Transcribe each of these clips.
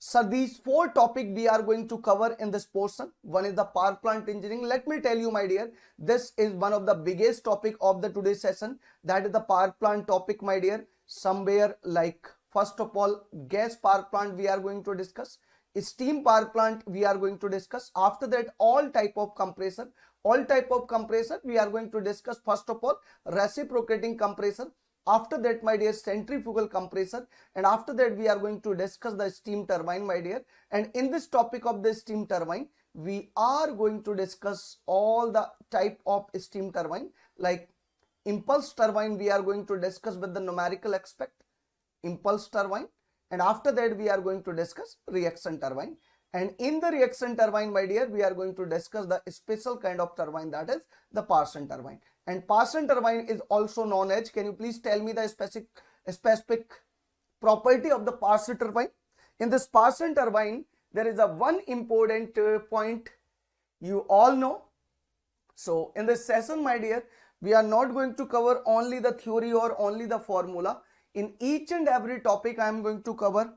So these 4 topics we are going to cover in this portion. One is the power plant engineering. Let me tell you, my dear, this is one of the biggest topic of the today's session. That is the power plant topic, my dear. Somewhere like, first of all, gas power plant we are going to discuss. Steam power plant we are going to discuss. After that, all type of compressor we are going to discuss. First of all, reciprocating compressor. After that, my dear, centrifugal compressor, and after that we are going to discuss the steam turbine, my dear. And in this topic of the steam turbine, we are going to discuss all the type of steam turbine, like impulse turbine we are going to discuss with the numerical aspect, impulse turbine, and after that we are going to discuss reaction turbine. And in the reaction turbine, my dear, we are going to discuss the special kind of turbine, that is the Parsons turbine. And Parsons turbine is also known as, can you please tell me the specific property of the Parsons turbine? In this Parsons turbine, there is a one important point you all know. So in this session, my dear, we are not going to cover only the theory or only the formula. In each and every topic, I am going to cover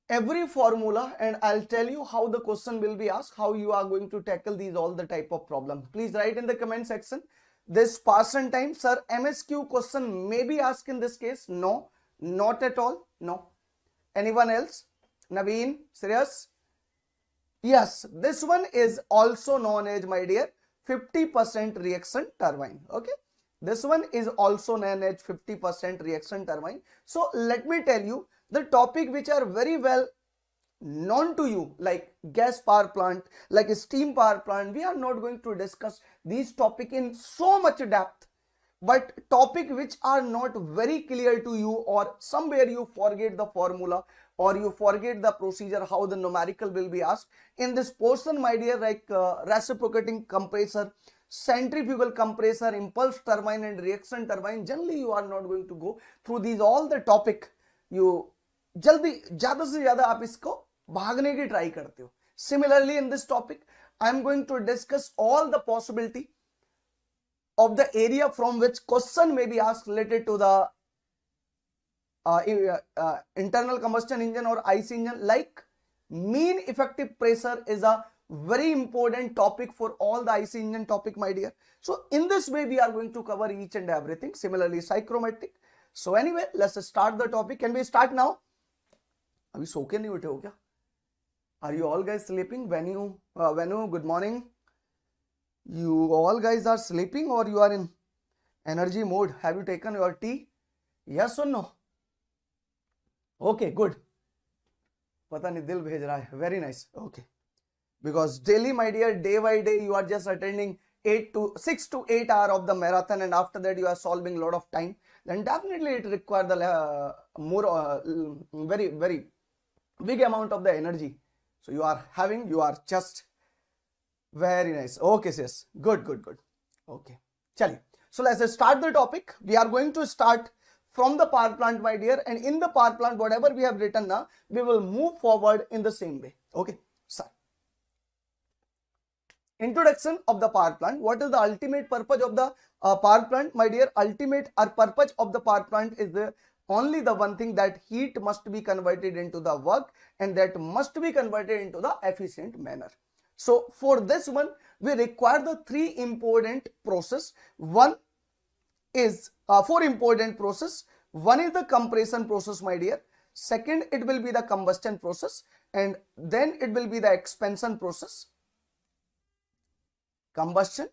every formula, and I'll tell you how the question will be asked, how you are going to tackle these all the type of problem. Please write in the comment section this Parsons time. Sir, MSQ question may be asked in this case. No, not at all. No. Anyone else? Naveen, serious? Yes, this one is also known as, my dear, 50% reaction turbine. Okay, this one is also known as 50% reaction turbine. So let me tell you the topic which are very well known to you, like gas power plant, like steam power plant. We are not going to discuss these topic in so much depth, but topic which are not very clear to you, or somewhere you forget the formula or you forget the procedure, how the numerical will be asked. In this portion, my dear, like reciprocating compressor, centrifugal compressor, impulse turbine and reaction turbine, generally you are not going to go through these all the topic. You जल्दी ज्यादा से ज्यादा आप इसको भागने की try करते हो. Similarly, in this topic, I am going to discuss all the possibility of the area from which question may be asked related to the internal combustion engine or IC engine. Like mean effective pressure is a very important topic for all the IC engine topic, my dear. So in this way, we are going to cover each and everything. Similarly, psychrometric. So anyway, let's start the topic. Can we start now? अभी सो के नहीं उठे हो क्या? Are you all guys sleeping? Venu, good morning. You all guys are sleeping or you are in energy mode? Have you taken your tea? Yes or no? Okay, good. पता नहीं दिल भेज रहा है. Very nice. Okay. Because daily, my dear, day by day, you are just attending 6 to 8 hours of the marathon, and after that you are solving a lot of time. Then definitely it requires the very, very big amount of the energy. So you are just very nice. Okay, sis. Good. Okay. Chali. So let's start the topic. We are going to start from the power plant, my dear, and in the power plant, whatever we have written now, we will move forward in the same way. Okay. So introduction of the power plant. What is the ultimate purpose of the power plant, my dear? Ultimate purpose of the power plant is only the one thing, that heat must be converted into the work, and that must be converted into the efficient manner. So for this one, we require the 3 important process. One is 4 important process. One is the compression process, my dear. Second, it will be the combustion process, and then it will be the expansion process. Combustion,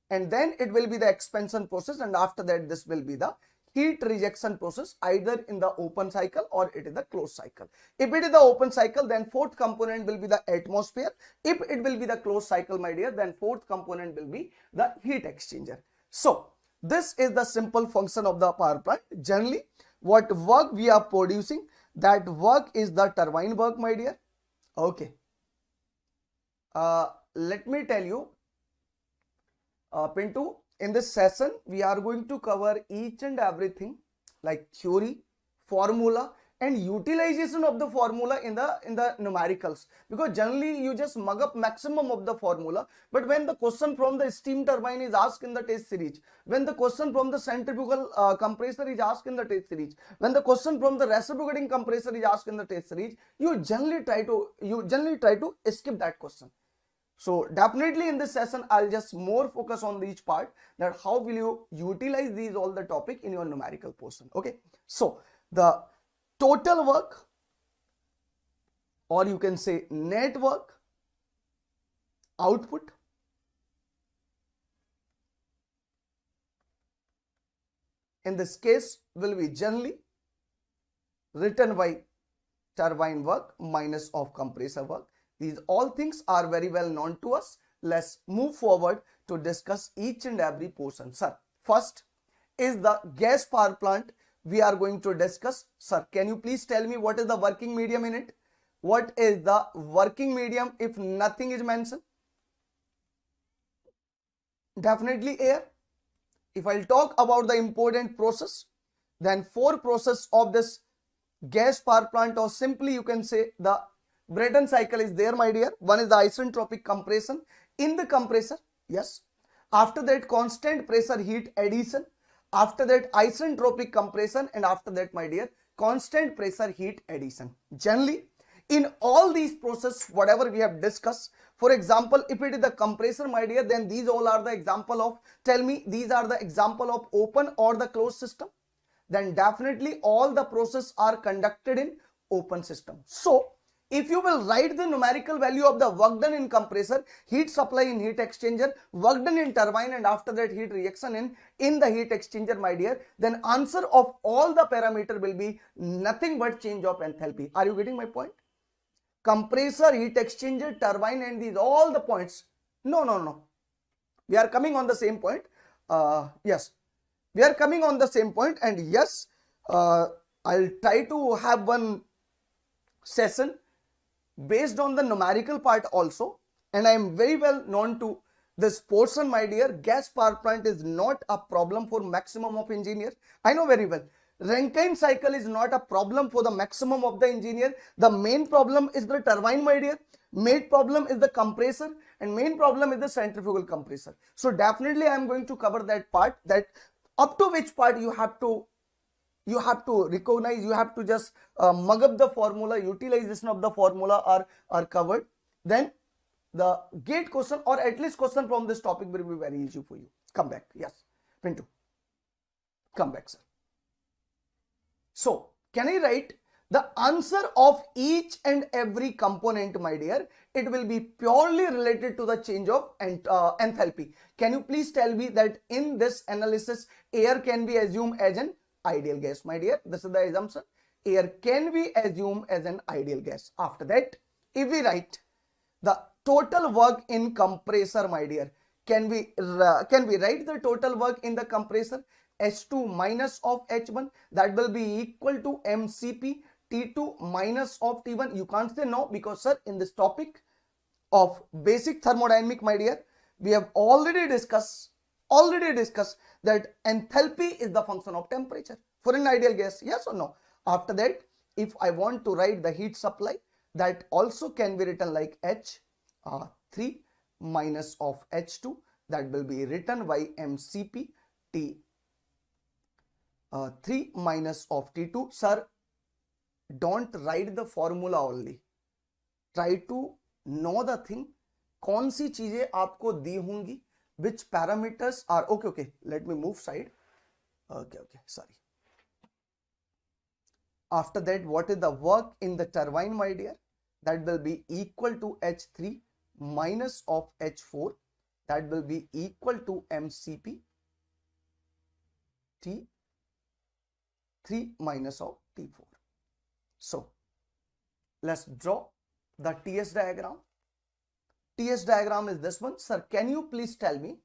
and then it will be the expansion process, and after that this will be the heat rejection process, either in the open cycle or it is the closed cycle. If it is the open cycle, then 4th component will be the atmosphere. If it will be the closed cycle, my dear, then 4th component will be the heat exchanger. So this is the simple function of the power plant. Generally, what work we are producing, that work is the turbine work, my dear. Okay. Let me tell you, Pintu, in this session, we are going to cover each and everything like theory, formula, and utilization of the formula in the numericals, because generally you just mug up maximum of the formula, but when the question from the steam turbine is asked in the test series, when the question from the centrifugal compressor is asked in the test series, when the question from the reciprocating compressor is asked in the test series, you generally try to skip that question. So definitely in this session I'll just more focus on each part, that how will you utilize these all the topic in your numerical portion. Okay, so the total work, or you can say net work output, in this case will be generally written by turbine work minus of compressor work. These all things are very well known to us. Let's move forward to discuss each and every portion. Sir, first is the gas power plant we are going to discuss. Sir, can you please tell me what is the working medium in it? What is the working medium if nothing is mentioned? Definitely air. If I'll talk about the important process, then 4 process of this gas power plant, or simply you can say the Brayton cycle is there, my dear. One is the isentropic compression in the compressor. Yes. After that, constant pressure heat addition. After that, isentropic compression, and after that, my dear, constant pressure heat addition. Generally, in all these processes, whatever we have discussed, for example, if it is the compressor, my dear, then these all are the example of, tell me, these are the example of open or the closed system. Then definitely all the process are conducted in open system. So if you will write the numerical value of the work done in compressor, heat supply in heat exchanger, work done in turbine, and after that heat reaction in the heat exchanger, my dear, then answer of all the parameter will be nothing but change of enthalpy. Are you getting my point? Compressor, heat exchanger, turbine, and these all the points. No. We are coming on the same point. Yes, we are coming on the same point, and yes, I'll try to have one session based on the numerical part also, and I am very well known to this portion, my dear. Gas power plant is not a problem for maximum of engineers. I know very well. Rankine cycle is not a problem for the maximum of the engineer. The main problem is the turbine, my dear. Main problem is the compressor, and main problem is the centrifugal compressor. So definitely I am going to cover that part, that up to which part you have to recognize, you have to just mug up the formula, utilization of the formula are covered. Then the gate question, or at least question from this topic, will be very easy for you. Come back. Yes, Pinto, come back, sir. So can I write the answer of each and every component, my dear? It will be purely related to the change of enthalpy. Can you please tell me that in this analysis air can be assumed as an ideal gas, my dear? This is the assumption. Air can be assumed as an ideal gas. After that, if we write the total work in compressor, my dear, can we write the total work in the compressor? H2 minus of H1, that will be equal to MCP T2 minus of T1. You can't say no, because sir, in this topic of basic thermodynamics, my dear, we have already discussed that enthalpy is the function of temperature for an ideal gas. Yes or no? After that, if I want to write the heat supply, that also can be written like H3 minus of H2, that will be written by MCP T 3 minus of T2. Sir, don't write the formula only. Try to know the thing. कौन सी चीजें आपको दी होंगी, which parameters are okay. Let me move side. Okay. Sorry. After that, what is the work in the turbine, my dear? That will be equal to H3 minus of H4. That will be equal to MCP T 3 minus of T4. So let's draw the TS diagram. TS diagram is this one. Sir, can you please tell me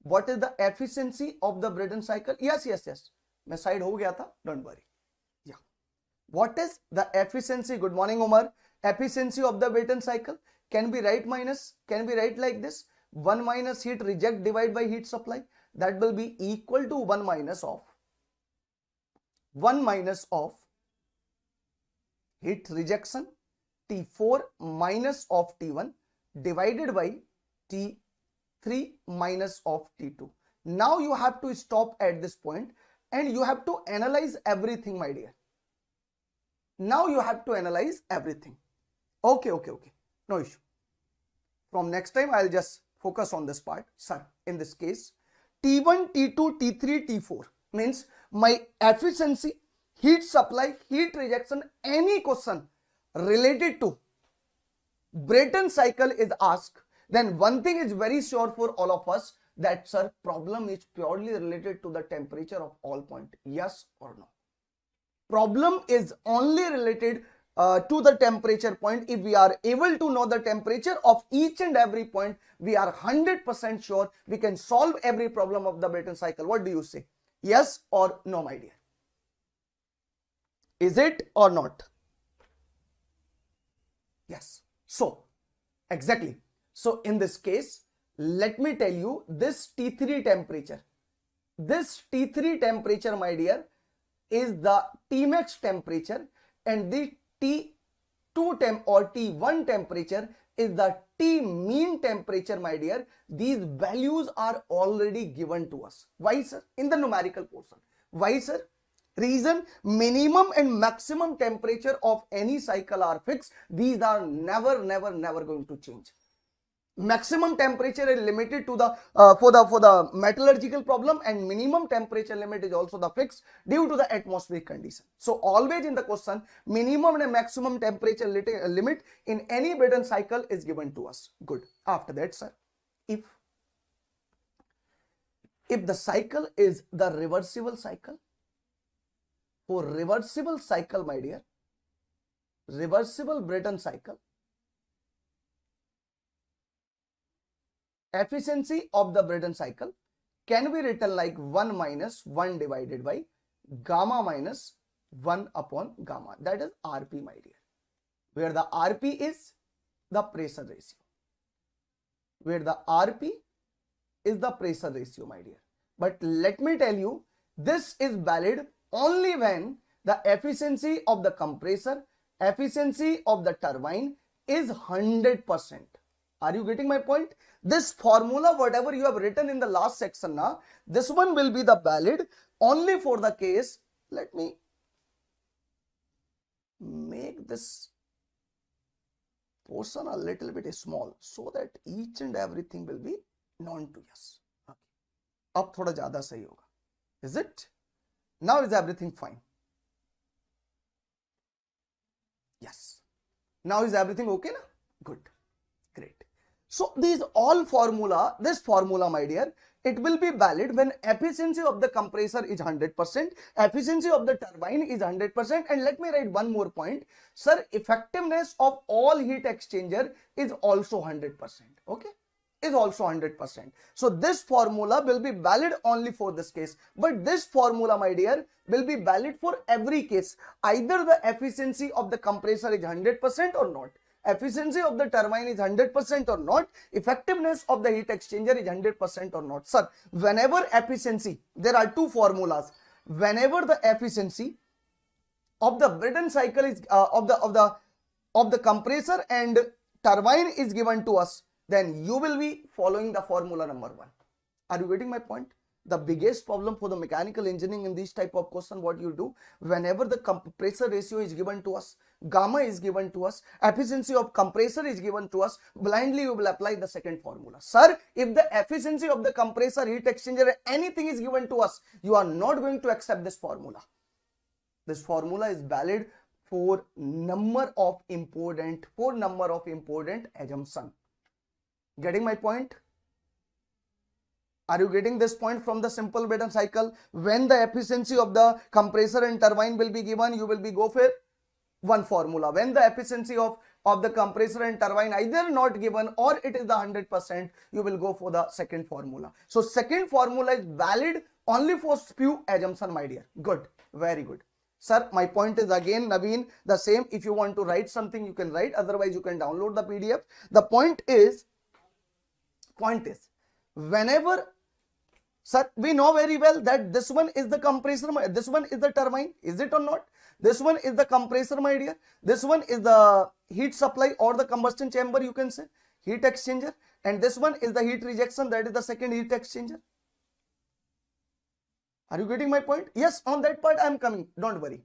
what is the efficiency of the Brayton cycle? Yes. मैं side हो गया था. Don't worry. Yeah. What is the efficiency? Good morning, Umar. Efficiency of the Brayton cycle can be write like this: 1 minus heat reject divided by heat supply. That will be equal to 1 minus of heat rejection T4 minus of T1 divided by T3 minus of T2. Now you have to stop at this point and you have to analyze everything, my dear. Now you have to analyze everything. Okay. No issue. From next time, I'll just focus on this part. Sir, in this case, T1, T2, T3, T4 means my efficiency, heat supply, heat rejection, any question related to Brayton cycle is asked, then one thing is very sure for all of us, that sir, problem is purely related to the temperature of all point. Yes or no? Problem is only related to the temperature point. If we are able to know the temperature of each and every point, we are 100% sure we can solve every problem of the Brayton cycle. What do you say? Yes or no, my dear? Is it or not? Yes. So, exactly. So, in this case, let me tell you this T3 temperature. This T3 temperature, my dear, is the Tmax temperature, and the T2 temp or T1 temperature is the T mean temperature, my dear. These values are already given to us. Why, sir? In the numerical portion. Why, sir? Reason, minimum and maximum temperature of any cycle are fixed. These are never going to change. Maximum temperature is limited to the for the metallurgical problem, and minimum temperature limit is also the fixed due to the atmospheric condition. So always in the question, minimum and maximum temperature limit in any Brayton cycle is given to us. Good. After that, sir, if the cycle is the reversible cycle, for reversible cycle, my dear, reversible Brayton cycle, efficiency of the Brayton cycle can be written like 1 minus 1 divided by gamma minus 1 upon gamma. That is Rp, my dear. Where the Rp is the pressure ratio. Where the Rp is the pressure ratio, my dear. But let me tell you, this is valid only when the efficiency of the compressor, efficiency of the turbine is 100%. Are you getting my point? This formula, whatever you have written in the last section now, this one will be the valid only for the case. Let me make this portion a little bit small so that each and everything will be known to us. Okay. Ab thoda zyada sahi hoga. Is it? Now is everything fine? Yes. Now is everything okay na? Good. Great. So these all formula, this formula, my dear, it will be valid when efficiency of the compressor is 100%, efficiency of the turbine is 100%, and let me write one more point. Sir, effectiveness of all heat exchanger is also 100%. Okay? Is also 100%. So this formula will be valid only for this case. But this formula, my dear, will be valid for every case. Either the efficiency of the compressor is 100% or not. Efficiency of the turbine is 100% or not, effectiveness of the heat exchanger is 100% or not. Sir, whenever efficiency, there are two formulas. Whenever the efficiency of the Brayton cycle is of the compressor and turbine is given to us, then you will be following the formula number 1. Are you getting my point? The biggest problem for the mechanical engineering in this type of question, what you do, whenever the compressor ratio is given to us, gamma is given to us, efficiency of compressor is given to us, blindly you will apply the second formula. Sir, if the efficiency of the compressor, heat exchanger, anything is given to us, you are not going to accept this formula. This formula is valid for number of important assumption. Getting my point? Are you getting this point from the simple Brayton cycle? When the efficiency of the compressor and turbine will be given, you will be go for one formula. When the efficiency of the compressor and turbine either not given or it is the 100%, you will go for the second formula. So second formula is valid only for few assumption, my dear. Good. Very good. Sir, my point is again, Naveen, the same. If you want to write something, you can write. Otherwise, you can download the PDF. The point is, whenever Sir, we know very well that this one is the compressor, this one is the turbine, is it or not? This one is the compressor, my dear. This one is the heat supply or the combustion chamber, you can say, heat exchanger. And this one is the heat rejection, that is the second heat exchanger. Are you getting my point? Yes, on that part I am coming, don't worry.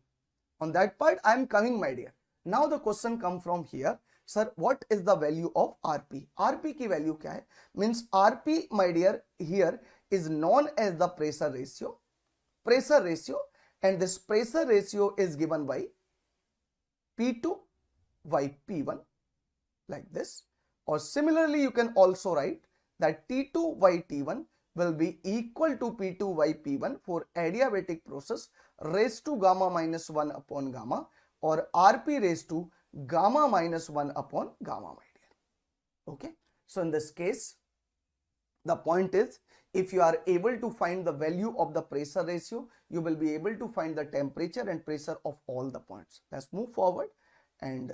On that part I am coming, my dear. Now the question come from here. Sir, what is the value of RP? RP की value क्या है? Means RP, my dear, here is known as the pressure ratio. Pressure ratio, and this pressure ratio is given by P2 by P1 like this. Or similarly, you can also write that T2 by T1 will be equal to P2 by P1 for adiabatic process raised to gamma minus 1 upon gamma, or RP raised to gamma minus 1 upon gamma, my dear. Okay. So in this case, the point is, if you are able to find the value of the pressure ratio, you will be able to find the temperature and pressure of all the points. Let's move forward and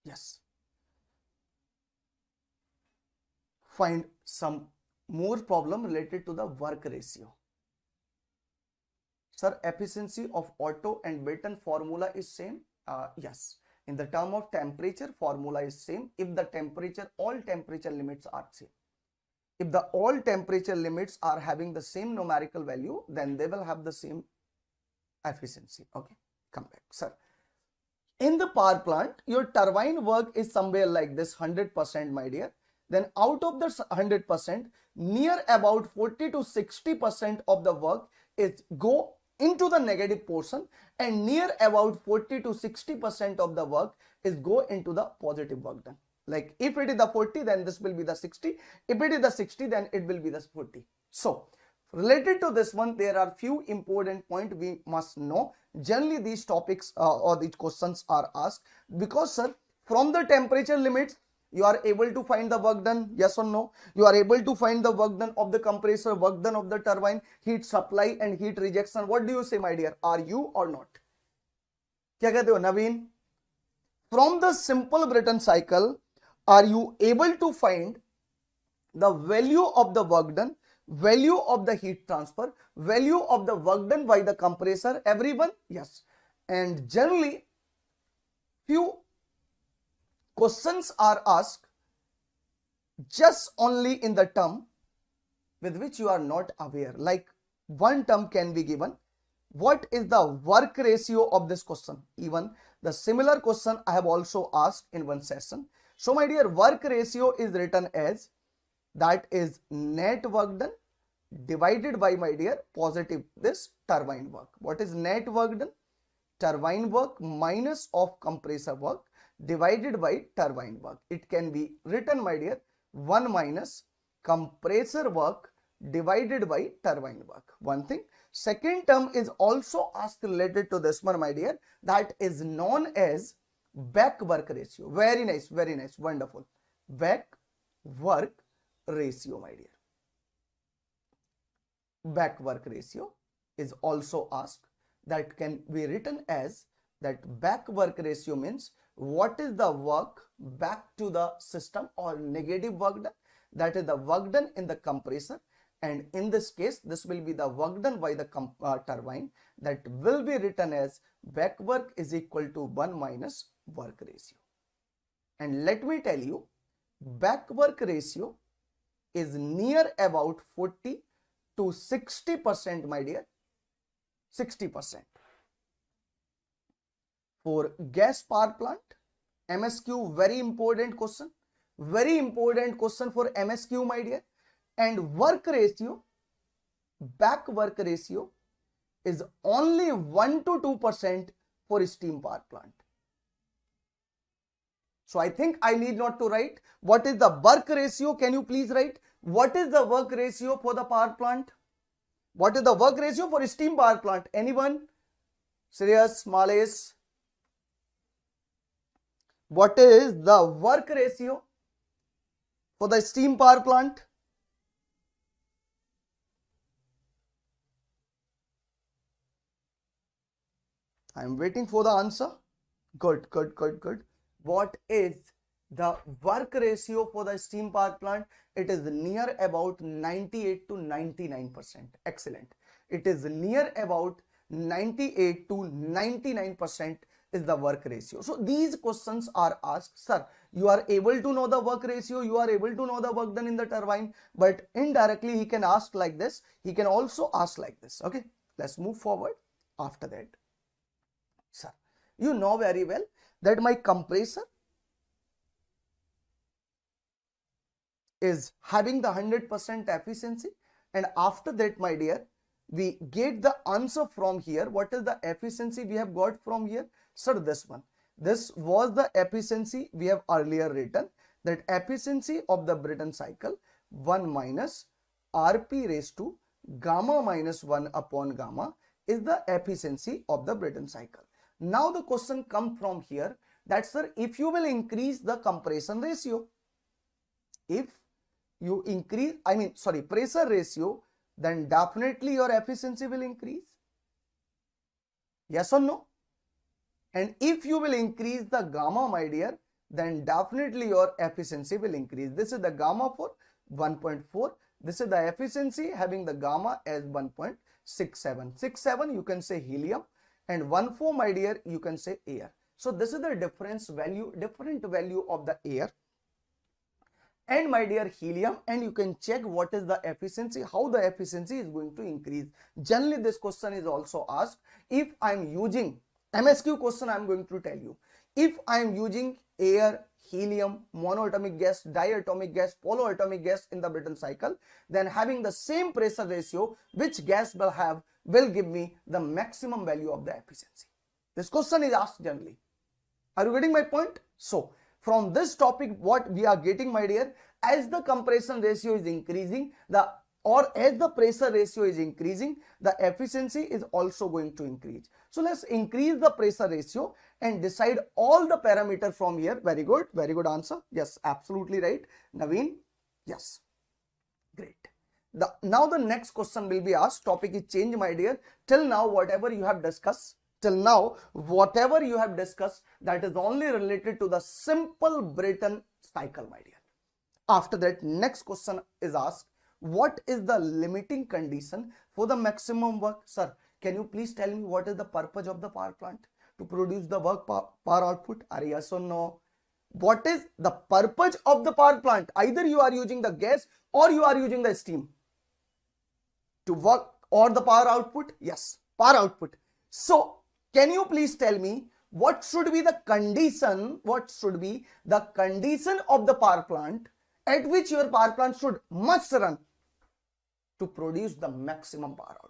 yes, find some more problem related to the work ratio. Sir, efficiency of Otto and Brayton formula is same? Yes. In the term of temperature, formula is same if the temperature, all temperature limits are same. If the all temperature limits are having the same numerical value, then they will have the same efficiency. Okay, come back. Sir, in the power plant, your turbine work is somewhere like this 100%, my dear. Then out of the 100%, near about 40 to 60% of the work is go into the negative portion, and near about 40 to 60% of the work is go into the positive work done. Like if it is the 40, then this will be the 60. If it is the 60, then it will be the 40. So related to this one, there are few important points we must know. Generally, these topics or these questions are asked because, sir, from the temperature limits, you are able to find the work done, yes or no? You are able to find the work done of the compressor, work done of the turbine, heat supply and heat rejection. What do you say, my dear? Are you or not? क्या कहते हो नवीन? From the simple Brayton cycle, are you able to find the value of the work done, value of the heat transfer, value of the work done by the compressor? Everyone? Yes. And generally, few questions are asked just only in the term with which you are not aware. Like one term can be given. What is the work ratio of this question? Even the similar question I have also asked in one session. So my dear, work ratio is written as, that is net work done divided by, my dear, positive this turbine work. What is net work done? Turbine work minus of compressor work divided by turbine work. It can be written, my dear, 1 minus compressor work divided by turbine work. One thing. Second term is also asked related to this one, my dear, that is known as back work ratio. Very nice, wonderful. Back work ratio, my dear. Back work ratio is also asked. That can be written as, that back work ratio means what is the work back to the system or negative work done, that is the work done in the compressor, and in this case this will be the work done by the turbine, that will be written as back work is equal to 1 minus work ratio. And let me tell you, back work ratio is near about 40 to 60%, my dear, 60%. For gas power plant, MSQ, very important question for MSQ, my dear. And work ratio, back work ratio is only 1 to 2% for steam power plant. So I think I need not to write what is the work ratio. Can you please write what is the work ratio for the power plant? What is the work ratio for steam power plant? Anyone? Shreyas, Malesh. What is the work ratio for the steam power plant? I am waiting for the answer. Good. What is The work ratio for the steam power plant, it is near about 98 to 99%. Excellent. It is near about 98 to 99% is the work ratio. So these questions are asked, sir, you are able to know the work ratio, you are able to know the work done in the turbine, but indirectly he can ask like this, he can also ask like this. Okay, let's move forward. After that, sir, you know very well that my compressor is having the 100% efficiency, and after that, my dear, we get the answer from here. What is the efficiency we have got from here? Sir, this one. This was the efficiency we have earlier written, that efficiency of the Brayton cycle 1 minus Rp raised to gamma minus 1 upon gamma is the efficiency of the Brayton cycle. Now the question comes from here that, sir, if you will increase the compression ratio, if you increase, pressure ratio, then definitely your efficiency will increase. Yes or no? And if you will increase the gamma, my dear, then definitely your efficiency will increase. This is the gamma for 1.4. This is the efficiency having the gamma as 1.67. 67 you can say helium, and 1.4, my dear, you can say air. So this is the different value of the air and, my dear, helium, and you can check what is the efficiency, how the efficiency is going to increase. Generally this question is also asked. If I am using MSQ question, I am going to tell you, if I am using air, helium, monoatomic gas, diatomic gas, polyatomic gas in the Brayton cycle, then having the same pressure ratio, which gas will have will give me the maximum value of the efficiency. This question is asked generally. Are you getting my point? So from this topic, what we are getting, my dear, as the compression ratio is increasing, as the pressure ratio is increasing, the efficiency is also going to increase. So let's increase the pressure ratio and decide all the parameters from here. Very good answer. Yes, absolutely right, Naveen. Yes, great. Now the next question will be asked. Topic is change, my dear. Till now, whatever you have discussed, that is only related to the simple Brayton cycle, my dear. After that, next question is asked, what is the limiting condition for the maximum work? Sir, can you please tell me what is the purpose of the power plant? To produce the work power output? Are yes or no? What is the purpose of the power plant? Either you are using the gas or you are using the steam to work, or the power output? Yes, power output. So can you please tell me what should be the condition? What should be the condition of the power plant at which your power plant must run to produce the maximum power output?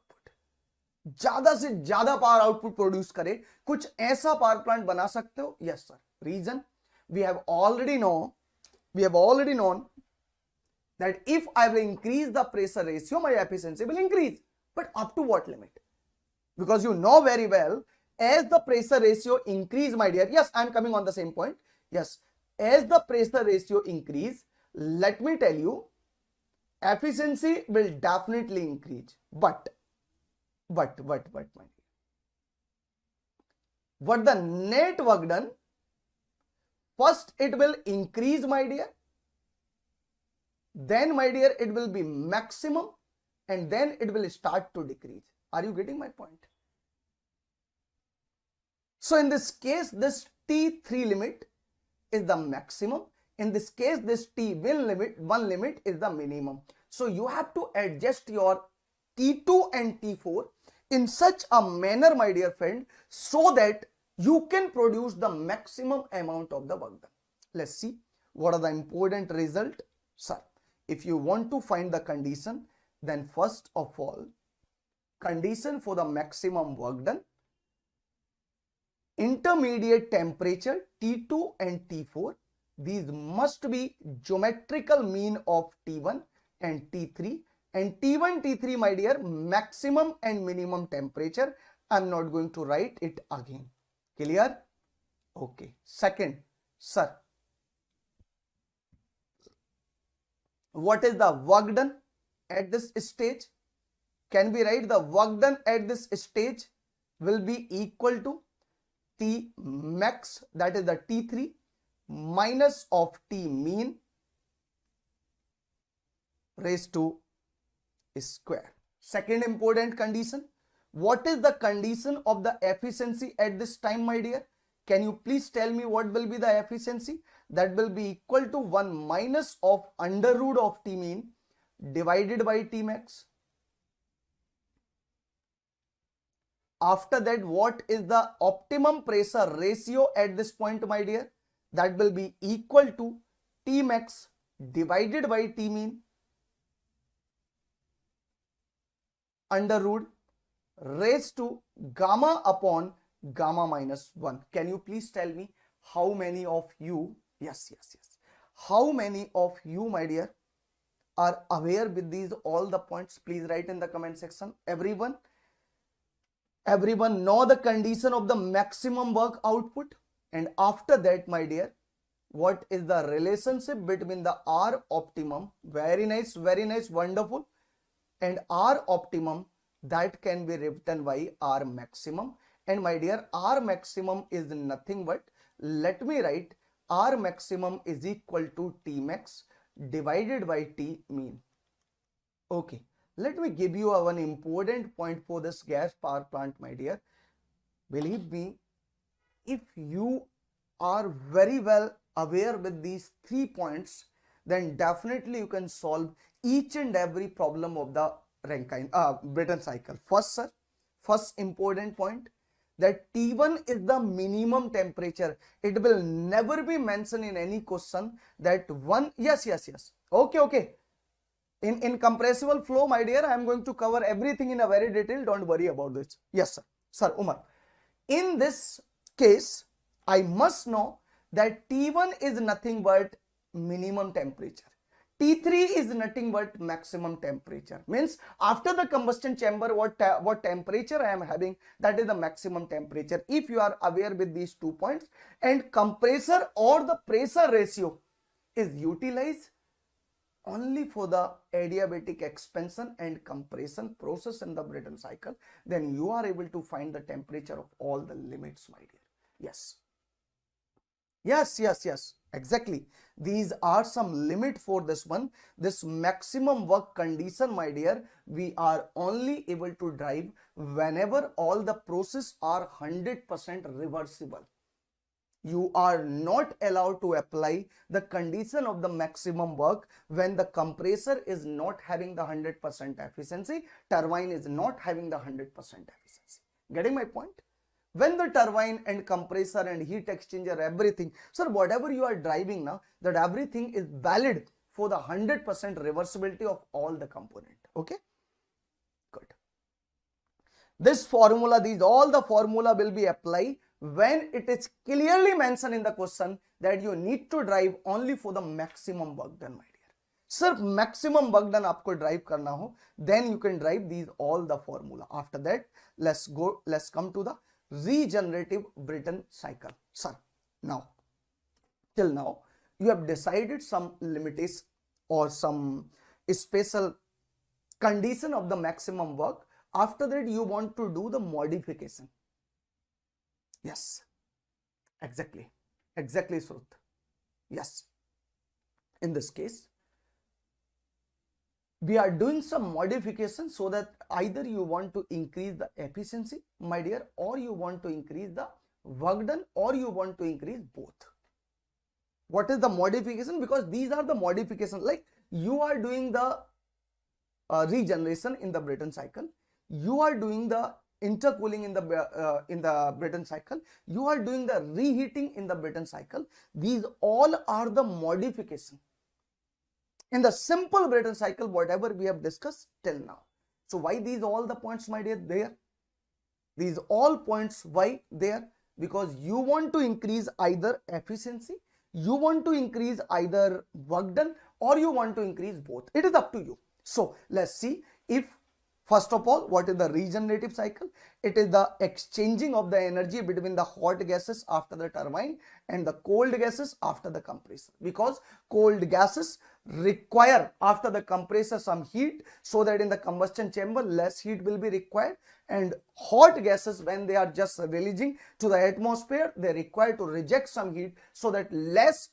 ज्यादा से ज्यादा power output produce करे, कुछ ऐसा power plant बना सकते हो? Yes sir. Reason, we have already known that if I will increase the pressure ratio, my efficiency will increase. But up to what limit? Because you know very well, as the pressure ratio increase, my dear, yes, I am coming on the same point. Yes, as the pressure ratio increase, let me tell you, efficiency will definitely increase. But my dear, what the net work done, first it will increase, my dear, then, my dear, it will be maximum, and then it will start to decrease. Are you getting my point? So in this case, this T3 limit is the maximum. In this case, this T1 limit is the minimum. So you have to adjust your T2 and T4 in such a manner, my dear friend, so that you can produce the maximum amount of the work done. Let's see what are the important result. Sir, if you want to find the condition, then first of all, condition for the maximum work done, intermediate temperature T2 and T4, these must be geometrical mean of T1 and T3, and T1, T3, my dear, maximum and minimum temperature. I'm not going to write it again. Clear? Okay. Second, sir, what is the work done at this stage? Can we write the work done at this stage will be equal to T max, that is the T3, minus of T mean raised to square. Second important condition. What is the condition of the efficiency at this time, my dear? Can you please tell me what will be the efficiency? That will be equal to 1 minus of under root of T mean divided by T max. After that, what is the optimum pressure ratio at this point, my dear? That will be equal to T max divided by T mean under root raised to gamma upon gamma minus 1. Can you please tell me how many of you, yes, how many of you, my dear, are aware with these all the points? Please write in the comment section. Everyone know the condition of the maximum work output, and after that, my dear, what is the relationship between the R optimum, very nice, wonderful, and R optimum that can be written by R maximum. And my dear, R maximum is nothing but, let me write, R maximum is equal to T max divided by T mean. Okay, let me give you one important point for this gas power plant, my dear. Believe me, if you are very well aware with these 3 points, then definitely you can solve each and every problem of the Brayton cycle. First, sir, first important point, that T1 is the minimum temperature. It will never be mentioned in any question that one, yes. Okay. In compressible flow, my dear, I am going to cover everything in a very detail. Don't worry about this. Yes, sir. Sir, Umar. In this case, I must know that T1 is nothing but minimum temperature. T3 is nothing but maximum temperature. Means after the combustion chamber, what temperature I am having, that is the maximum temperature. If you are aware with these 2 points, and compressor or the pressure ratio is utilized only for the adiabatic expansion and compression process in the Brayton cycle, then you are able to find the temperature of all the limits, my dear. Yes, exactly. These are some limit for this one. This maximum work condition, my dear, we are only able to drive whenever all the process are 100% reversible. You are not allowed to apply the condition of the maximum work when the compressor is not having the 100% efficiency, turbine is not having the 100% efficiency. Getting my point? When the turbine and compressor and heat exchanger, everything, sir, whatever you are driving now, that everything is valid for the 100% reversibility of all the component. Okay, good. This formula, all the formula will be applied when it is clearly mentioned in the question that you need to drive only for the maximum work done, my dear. Sir, maximum work done आपको drive करना हो, then you can drive these all the formula. After that, let's come to the regenerative Brayton cycle. Sir, now, till now, you have decided some limitation or some special condition of the maximum work. After that, you want to do the modification. Yes, exactly, Srut. Yes, in this case, we are doing some modification so that either you want to increase the efficiency, my dear, or you want to increase the work done, or you want to increase both. What is the modification? Because these are the modifications, like you are doing the regeneration in the Brayton cycle, you are doing the intercooling in the Brayton cycle, you are doing the reheating in the Brayton cycle. These all are the modification in the simple Brayton cycle, whatever we have discussed till now. So why these all the points, my dear, there? These all points, why there? Because you want to increase either efficiency, you want to increase either work done, or you want to increase both. It is up to you. So let's see, if First of all, what is the regenerative cycle? It is the exchanging of the energy between the hot gases after the turbine and the cold gases after the compressor, because cold gases require after the compressor some heat, so that in the combustion chamber less heat will be required, and hot gases, when they are just releasing to the atmosphere, they require to reject some heat, so that less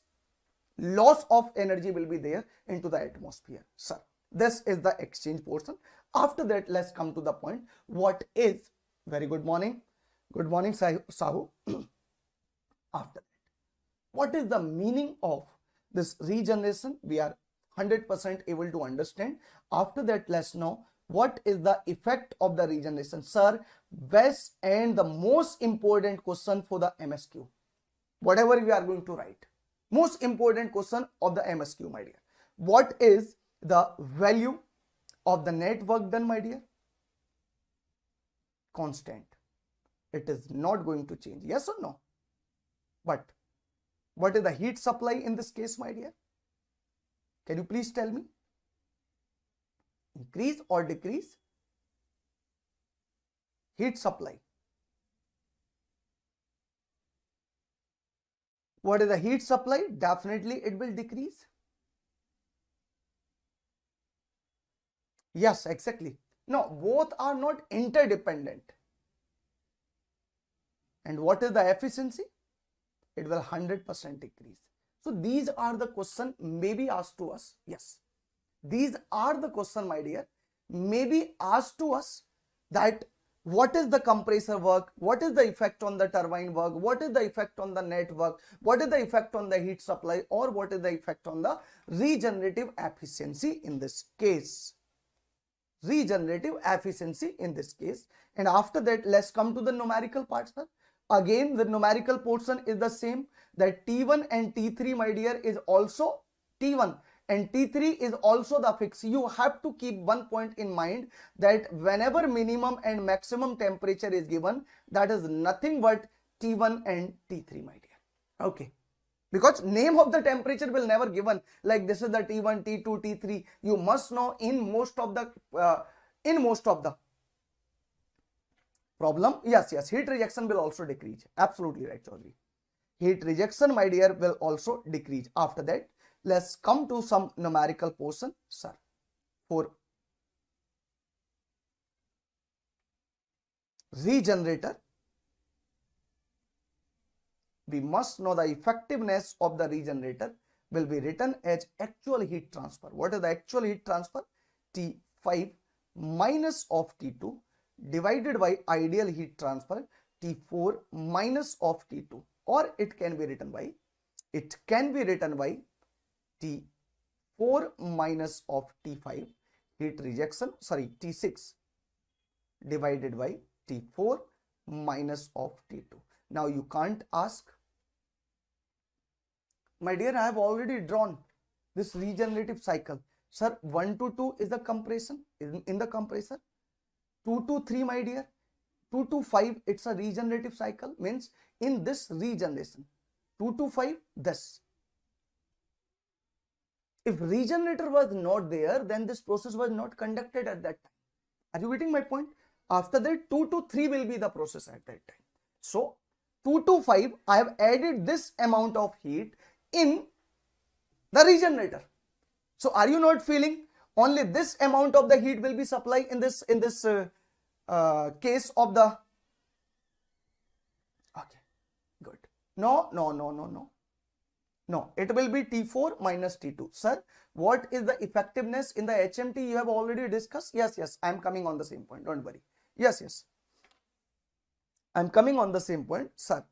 loss of energy will be there into the atmosphere. Sir, this is the exchange portion. After that, let's come to the point. What is, very good morning Sahu. After that, what is the meaning of this regeneration? We are 100% able to understand. After that, let's know what is the effect of the regeneration. Sir, best and the most important question for the MSQ, whatever we are going to write, most important question of the MSQ, my dear. What is the value of the net work done, my dear? Constant. It is not going to change. Yes or no? But what is the heat supply in this case, my dear? Can you please tell me? Increase or decrease? Heat supply. What is the heat supply? Definitely it will decrease. Yes, exactly. No, both are not interdependent. And what is the efficiency? It will 100% decrease. So these are the questions may be asked to us. Yes, these are the questions, my dear, may be asked to us, that what is the compressor work, what is the effect on the turbine work, what is the effect on the net work, what is the effect on the heat supply, or what is the effect on the regenerative efficiency in this case. Regenerative efficiency in this case. And after that, let's come to the numerical part, sir. Again, the numerical portion is the same, that T1 and T3, my dear, is also T1 and T3 is also the fix. You have to keep one point in mind, that whenever minimum and maximum temperature is given, that is nothing but T1 and T3, my dear. Okay. Because name of the temperature will never given, like this is the T1, T2, T3. You must know in most of the problem. Yes, heat rejection will also decrease. Absolutely right, Chaudhary. Heat rejection, my dear, will also decrease. After that, let's come to some numerical portion, sir. For regenerator, we must know the effectiveness of the regenerator will be written as actual heat transfer. What is the actual heat transfer? T5 minus of T2 divided by ideal heat transfer, T4 minus of T2, or it can be written by T4 minus of T5 heat rejection, T6 divided by T4 minus of T2. Now you can't ask, my dear, I have already drawn this regenerative cycle. Sir, 1 to 2 is the compression in the compressor. 2 to 3, my dear, 2 to 5, it's a regenerative cycle, means in this regeneration, 2 to 5, this. If regenerator was not there, then this process was not conducted at that time. Are you getting my point? After that, 2 to 3 will be the process at that time. So 2 to 5, I have added this amount of heat in the regenerator. So are you not feeling only this amount of the heat will be supplied in this case of the, okay, good. No, it will be T4 minus T2. Sir, what is the effectiveness in the HMT? You have already discussed. Yes, I am coming on the same point. Don't worry. Yes, I am coming on the same point, sir.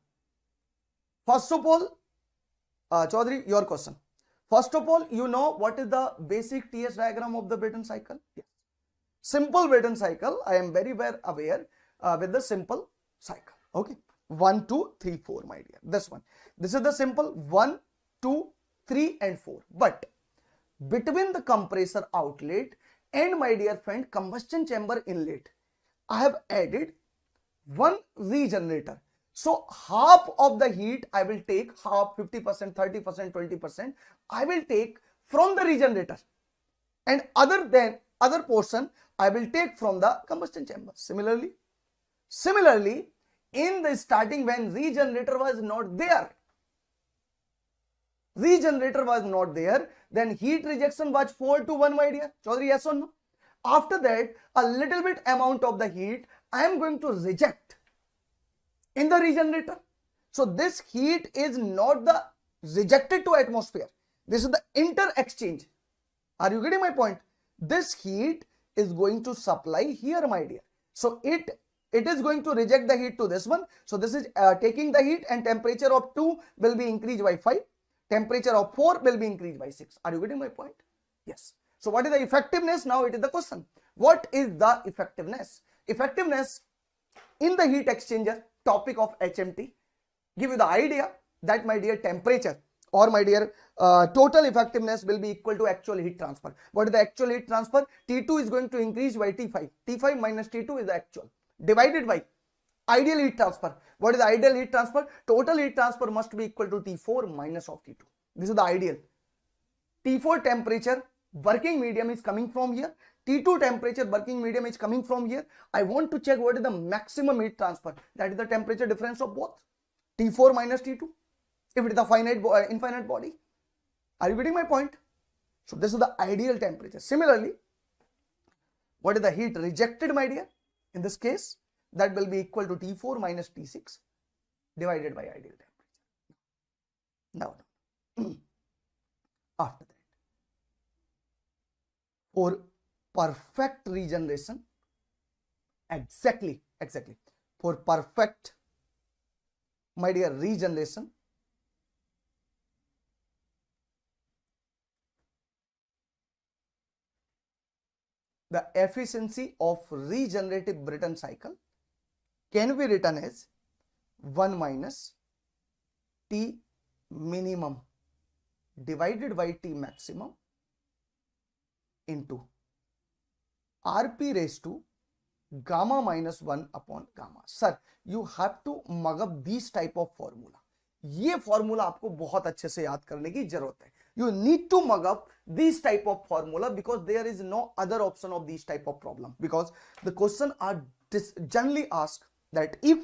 First of all, Chaudhary, your question. First of all, you know what is the basic TS diagram of the Brayton cycle? Yes. Simple Brayton cycle. I am very well aware with the simple cycle. Okay. 1, 2, 3, 4, my dear. This one. This is the simple 1, 2, 3 and 4. But between the compressor outlet and, my dear friend, combustion chamber inlet, I have added one regenerator. So half of the heat I will take, half, 50%, 30%, 20%, I will take from the regenerator, and other portion I will take from the combustion chamber. Similarly, in the starting, when regenerator was not there, then heat rejection was 4:1, my dear. Chaudhary, yes or no? After that, a little bit amount of the heat I am going to reject in the regenerator. So this heat is not the rejected to atmosphere. This is the inter-exchange. Are you getting my point? This heat is going to supply here, my dear. So it is going to reject the heat to this one. So this is taking the heat, and temperature of 2 will be increased by 5. Temperature of 4 will be increased by 6. Are you getting my point? Yes. So what is the effectiveness? Now it is the question. What is the effectiveness? Effectiveness in the heat exchanger, topic of HMT, give you the idea that, my dear, temperature or, my dear, total effectiveness will be equal to actual heat transfer. What is the actual heat transfer? T2 is going to increase by T5. T5 minus T2 is the actual, divided by ideal heat transfer. What is the ideal heat transfer? Total heat transfer must be equal to T4 minus of T2. This is the ideal. T4 temperature working medium is coming from here. T2 temperature working medium is coming from here. I want to check what is the maximum heat transfer. That is the temperature difference of both. T4 minus T2. If it is the infinite body. Are you getting my point? So this is the ideal temperature. Similarly, what is the heat rejected, my dear? In this case, that will be equal to T4 minus T6 divided by ideal temperature. Now, after that, for perfect regeneration, exactly, for perfect, my dear, regeneration, the efficiency of regenerative Brayton cycle can be written as 1 minus T minimum divided by T maximum into Rp raised to gamma minus 1 upon gamma. Sir, you have to mug up these type of formula. ये formula आपको बहुत अच्छे से याद करने की जरूरत है. You need to mug up these type of formula because there is no other option of these type of problem. Because the question are generally asked that if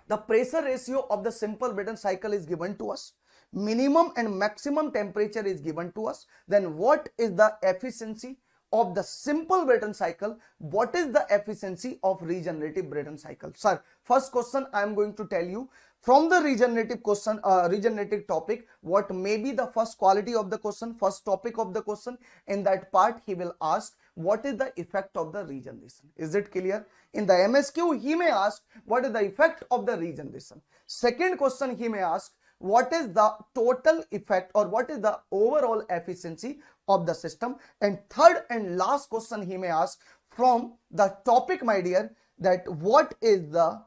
the pressure ratio of the simple Brayton cycle is given to us, minimum and maximum temperature is given to us, then what is the efficiency of the simple Brayton cycle? What is the efficiency of regenerative Brayton cycle? Sir, first question I am going to tell you from the regenerative question, regenerative topic, what may be the first quality of the question, first topic of the question. In that part, he will ask what is the effect of the regeneration. Is it clear? In the MSQ, he may ask what is the effect of the regeneration. Second question, he may ask what is the total effect or what is the overall efficiency of the system. And third and last question, he may ask from the topic, my dear, that what is the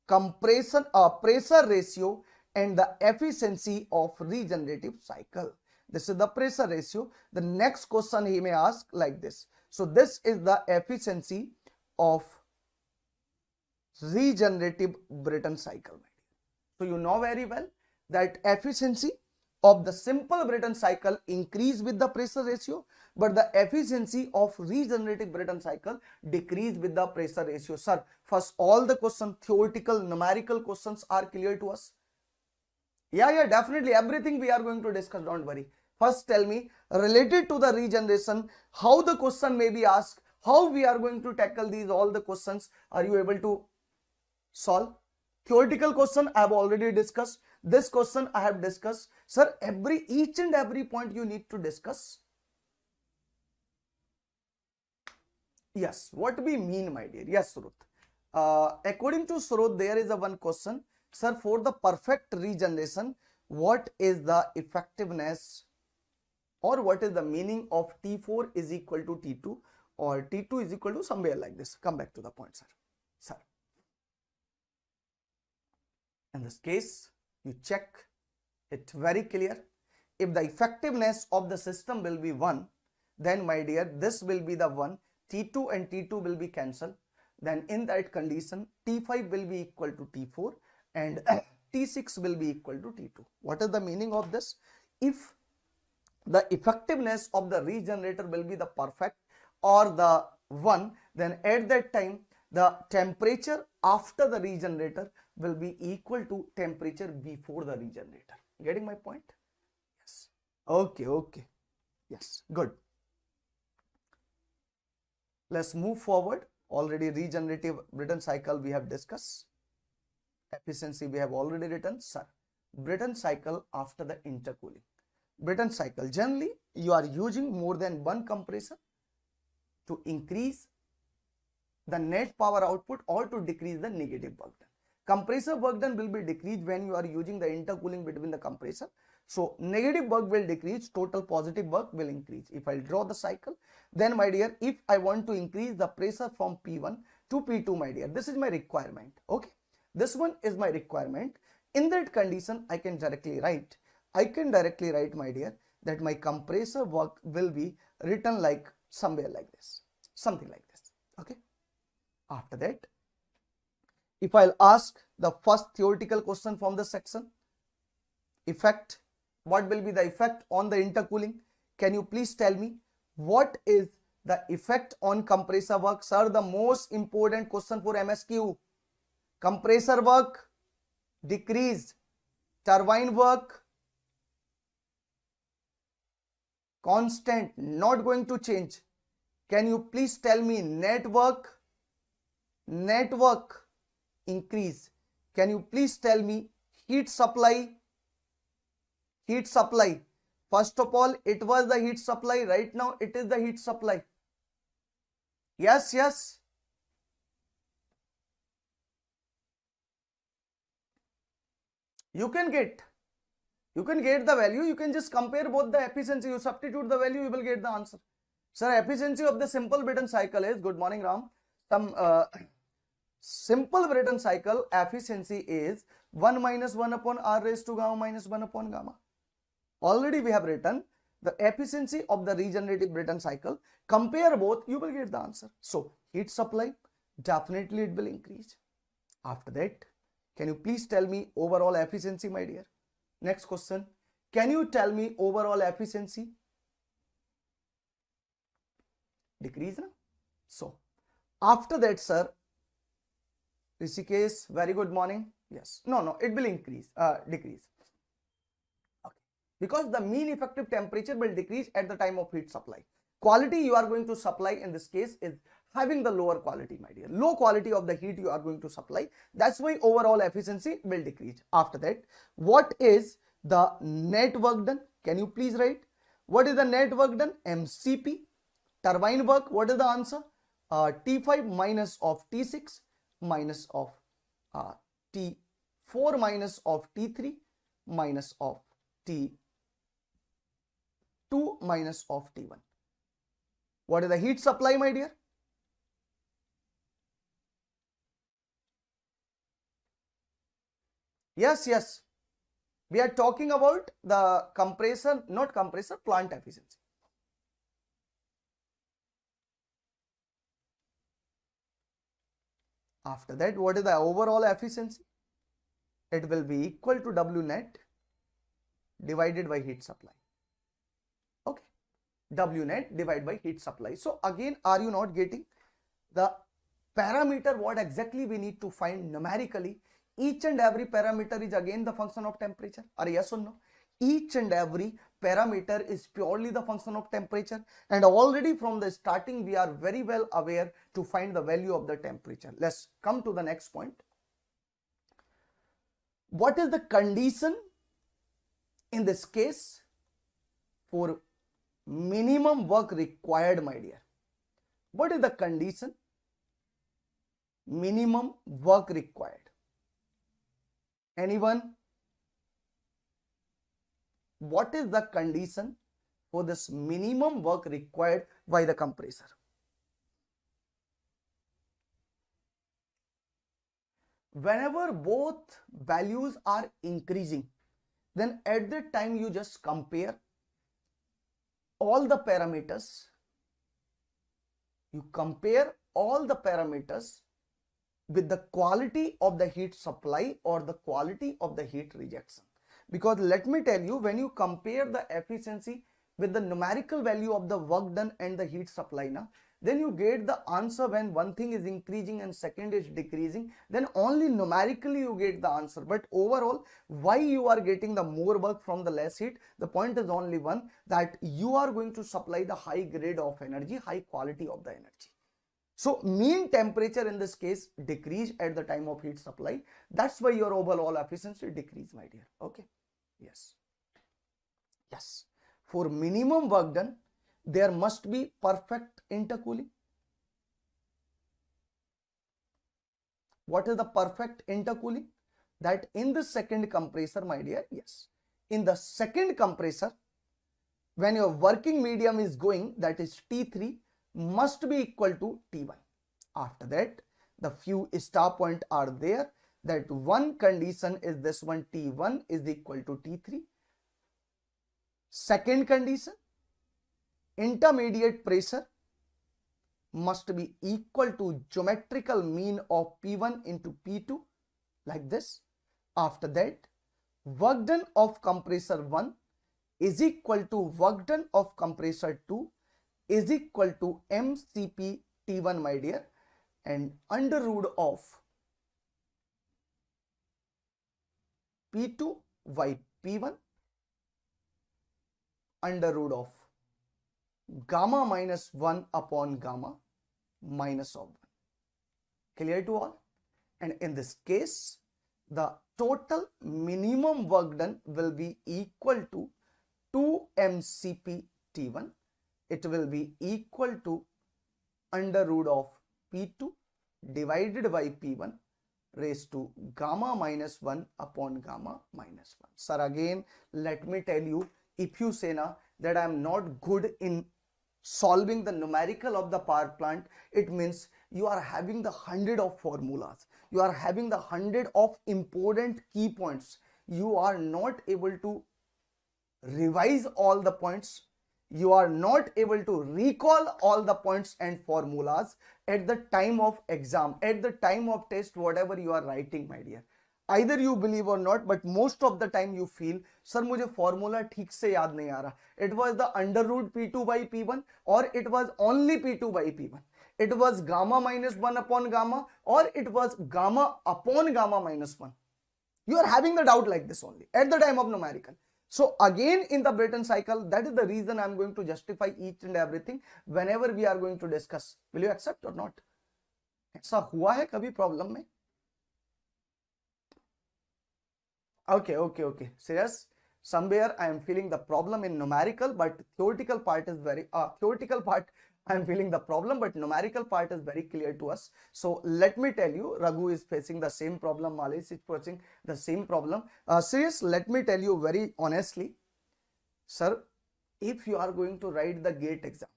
compression pressure ratio and the efficiency of regenerative cycle. This is the pressure ratio. The next question he may ask like this. So this is the efficiency of regenerative Brayton cycle. So you know very well that efficiency of the simple Brayton cycle increase with the pressure ratio, but the efficiency of regenerative Brayton cycle decrease with the pressure ratio. Sir, first all the questions, theoretical, numerical questions are clear to us? Yeah, definitely. Everything we are going to discuss, don't worry. First tell me, related to the regeneration, how the question may be asked, how we are going to tackle these all the questions. Are you able to solve? Theoretical question I have already discussed. This question I have discussed. Sir, each and every point you need to discuss. Yes, what we mean, my dear? Yes, Surut. According to Surut, there is a one question. Sir, for the perfect regeneration, what is the effectiveness or what is the meaning of T4 is equal to T2 or T2 is equal to somewhere like this? Come back to the point, sir. Sir, in this case, you check it very clear. If the effectiveness of the system will be 1, then my dear, this will be the 1. T2 and T2 will be cancelled. Then in that condition, T5 will be equal to T4 and T6 will be equal to T2. What is the meaning of this? If the effectiveness of the regenerator will be the perfect or the 1, then at that time the temperature after the regenerator will be equal to temperature before the regenerator. Getting my point? Yes. Okay. Yes, good. Let's move forward. Already regenerative Brayton cycle we have discussed. Efficiency we have already written. Sir, Brayton cycle after the intercooling. Brayton cycle, generally you are using more than one compressor to increase the net power output or to decrease the negative work done. Compressor work done will be decreased when you are using the intercooling between the compressor. So negative work will decrease, total positive work will increase. If I draw the cycle, then my dear, if I want to increase the pressure from P1 to P2, my dear, this is my requirement. Okay, this one is my requirement. In that condition, I can directly write, my dear, that my compressor work will be written like somewhere like this, something like this. Okay. After that, if I'll ask the first theoretical question from the section, effect, what will be the effect on the intercooling? Can you please tell me what is the effect on compressor work? Sir, the most important question for MSQ. Compressor work decreased, turbine work constant, not going to change. Can you please tell me network increase? Can you please tell me heat supply? First of all, it was the heat supply. Right now it is the heat supply. Yes. You can get the value. You can just compare both the efficiency. You substitute the value, you will get the answer. Sir, efficiency of the simple Brayton cycle is, good morning Ram, simple Brayton cycle efficiency is 1 minus 1 upon R raised to gamma minus 1 upon gamma. Already we have written the efficiency of the regenerative Brayton cycle. Compare both, you will get the answer. So heat supply, definitely it will increase. After that, can you please tell me overall efficiency, my dear? Next question, can you tell me overall efficiency? Decrease, na? So after that, sir, Rishikesh, very good morning. Yes, no, it will decrease. Okay, because the mean effective temperature will decrease at the time of heat supply. Quality you are going to supply in this case is having the lower quality, my dear. Low quality of the heat you are going to supply. That's why overall efficiency will decrease. After that, what is the net work done? Can you please write? What is the net work done? MCP. Turbine work, what is the answer? T5 minus of T6 minus of T4 minus of T3 minus of T2 minus of T1. What is the heat supply, my dear? Yes. We are talking about the compressor, not compressor, plant efficiency. After that, what is the overall efficiency? It will be equal to W net divided by heat supply. Okay, W net divided by heat supply. So again, are you not getting the parameter? What exactly we need to find numerically? Each and every parameter is again the function of temperature. Or yes or no? Each and every parameter is purely the function of temperature, and already from the starting we are very well aware to find the value of the temperature. Let's come to the next point. What is the condition in this case for minimum work required, my dear? What is the condition? Minimum work required. Anyone? What is the condition for this minimum work required by the compressor? Whenever both values are increasing, then at that time you just compare all the parameters. You compare all the parameters with the quality of the heat supply or the quality of the heat rejection. Because let me tell you, when you compare the efficiency with the numerical value of the work done and the heat supply, na, then you get the answer when one thing is increasing and second is decreasing, then only numerically you get the answer. But overall, why you are getting the more work from the less heat? The point is only one, that you are going to supply the high grade of energy, high quality of the energy. So mean temperature in this case decrease at the time of heat supply. That's why your overall efficiency decrease, my dear. Okay. Yes. Yes. For minimum work done, there must be perfect intercooling. What is the perfect intercooling? That in the second compressor, my dear, yes, in the second compressor, when your working medium is going, that is T3, must be equal to T1. After that, the few star points are there. That one condition is this one, T1 is equal to T3. Second condition, intermediate pressure must be equal to geometrical mean of P1 into P2, like this. After that, work done of compressor 1 is equal to work done of compressor 2 is equal to MCP T1, my dear, and under root of P2 by P1 under root of gamma minus 1 upon gamma minus of 1. Clear to all? And in this case, the total minimum work done will be equal to 2 MCP T1. It will be equal to under root of P2 divided by P1 raised to gamma minus 1 upon gamma minus 1. Sir, again, let me tell you, if you say na that I am not good in solving the numerical of the power plant, it means you are having the 100 of formulas. You are having the 100 of important key points. You are not able to revise all the points. You are not able to recall all the points and formulas at the time of exam, at the time of test, whatever you are writing, my dear. Either you believe or not, but most of the time you feel, sir, मुझे formula ठीक से याद नहीं आ रहा. It was the under root P2 by P1 or it was only P2 by P1. It was gamma minus 1 upon gamma or it was gamma upon gamma minus 1. You are having the doubt like this only at the time of numerical. So again in the Brayton cycle, that is the reason I am going to justify each and everything whenever we are going to discuss. Will you accept or not? ऐसा हुआ है कभी problem में? Okay. Serious. Somewhere I am feeling the problem in numerical, but theoretical part is very theoretical part. I am feeling the problem, but numerical part is very clear to us. So let me tell you, Raghu is facing the same problem. Malish is facing the same problem. Serious. Let me tell you very honestly, sir. If you are going to write the GATE exam,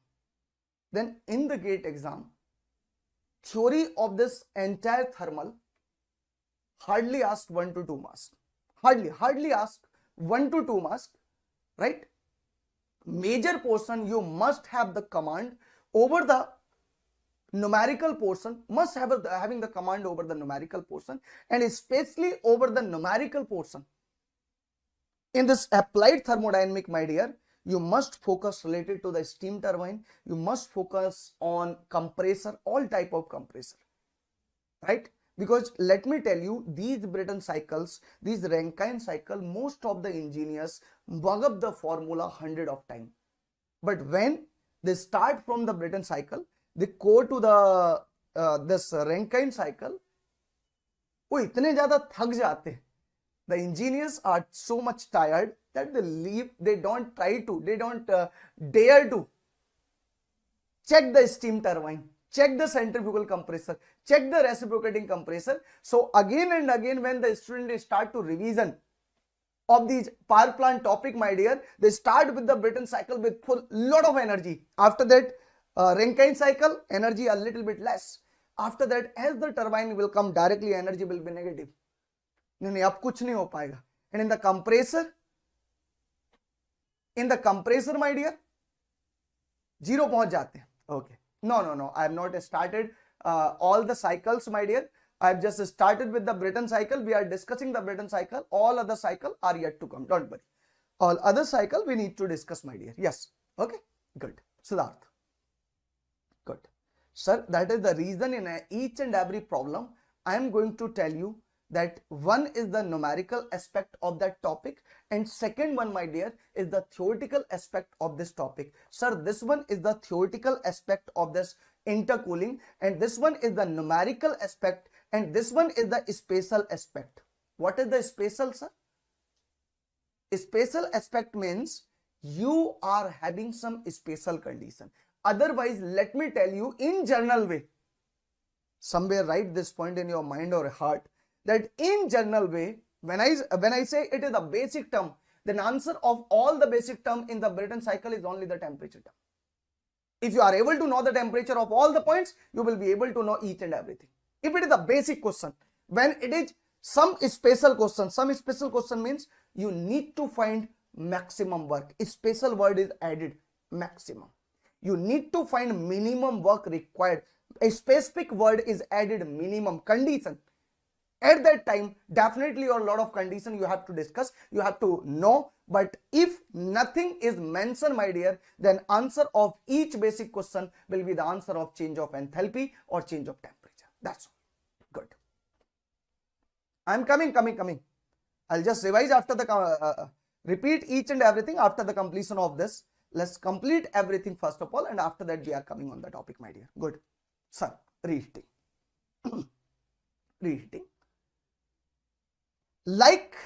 then in the GATE exam, theory of this entire thermal hardly asked 1 to 2 marks. Hardly ask 1 to 2 marks, right? Major portion you must have the command over the numerical portion, must have having the command over the numerical portion, and especially over the numerical portion. In this applied thermodynamic, my dear, you must focus related to the steam turbine. You must focus on compressor, all type of compressor, right? Because let me tell you, these Brayton cycles, these Rankine cycle, most of the engineers bug up the formula 100 of time. But when they start from the Brayton cycle, they go to the this Rankine cycle, वो इतने ज़्यादा थक जाते. The engineers are so much tired that they leave. They don't try to. They don't dare to check the steam turbine. Check the centrifugal compressor, check the reciprocating compressor. So again and again, when the students start to revision of these power plant topic, my dear, they start with the Brayton cycle with full lot of energy. After that, Rankine cycle, energy a little bit less. After that, as the turbine will come directly, energy will be negative. नहीं अब कुछ नहीं हो पाएगा. And in the compressor, my dear, 0 पहुंच जाते हैं. Okay. No. I have not started all the cycles, my dear. I have just started with the Brayton cycle. We are discussing the Brayton cycle. All other cycle are yet to come. Don't worry. All other cycle we need to discuss, my dear. Yes. Okay. Good. Siddharth. Good. Sir, that is the reason in each and every problem I am going to tell you that one is the numerical aspect of that topic and second one, my dear, is the theoretical aspect of this topic. Sir, this one is the theoretical aspect of this intercooling and this one is the numerical aspect and this one is the spatial aspect. What is the spatial, sir? Spatial aspect means you are having some spatial condition. Otherwise, let me tell you in general way, somewhere write this point in your mind or heart, that in general way, when I say it is a basic term, then answer of all the basic term in the Brayton cycle is only the temperature term. If you are able to know the temperature of all the points, you will be able to know each and everything. If it is a basic question, when it is some special question means you need to find maximum work. A special word is added, maximum. You need to find minimum work required. A specific word is added, minimum condition. At that time, definitely a lot of condition you have to discuss, you have to know. But if nothing is mentioned, my dear, then answer of each basic question will be the answer of change of enthalpy or change of temperature. That's all. Good. I'm coming. I'll just revise after the repeat each and everything after the completion of this. Let's complete everything first of all and after that we are coming on the topic, my dear. Good. Sir, reheating. Reheating. Like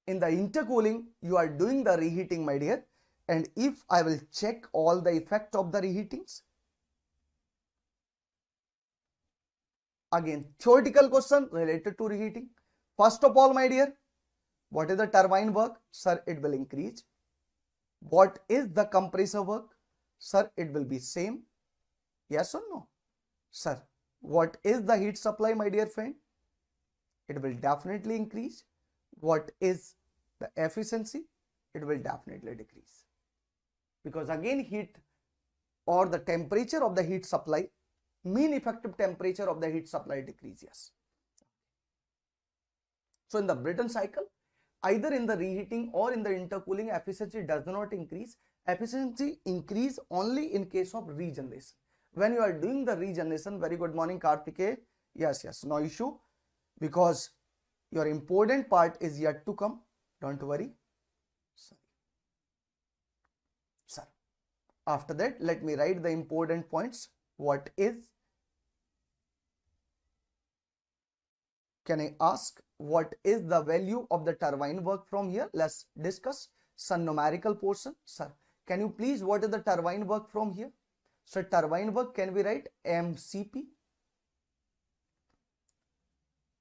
in the intercooling, you are doing the reheating, my dear. And if I will check all the effect of the reheatings, again, theoretical question related to reheating. First of all, my dear, what is the turbine work? Sir, it will increase. What is the compressor work? Sir, it will be same. Yes or no? Sir, what is the heat supply, my dear friend? It will definitely increase. What is the efficiency? It will definitely decrease. Because again, heat or the temperature of the heat supply, mean effective temperature of the heat supply decreases. So in the Brayton cycle, either in the reheating or in the intercooling, efficiency does not increase. Efficiency increase only in case of regeneration. When you are doing the regeneration, very good morning Karthike. Yes, no issue, because your important part is yet to come. Don't worry. Sir. After that, let me write the important points. What is? Can I ask what is the value of the turbine work from here? Let's discuss some numerical portion. Sir, can you please, what is the turbine work from here? So turbine work, can we write MCP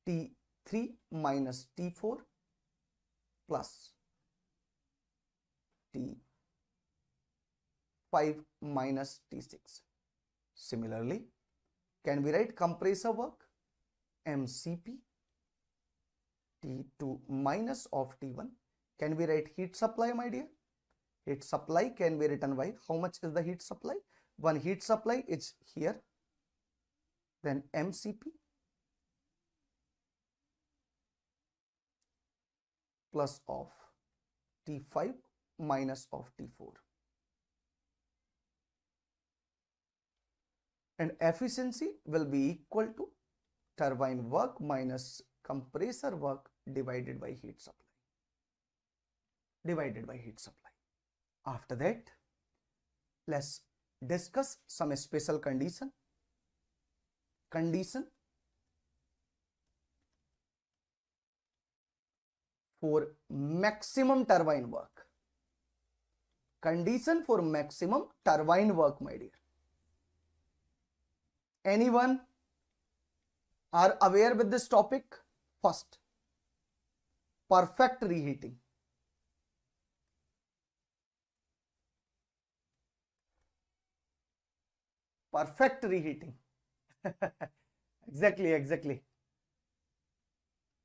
T3 minus T4 plus T5 minus T6. Similarly, can we write compressor work MCP T2 minus of T1. Can we write heat supply, my dear? Heat supply can be written by, how much is the heat supply? One heat supply is here. Then MCP plus of T5 minus of T4. And efficiency will be equal to turbine work minus compressor work divided by heat supply. After that, let's discuss some special condition. For maximum turbine work. Condition for maximum turbine work, my dear. Anyone are aware with this topic? First, perfect reheating. Perfect reheating. Exactly.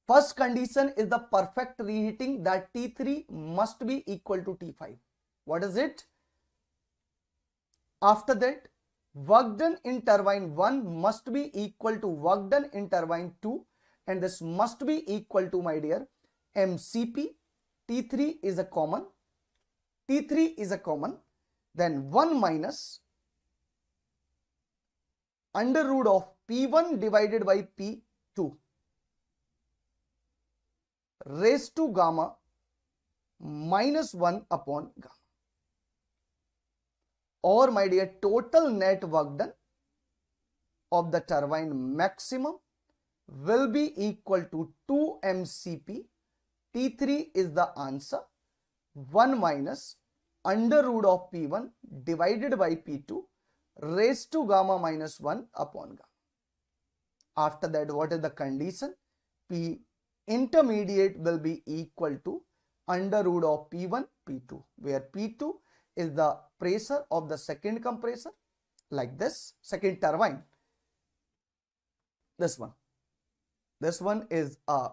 First condition is the perfect reheating, that T3 must be equal to T5. What is it? After that, work done in turbine 1 must be equal to work done in turbine 2, and this must be equal to, my dear, MCP T3 is a common. T3 is a common. Then 1 minus under root of P1 divided by P2 raised to gamma minus 1 upon gamma. Or my dear, total net work done of the turbine maximum will be equal to 2 MCP. T3 is the answer. 1 minus under root of P1 divided by P2 raised to gamma minus 1 upon gamma. After that, what is the condition? P intermediate will be equal to under root of P1, P2, where P2 is the pressure of the second compressor, like this, second turbine. This one is a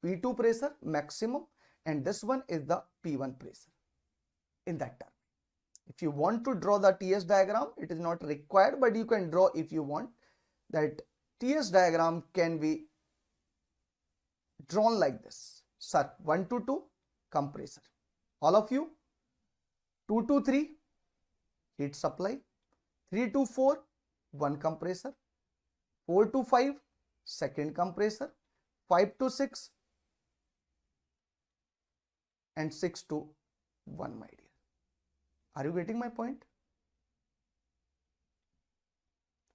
P2 pressure maximum, and this one is the P1 pressure in that turbine. If you want to draw the TS diagram, it is not required, but you can draw if you want. That TS diagram can be drawn like this. Sir, 1 to 2 compressor. All of you, 2 to 3 heat supply, 3 to 4 one compressor, 4 to 5 second compressor, 5 to 6 and 6 to 1, my dear. Are you getting my point?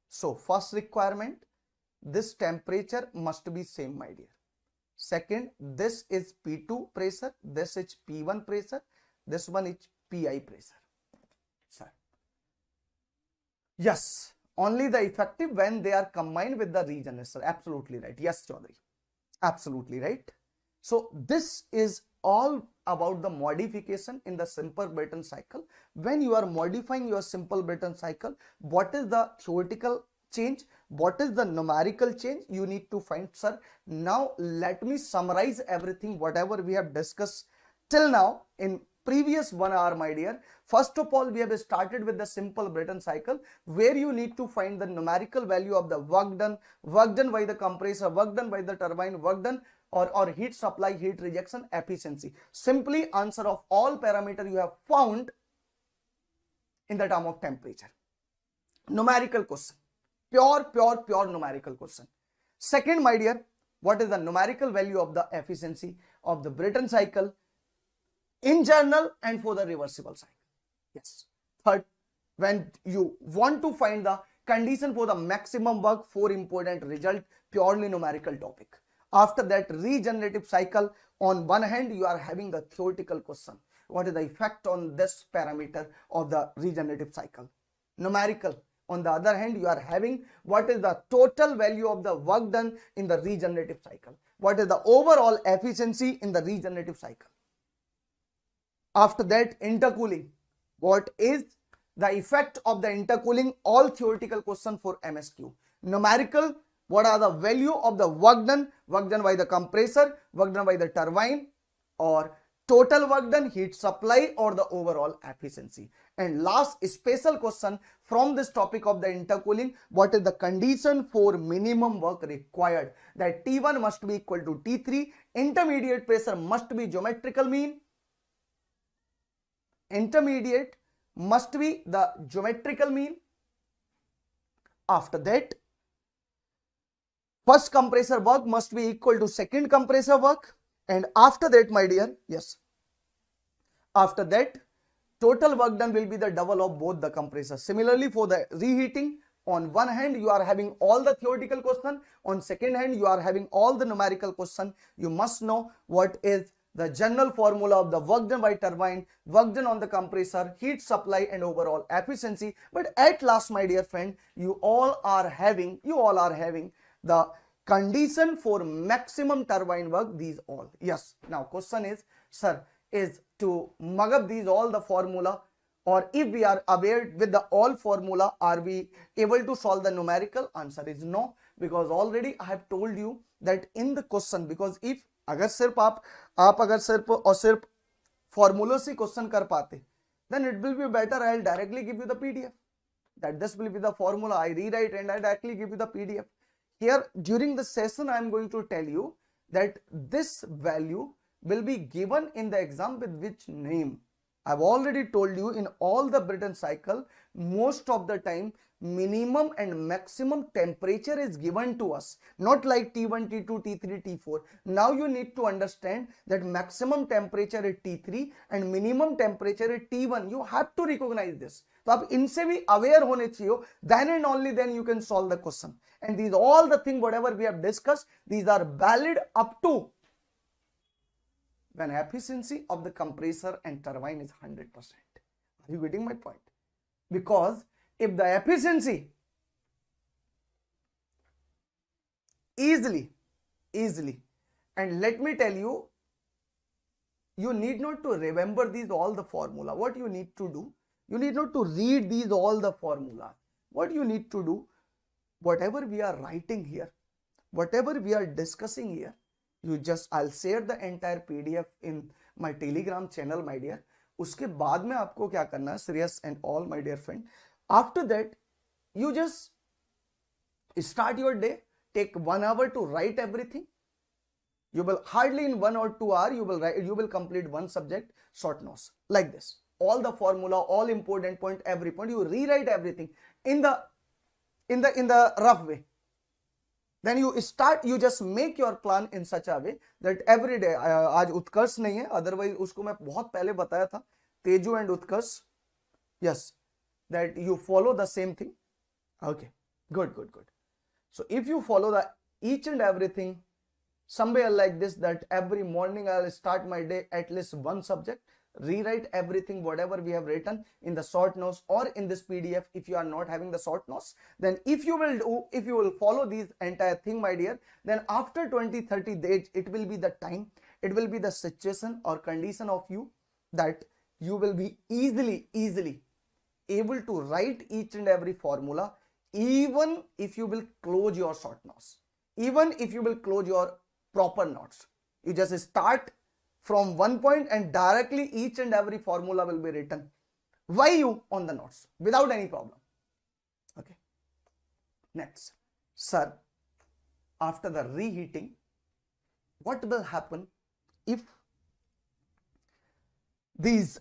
So first requirement, this temperature must be same, my dear. Second, this is P2 pressure, this is P1 pressure, this one is PI pressure. Sir. Yes, only the effective when they are combined with the regenerator. Absolutely right. Yes, Chaudhary. Absolutely right. So this is all about the modification in the simple Brayton cycle. When you are modifying your simple Brayton cycle, what is the theoretical change? What is the numerical change? You need to find, sir. Now let me summarize everything whatever we have discussed till now in previous 1 hour, my dear. First of all, we have started with the simple Brayton cycle, where you need to find the numerical value of the work done by the compressor, work done by the turbine, work done or heat supply, heat rejection, efficiency. Simply answer of all parameter you have found in the term of temperature. Numerical question. Pure numerical question. Second, my dear, what is the numerical value of the efficiency of the Brayton cycle in general and for the reversible cycle? Yes. Third, when you want to find the condition for the maximum work, 4 important result, purely numerical topic. After that, regenerative cycle, on one hand you are having the theoretical question. What is the effect on this parameter of the regenerative cycle? Numerical. On the other hand, you are having what is the total value of the work done in the regenerative cycle. What is the overall efficiency in the regenerative cycle? After that, intercooling. What is the effect of the intercooling? All theoretical question for MSQ. Numerical. What are the value of the work done by the compressor, work done by the turbine, or total work done, heat supply, or the overall efficiency? And last special question from this topic of the intercooling, what is the condition for minimum work required? That T1 must be equal to T3, intermediate pressure must be geometrical mean. Intermediate must be the geometrical mean. After that, first compressor work must be equal to second compressor work. And after that, my dear, yes, after that, total work done will be the double of both the compressors. Similarly, for the reheating, on one hand you are having all the theoretical question, on second hand you are having all the numerical question. You must know what is the general formula of the work done by turbine, work done on the compressor, heat supply and overall efficiency. But at last, my dear friend, you all are having the condition for maximum turbine work, these all. Yes. Now question is, sir, is to mug up these all the formula, or if we are aware with the all formula, are we able to solve the numerical? Answer is no, because already I have told you that in the question, because if अगर सिर्फ आप अगर सिर्फ और सिर्फ formula से question कर पाते, then it will be better. I'll directly give you the PDF. That this will be the formula. I rewrite and I directly give you the PDF. Here during the session, I am going to tell you that this value will be given in the exam with which name? I've already told you in all the Brayton cycle, most of the time minimum and maximum temperature is given to us, not like T1, T2, T3, T4. Now you need to understand that maximum temperature is T3 and minimum temperature is T1. You have to recognize this. तो आप इनसे भी aware होने चाहिए, then and only then you can solve the question. And these all the thing whatever we have discussed, these are valid up to when efficiency of the compressor and turbine is 100%. Are you getting my point? Because if the efficiency easily, and let me tell you, you need not to remember these all the formula. What you need to do, you need not to read these all the formula. What you need to do, whatever we are writing here, whatever we are discussing here, you just, I'll share the entire PDF in my Telegram channel, my dear. उसके बाद में आपको क्या करना है, serious and all my dear friend. After that, you just start your day. Take 1 hour to write everything. You will hardly in 1 or 2 hours you will write. You will complete one subject short notes like this. All the formula, all important point, every point. You rewrite everything in the rough way. Then you start, you just make your plan in such a way that every day, आज उत्कर्ष नहीं है, otherwise उसको मैं बहुत पहले बताया था, Tezu and Utkarsh, yes, that you follow the same thing. Okay, good. So if you follow the each and everything somewhere like this, that every morning I'll start my day at least one subject, rewrite everything whatever we have written in the short notes or in this PDF. If you are not having the short notes, then if you will follow these entire thing, my dear, then after 20-30 days it will be the time, it will be the situation or condition of you that you will be easily able to write each and every formula, even if you will close your short notes, even if you will close your proper notes. You just start from one point and directly each and every formula will be written by you on the notes without any problem. Okay. Next, sir, after the reheating, what will happen if these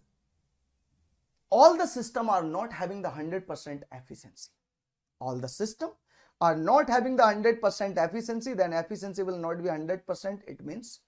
all the system are not having the 100% efficiency? All the system are not having the 100% efficiency, then efficiency will not be 100%. It means,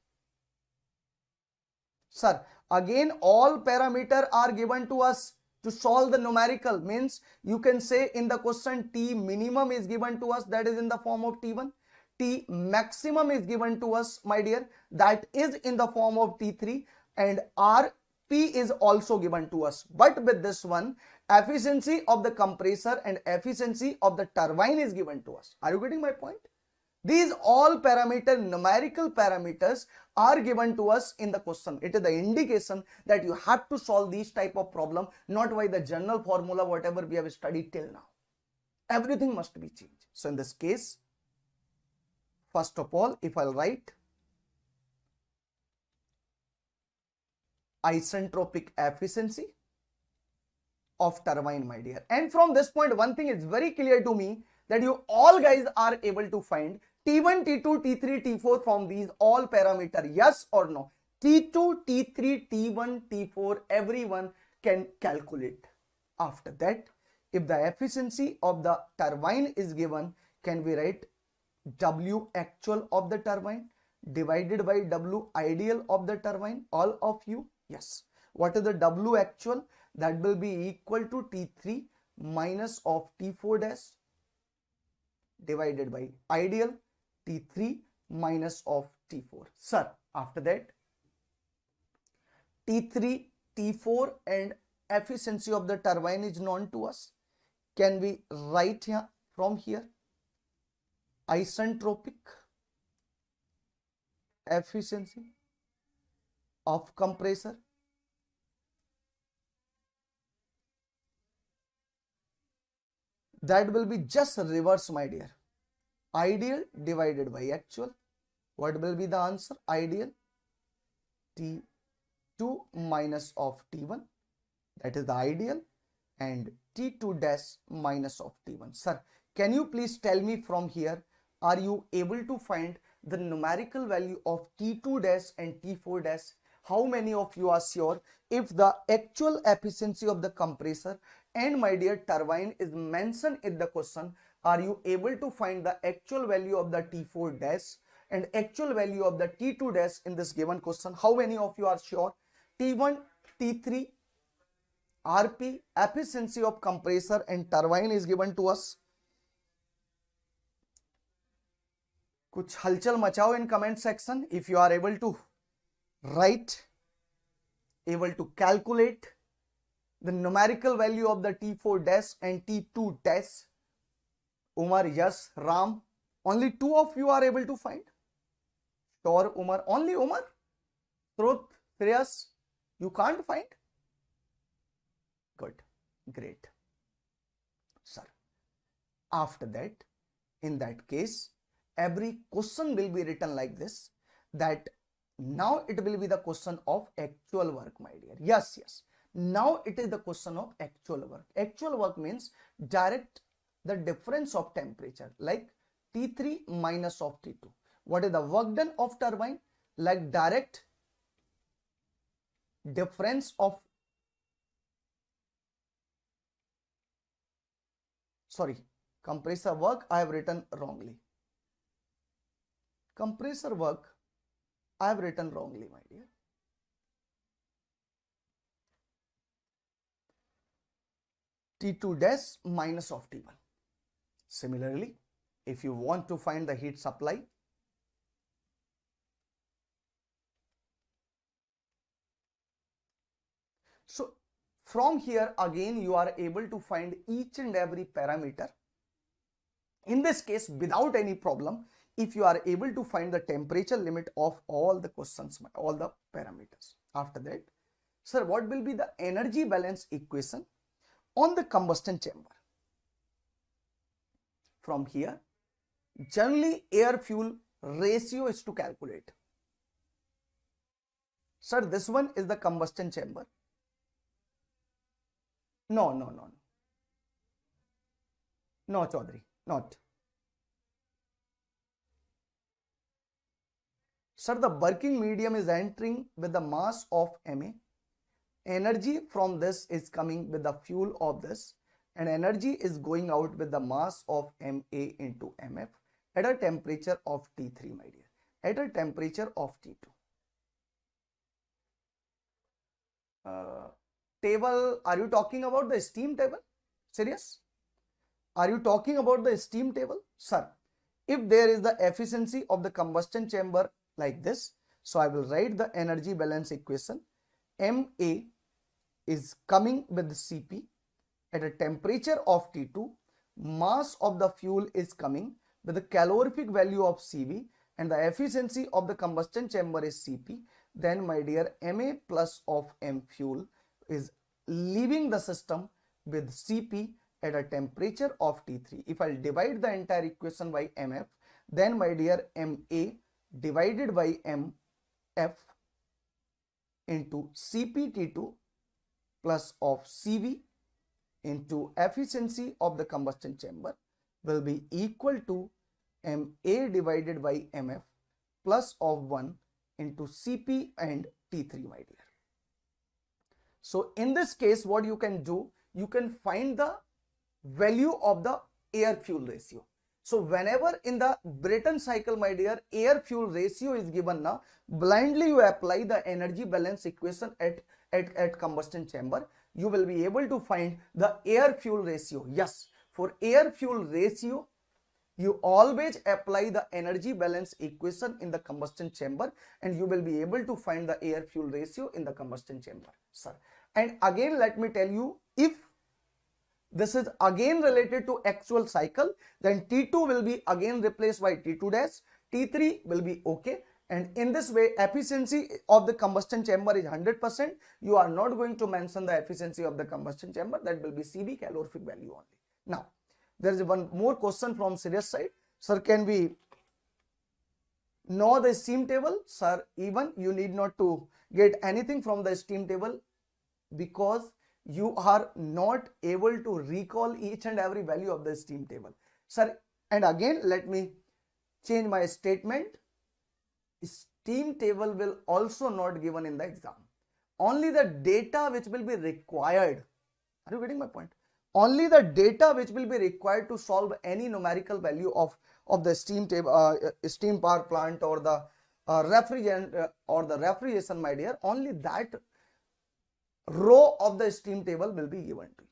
sir, again all parameters are given to us to solve the numerical. Means you can say in the question T minimum is given to us, that is in the form of T1. T maximum is given to us, my dear, that is in the form of T3, and RP is also given to us. But with this one, efficiency of the compressor and efficiency of the turbine is given to us. Are you getting my point? These all numerical parameters are given to us in the question. It is the indication that you have to solve these type of problem, not by the general formula whatever we have studied till now. Everything must be changed. So in this case, first of all, if I'll write isentropic efficiency of turbine, my dear, and from this point one thing is very clear to me, that you all guys are able to find T1, T2, T3, T4 from these all parameters, yes or no? T2, T3, T1, T4, everyone can calculate. After that, if the efficiency of the turbine is given, can we write W actual of the turbine divided by W ideal of the turbine? All of you, yes. What is the W actual? That will be equal to T3 minus of T4 dash divided by ideal T3 minus of T4. Sir, after that, T3, T4 and efficiency of the turbine is known to us. Can we write here from here isentropic efficiency of compressor that will be just reverse, my dear. Ideal divided by actual. What will be the answer? Ideal T2 minus of T1, that is the ideal, and T2 dash minus of T1. Sir, can you please tell me from here, are you able to find the numerical value of T2 dash and T4 dash? How many of you are sure if the actual efficiency of the compressor and my dear turbine is mentioned in the question? Are you able to find the actual value of the T4 dash and actual value of the T2 dash in this given question? How many of you are sure? T1, T3, RP, efficiency of compressor and turbine is given to us. कुछ हलचल मचाओ in comment section if you are able to write, able to calculate the numerical value of the T4 dash and T2 dash. Umar, yes, Ram, only two of you are able to find. Sure, Umar, only Umar. Truth, Shreyas, you can't find. Good, great, sir. After that, in that case, every question will be written like this, that now it will be the question of actual work, my dear. Yes, yes. Now it is the question of actual work. Actual work means direct the difference of temperature, like T3 minus of T2. What is the work done of turbine? Like direct difference of, sorry, compressor work I have written wrongly. Compressor work I have written wrongly, my dear. T2 dash minus of T1. Similarly, if you want to find the heat supply, so from here again you are able to find each and every parameter. In this case, without any problem, if you are able to find the temperature limit of all the questions, all the parameters. After that, sir, what will be the energy balance equation on the combustion chamber? From here, generally air fuel ratio is to calculate. Sir, this one is the combustion chamber. No, Chaudhary, not. Sir, the working medium is entering with the mass of Ma. Energy from this is coming with the fuel of this, and energy is going out with the mass of Ma into Mf at a temperature of T3, my dear, at a temperature of T2. Table, are you talking about the steam table? Serious? Are you talking about the steam table? Sir, if there is the efficiency of the combustion chamber like this, so I will write the energy balance equation. Ma is coming with Cp at a temperature of T2, mass of the fuel is coming with the calorific value of Cv, and the efficiency of the combustion chamber is Cp. Then, my dear, Ma plus of M fuel is leaving the system with Cp at a temperature of T3. If I'll divide the entire equation by Mf, then, my dear, Ma divided by Mf into Cp_T2 plus of Cv into efficiency of the combustion chamber will be equal to Ma divided by Mf plus of 1 into Cp and T3, my dear. So in this case, what you can do, you can find the value of the air fuel ratio. So whenever in the Brayton cycle, my dear, air fuel ratio is given now, blindly you apply the energy balance equation at combustion chamber, you will be able to find the air fuel ratio. Yes, for air fuel ratio, you always apply the energy balance equation in the combustion chamber and you will be able to find the air fuel ratio in the combustion chamber, sir. And again, let me tell you, if this is again related to actual cycle, then T2 will be again replaced by T2 dash, T3 will be okay. And in this way, efficiency of the combustion chamber is 100%. You are not going to mention the efficiency of the combustion chamber, that will be Cv, calorific value only. Now, there is one more question from serious side. Sir, can we know the steam table? Sir, even you need not to get anything from the steam table because you are not able to recall each and every value of the steam table. Sir, and again, let me change my statement. steam table will also not given in the exam. Only the data which will be required. Are you getting my point? Only the data which will be required to solve any numerical value of the steam table, steam power plant or the refrigerant or the refrigeration, my dear. Only that row of the steam table will be given to you.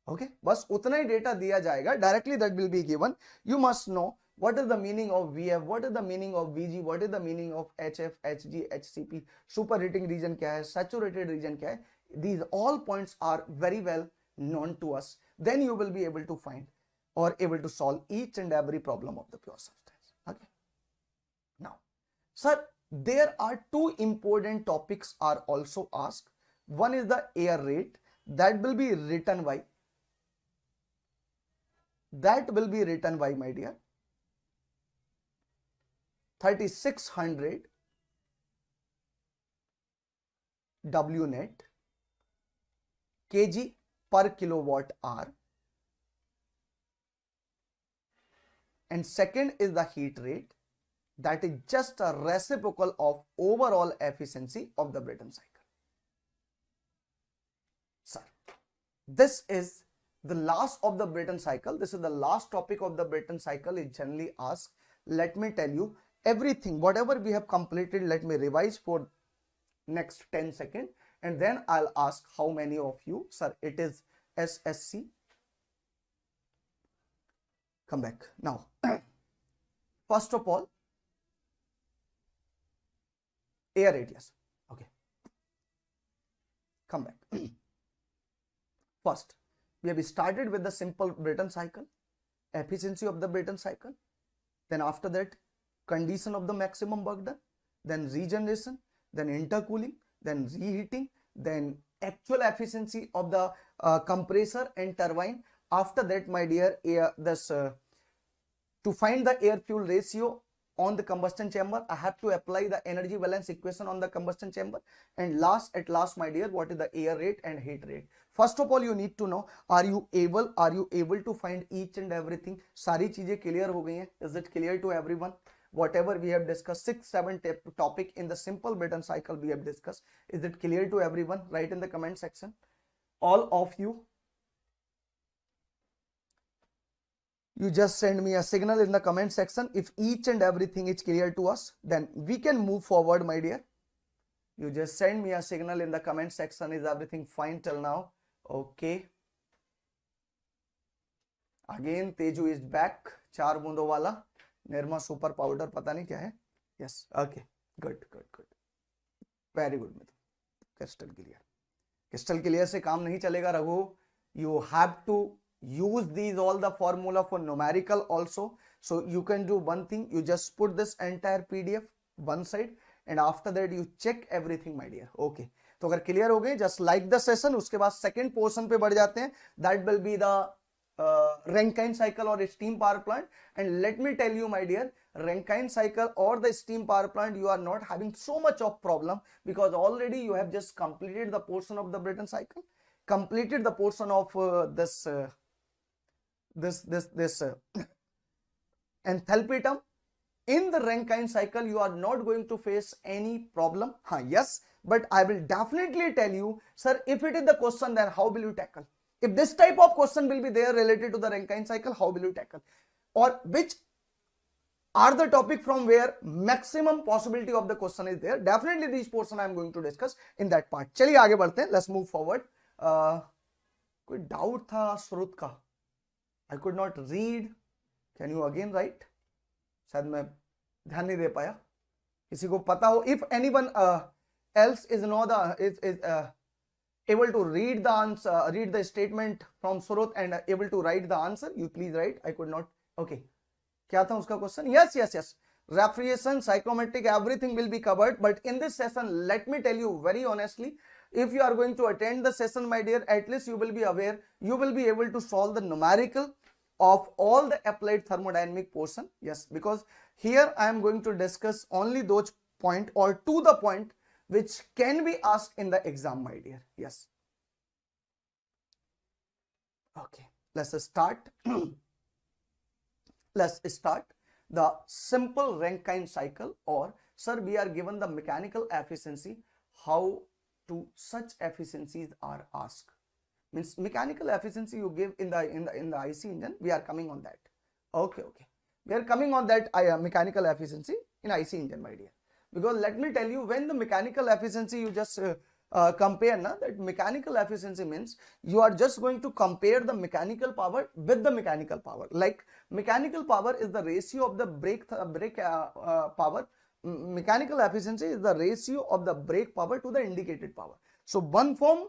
Okay, बस उतना ही data दिया जाएगा, directly that will be given. You must know what is the meaning of VF, what is the meaning of VG, what is the meaning of HF, HG, HCP, superheating region क्या है, saturated region क्या है. These all points are very well known to us. Then you will be able to find or able to solve each and every problem of the pure substance. Okay. Now, sir, there are two important topics are also asked. One is the air rate, that will be written by. That will be written by, my dear, 3600 W net kg per kilowatt hour, and second is the heat rate, that is just a reciprocal of overall efficiency of the Brayton cycle. Sir, this is the last of the Brayton cycle. This is the last topic of the Brayton cycle is generally asked. Let me tell you everything, whatever we have completed, let me revise for next 10 seconds and then I'll ask how many of you, sir, it is SSC. Come back now. First of all, air radius. Okay. Come back. First, we have started with the simple Brayton cycle, efficiency of the Brayton cycle. Then after that, condition of the maximum work done, then regeneration, then intercooling, then reheating, then actual efficiency of the compressor and turbine. After that, my dear, to find the air fuel ratio on the combustion chamber, I have to apply the energy balance equation on the combustion chamber. And at last, my dear, what is the air rate and heat rate? First of all, you need to know, are you able to find each and everything? सारी चीजें clear हो गई हैं? Is it clear to everyone? Whatever we have discussed, 6-7 topic in the simple Brayton cycle we have discussed. Is it clear to everyone? Write in the comment section. All of you. You just send me a signal in the comment section. If each and everything is clear to us, then we can move forward, my dear. You just send me a signal in the comment section. Is everything fine till now? Okay. Again, Teju is back. 4 बूंदों वाला Nirma super powder पता नहीं क्या है. Yes. Okay. Good. Very good. Crystal clear. Crystal clear से काम नहीं चलेगा Raghu. You have to use these all the formula for numerical also. So you can do one thing. You just put this entire PDF one side and after that you check everything, my dear. Okay. तो अगर clear हो गए, just like the session. उसके बाद second portion पे बढ़ जाते हैं. That will be the Rankine cycle or steam power plant. And let me tell you, my dear, Rankine cycle or the steam power plant, you are not having so much of problem because already you have just completed the portion of the Brayton cycle, completed the portion of this enthalpy term. In the Rankine cycle, you are not going to face any problem. Yes, but I will definitely tell you, sir, if it is the question, then how will you tackle? If this type of question will be there related to the Rankine cycle, how will you tackle? Or which are the topic from where maximum possibility of the question is there? Definitely this portion I am going to discuss in that part. चलिए आगे बढ़ते हैं. Let's move forward. कोई doubt था स्रोत का? I could not read. Can you again write? शायद मैं ध्यान नहीं दे पाया. किसी को पता हो? If anyone else is able to read the answer, read the statement from Surut and able to write the answer, you please write. I could not. Okay. क्या था उसका question? Yes. Refrigeration, psychrometric, everything will be covered. But in this session, let me tell you very honestly, if you are going to attend the session, my dear, at least you will be aware, you will be able to solve the numerical of all the applied thermodynamic portion. Yes, because here I am going to discuss only those point or to the point which can be asked in the exam, my dear. Yes. Okay, let's start. Let's start. the simple Rankine cycle, or sir, we are given the mechanical efficiency, how to such efficiencies are asked. Means mechanical efficiency you give in the IC engine, we are coming on that. Okay, we are coming on that mechanical efficiency in IC engine, my dear. Because let me tell you, when the mechanical efficiency you just compare na, that mechanical efficiency means you are just going to compare the mechanical power with the mechanical power. Like mechanical power is the ratio of the brake power. Mechanical efficiency is the ratio of the brake power to the indicated power. So one form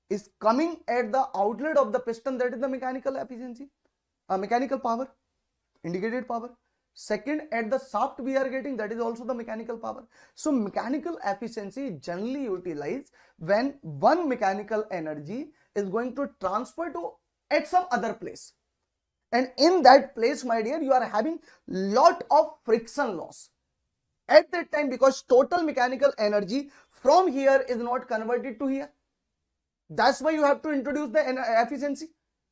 is coming at the outlet of the piston, that is the mechanical efficiency, mechanical power, indicated power. Second, at the shaft we are getting, that is also the mechanical power. So mechanical efficiency is generally utilized when one mechanical energy is going to transfer to at some other place, and in that place, my dear, you are having lot of friction loss at that time, because total mechanical energy from here is not converted to here. That's why you have to introduce the efficiency,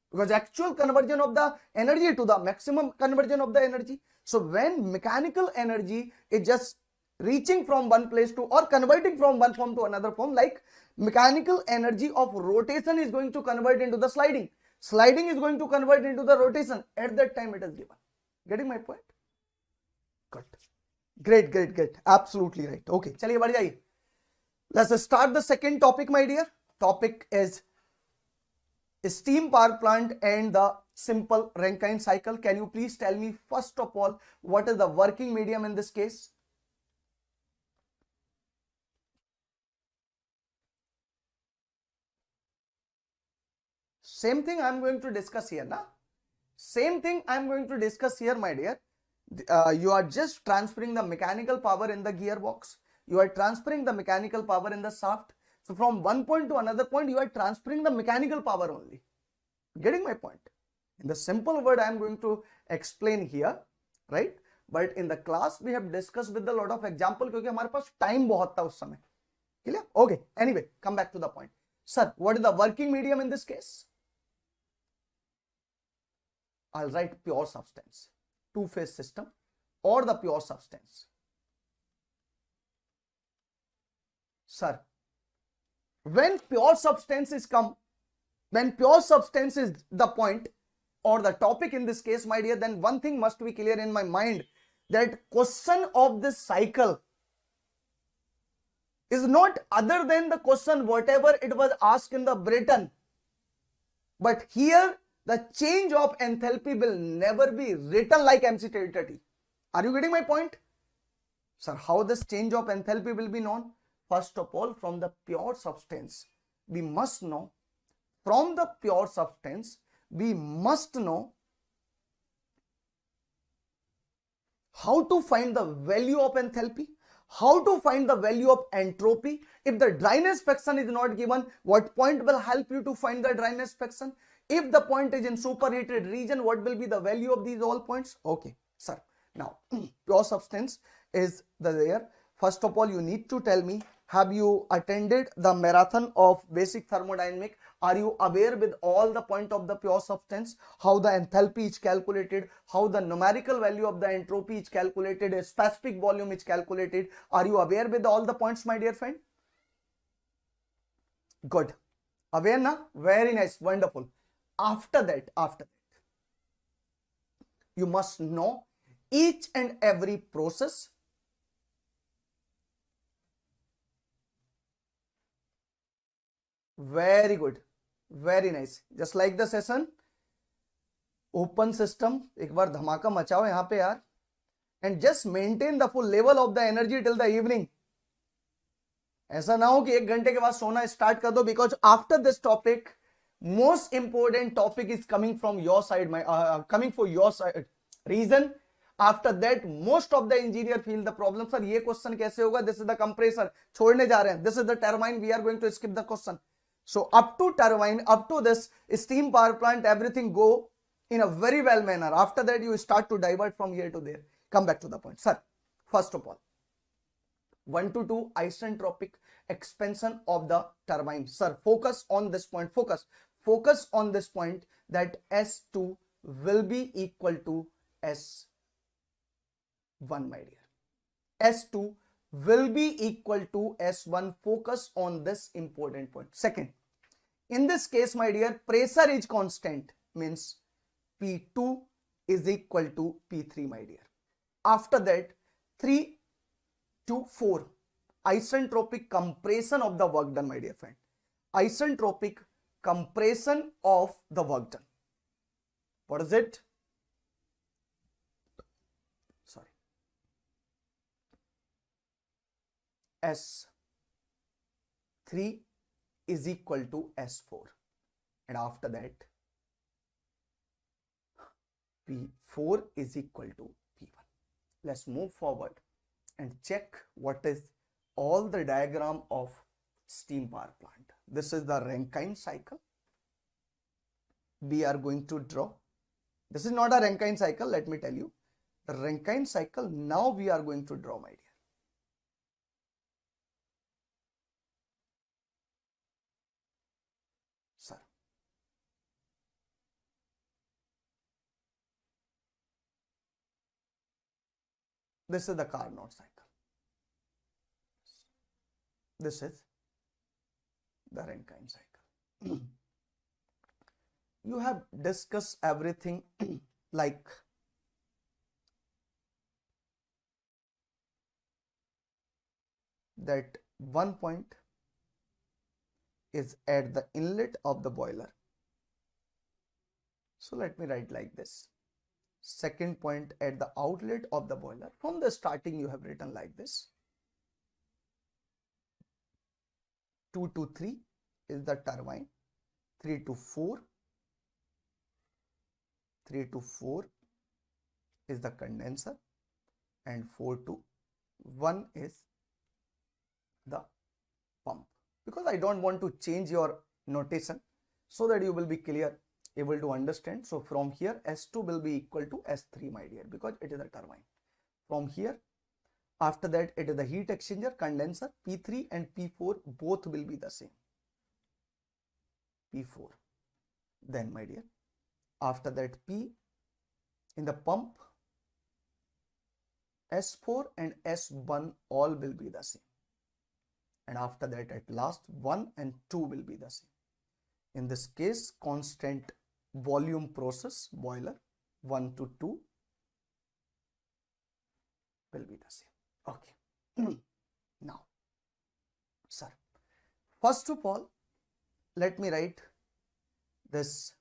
because actual conversion of the energy to the maximum conversion of the energy. So when mechanical energy is just reaching from one place to, or converting from one form to another form, like mechanical energy of rotation is going to convert into the sliding, sliding is going to convert into the rotation, at that time it is given. Getting my point? Good. Great. Absolutely right. Okay, chaliye बढ़ जाइए. Let's start the second topic, my dear. Topic is steam power plant and the simple Rankine cycle. Can you please tell me first of all what is the working medium in this case? Same thing I am going to discuss here, na? Same thing I am going to discuss here, my dear. You are just transferring the mechanical power in the gearbox. You are transferring the mechanical power in the shaft. So from one point to another point, you are transferring the mechanical power only. Getting my point? In the simple word, I am going to explain here, right? But in the class, we have discussed with a lot of example, क्योंकि हमारे पास time बहुत था उस समय. Clear? Okay. Anyway, come back to the point. Sir, what is the working medium in this case? I'll write pure substance, two-phase system, or the pure substance. Sir, when pure substance is when pure substance is the point or the topic in this case, my dear, then one thing must be clear in my mind, that question of this cycle is not other than the question whatever it was asked in the Britain. But here the change of enthalpy will never be written like MC30. Are you getting my point? Sir, how this change of enthalpy will be known? First of all, from the pure substance, we must know, from the pure substance, we must know how to find the value of enthalpy, how to find the value of entropy. If the dryness fraction is not given, what point will help you to find the dryness fraction? If the point is in superheated region, what will be the value of these all points? Okay, sir. Now, pure substance is there. First of all, you need to tell me, have you attended the marathon of basic thermodynamics? Are you aware with all the point of the pure substance, how the enthalpy is calculated, how the numerical value of the entropy is calculated, a specific volume is calculated? Are you aware with all the points, my dear friend? Good. Aware na? Very nice. Wonderful. After that, you must know each and every process. Very good. Very nice. Just like the session. Open system. एक बार धमाका मचाओ यहाँ पे यार. And just maintain the full level of the energy till the evening. ऐसा ना हो कि एक घंटे के बाद सोना स्टार्ट कर दो, because after this topic, most important topic is coming from your side, coming for your side. Reason? After that, most of the engineer feel the problem. Sir, ये question कैसे होगा? This is the compressor. छोड़ने जा रहे हैं. This is the turbine. We are going to skip the question. So up to turbine, up to this steam power plant, everything go in a very well manner. After that, you start to divert from here to there. Come back to the point. Sir, first of all, 1 to 2 isentropic expansion of the turbine. Sir, focus on this point. Focus on this point, that S2 will be equal to S1. 1, my dear. S2 will be equal to S1. Focus on this important point. Second, in this case, my dear, pressure is constant, means P2 is equal to P3, my dear. After that, 3 to 4, isentropic compression of the work done, my dear friend. Isentropic compression of the work done. What is it? Sorry. S3 is equal to S4. And after that, P4 is equal to P1. Let's move forward and check what is all the diagram of steam power plant. This is the Rankine cycle. We are going to draw. This is not a Rankine cycle, let me tell you. The Rankine cycle, now we are going to draw, my dear. Sir. This is the Carnot cycle. This is the Rankine cycle. You have discussed everything like that. One point is at the inlet of the boiler. So let me write like this. Second point at the outlet of the boiler. From the starting you have written like this. 2 to 3 is the turbine. 3 to 4. 3 to 4 is the condenser, and 4 to 1 is the pump. Because I don't want to change your notation, so that you will be clear, able to understand. So from here S2 will be equal to S3, my dear, because it is a turbine. From here, after that it is the heat exchanger, condenser. P3 and P4 both will be the same. P4. Then, my dear, after that P in the pump, S4 and S1 all will be the same. And after that at last 1 and 2 will be the same. In this case, constant volume process boiler 1 to 2 will be the same. Okay. Now, sir, first of all, let me write this.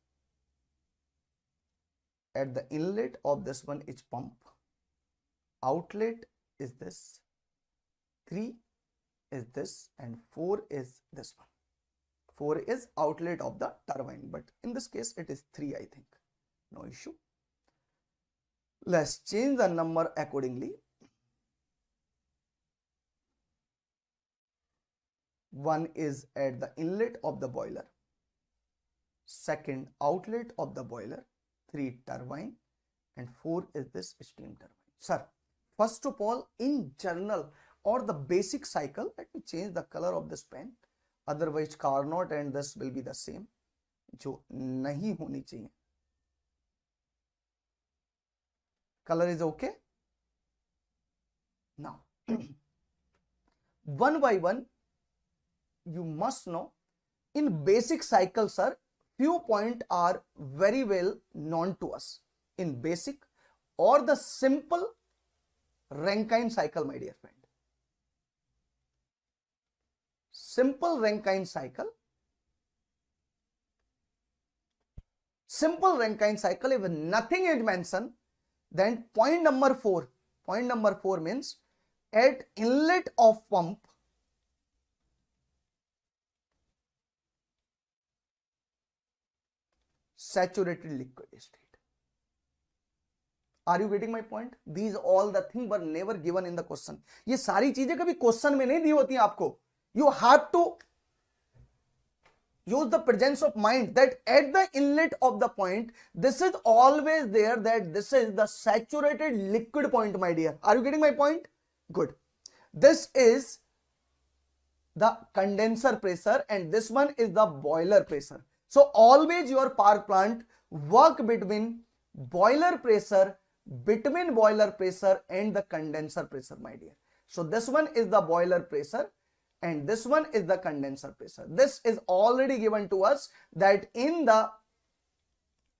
At the inlet of this one is pump, outlet is this, 3 is this, and 4 is this one. 4 is outlet of the turbine, but in this case it is 3, I think. No issue. Let's change the number accordingly. 1 is at the inlet of the boiler, second outlet of the boiler, 3 turbine, and 4 is this steam turbine. Sir, first of all, in general or the basic cycle, let me change the color of this pen, otherwise Carnot and this will be the same, जो नहीं होनी चाहिए. Color is okay. Now, one by one, you must know, in basic cycle, sir, few points are very well known to us in basic or the simple Rankine cycle, my dear friend. Simple Rankine cycle. Simple Rankine cycle, if nothing is mentioned, then point number 4. Point number 4 means at inlet of pump, saturated liquid state. Are you getting my point? These all the things were never given in the question. ये सारी चीजें कभी question में नहीं दी होती हैं आपको. You have to use the presence of mind that at the inlet of the point, this is always there, that this is the saturated liquid point, my dear. Are you getting my point? Good. This is the condenser pressure and this one is the boiler pressure. So always your power plant work between boiler pressure between boiler pressure and the condenser pressure, my dear. So this one is the boiler pressure and this one is the condenser pressure. This is already given to us that in the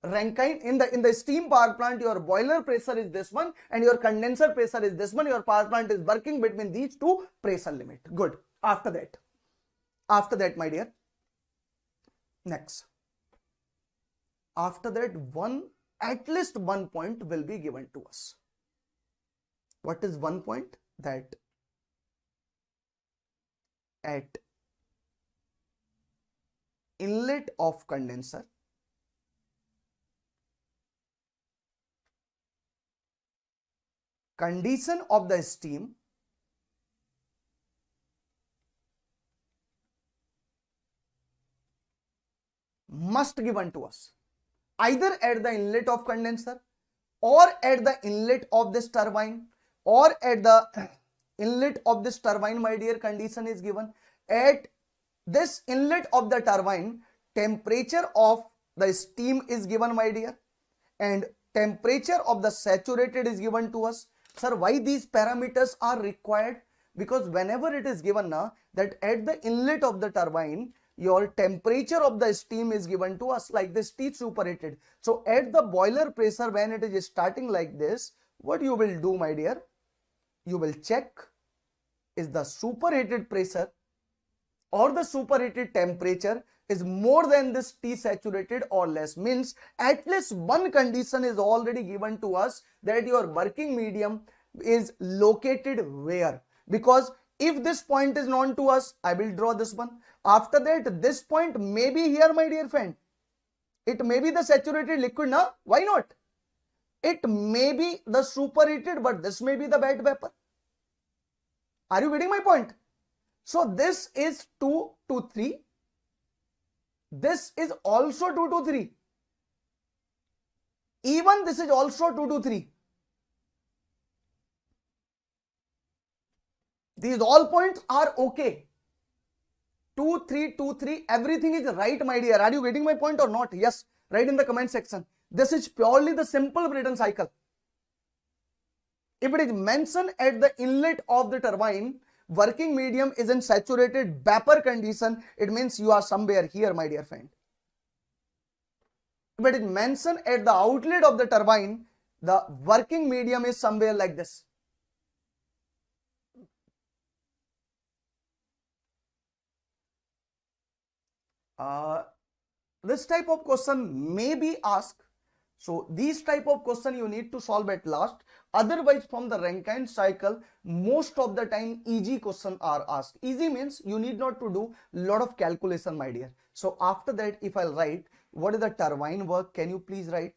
Rankine, in the steam power plant, your boiler pressure is this one and your condenser pressure is this one. Your power plant is working between these two pressure limit. Good. After that, my dear, next. After that, at least one point will be given to us. What is one point? That at inlet of condenser, condition of the steam must given to us either at the inlet of condenser or at the inlet of this turbine or at the inlet of this turbine, my dear. Condition is given at this inlet of the turbine, temperature of the steam is given, my dear, and temperature of the saturated is given to us. Sir, why these parameters are required? Because whenever it is given now that at the inlet of the turbine, your temperature of the steam is given to us like this, T superheated. So at the boiler pressure, when it is starting like this, what you will do, my dear? You will check is the superheated pressure or the superheated temperature is more than this T saturated or less. Means at least one condition is already given to us that your working medium is located where. Because if this point is known to us, I will draw this one. After that, this point may be here, my dear friend. It may be the saturated liquid now. Why not? It may be the superheated, but this may be the wet vapor. Are you getting my point? So this is 2 to 3. This is also 2 to 3. Even this is also 2 to 3. These all points are okay. 2, 3, 2, 3. Everything is right, my dear. Are you getting my point or not? Yes. Write in the comment section. This is purely the simple Brayton cycle. If it is mentioned at the inlet of the turbine, working medium is in saturated vapor condition, it means you are somewhere here, my dear friend. If it is mentioned at the outlet of the turbine, the working medium is somewhere like this. This type of question may be asked. So these type of question you need to solve at last. Otherwise, from the Rankine cycle, most of the time easy question are asked. Easy means you need not to do lot of calculation, my dear. So after that, if I'll write what is the turbine work, can you please write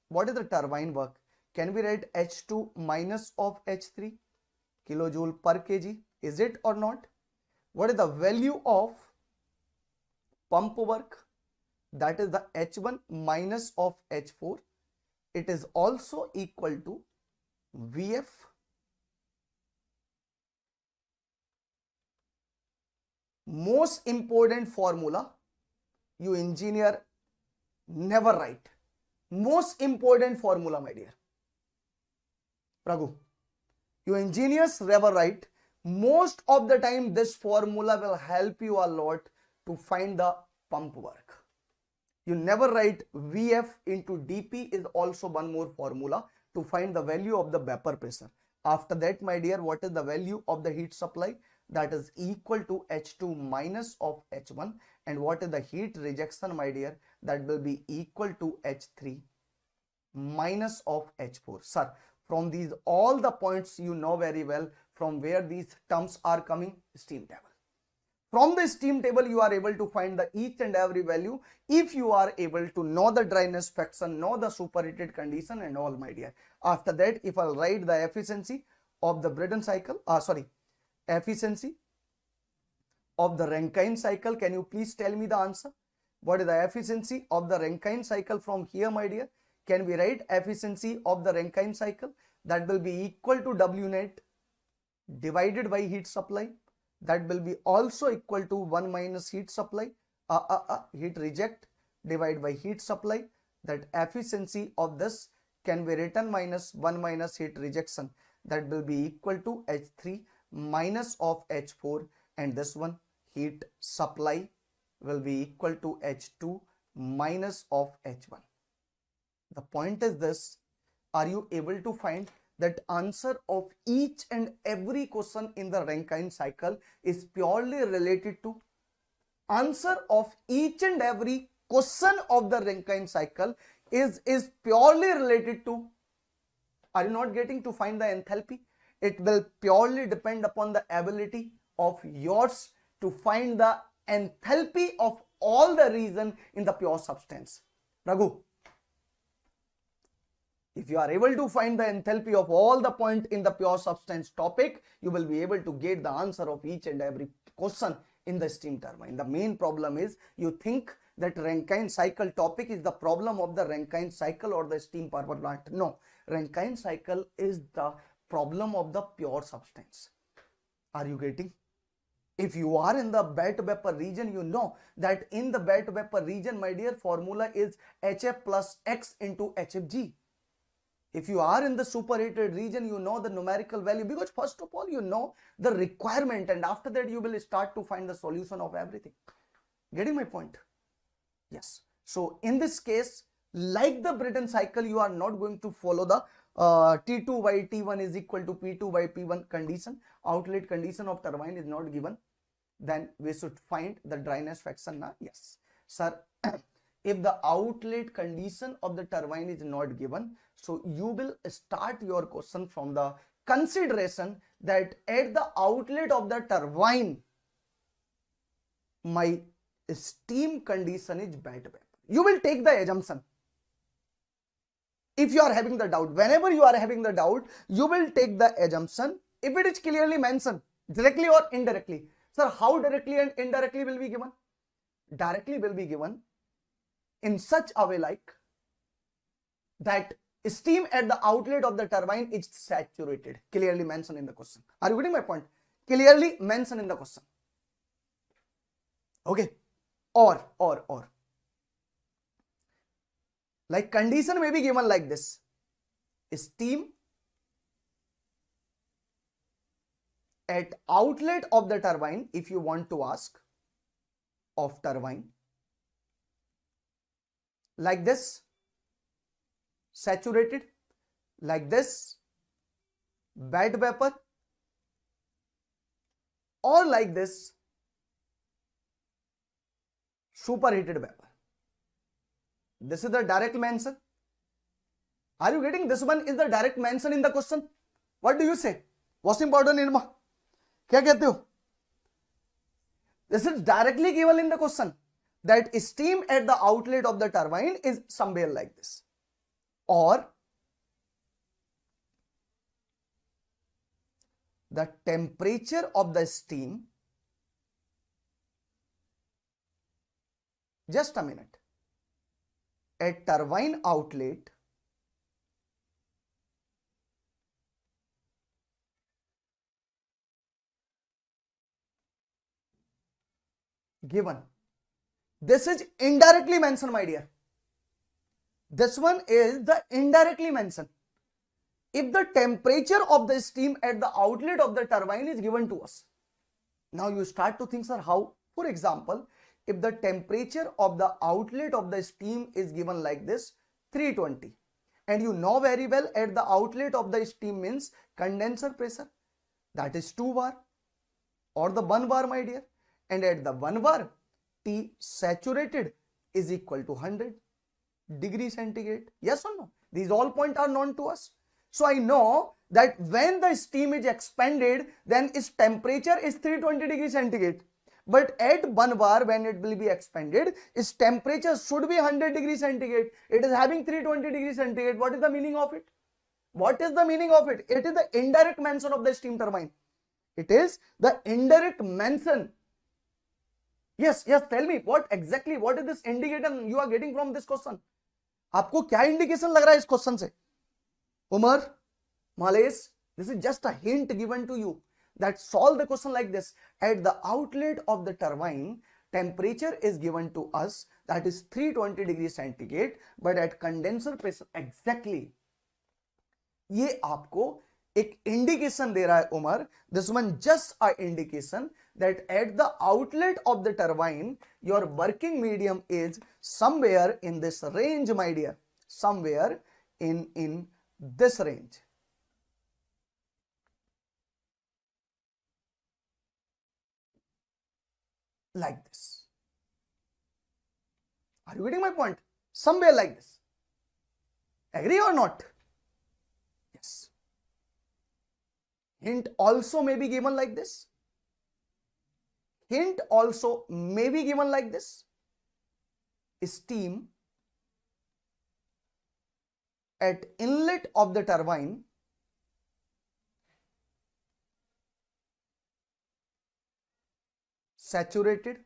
what is the turbine work? Can we write H2 minus of H3 kilojoule per kg? Is it or not? What is the value of pump work? That is the H1 minus of H4. It is also equal to VF most important formula you engineer never write. Most important formula, my dear. Raghu, you engineers never write. Most of the time this formula will help you a lot to find the pump work. You never write VF into dP is also one more formula to find the value of the vapor pressure. After that, my dear, what is the value of the heat supply? That is equal to H2 minus of H1. And what is the heat rejection, my dear? That will be equal to H3 minus of H4. Sir, from these all the points you know very well from where these terms are coming. Steam table. From the steam table, you are able to find the each and every value if you are able to know the dryness fraction, know the superheated condition and all, my dear. After that, if I'll write the efficiency of the Brayton cycle, efficiency of the Rankine cycle, can you please tell me the answer? What is the efficiency of the Rankine cycle from here, my dear? Can we write efficiency of the Rankine cycle? That will be equal to W net divided by heat supply. That will be also equal to 1 minus heat supply, heat reject divided by heat supply. That efficiency of this can be written minus 1 minus heat rejection, that will be equal to H3 minus of H4, and this one heat supply will be equal to H2 minus of H1. The point is this, are you able to find that answer of each and every question in the Rankine cycle is purely related to answer of each and every question of the Rankine cycle is purely related to, are you not getting to find the enthalpy? It will purely depend upon the ability of yours to find the enthalpy of all the region in the pure substance. Raghu, if you are able to find the enthalpy of all the point in the pure substance topic, you will be able to get the answer of each and every question in the steam turbine. The main problem is you think that Rankine cycle topic is the problem of the Rankine cycle or the steam power plant. No, Rankine cycle is the problem of the pure substance. Are you getting? If you are in the bed vapor region, you know that in the bed vapor region, my dear, formula is HF plus X into HFG. If you are in the superheated region, you know the numerical value, because first of all, you know the requirement, and after that you will start to find the solution of everything. Getting my point? Yes. So in this case, like the Brayton cycle, you are not going to follow the T2 by T1 is equal to P2 by P1 condition. Outlet condition of turbine is not given. Then we should find the dryness fraction. Na? Yes. Sir, if the outlet condition of the turbine is not given, so you will start your question from the consideration that at the outlet of the turbine, my steam condition is bed vapor. You will take the assumption. If you are having the doubt, whenever you are having the doubt, you will take the assumption if it is clearly mentioned, directly or indirectly. Sir, how directly and indirectly will be given? Directly will be given in such a way like that steam at the outlet of the turbine is saturated, clearly mentioned in the question. Are you getting my point? Clearly mentioned in the question. Okay. Or. Like condition may be given like this. Steam at outlet of the turbine, if you want to ask, of turbine, like this, saturated, like this, bed vapor, or like this, superheated vapor. This is the direct mention. Are you getting? This one is the direct mention in the question. What do you say? Washing powder Nirma? क्या कहते हो? This is directly given in the question that steam at the outlet of the turbine is somewhere like this. Or the temperature of the steam, just a minute, at turbine outlet given. This is indirectly mentioned, my dear. This one is the indirectly mentioned. If the temperature of the steam at the outlet of the turbine is given to us, now you start to think, sir, how? For example, if the temperature of the outlet of the steam is given like this, 320, and you know very well at the outlet of the steam means condenser pressure, that is 2 bar or the 1 bar, my dear, and at the 1 bar, T saturated is equal to 100 degrees centigrade. Yes or no? These all points are known to us. So I know that when the steam is expanded, then its temperature is 320 degrees centigrade. But at 1 bar, when it will be expanded, its temperature should be 100 degrees centigrade. It is having 320 degrees centigrade. What is the meaning of it? What is the meaning of it? It is the indirect mention of the steam turbine. It is the indirect mention. Yes, tell me what exactly, what is this indicator you are getting from this question? आपको क्या indication लग रहा है इस question से? Umar, Malays, this is just a hint given to you that solve the question like this. At the outlet of the turbine, temperature is given to us, that is 320 degrees centigrade, but at condenser pressure, exactly ये आपको एक indication दे रहा है Umar, this one just a indication that at the outlet of the turbine your working medium is somewhere in this range, my dear, somewhere in this range. Like this. Are you getting my point? Somewhere like this. Agree or not? Yes. Hint also may be given like this. Hint also may be given like this. Steam at inlet of the turbine saturated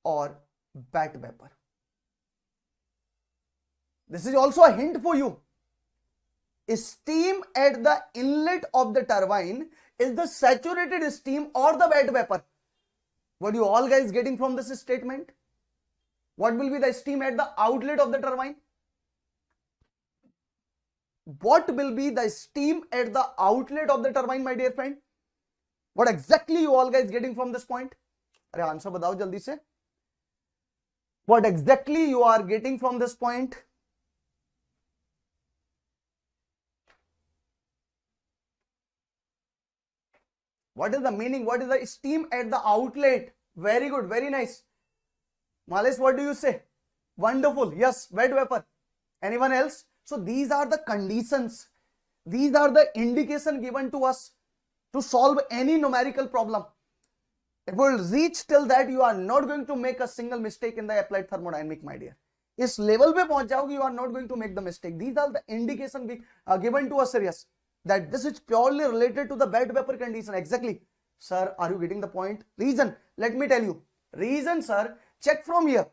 or wet vapor. This is also a hint for you. Steam at the inlet of the turbine is the saturated steam or the wet vapor. What you all guys getting from this statement? What will be the steam at the outlet of the turbine? What will be the steam at the outlet of the turbine, my dear friend? What exactly you all guys getting from this point? अरे answer बताओ जल्दी से. What exactly you are getting from this point? What is the meaning? What is the steam at the outlet? Very good, very nice. Malice, what do you say? Wonderful. Yes, wet vapor. Anyone else? So these are the conditions. These are the indication given to us to solve any numerical problem. It will reach till that you are not going to make a single mistake in the applied thermodynamic, my dear. इस level पे पहुंच जाओगे, you are not going to make the mistake. These are the indication given to us, serious, that this is purely related to the wet vapor condition. Exactly. Sir, are you getting the point? Reason, let me tell you. Reason, sir, check from here.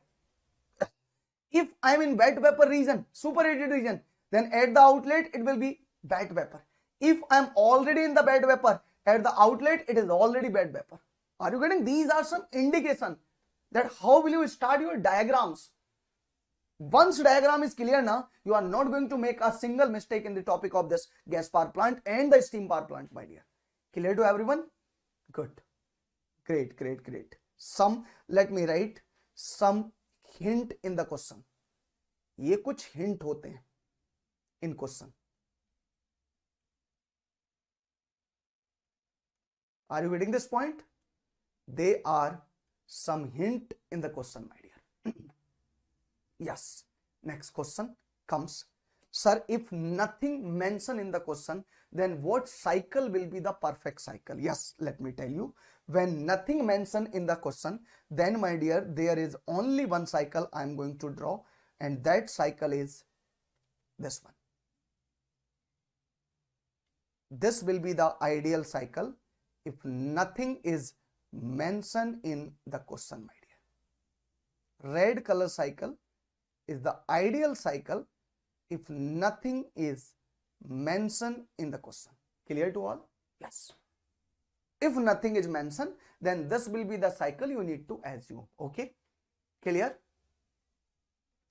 If I am in wet vapor region, superheated region, then at the outlet it will be wet vapor. If I am already in the wet vapor, at the outlet it is already wet vapor. Are you getting? These are some indication that how will you start your diagrams. Once diagram is clear now, you are not going to make a single mistake in the topic of this gas power plant and the steam power plant, my dear. Clear to everyone? Good. Great, great, great. Some, let me write some hint in the question. ये कुछ hint होते हैं in question. Are you getting this point? They are some hint in the question, my dear. Yes. Next question comes. Sir, if nothing mentioned in the question, then what cycle will be the perfect cycle? Yes, let me tell you. When nothing mentioned in the question, then my dear, there is only one cycle I am going to draw, and that cycle is this one. This will be the ideal cycle if nothing is mentioned in the question, my dear. Red color cycle is the ideal cycle if nothing is mentioned in the question. Clear to all? Yes. If nothing is mentioned, then this will be the cycle you need to assume. Okay? Clear?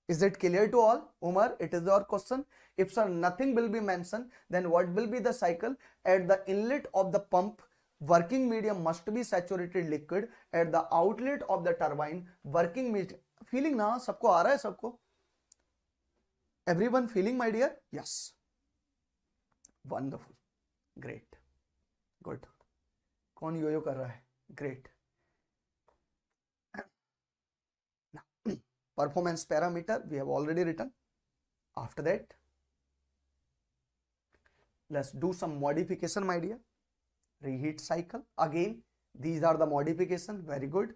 Is it clear to all? Umar, it is your question. If sir nothing will be mentioned, then what will be the cycle? At the inlet of the pump, working medium must be saturated liquid. At the outlet of the turbine, working medium. Feeling ना सबको आ रहा है सबको? Everyone feeling, my dear? Yes. Wonderful. Great. Good. कौन यो यो कर रहा है? Great. Now, performance parameter we have already written. After that, let's do some modification, my dear. Reheat cycle. Again, these are the modification. Very good.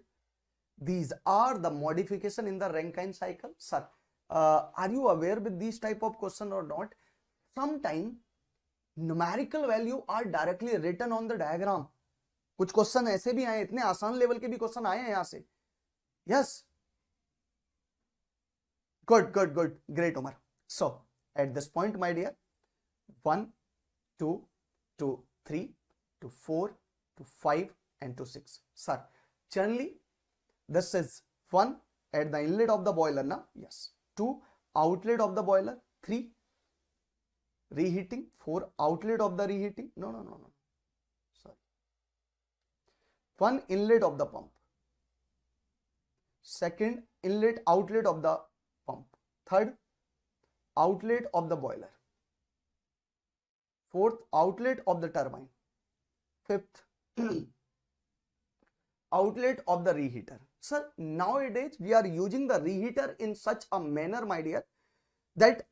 These are the modification in the Rankine cycle. Sir, are you aware with these type of question or not? Sometime numerical value are directly written on the diagram. कुछ question ऐसे भी आए, इतने आसान level के भी question आए हैं यहां से. Yes. Good, good, good. Great, Umar. So, at this point, my dear, 1, 2, 2, 3, to 4, to 5, and to 6. Sir, generally, this is 1 at the inlet of the boiler, na? Yes. 2, outlet of the boiler. 3, reheating, 4 outlet of the reheating, no, sorry, 1 inlet of the pump, second inlet outlet of the pump, third outlet of the boiler, fourth outlet of the turbine, fifth outlet of the reheater. Sir, nowadays we are using the reheater in such a manner, my dear, that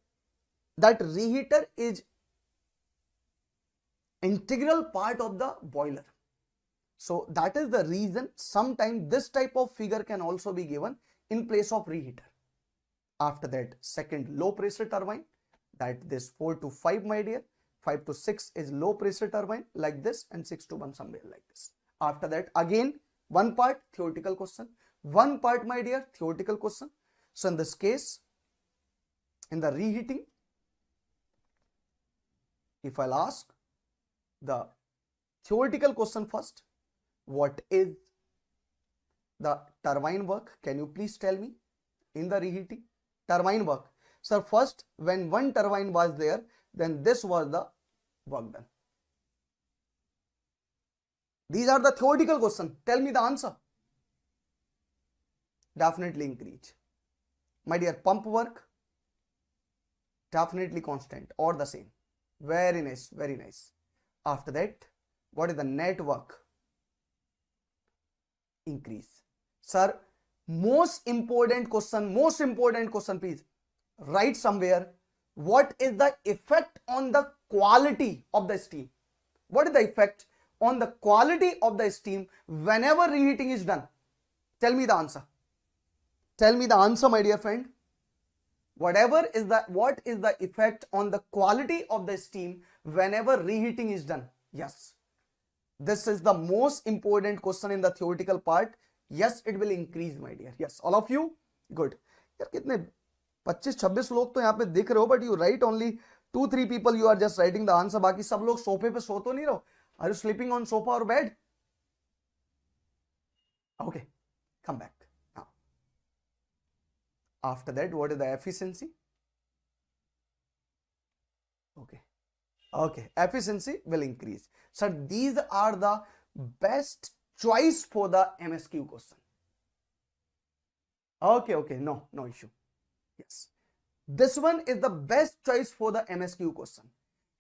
reheater is integral part of the boiler. So that is the reason sometimes this type of figure can also be given in place of reheater. After that, second low pressure turbine, that this 4 to 5, my dear, 5 to 6 is low pressure turbine like this, and 6 to 1 somewhere like this. After that, again one part theoretical question, one part, my dear, theoretical question. So in this case, in the reheating, if I'll ask the theoretical question first, what is the turbine work? Can you please tell me in the reheating? Turbine work. Sir, first when one turbine was there, then this was the work done. These are the theoretical questions. Tell me the answer. Definitely increase. My dear, pump work, definitely constant or the same. Very nice, very nice. After that, what is the net work? Increase. Sir, most important question, please write somewhere. What is the effect on the quality of the steam? What is the effect on the quality of the steam whenever reheating is done? Tell me the answer. Tell me the answer, my dear friend. What is the effect on the quality of the steam whenever reheating is done? Yes. This is the most important question in the theoretical part. Yes, it will increase, my dear. Yes, all of you? Good. यार कितने 25-26 लोग तो यहाँ पे दिख रहे हो, but you write only 2-3 people, you are just writing the answer. बाकी सब लोग सोफे पे सो तो नहीं रहो? Are you sleeping on sofa or bed? Okay, come back now. After that, what is the efficiency? Okay, efficiency will increase. Sir, these are the best choice for the MSQ question. Okay, no issue. Yes, this one is the best choice for the MSQ question.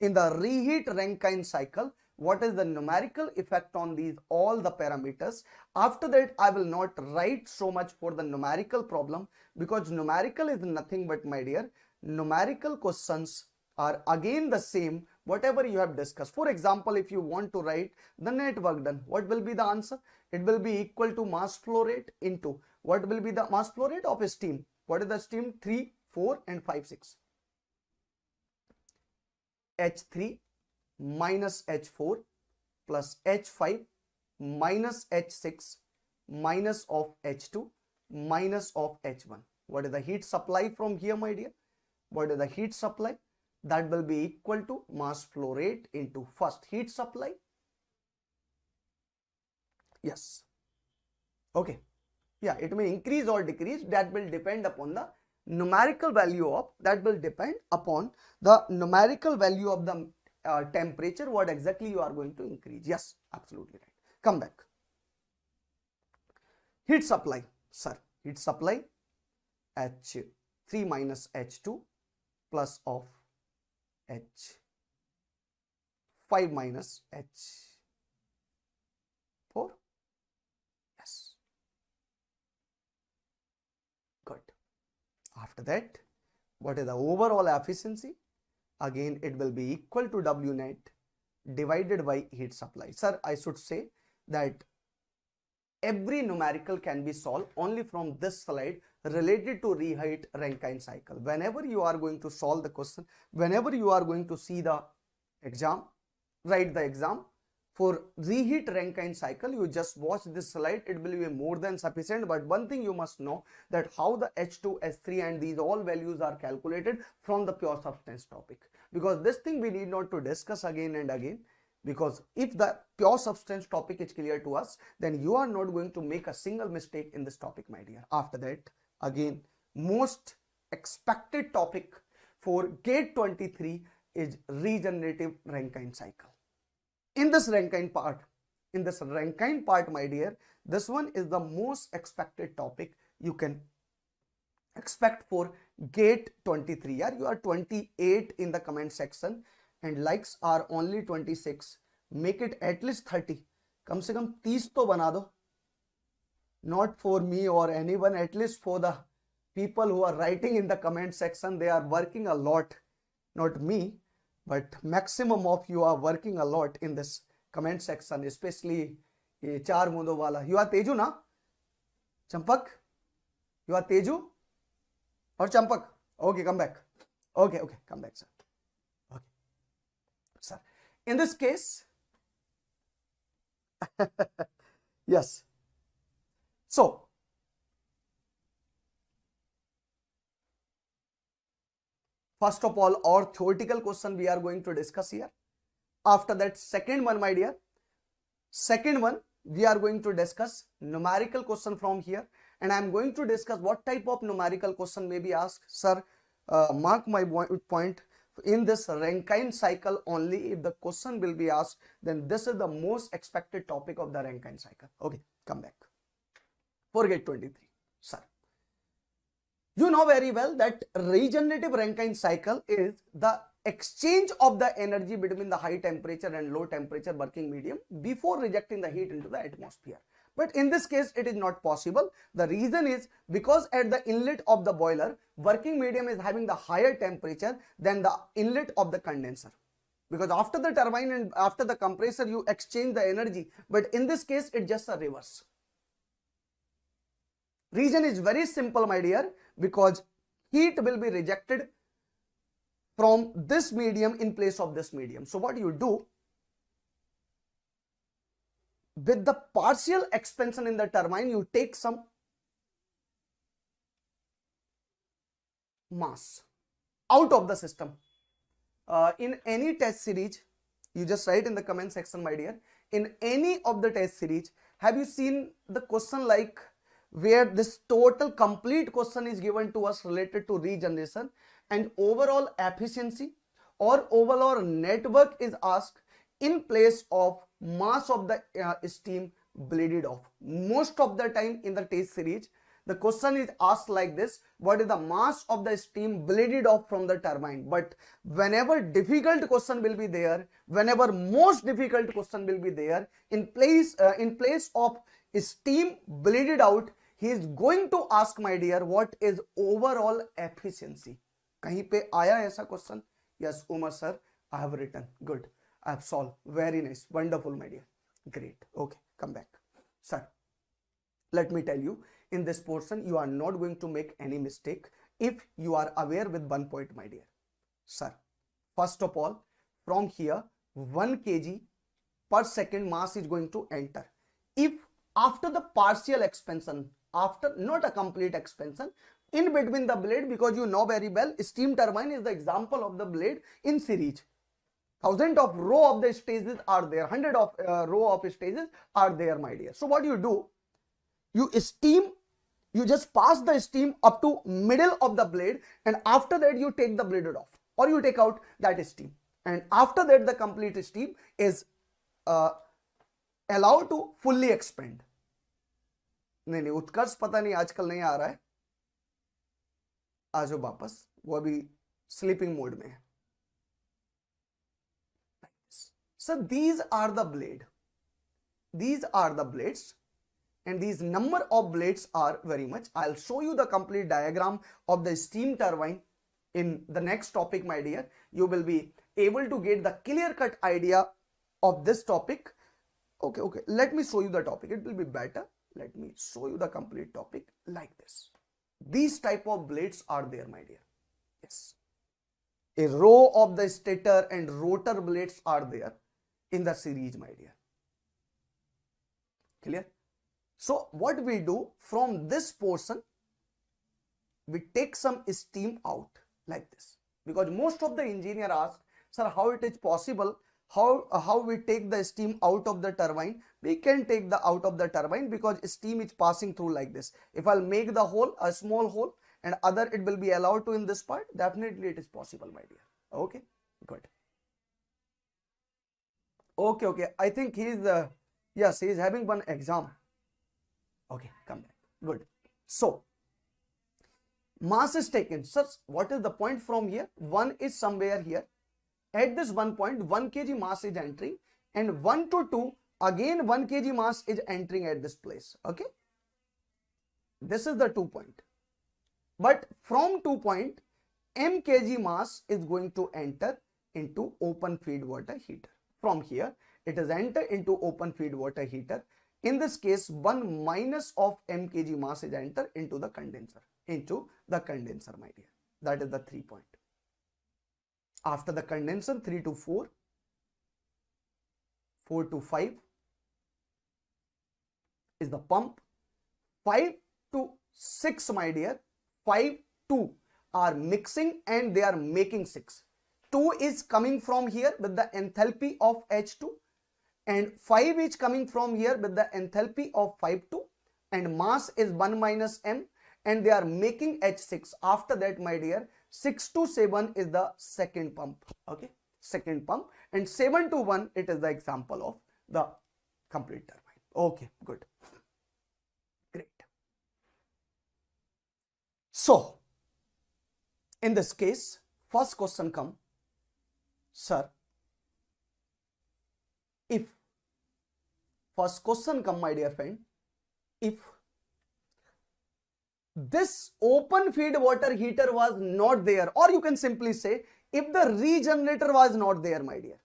In the reheat Rankine cycle, what is the numerical effect on these all the parameters? After that, I will not write so much for the numerical problem, because numerical is nothing but, my dear, numerical questions are again the same whatever you have discussed. For example, if you want to write the net work done, what will be the answer? It will be equal to mass flow rate into, what will be the mass flow rate of a steam? What is the steam? 3, 4 and 5, 6. H3 minus H4 plus H5 minus H6 minus of H2 minus of H1. What is the heat supply from here, my dear? What is the heat supply? That will be equal to mass flow rate into first heat supply. Yes. Okay. Yeah, it may increase or decrease. That will depend upon the numerical value of, the temperature, what exactly you are going to increase. Yes, absolutely right. Come back. Heat supply, sir. Heat supply, H3 minus H2 plus of H5 minus H4. Yes. Good. After that, what is the overall efficiency? Again, it will be equal to W net divided by heat supply. Sir, I should say that every numerical can be solved only from this slide related to reheat Rankine cycle. Whenever you are going to solve the question, whenever you are going to see the exam, write the exam for reheat Rankine cycle, you just watch this slide. It will be more than sufficient. But one thing you must know, that how the H2, H3 and these all values are calculated from the pure substance topic. Because this thing we need not to discuss again and again. Because if the pure substance topic is clear to us, then you are not going to make a single mistake in this topic, my dear. After that, again, most expected topic for GATE 23 is regenerative Rankine cycle. In this Rankine part, my dear, this one is the most expected topic you can expect for GATE 23. Yeah, you are 28 in the comment section and likes are only 26. Make it at least 30. कम से कम 30 तो बना दो. Not for me or anyone, at least for the people who are writing in the comment section. They are working a lot. Not me, but maximum of you are working a lot in this comment section, especially ये चार मूंदों वाला. You are Teju ना? Champak? You are Teju? Or Champak? Okay, come back. Okay, come back, sir. Okay, sir. In this case, yes. So, first of all, our theoretical question we are going to discuss here. After that, second one, my dear. Second one, we are going to discuss numerical question from here. And I am going to discuss what type of numerical question may be asked. Sir, mark my point. In this Rankine cycle only, if the question will be asked, then this is the most expected topic of the Rankine cycle. Okay, come back. Forget 23. Sir, you know very well that regenerative Rankine cycle is the exchange of the energy between the high temperature and low temperature working medium before rejecting the heat into the atmosphere. But in this case, it is not possible. The reason is because at the inlet of the boiler, working medium is having the higher temperature than the inlet of the condenser. Because after the turbine and after the compressor, you exchange the energy. But in this case, it's just a reverse. Reason is very simple, my dear, because heat will be rejected from this medium in place of this medium. So what you do? With the partial expansion in the turbine, you take some mass out of the system. In any test series, you just write in the comment section, my dear. In any of the test series, have you seen the question like where this total complete question is given to us related to regeneration and overall efficiency or overall network is asked in place of mass of the steam bleeded off? Most of the time in the test series, the question is asked like this: what is the mass of the steam bleeded off from the turbine? But whenever difficult question will be there, whenever most difficult question will be there, in place of steam bleeded out, he is going to ask, my dear, what is overall efficiency? कहीं पे आया ऐसा question? Yes, Umar sir, I have written. Good. I have solved. Very nice. Wonderful, my dear. Great. Okay, come back. Sir, let me tell you, in this portion, you are not going to make any mistake if you are aware with one point, my dear. Sir, first of all, from here, 1 kg per second mass is going to enter. If after the partial expansion, after not a complete expansion, in between the blade, because you know very well, steam turbine is the example of the blade in series. Thousands of row of the stages are there, 100 of row of stages are there, my dear. So what you do, you just pass the steam up to middle of the blade, and after that you take the blade off or you take out that steam, and after that the complete steam is allowed to fully expand. नहीं उत्कर्ष पता नहीं आजकल नहीं आ रहा है, आ जाओ वापस, वो अभी स्लीपिंग मोड में है. So these are the blades, and these number of blades are very much. I'll show you the complete diagram of the steam turbine in the next topic, my dear. You will be able to get the clear-cut idea of this topic. Okay, let me show you the topic. It will be better. Let me show you the complete topic like this. These type of blades are there, my dear. Yes. A row of the stator and rotor blades are there in the series, my dear. Clear? So what we do from this portion, we take some steam out like this, because most of the engineer ask, sir, how it is possible, how we take the steam out of the turbine? We can take the out of the turbine because steam is passing through like this. If I'll make the hole, a small hole, and other it will be allowed to in this part, definitely it is possible, my dear. Okay, good. Okay. I think he's yes, he's having one exam. Okay, come back. Good. So mass is taken. So what is the point from here? 1 is somewhere here. At this 1 point, 1 kg mass is entering, and 1 to 2, again 1 kg mass is entering at this place. Okay. This is the 2 point. But from 2 point, m kg mass is going to enter into open feed water heater. From here, it is enter into open feed water heater. In this case, 1 minus of m kg mass is enter into the condenser. My dear. That is the 3 point. After the condenser, 3 to 4, 4 to 5 is the pump, 5 to 6, my dear, 5, 2 are mixing and they are making 6. 2 is coming from here with the enthalpy of H2 and 5 is coming from here with the enthalpy of 5,2 and mass is 1 minus m and they are making H6. After that, my dear, 6 to 7 is the second pump. Okay, second pump, and 7 to 1 it is the example of the complete turbine. Okay, good, great. So in this case, first question come, sir, if first question come, my dear friend, if this open feed water heater was not there, or you can simply say if the regenerator was not there, my dear.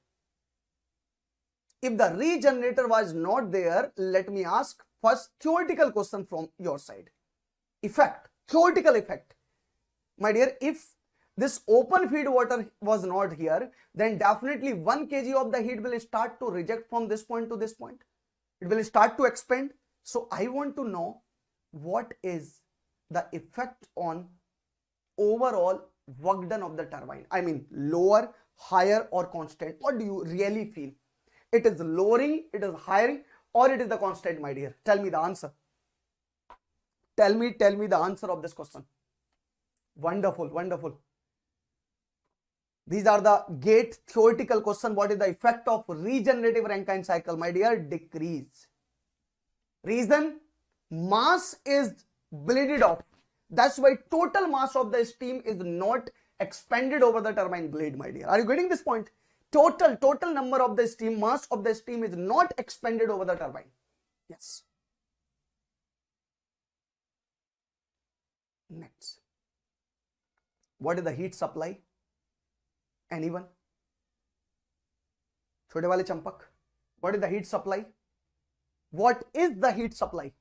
If the regenerator was not there, let me ask first theoretical question from your side. Effect, theoretical effect. My dear, if this open feed water was not here, then definitely 1 kg of the heat will start to reject from this point to this point. It will start to expand. So I want to know what is the effect on overall work done of the turbine. I mean, lower, higher or constant. What do you really feel? It is lowering, it is higher, or it is the constant, my dear? Tell me the answer. Tell me the answer of this question. Wonderful, wonderful. These are the gate theoretical question. What is the effect of regenerative Rankine cycle, my dear? Decrease. Reason? Mass is bleeded off. That's why total mass of the steam is not expanded over the turbine blade, my dear. Are you getting this point? Total number of the steam, mass of the steam is not expanded over the turbine. Yes. Next. What is the heat supply? Anyone? Chote wale champak. What is the heat supply? What is the heat supply?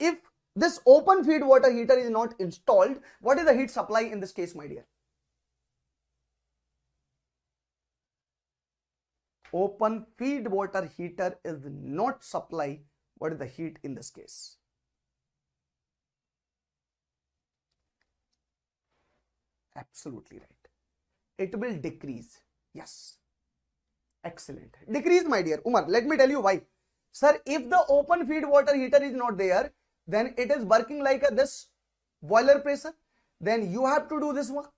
If this open feed water heater is not installed, what is the heat supply in this case, my dear? Open feed water heater is not supply. What is the heat in this case? Absolutely right. It will decrease. Yes. Excellent. Decrease, my dear. Umar, let me tell you why. Sir, if the open feed water heater is not there, then it is working like this boiler pressure. Then you have to do this work.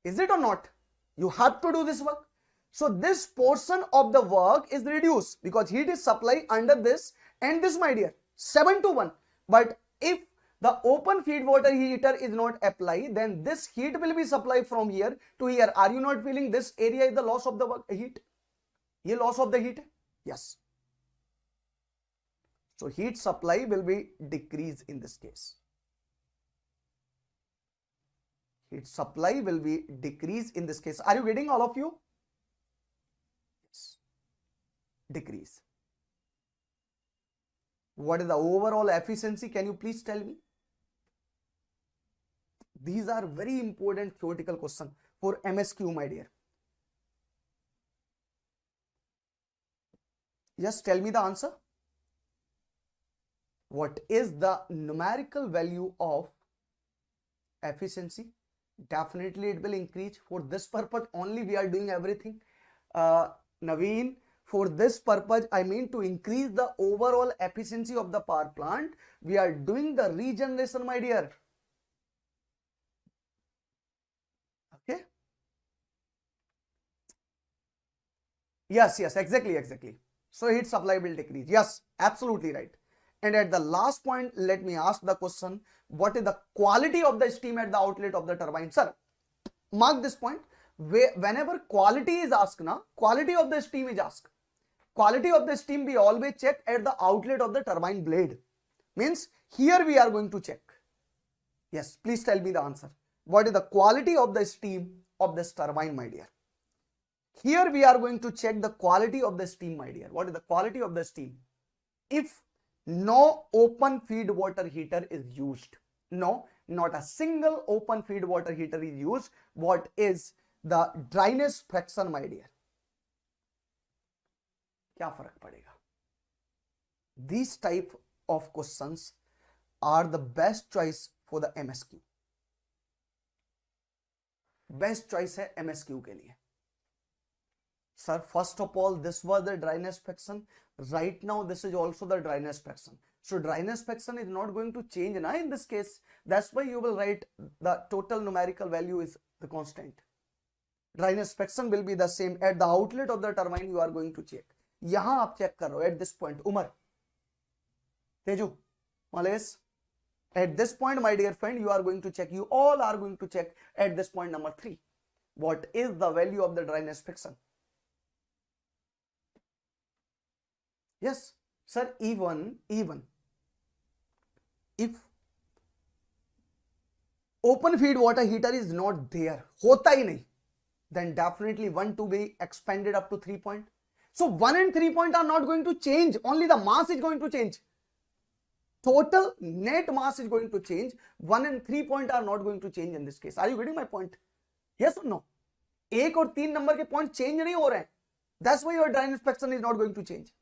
Is it or not? You have to do this work. So this portion of the work is reduced because heat is supplied under this and this, my dear, 7 to 1. But if the open feed water heater is not applied, then this heat will be supplied from here to here. Are you not feeling this area is the loss of the heat? Ye loss of the heat? Yes. So heat supply will be decreased in this case. Heat supply will be decreased in this case. Are you getting, all of you? Yes. Decrease. What is the overall efficiency? Can you please tell me? These are very important theoretical questions for MSQ, my dear. Just tell me the answer. What is the numerical value of efficiency? Definitely it will increase. For this purpose only we are doing everything. Naveen, for this purpose, I mean to increase the overall efficiency of the power plant, we are doing the regeneration, my dear. Okay. Yes, yes, exactly, exactly. So heat supply will decrease. Yes, absolutely right. And at the last point, let me ask the question, what is the quality of the steam at the outlet of the turbine? Sir, mark this point. Whenever quality is asked, quality of the steam is asked. Quality of the steam we always check at the outlet of the turbine blade. Means here we are going to check. Yes, please tell me the answer. What is the quality of the steam of this turbine, my dear? Here we are going to check the quality of the steam, my dear. What is the quality of the steam? If no open feed water heater is used, no, not a single open feed water heater is used, what is the dryness fraction, my dear? क्या फर्क पड़ेगा? These type of questions are the best choice for the MSQ. Best choice है MSQ के लिए. Sir, first of all, this was the dryness fraction. Right now, this is also the dryness fraction. So dryness fraction is not going to change in this case. That's why you will write the total numerical value is the constant. Dryness fraction will be the same. At the outlet of the turbine, you are going to check. यहाँ आप check कर रहे हो at this point. Umar, Teju, Malays. At this point, my dear friend, you are going to check. You all are going to check at this point number 3. What is the value of the dryness fraction? Yes, sir, even if open feed water heater is not there, hota hi nahi, then definitely 1 to be expanded up to 3 point. So 1 and 3 point are not going to change, only the mass is going to change. Total net mass is going to change, 1 and 3 point are not going to change in this case. Are you getting my point? Yes or no? 1 और 3 number के point change नहीं हो रहे हैं. That's why your dryness fraction is not going to change.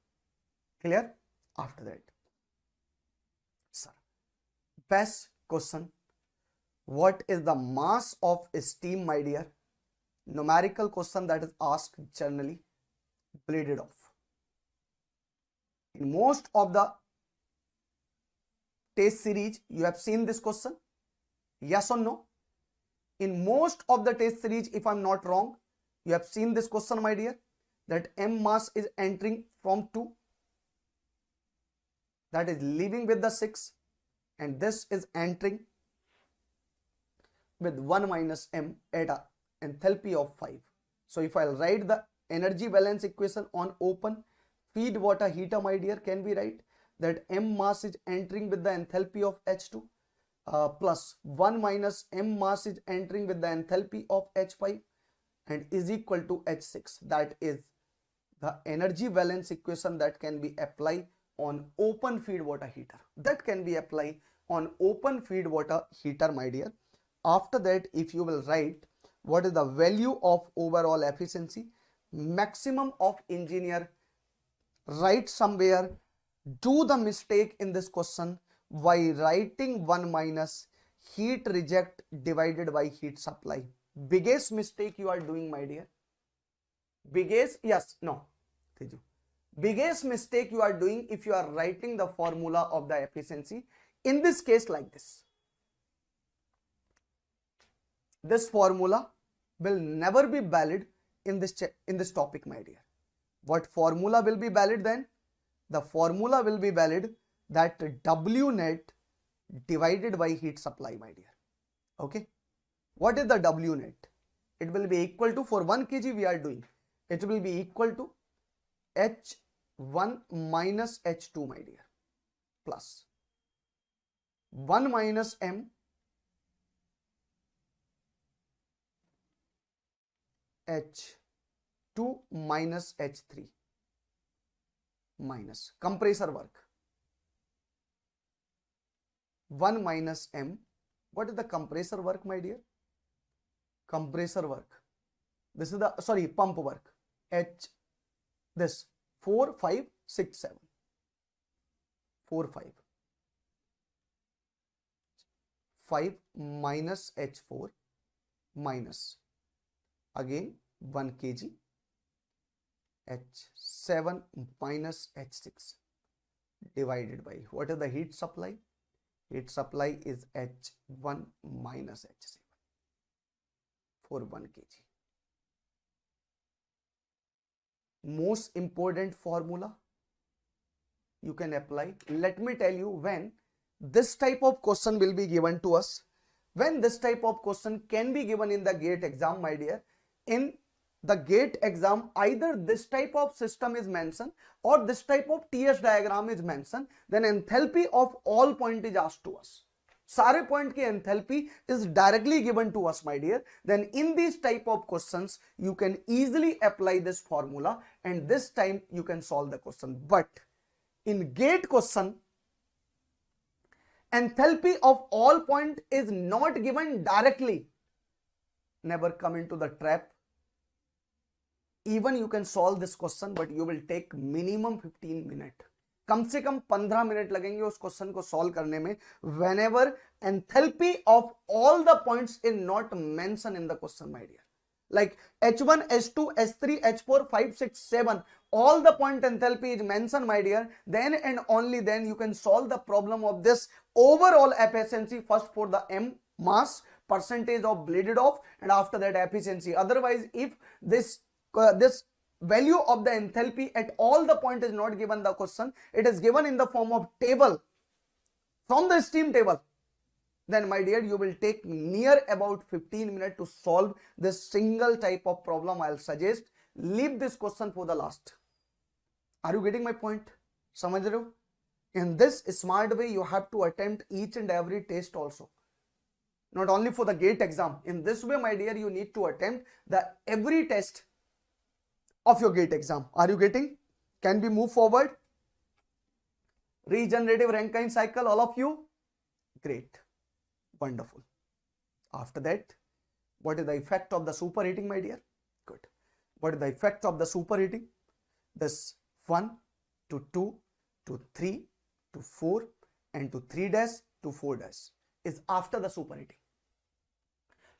Clear? After that, sir, best question, what is the mass of steam, my dear? Numerical question that is asked generally, bladed off. In most of the test series, you have seen this question, yes or no? In most of the test series, if I'm not wrong, you have seen this question, my dear, that M mass is entering from 2, that is leaving with the 6, and this is entering with 1 minus M at a enthalpy of 5. So if I'll write the energy balance equation on open feed water heater, my dear, can we write that M mass is entering with the enthalpy of H2 plus 1 minus M mass is entering with the enthalpy of H5 and is equal to H6. That is the energy balance equation that can be applied on open feed water heater. That can be applied on open feed water heater, my dear. After that, if you will write what is the value of overall efficiency, maximum of engineer write somewhere, do the mistake in this question by writing 1 minus heat reject divided by heat supply. Biggest mistake you are doing, my dear. Biggest, yes, no, Teju. Biggest mistake you are doing if you are writing the formula of the efficiency in this case like this. This formula will never be valid in this topic, my dear. What formula will be valid then? The formula will be valid that W net divided by heat supply, my dear. Okay. What is the W net? It will be equal to, for 1 kg we are doing, it will be equal to H1 minus H2, my dear, plus 1 minus M H2 minus H3 minus compressor work 1 minus M. What is the compressor work, my dear? Compressor work. This is the, sorry, pump work. H, this 4, 5, 6, 7. 4, 5. 5 minus H4 minus again 1 kg H7 minus H6 divided by, what is the heat supply? Heat supply is H1 minus H7 for 1 kg. most important formula you can apply. Let me tell you, when this type of question will be given to us, when this type of question can be given in the GATE exam, my dear, in the GATE exam, either this type of system is mentioned or this type of TS diagram is mentioned, then enthalpy of all point is asked to us. सारे point की enthalpy is directly given to us, my dear. Then in these type of questions, you can easily apply this formula and this time you can solve the question. But in GATE question, enthalpy of all point is not given directly. Never come into the trap. Even you can solve this question, but you will take minimum 15 minutes. कम से कम 15 minute लगेंगे उस question को solve करने में, whenever enthalpy of all the points is not mentioned in the question, my dear. Like H1, H2, H3, H4, 5, 6, 7, all the point enthalpy is mentioned, my dear. Then and only then you can solve the problem of this overall efficiency, first for the M mass, percentage of bleeded off, and after that efficiency. Otherwise, if this value of the enthalpy at all the point is not given the question, it is given in the form of table from the steam table, then my dear, you will take near about 15 minutes to solve this single type of problem. I'll suggest leave this question for the last. Are you getting my point? समझ रहे हो? In this smart way, you have to attempt each and every test also, not only for the GATE exam. In this way, my dear, you need to attempt the every test of your GATE exam. Are you getting? Can we move forward? Regenerative Rankine cycle, all of you? Great. Wonderful. After that, what is the effect of the superheating, my dear? Good. What is the effect of the superheating? This 1 to 2 to 3 to 4 and to 3 dash to 4 dash is after the superheating.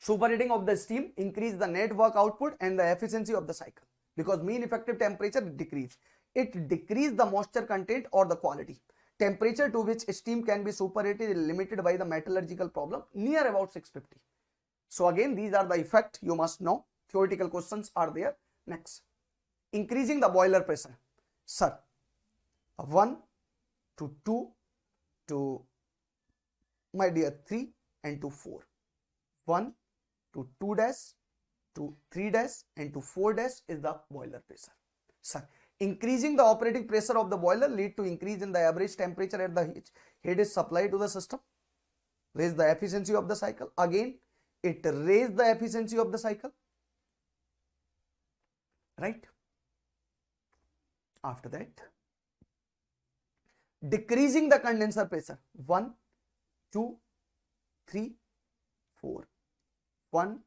Superheating of the steam increase the net work output and the efficiency of the cycle, because mean effective temperature decrease. It decrease the moisture content or the quality. Temperature to which steam can be superheated is limited by the metallurgical problem near about 650. So again, these are the effect you must know. Theoretical questions are there. Next, increasing the boiler pressure. Sir, 1 to 2 to, my dear, 3 and to 4. 1 to 2 dash to 3 dash and to 4 dash is the boiler pressure. Sir, increasing the operating pressure of the boiler lead to increase in the average temperature at the heat is supplied to the system, raise the efficiency of the cycle. Again, it raise the efficiency of the cycle, right? After that, decreasing the condenser pressure. 1, 2, 3, 4. 1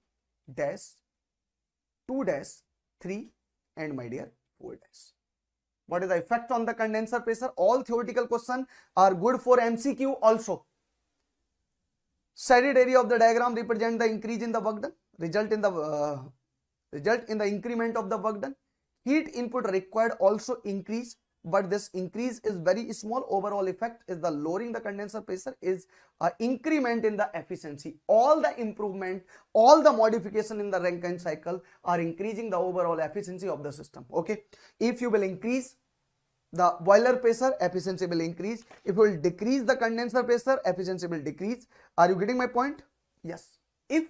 dash, 2 dash, 3 and my dear 4 dash. What is the effect on the condenser pressure? All theoretical questions are good for MCQ also. Shaded area of the diagram represent the increase in the work done, result in the increment of the work done. Heat input required also increase, but this increase is very small. Overall effect is the lowering the condenser pressure is increment in the efficiency. All the improvement, all the modification in the Rankine cycle are increasing the overall efficiency of the system. Okay, if you will increase the boiler pressure, efficiency will increase. If you will decrease the condenser pressure, efficiency will decrease. Are you getting my point? Yes. If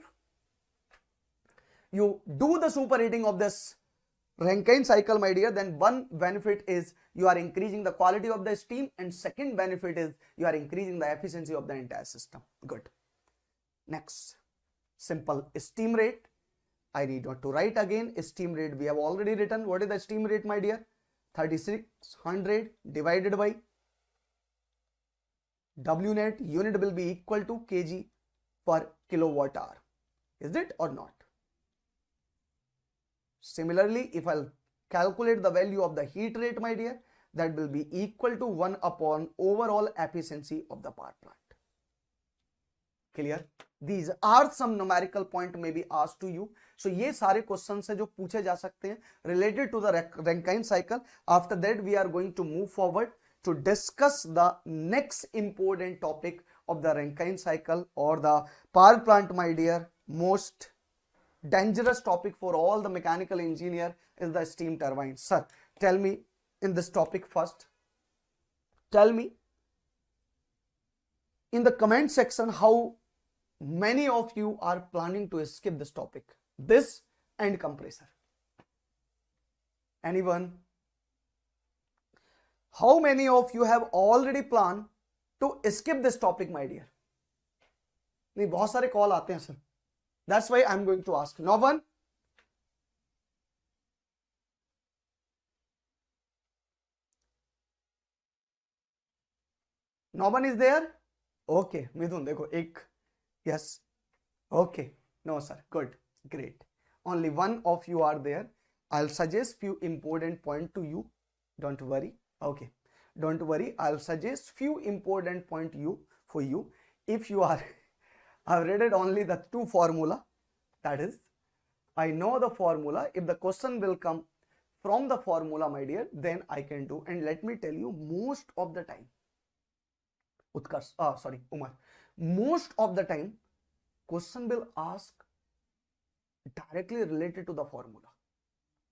you do the superheating of this Rankine cycle, my dear, then one benefit is you are increasing the quality of the steam, and second benefit is you are increasing the efficiency of the entire system. Good. Next, simple steam rate. I need not to write again. Steam rate we have already written. What is the steam rate, my dear? 3600 divided by W net. Unit will be equal to kg per kilowatt hour. Is it or not? Similarly, if I'll calculate the value of the heat rate, my dear, that will be equal to 1 upon overall efficiency of the power plant. Clear? These are some numerical point may be asked to you. So ये सारे questions है जो पूछे जा सकते हैं related to the Rankine cycle. After that, we are going to move forward to discuss the next important topic of the Rankine cycle or the power plant, my dear, most dangerous topic for all the mechanical engineer is the steam turbine. Sir, tell me in this topic first. Tell me in the comment section how many of you are planning to skip this topic, this and compressor. Anyone? How many of you have already planned to skip this topic, my dear? नहीं, बहुत सारे call आते हैं sir. That's why I'm going to ask. No one? No one is there? Okay, मिथुन देखो एक. Yes. Okay. No sir. Good. Great. Only one of you are there. I'll suggest few important point to you. Don't worry. Okay. Don't worry. I'll suggest few important point for you. If you are, I've read it only the two formula. That is, I know the formula. If the question will come from the formula, my dear, then I can do. And let me tell you, most of the time, Umar, most of the time, question will ask directly related to the formula.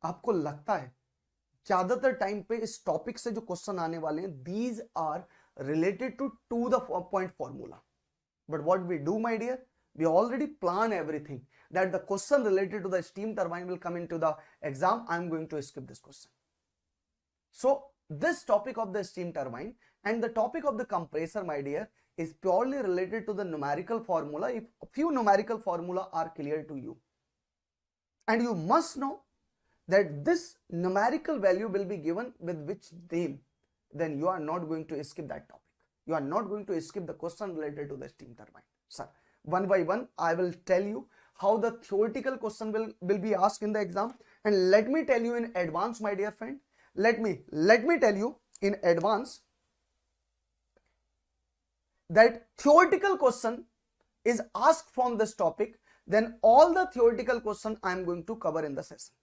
आपको लगता है ज्यादातर time पे इस topic से जो question आने वाले हैं, these are related to the point formula. But what we do, my dear, we already plan everything that the question related to the steam turbine will come into the exam. I'm going to skip this question. So this topic of the steam turbine and the topic of the compressor, my dear, is purely related to the numerical formula. If a few numerical formula are clear to you, and you must know that this numerical value will be given with which name, then you are not going to skip that topic. You are not going to skip the question related to the steam turbine. Sir, one by one, I will tell you how the theoretical question will be asked in the exam. And let me tell you in advance, my dear friend, let me tell you in advance that theoretical question is asked from this topic, then all the theoretical question I am going to cover in the session.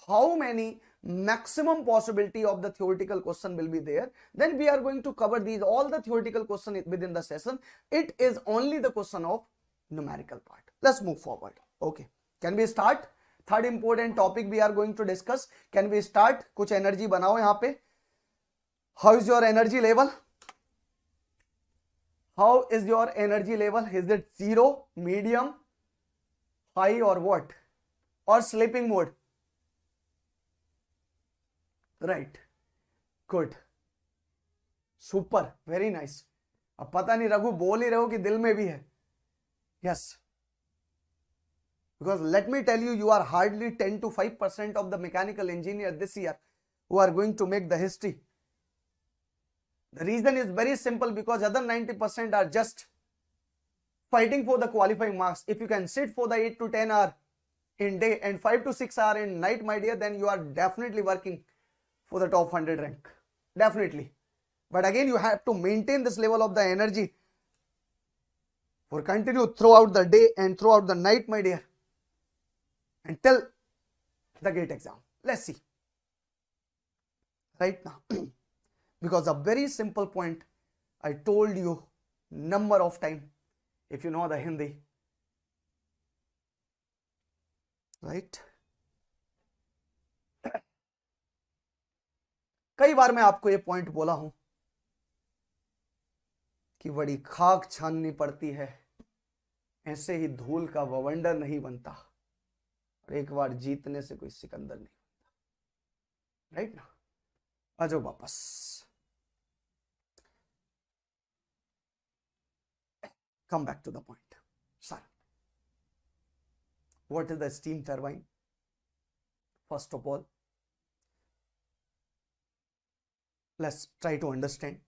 How many maximum possibility of the theoretical question will be there, then we are going to cover these all the theoretical question within the session. It is only the question of numerical part. Let's move forward. Okay, can we start? Third important topic we are going to discuss. Can we start? कुछ energy बनाओ यहाँ पे. How is your energy level? How is your energy level? Is it zero, medium, high, or what? Or sleeping mode? Right. Good. Super. Very nice. अब पता नहीं रघु बोल ही रहे हो कि दिल में भी है. Yes. Because let me tell you, you are hardly 10 to 5% of the mechanical engineer this year who are going to make the history. The reason is very simple, because other 90% are just fighting for the qualifying marks. If you can sit for the 8 to 10 hour in day and 5 to 6 hour in night, my dear, then you are definitely working for the top 100 rank. Definitely. But again, you have to maintain this level of the energy for continue throughout the day and throughout the night, my dear, until the gate exam. Let's see. Right now. Because a very simple point I told you number of time, if you know the Hindi, right? कई बार मैं आपको ये point बोला हूं कि बड़ी खाक छाननी पड़ती है, ऐसे ही धूल का बवंडर नहीं बनता, और एक बार जीतने से कोई सिकंदर नहीं बनता. राइट ना? आ जाओ वापस. Come back to the point. Sir, what is the steam turbine? First of all, let's try to understand.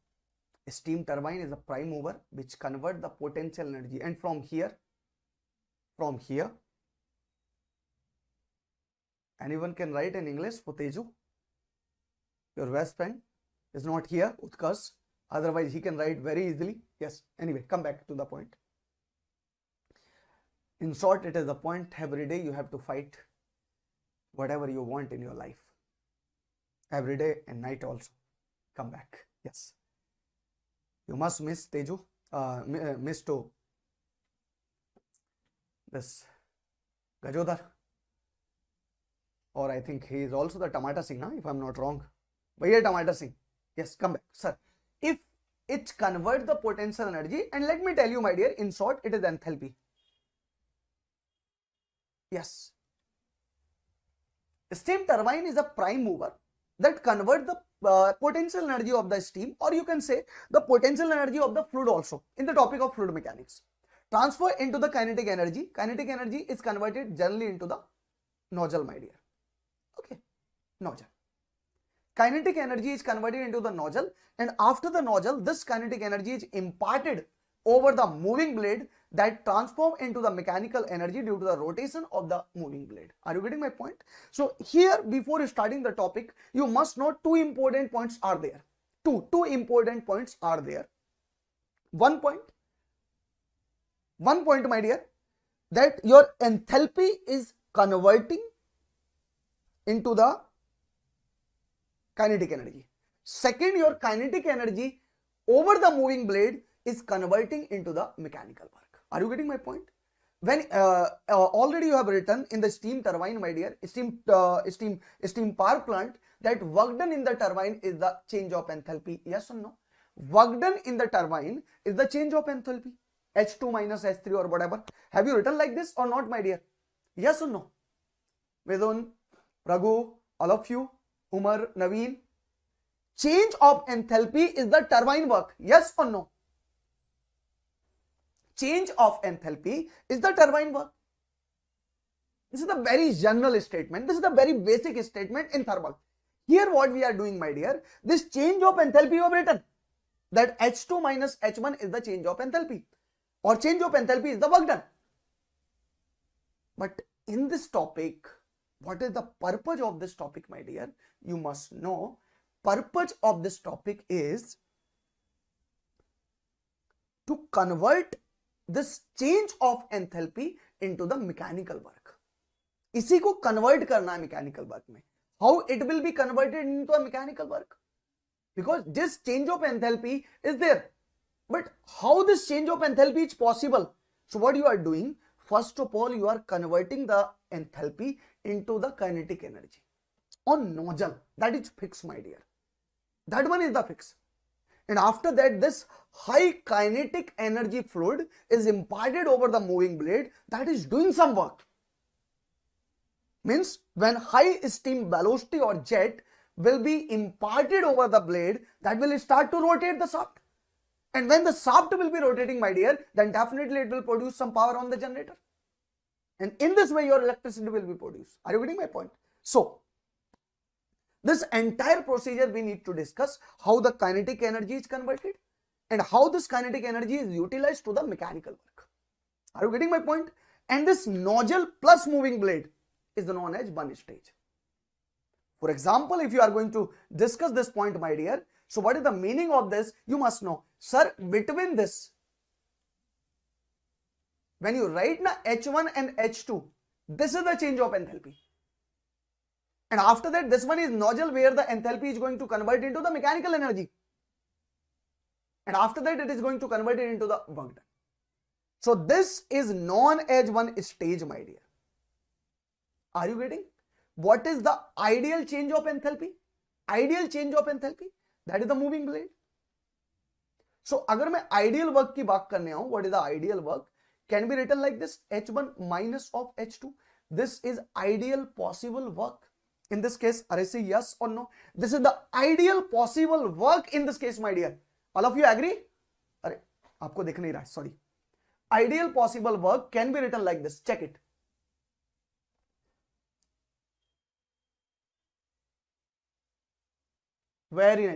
A steam turbine is a prime mover which convert the potential energy, and from here, anyone can write in English for Teju. Your best friend is not here, Utkarsh. Otherwise, he can write very easily. Yes. Anyway, come back to the point. In short, it is the point. Every day you have to fight whatever you want in your life. Every day and night also. Come back. Yes. You must miss Teju. Miss to this Gajodhar. Or I think he is also the Tomato Singh, na, if I'm not wrong. Bhaiya Tomato Singh. Yes, come back, sir. If it converts the potential energy, and let me tell you, my dear, in short, it is enthalpy. Yes. Steam turbine is a prime mover that converts the potential energy of the steam, or you can say the potential energy of the fluid also, in the topic of fluid mechanics. Transfer into the kinetic energy. Kinetic energy is converted generally into the nozzle, my dear. Okay, nozzle. Kinetic energy is converted into the nozzle, and after the nozzle, this kinetic energy is imparted over the moving blade that transform into the mechanical energy due to the rotation of the moving blade. Are you getting my point? So here, before starting the topic, you must know two important points are there. Two important points are there. One point, my dear, that your enthalpy is converting into the kinetic energy. Second, your kinetic energy over the moving blade is converting into the mechanical work. Are you getting my point? When already you have written in the steam turbine, my dear, steam power plant, that work done in the turbine is the change of enthalpy. Yes or no? Work done in the turbine is the change of enthalpy. H2 minus H3 or whatever. Have you written like this or not, my dear? Yes or no? Vedun, Raghu, all of you, Umar, Naveen. Change of enthalpy is the turbine work. Yes or no? Change of enthalpy is the turbine work. This is the very general statement. This is the very basic statement in thermal. Here what we are doing, my dear, this change of enthalpy you have written. That H2 minus H1 is the change of enthalpy. Or change of enthalpy is the work done. But in this topic, what is the purpose of this topic, my dear? You must know. Purpose of this topic is to convert this change of enthalpy into the mechanical work. इसी को convert करना है mechanical work में. How it will be converted into a mechanical work? Because this change of enthalpy is there. But how this change of enthalpy is possible? So what you are doing? First of all, you are converting the enthalpy into the kinetic energy on nozzle. That is fixed, my dear. That one is the fix. And after that, this high kinetic energy fluid is imparted over the moving blade that is doing some work. Means when high steam velocity or jet will be imparted over the blade, that will start to rotate the shaft. And when the shaft will be rotating, my dear, then definitely it will produce some power on the generator. And in this way, your electricity will be produced. Are you getting my point? So, this entire procedure we need to discuss how the kinetic energy is converted and how this kinetic energy is utilized to the mechanical work. Are you getting my point? And this nozzle plus moving blade is known as one stage. For example, if you are going to discuss this point, my dear, so what is the meaning of this? You must know, sir, between this, when you write na H1 and H2, this is the change of enthalpy. And after that, this one is nozzle where the enthalpy is going to convert into the mechanical energy. And after that, it is going to convert it into the work done. So this is known as one stage, my dear. Are you getting? What is the ideal change of enthalpy? Ideal change of enthalpy, that is the moving blade. So अगर मैं ideal work की बात करने आऊं, what is the ideal work? Can be written like this: H1 minus of H2. This is ideal possible work. In this case, are I say yes or no? This is the ideal possible work in this case, my dear. All of you agree? अरे आपको दिख नहीं रहा, sorry. Ideal possible work can be written like this. Check it. Very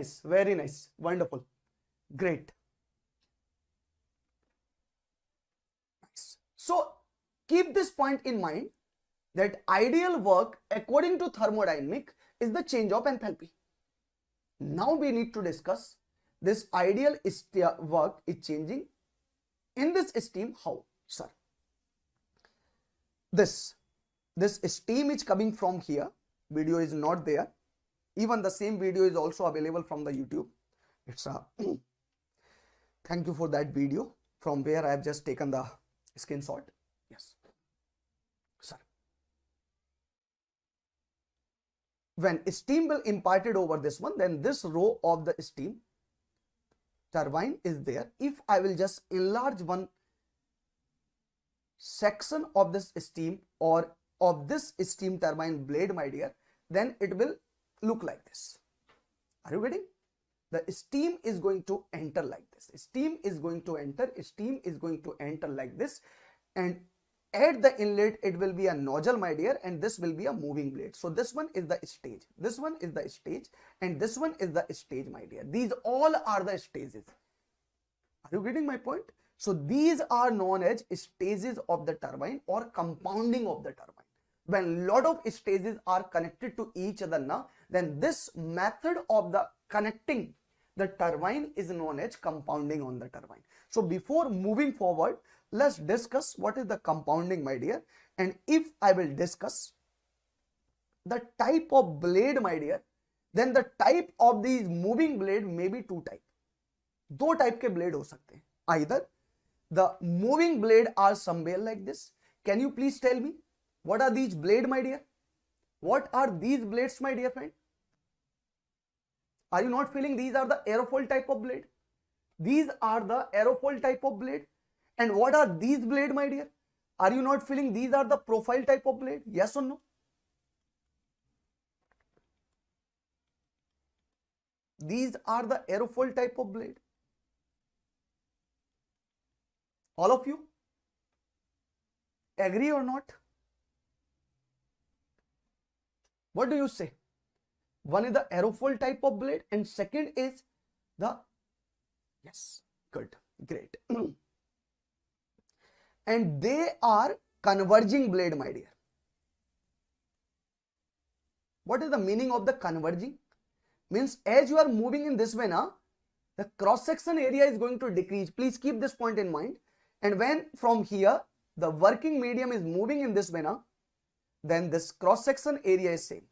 nice, wonderful, great. Nice. So keep this point in mind that ideal work according to thermodynamics is the change of enthalpy. Now we need to discuss this ideal work is changing in this steam. How, sir? This steam is coming from here. Video is not there. Even the same video is also available from the YouTube. It's a thank you for that video from where I have just taken the screenshot. Yes, sir. when steam will imparted over this one, then this row of the steam turbine is there. If I will just enlarge one section of this steam or of this steam turbine blade, my dear, then it will look like this. Are you getting? The steam is going to enter like this. Steam is going to enter like this, and at the inlet it will be a nozzle, my dear, and this will be a moving blade. So this one is the stage, this one is the stage, and this one is the stage, my dear. These all are the stages. Are you getting my point? So these are known as stages of the turbine or compounding of the turbine. When lot of stages are connected to each other now, then this method of the connecting the turbine is known as compounding on the turbine. So before moving forward, let's discuss what is the compounding, my dear. And if I will discuss the type of blade, my dear, then the type of these moving blade may be two type. दो type के blade हो सकते हैं. Either the moving blade are somewhere like this. Can you please tell me what are these blade, my dear? What are these blades, my dear friend? Are you not feeling these are the aerofoil type of blade? These are the aerofoil type of blade. And what are these blade, my dear? Are you not feeling these are the profile type of blade? Yes or no? These are the aerofoil type of blade. All of you agree or not? What do you say? One is the aerofoil type of blade and second is the, yes, good, great. And they are converging blade, my dear. What is the meaning of the converging? Means as you are moving in this way now, the cross section area is going to decrease. Please keep this point in mind. And when from here the working medium is moving in this way now, then this cross section area is same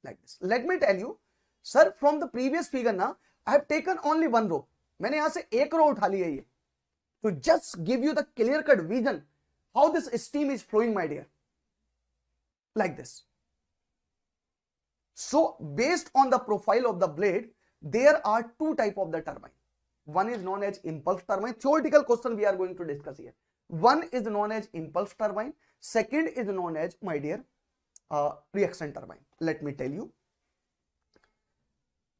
like this. Let me tell you, sir, from the previous figure now, I have taken only one row. मैंने यहाँ से एक रो उठा लिया ये. To just give you the clear cut vision how this steam is flowing, my dear, like this. So based on the profile of the blade, there are two type of the turbine. One is known as impulse turbine. Theoretical question we are going to discuss here. One is known as impulse turbine. Second is known as, my dear, reaction turbine. Let me tell you.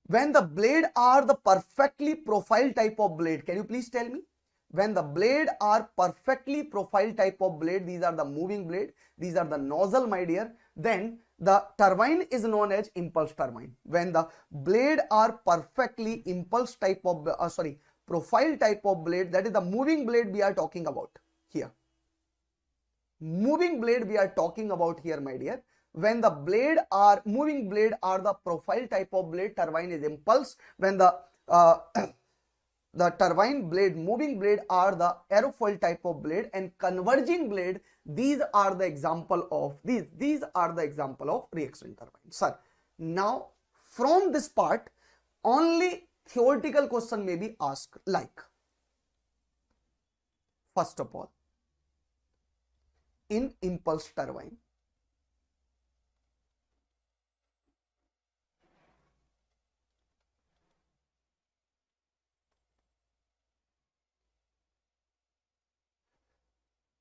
When the blade are the perfectly profile type of blade, can you please tell me? When the blade are perfectly profile type of blade, these are the moving blade, these are the nozzle, my dear, then the turbine is known as impulse turbine. When the blade are perfectly impulse type of, profile type of blade, that is the moving blade we are talking about here. Moving blade we are talking about here, my dear. When the blade are, moving blade are the profile type of blade, turbine is impulse. When the the turbine blade, moving blade are the aerofoil type of blade, and converging blade, these are the example of these are the example of reaction turbine. Sir, now from this part only theoretical question may be asked, like, first of all, in impulse turbine,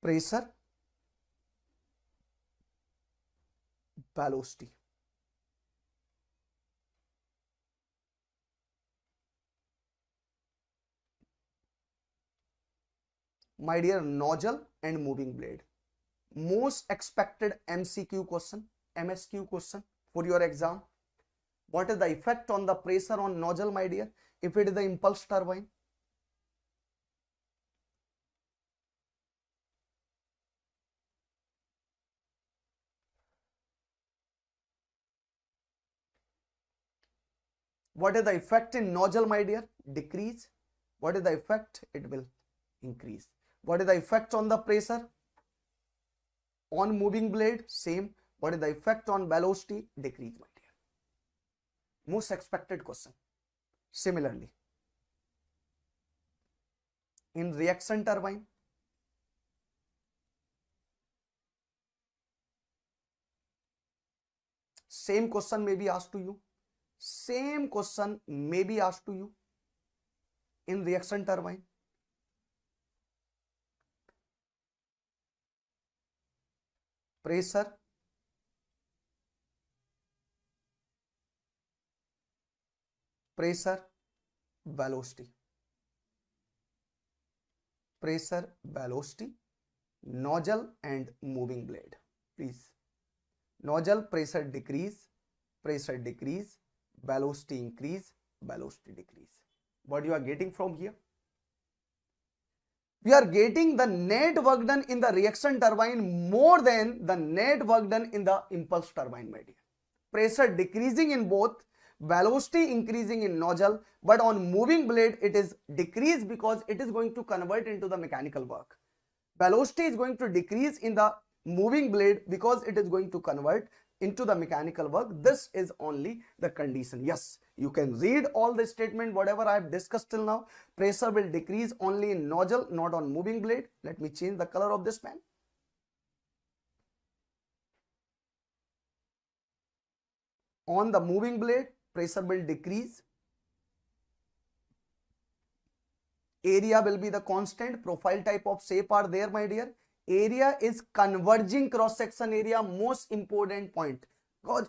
pressure, velocity. My dear, nozzle and moving blade. Most expected MCQ question, MSQ question for your exam. What is the effect on the pressure on nozzle, my dear, if it is the impulse turbine? What is the effect in nozzle, my dear? Decrease. What is the effect? It will increase. What is the effect on the pressure? On moving blade, same. What is the effect on velocity? Decrease, my dear. Most expected question. Similarly, in reaction turbine, same question may be asked to you. Same question may be asked to you in reaction turbine. Pressure, velocity, pressure, velocity, nozzle and moving blade. Please, nozzle pressure decrease, velocity increase, velocity decrease. What you are getting from here? We are getting the net work done in the reaction turbine more than the net work done in the impulse turbine, my dear. Pressure decreasing in both, velocity increasing in nozzle, but on moving blade it is decreased because it is going to convert into the mechanical work. Velocity is going to decrease in the moving blade because it is going to convert into the mechanical work. This is only the condition. Yes, you can read all the statement whatever I have discussed till now. Pressure will decrease only in nozzle, not on moving blade. Let me change the color of this pen. On the moving blade, pressure will decrease. Area will be the constant. Profile type of shape are there, my dear. Area is converging cross section area, most important point, because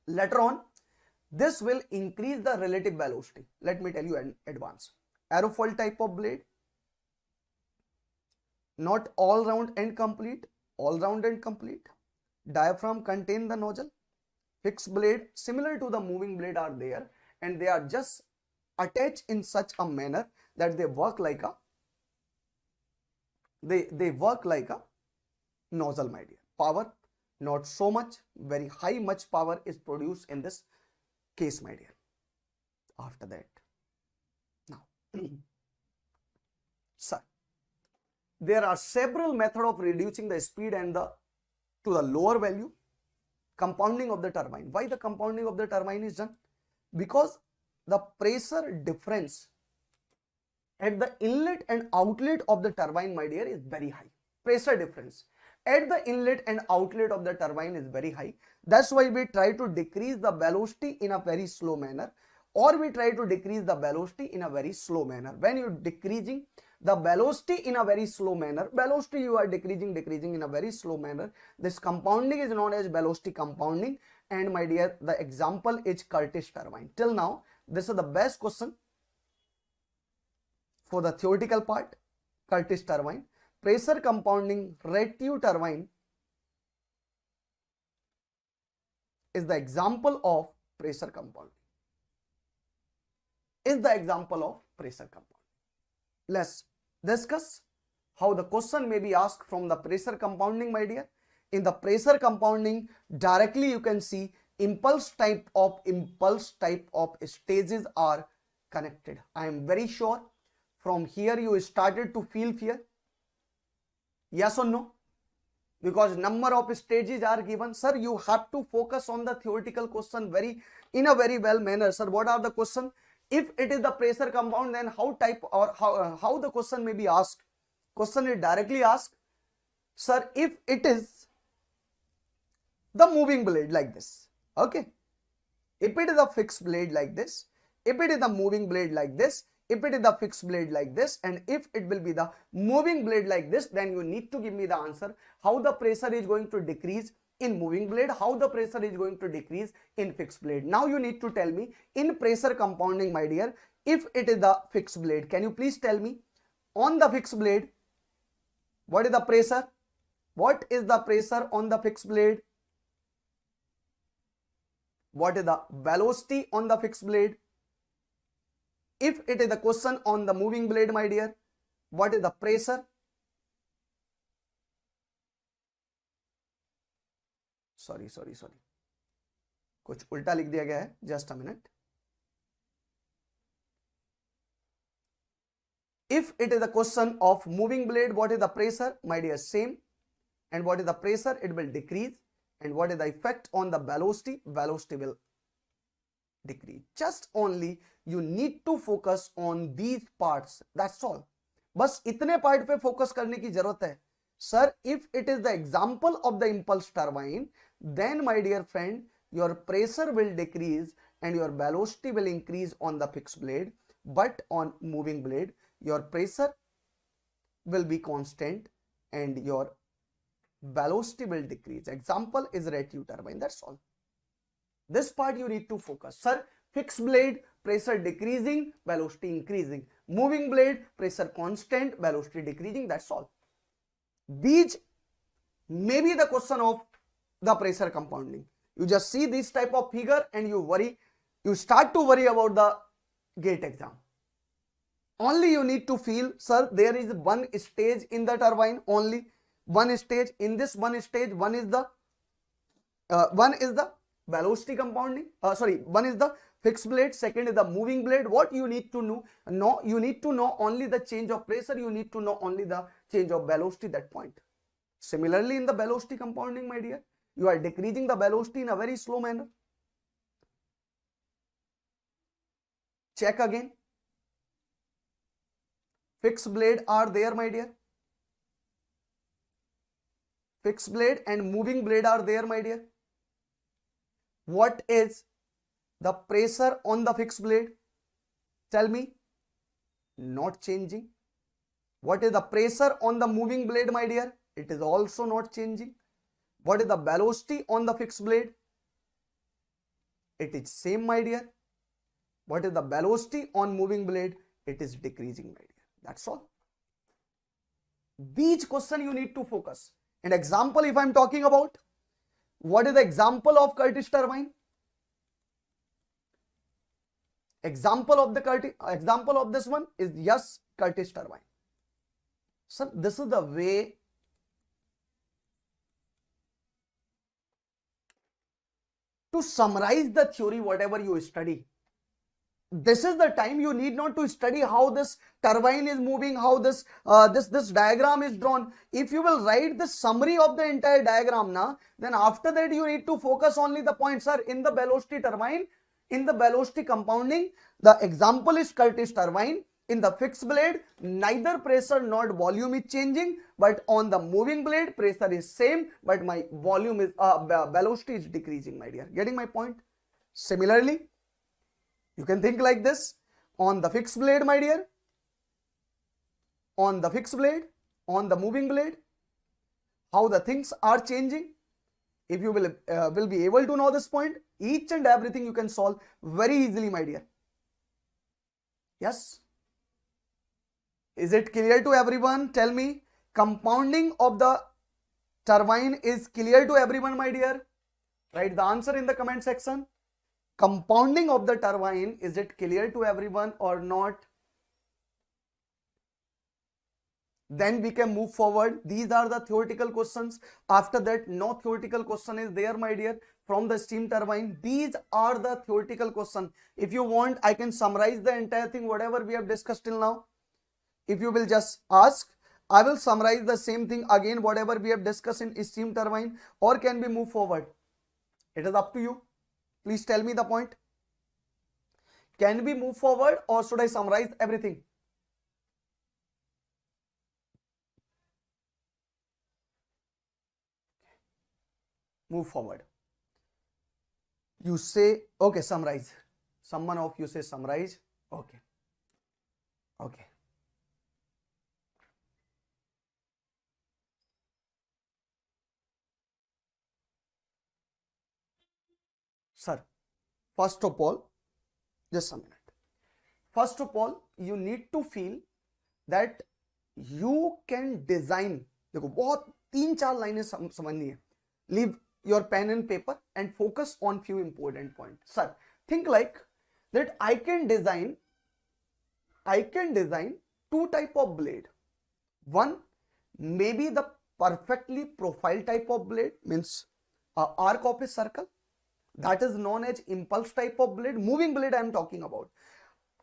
later on this will increase the relative velocity. Let me tell you in advance. Aerofoil type of blade, not all round and complete, all round and complete. Diaphragm contain the nozzle. Fixed blade similar to the moving blade are there, and they are just attached in such a manner that they work like a nozzle, my dear. Power not so much, very high much power is produced in this case, my dear. After that, now sir, there are several methods of reducing the speed and to the lower value. Compounding of the turbine. Why the compounding of the turbine is done? Because the pressure difference at the inlet and outlet of the turbine, my dear, is very high. Pressure difference at the inlet and outlet of the turbine is very high. That's why we try to decrease the velocity in a very slow manner, or we try to decrease the velocity in a very slow manner. When you're decreasing the velocity in a very slow manner, velocity you are decreasing in a very slow manner, this compounding is known as velocity compounding. And my dear, the example is Curtis turbine. Till now, this is the best question for the theoretical part. Curtis turbine. Pressure compounding reactive turbine is the example of pressure compounding. Let's discuss how the question may be asked from the pressure compounding, my dear. In the pressure compounding, directly you can see impulse type of stages are connected. I am very sure from here you started to feel fear. Yes or no? Because number of stages are given. Sir, you have to focus on the theoretical question in a very well manner. Sir, what are the question? If it is the pressure compound, then how the question may be asked? Question is directly asked, sir, if it is the moving blade like this, okay, if it is a fixed blade like this, if it is the moving blade like this, if it is the fixed blade like this, and if it will be the moving blade like this, then you need to give me the answer how the pressure is going to decrease in moving blade, how the pressure is going to decrease in fixed blade. Now you need to tell me in pressure compounding, my dear, if it is the fixed blade, can you please tell me on the fixed blade, what is the pressure? What is the pressure on the fixed blade? What is the velocity on the fixed blade? If it is the question on the moving blade, my dear, what is the pressure? Sorry, कुछ उल्टा लिख दिया गया है. Just a minute. If it is the question of moving blade, what is the pressure? My dear, same. And what is the pressure? It will decrease. And what is the effect on the velocity? Velocity will decrease. Just only you need to focus on these parts. That's all. बस इतने part पे focus करने की जरूरत है. Sir, if it is the example of the impulse turbine, then my dear friend, your pressure will decrease and your velocity will increase on the fixed blade, but on moving blade your pressure will be constant and your velocity will decrease. Example is rotary turbine. That's all. This part you need to focus. Sir, fixed blade, pressure decreasing, velocity increasing. Moving blade, pressure constant, velocity decreasing. That's all. These may be the question of the pressure compounding. You just see this type of figure and you start to worry about the gate exam. Only you need to feel, sir, there is one stage in the turbine, only one stage. In this one stage, one is the velocity compounding. One is the fixed blade, second is the moving blade. What you need to know? No, you need to know only the change of pressure. You need to know only the change of velocity. That point. Similarly, in the velocity compounding, my dear, you are decreasing the velocity in a very slow manner. Check again. Fixed blade are there, my dear. Fixed blade and moving blade are there, my dear. What is the pressure on the fixed blade? Tell me. Not changing. What is the pressure on the moving blade, my dear? It is also not changing. What is the velocity on the fixed blade? It is same, my dear. What is the velocity on moving blade? It is decreasing, my dear. That's all. These question you need to focus. An example, if I am talking about, what is the example of Curtis turbine? Example of this one is yes, Curtis turbine. So this is the way to summarize the theory, whatever you study. This is the time you need not to study how this turbine is moving, how this diagram is drawn. If you will write the summary of the entire diagram now, then after that you need to focus only the points. Sir, in the velocity turbine, in the velocity compounding, the example is Curtis turbine. In the fixed blade, neither pressure nor volume is changing, but on the moving blade, pressure is same, but my volume is velocity is decreasing, my dear. Getting my point? Similarly, you can think like this. On the fixed blade, my dear, on the fixed blade, on the moving blade, how the things are changing. If you will be able to know this point, each and everything you can solve very easily, my dear. Yes. Is it clear to everyone? Tell me. Compounding of the turbine is clear to everyone, my dear? Write the answer in the comment section. Compounding of the turbine, is it clear to everyone or not? Then we can move forward. These are the theoretical questions. After that, no theoretical question is there, my dear, from the steam turbine. These are the theoretical questions. If you want, I can summarize the entire thing, whatever we have discussed till now. If you will just ask, I will summarize the same thing again, whatever we have discussed in steam turbine, or can we move forward? It is up to you. Please tell me the point. Can we move forward or should I summarize everything? Move forward. You say, okay, summarize. Someone of you say summarize. Okay. Okay. Sir, first of all, just a minute. First of all, you need to feel that you can design. देखो बहुत 3-4 लाइनें समझनी है. Leave your pen and paper and focus on few important points. Sir, think like that. I can design two type of blade. One, maybe the perfectly profile type of blade, means arc of a circle. That is known as impulse type of blade. Moving blade I am talking about.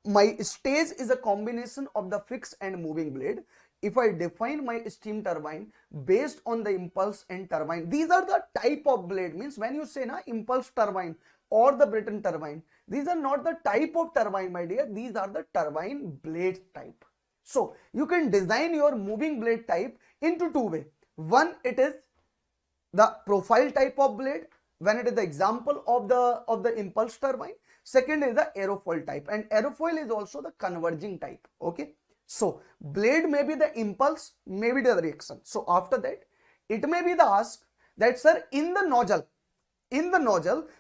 My stage is a combination of the fixed and moving blade. If I define my steam turbine based on the impulse and turbine, these are the type of blade. Means when you say na impulse turbine or the Britten turbine, these are not the type of turbine, my dear. These are the turbine blade type. So you can design your moving blade type into two ways. One, it is the profile type of blade when it is the example of the impulse turbine. Second is the aerofoil type, and aerofoil is also the converging type. Okay, so blade may be the impulse, maybe the reaction. So after that, it may be the ask that sir, in the nozzle,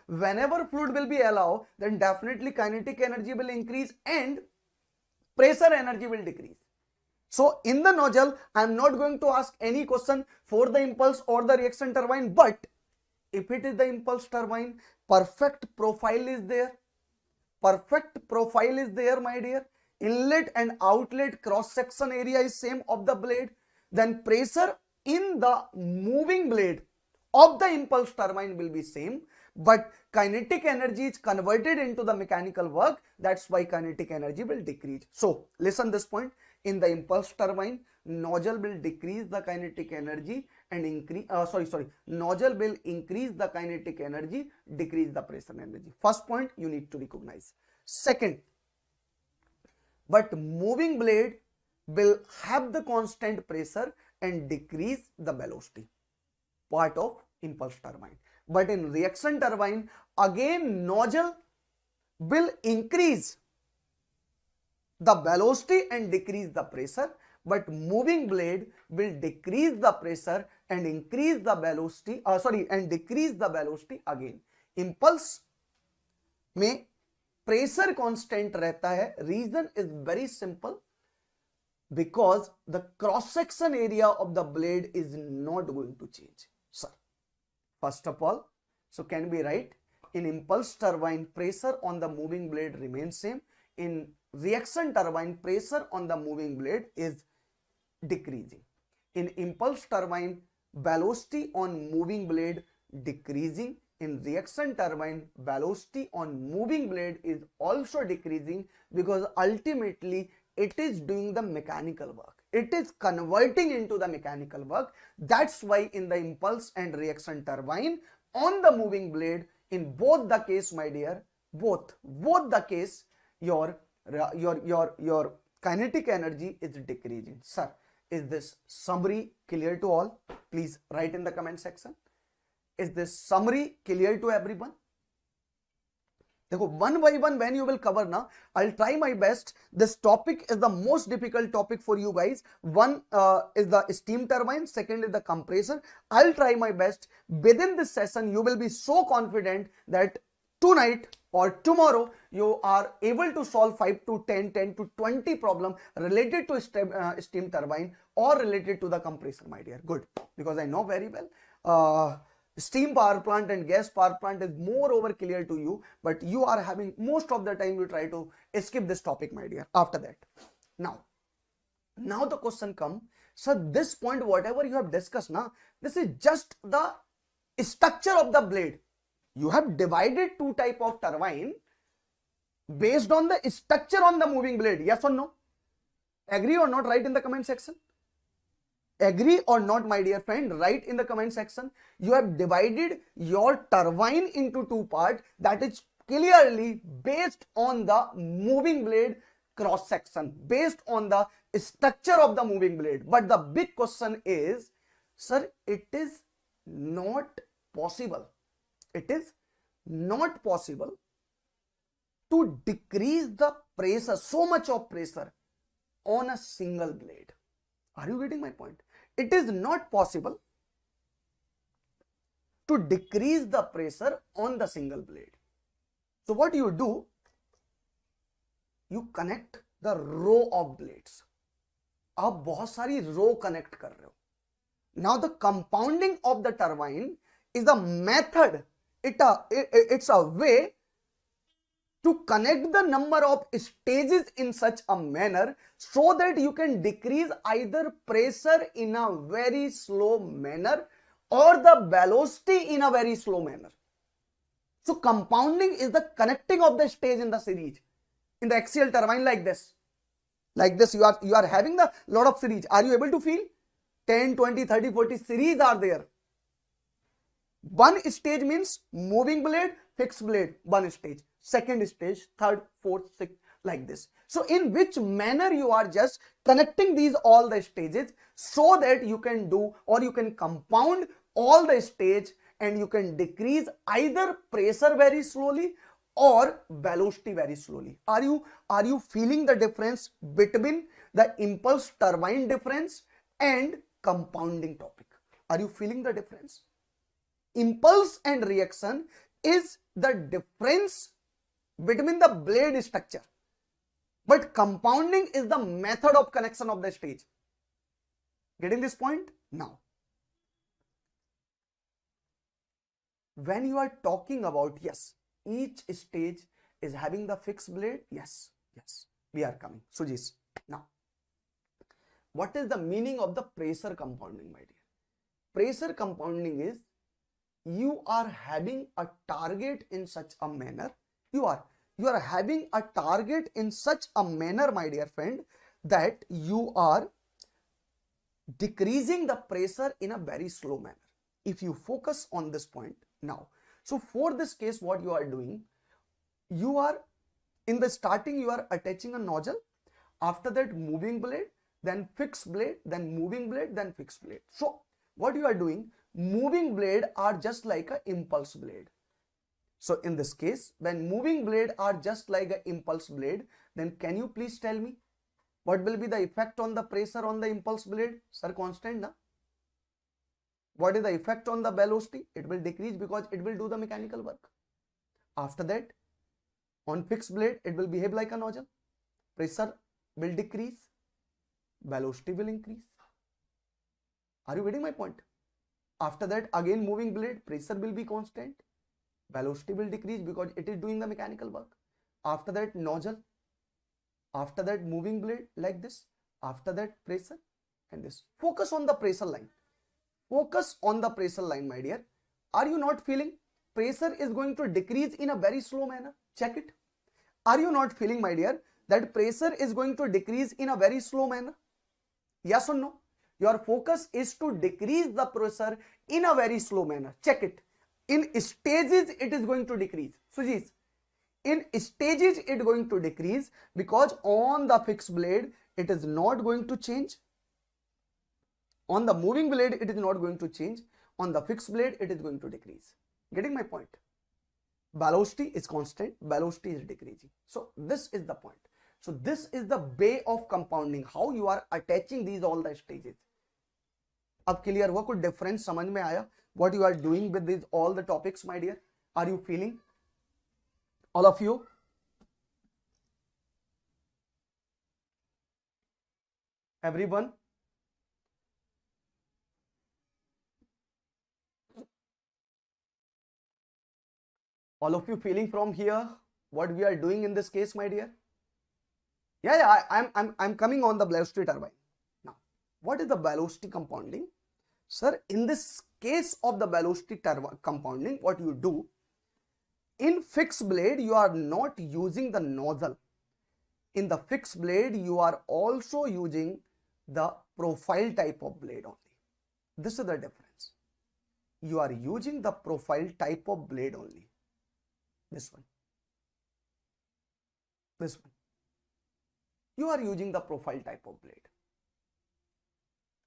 whenever fluid will be allowed, then definitely kinetic energy will increase and pressure energy will decrease. So in the nozzle, I am not going to ask any question for the impulse or the reaction turbine, but if it is the impulse turbine, perfect profile is there. Perfect profile is there, my dear. Inlet and outlet cross section area is same of the blade. Then pressure in the moving blade of the impulse turbine will be same, but kinetic energy is converted into the mechanical work. That's why kinetic energy will decrease. So listen this point. In the impulse turbine, nozzle will decrease the kinetic energy and increase, nozzle will increase the kinetic energy, decrease the pressure energy. First point you need to recognize. Second, but moving blade will have the constant pressure and decrease the velocity, part of impulse turbine. But in reaction turbine, again nozzle will increase the velocity and decrease the pressure, but moving blade will decrease the pressure and increase the velocity, and decrease the velocity again. Impulse में pressure constant रहता है. Reason is very simple, because the cross section area of the blade is not going to change. Sir, first of all, so can we write in impulse turbine pressure on the moving blade remains same. In reaction turbine, pressure on the moving blade is decreasing. In impulse turbine, velocity on moving blade decreasing. In reaction turbine, velocity on moving blade is also decreasing, because ultimately it is doing the mechanical work. It is converting into the mechanical work. That's why in the impulse and reaction turbine, on the moving blade, in both the case, my dear, both the case, your kinetic energy is decreasing. Sir, is this summary clear to all? Please write in the comment section. Is this summary clear to everyone? देखो one by one when you will cover now, I'll try my best. This topic is the most difficult topic for you guys. One is the steam turbine, second is the compressor. I'll try my best. Within this session, you will be so confident that tonight or tomorrow you are able to solve 5 to 10, 10 to 20 problem related to steam turbine or related to the compressor, my dear. Good, because I know very well steam power plant and gas power plant is moreover clear to you, but you are having most of the time you try to skip this topic, my dear. After that, now the question come, so this point whatever you have discussed now, this is just the structure of the blade. You have divided two type of turbine based on the structure on the moving blade. Yes or no? Agree or not? Write in the comment section. Agree or not, my dear friend? Write in the comment section. You have divided your turbine into two parts, that is clearly based on the moving blade cross section, based on the structure of the moving blade. But the big question is, sir, it is not possible. It is not possible to decrease the pressure, so much of pressure on a single blade. Are you getting my point? It is not possible to decrease the pressure on the single blade. So what you do, you connect the row of blades. आप बहुत सारी row connect कर रहे हो. Now the compounding of the turbine is the method. It's a way to connect the number of stages in such a manner so that you can decrease either pressure in a very slow manner or the velocity in a very slow manner. So compounding is the connecting of the stage in the series. In the axial turbine like this you are having the lot of series. Are you able to feel? 10, 20, 30, 40 series are there. One stage means moving blade, fixed blade, one stage. Second stage, third, fourth, sixth, like this. So in which manner you are just connecting these all the stages so that you can do or you can compound all the stage, and you can decrease either pressure very slowly or velocity very slowly. Are you feeling the difference between the impulse turbine difference and compounding topic? Are you feeling the difference? Impulse and reaction is the difference between the blade structure, but compounding is the method of connection of the stage. Getting this point? Now, when you are talking about, yes, each stage is having the fixed blade, yes, we are coming. Sujis, now, what is the meaning of the pressure compounding, my dear? Pressure compounding is you are having a target in such a manner, you are having a target in such a manner, my dear friend, that you are decreasing the pressure in a very slow manner. If you focus on this point now, so for this case, what you are doing, you are in the starting, you are attaching a nozzle, after that moving blade, then fixed blade, then moving blade, then fixed blade. So what you are doing, moving blade are just like a impulse blade. So in this case, when moving blade are just like a impulse blade, then can you please tell me what will be the effect on the pressure on the impulse blade? Sir, constant, na? What is the effect on the velocity? It will decrease because it will do the mechanical work. After that, on fixed blade, it will behave like a nozzle. Pressure will decrease, velocity will increase. Are you getting my point? After that, again moving blade, pressure will be constant, velocity will decrease because it is doing the mechanical work. After that, nozzle. After that, moving blade like this. After that, pressure and this. Focus on the pressure line. Focus on the pressure line, my dear. Are you not feeling pressure is going to decrease in a very slow manner? Check it. Are you not feeling, my dear, that pressure is going to decrease in a very slow manner? Yes or no? Your focus is to decrease the pressure in a very slow manner. Check it. In stages, it is going to decrease. Sujis, in stages, it is going to decrease because on the fixed blade, it is not going to change. On the moving blade, it is not going to change. On the fixed blade, it is going to decrease. Getting my point? Velocity is constant, velocity is decreasing. So this is the point. So this is the way of compounding, how you are attaching these all the stages. अब clear हुआ? कुछ difference समझ में आया? What you are doing with these all the topics, my dear? Are you feeling? All of you? Everyone? All of you feeling from here what we are doing in this case, my dear? Yeah, I'm coming on the velocity turbine. Now, what is the velocity compounding? Sir, in this case of the velocity compounding, what you do, in fixed blade, you are not using the nozzle. In the fixed blade, you are also using the profile type of blade only. This is the difference. You are using the profile type of blade only. This one. This one. You are using the profile type of blade.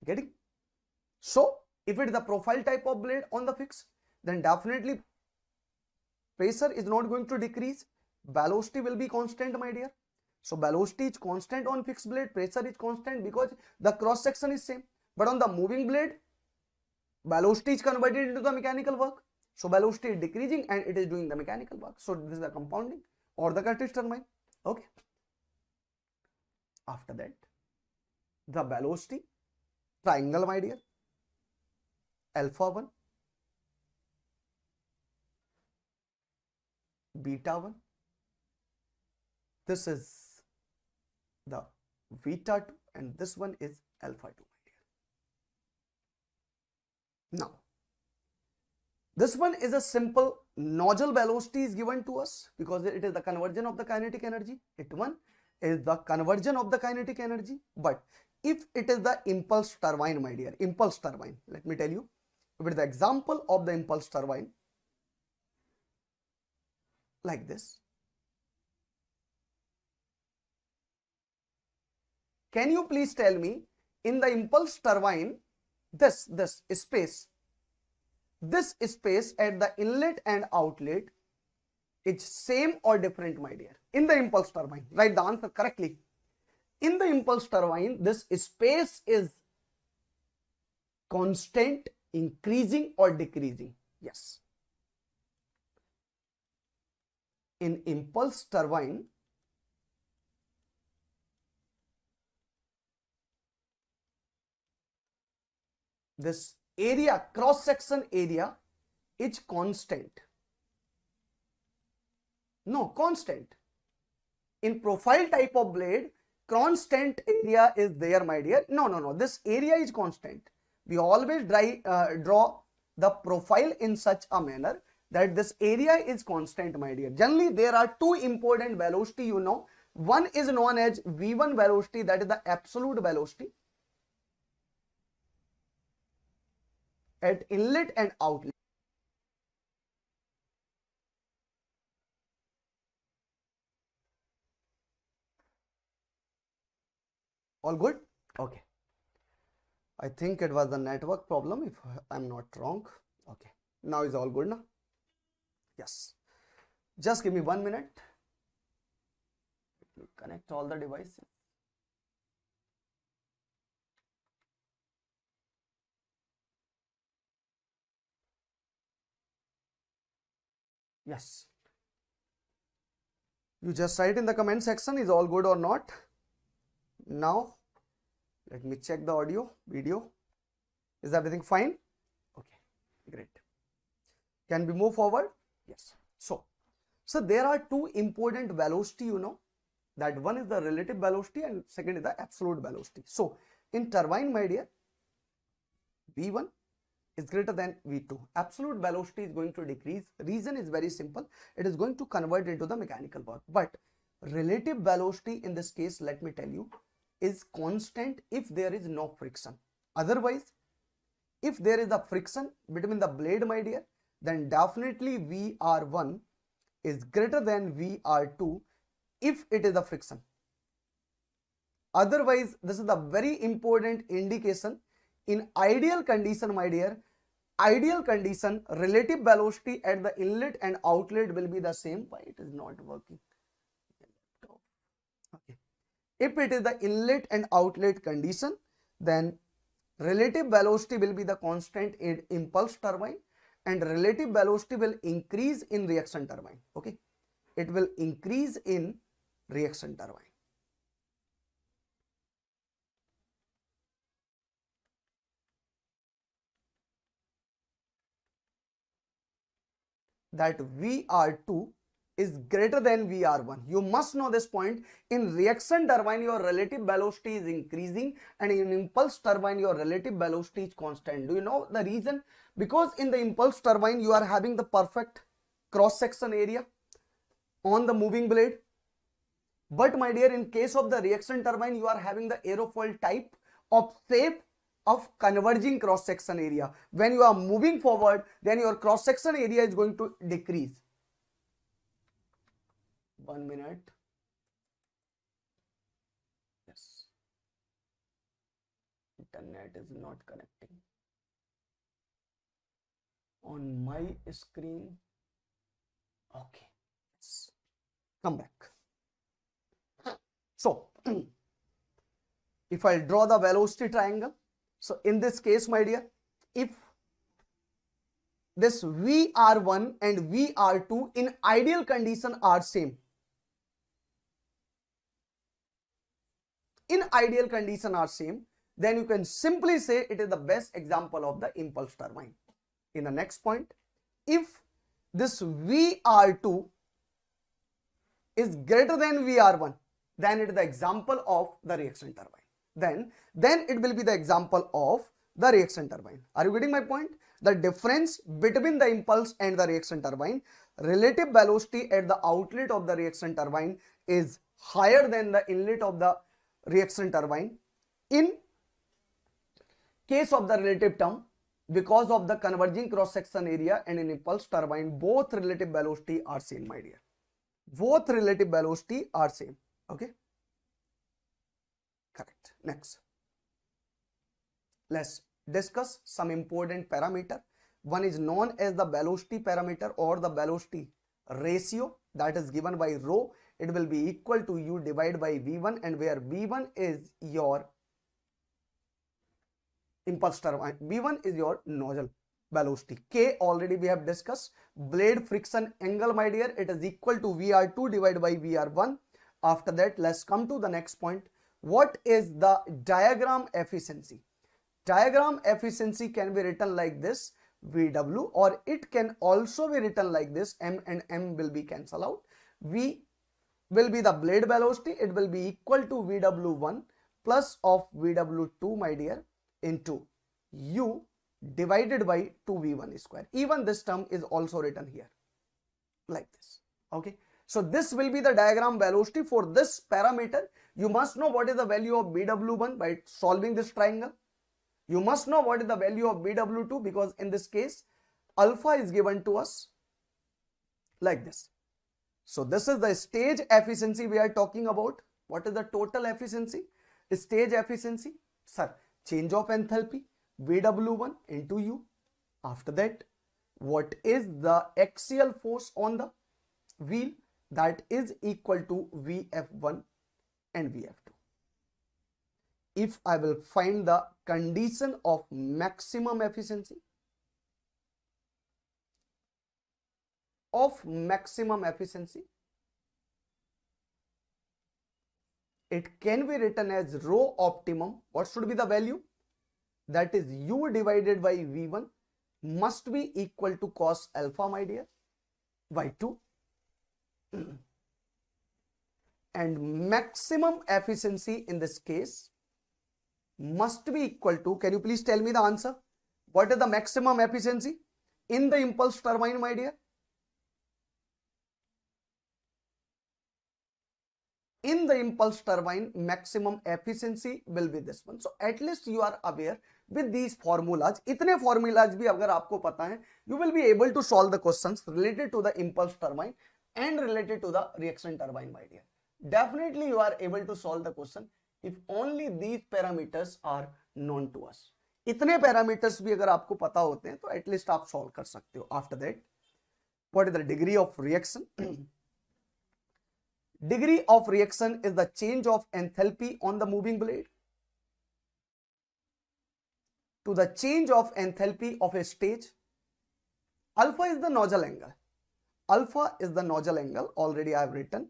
Getting? So, if it is the profile type of blade on the fix, then definitely pressure is not going to decrease. Velocity will be constant, my dear. So, velocity is constant on fixed blade, pressure is constant because the cross section is same. But on the moving blade, velocity is converted into the mechanical work. So, velocity is decreasing and it is doing the mechanical work. So, this is the compounding or the Curtis turbine. Okay. After that, the velocity triangle, my dear, alpha 1, beta 1, this is the beta 2 and this one is alpha 2, my dear. Now, this one is a simple nozzle velocity is given to us because it is the conversion of the kinetic energy. It one is the conversion of the kinetic energy. But if it is the impulse turbine, my dear, impulse turbine, let me tell you, with the example of the impulse turbine, like this. Can you please tell me, in the impulse turbine, this space, this space at the inlet and outlet is same or different, my dear? In the impulse turbine, write the answer correctly. In the impulse turbine, this space is constant, increasing or decreasing? Yes. In impulse turbine, this area, cross section area is constant. No, constant. In profile type of blade, constant area is there, my dear. No. This area is constant. We always draw the profile in such a manner that this area is constant, my dear. Generally, there are two important velocity, you know. One is known as V1 velocity, that is the absolute velocity at inlet and outlet. All good? Okay. I think it was the network problem, if I'm not wrong. Okay. Now is all good now? Yes. Just give me 1 minute. Let me connect all the devices. Yes. You just write in the comment section, is all good or not? Now, let me check the audio, video. Is everything fine? Okay, great. Can we move forward? Yes. So there are two important velocity, you know, that one is the relative velocity and second is the absolute velocity. So in turbine, my dear, V1 is greater than V2. Absolute velocity is going to decrease. Reason is very simple. It is going to convert into the mechanical work. But relative velocity in this case, let me tell you, is constant if there is no friction. Otherwise, if there is a friction between the blade, my dear, then definitely VR1 is greater than VR2 if it is a friction. Otherwise, this is the very important indication. In ideal condition, my dear, ideal condition, relative velocity at the inlet and outlet will be the same. Why it is not working? Okay. If it is the inlet and outlet condition, then relative velocity will be the constant in impulse turbine and relative velocity will increase in reaction turbine. Okay. It will increase in reaction turbine. That VR2 is greater than VR1. You must know this point. In reaction turbine, your relative velocity is increasing and in impulse turbine, your relative velocity is constant. Do you know the reason? Because in the impulse turbine, you are having the perfect cross-section area on the moving blade. But my dear, in case of the reaction turbine, you are having the aerofoil type of shape of converging cross-section area. When you are moving forward, then your cross-section area is going to decrease. 1 minute. Yes. Internet is not connecting. On my screen. Okay. Yes. Come back. So, if I draw the velocity triangle, so in this case, my dear, if this VR1 and VR2 in ideal condition are same, in ideal condition are same, then you can simply say it is the best example of the impulse turbine. In the next point, if this VR2 is greater than VR1, then it is the example of the reaction turbine. Then it will be the example of the reaction turbine. Are you getting my point? The difference between the impulse and the reaction turbine, relative velocity at the outlet of the reaction turbine is higher than the inlet of the reaction turbine. In case of the relative term, because of the converging cross section area, and in impulse turbine, both relative velocity are same, my dear. Both relative velocity are same. Okay. Correct. Next, let's discuss some important parameter One is known as the velocity parameter or the velocity ratio, that is given by rho. It will be equal to u divided by v1, and where v1 is your impulse turbine, v1 is your nozzle velocity. K already we have discussed. Blade friction angle, my dear, it is equal to VR2 divided by VR1. After that, let's come to the next point. What is the diagram efficiency? Diagram efficiency can be written like this, VW, or it can also be written like this, M and M will be cancelled out. V will be the blade velocity, it will be equal to VW1 plus of VW2, my dear, into U divided by 2V1 square. Even this term is also written here like this. Okay. So this will be the diagram velocity for this parameter. You must know what is the value of BW1 by solving this triangle. You must know what is the value of BW2, because in this case alpha is given to us like this. So this is the stage efficiency we are talking about. What is the total efficiency? Stage efficiency, sir, change of enthalpy, VW1 into U. After that, what is the axial force on the wheel? That is equal to VF1 and VF2. If I will find the condition of maximum efficiency, it can be written as rho optimum. What should be the value? That is U divided by V1 must be equal to cos alpha, my dear, by 2. And maximum efficiency in this case must be equal to, can you please tell me the answer? What is the maximum efficiency in the impulse turbine, my dear? In the impulse turbine, maximum efficiency will be this one. So at least you are aware with these formulas. इतने formulas भी अगर आपको पता है, you will be able to solve the questions related to the impulse turbine and related to the reaction turbine, my dear. Definitely you are able to solve the question if only these parameters are known to us. इतने parameters भी अगर आपको पता होते हैं तो at least आप solve कर सकते हो. After that, what is the degree of reaction? Degree of reaction is the change of enthalpy on the moving blade to the change of enthalpy of a stage. Alpha is the nozzle angle. Alpha is the nozzle angle, already I have written.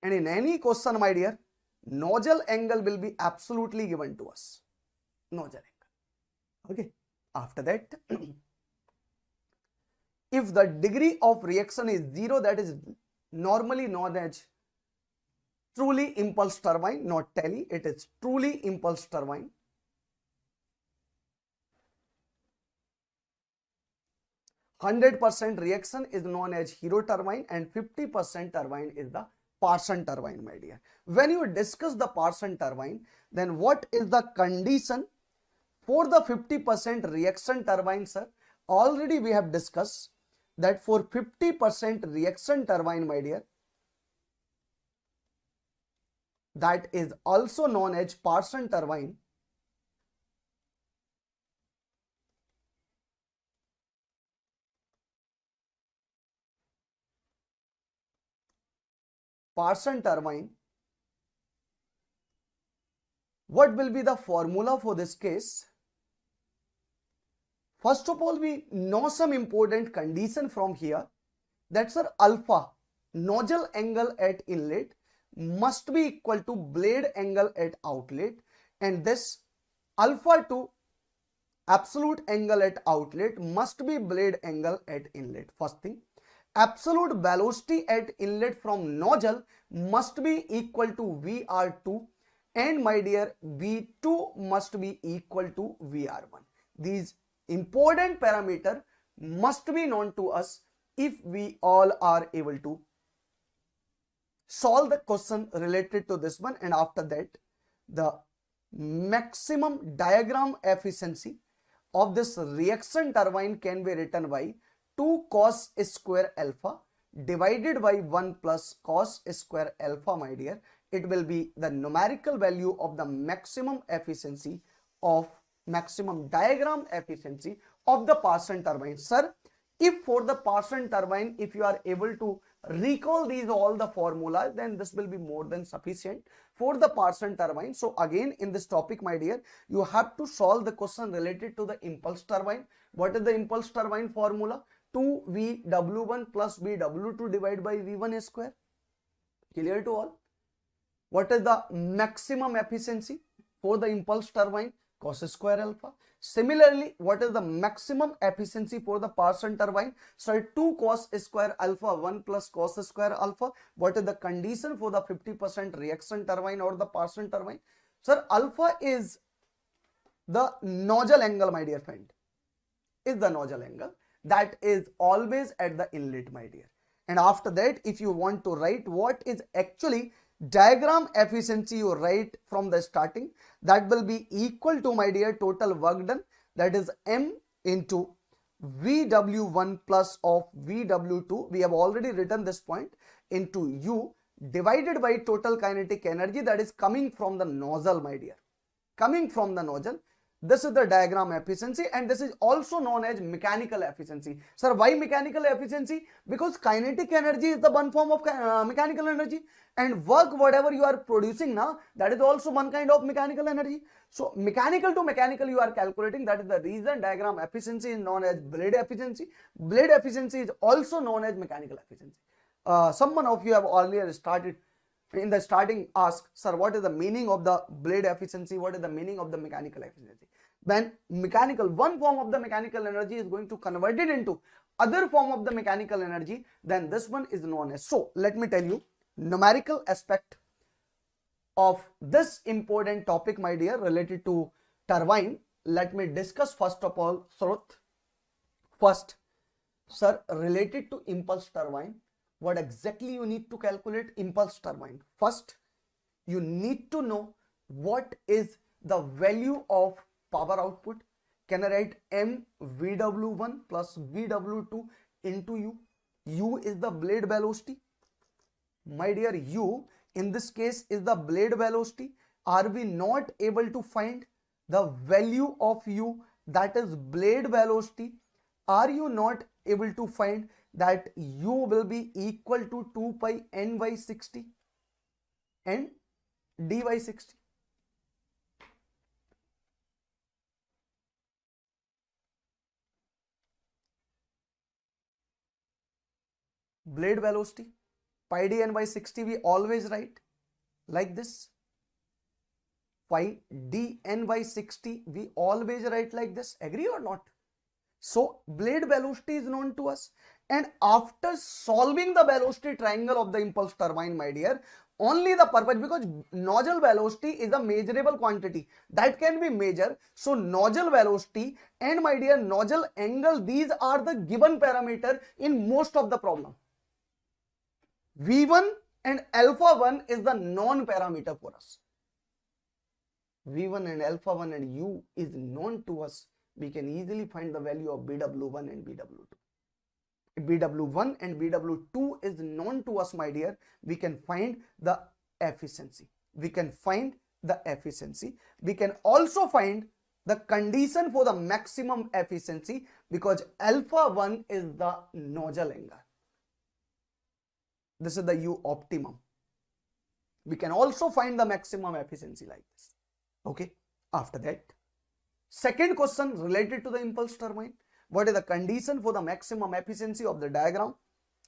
And in any question, my dear, nozzle angle will be absolutely given to us. Nozzle angle. Okay. After that, if the degree of reaction is 0, that is normally known as truly impulse turbine, not tele, it is truly impulse turbine. %100% reaction is known as hero turbine, and 50% turbine is the Parson turbine, my dear. When you discuss the Parson turbine, then what is the condition for the 50% reaction turbine, sir? Already we have discussed that for 50% reaction turbine, my dear, that is also known as Parson turbine. Parson turbine, what will be the formula for this case? First of all, we know some important condition from here. That's our alpha, nozzle angle at inlet, must be equal to blade angle at outlet, and this alpha to absolute angle at outlet must be blade angle at inlet. First thing, absolute velocity at inlet from nozzle must be equal to VR2, and my dear, V2 must be equal to VR1. These important parameter must be known to us if we all are able to solve the question related to this one. And after that, the maximum diagram efficiency of this reaction turbine can be written by 2 cos square alpha divided by 1 plus cos square alpha, my dear. It will be the numerical value of the maximum efficiency of maximum diagram efficiency of the Parsons turbine. Sir, if for the Parsons turbine, if you are able to recall these all the formulas, then this will be more than sufficient for the Parsons turbine. So again, in this topic, my dear, you have to solve the question related to the impulse turbine. What is the impulse turbine formula? 2VW1 plus BW2 divided by V1 square. Clear to all? What is the maximum efficiency for the impulse turbine? Cos square alpha. Similarly, what is the maximum efficiency for the Parsons turbine? So 2 cos square alpha 1 plus cos square alpha. What is the condition for the 50% reaction turbine or the Parsons turbine? Sir, alpha is the nozzle angle, my dear friend. Is the nozzle angle that is always at the inlet, my dear. And after that, if you want to write what is actually diagram efficiency, you write from the starting, that will be equal to, my dear, total work done, that is M into VW1 plus of VW2, we have already written this point, into U divided by total kinetic energy that is coming from the nozzle, my dear, coming from the nozzle. This is the diagram efficiency, and this is also known as mechanical efficiency. Sir, why mechanical efficiency? Because kinetic energy is the one form of mechanical energy, and work whatever you are producing now, that is also one kind of mechanical energy. So mechanical to mechanical you are calculating, that is the reason diagram efficiency is known as blade efficiency. Blade efficiency is also known as mechanical efficiency. Someone of you have earlier started in the starting ask, sir, what is the meaning of the blade efficiency? What is the meaning of the mechanical efficiency? When mechanical, one form of the mechanical energy is going to convert it into other form of the mechanical energy, then this one is known as. So let me tell you numerical aspect of this important topic, my dear, related to turbine. Let me discuss first of all, Sroth. First, sir, related to impulse turbine, what exactly you need to calculate impulse turbine? First, you need to know what is the value of power output. Can I write M VW1 plus VW2 into U? U is the blade velocity. My dear, U in this case is the blade velocity. Are we not able to find the value of U, that is blade velocity? Are you not able to find that U will be equal to 2 pi n by 60 and d by 60? Blade velocity, pi d n by 60 we always write like this. Pi d n by 60 we always write like this. Agree or not? So blade velocity is known to us, and after solving the velocity triangle of the impulse turbine, my dear, only the purpose, because nozzle velocity is a measurable quantity that can be measured. So nozzle velocity and, my dear, nozzle angle, these are the given parameter in most of the problem. V1 and alpha 1 is the known parameter for us. V1 and alpha 1 and U is known to us. We can easily find the value of BW1 and BW2. If BW1 and BW2 is known to us, my dear, we can find the efficiency. We can find the efficiency. We can also find the condition for the maximum efficiency, because alpha 1 is the nozzle angle. This is the U optimum. We can also find the maximum efficiency like this. Okay. After that, second question related to the impulse turbine. What is the condition for the maximum efficiency of the diagram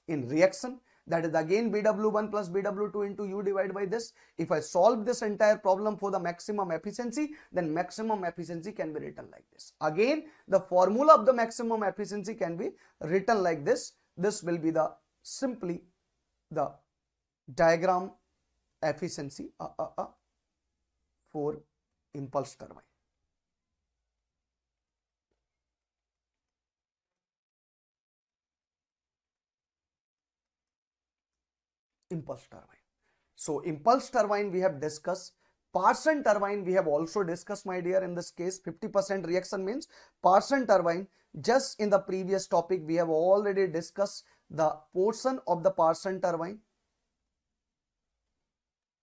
in reaction? That is again BW1 plus BW2 into U divided by this. If I solve this entire problem for the maximum efficiency, then maximum efficiency can be written like this. Again, the formula of the maximum efficiency can be written like this. This will be the simply the diagram efficiency for impulse turbine. Impulse turbine. So impulse turbine we have discussed. Parsons turbine we have also discussed, my dear. In this case, 50% reaction means Parsons turbine. Just in the previous topic, we have already discussed the portion of the Parsons turbine.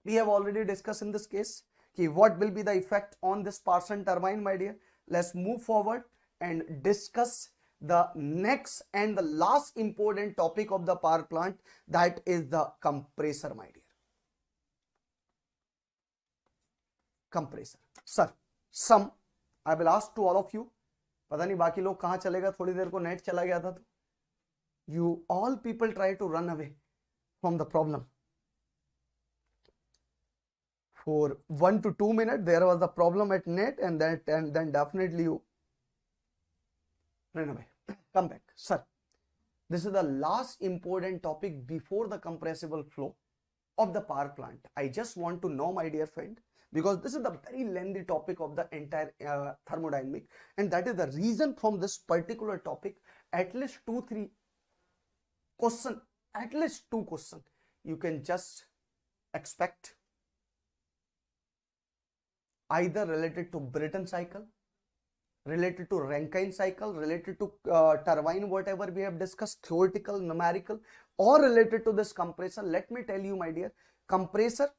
We have already discussed in this case what will be the effect on this Parsons turbine, my dear. let's move forward and discuss the next and the last important topic of the power plant, that is the compressor, my dear. Compressor. Sir, some I will ask to all of you, पता नहीं बाकी लोग कहाँ चले गए, थोड़ी देर को net चला गया था तो you all people try to run away from the problem. For 1 to 2 minutes there was a problem at net, and then definitely you ran away. Come back. Sir, this is the last important topic before the compressible flow of the power plant. I just want to know, my dear friend, because this is the very lengthy topic of the entire thermodynamic, and that is the reason from this particular topic at least 2-3 question, at least 2 questions you can just expect, either related to Brayton cycle, related to Rankine cycle, related to turbine, whatever we have discussed, theoretical, numerical, or related to this compressor. Let me tell you, my dear, compressor,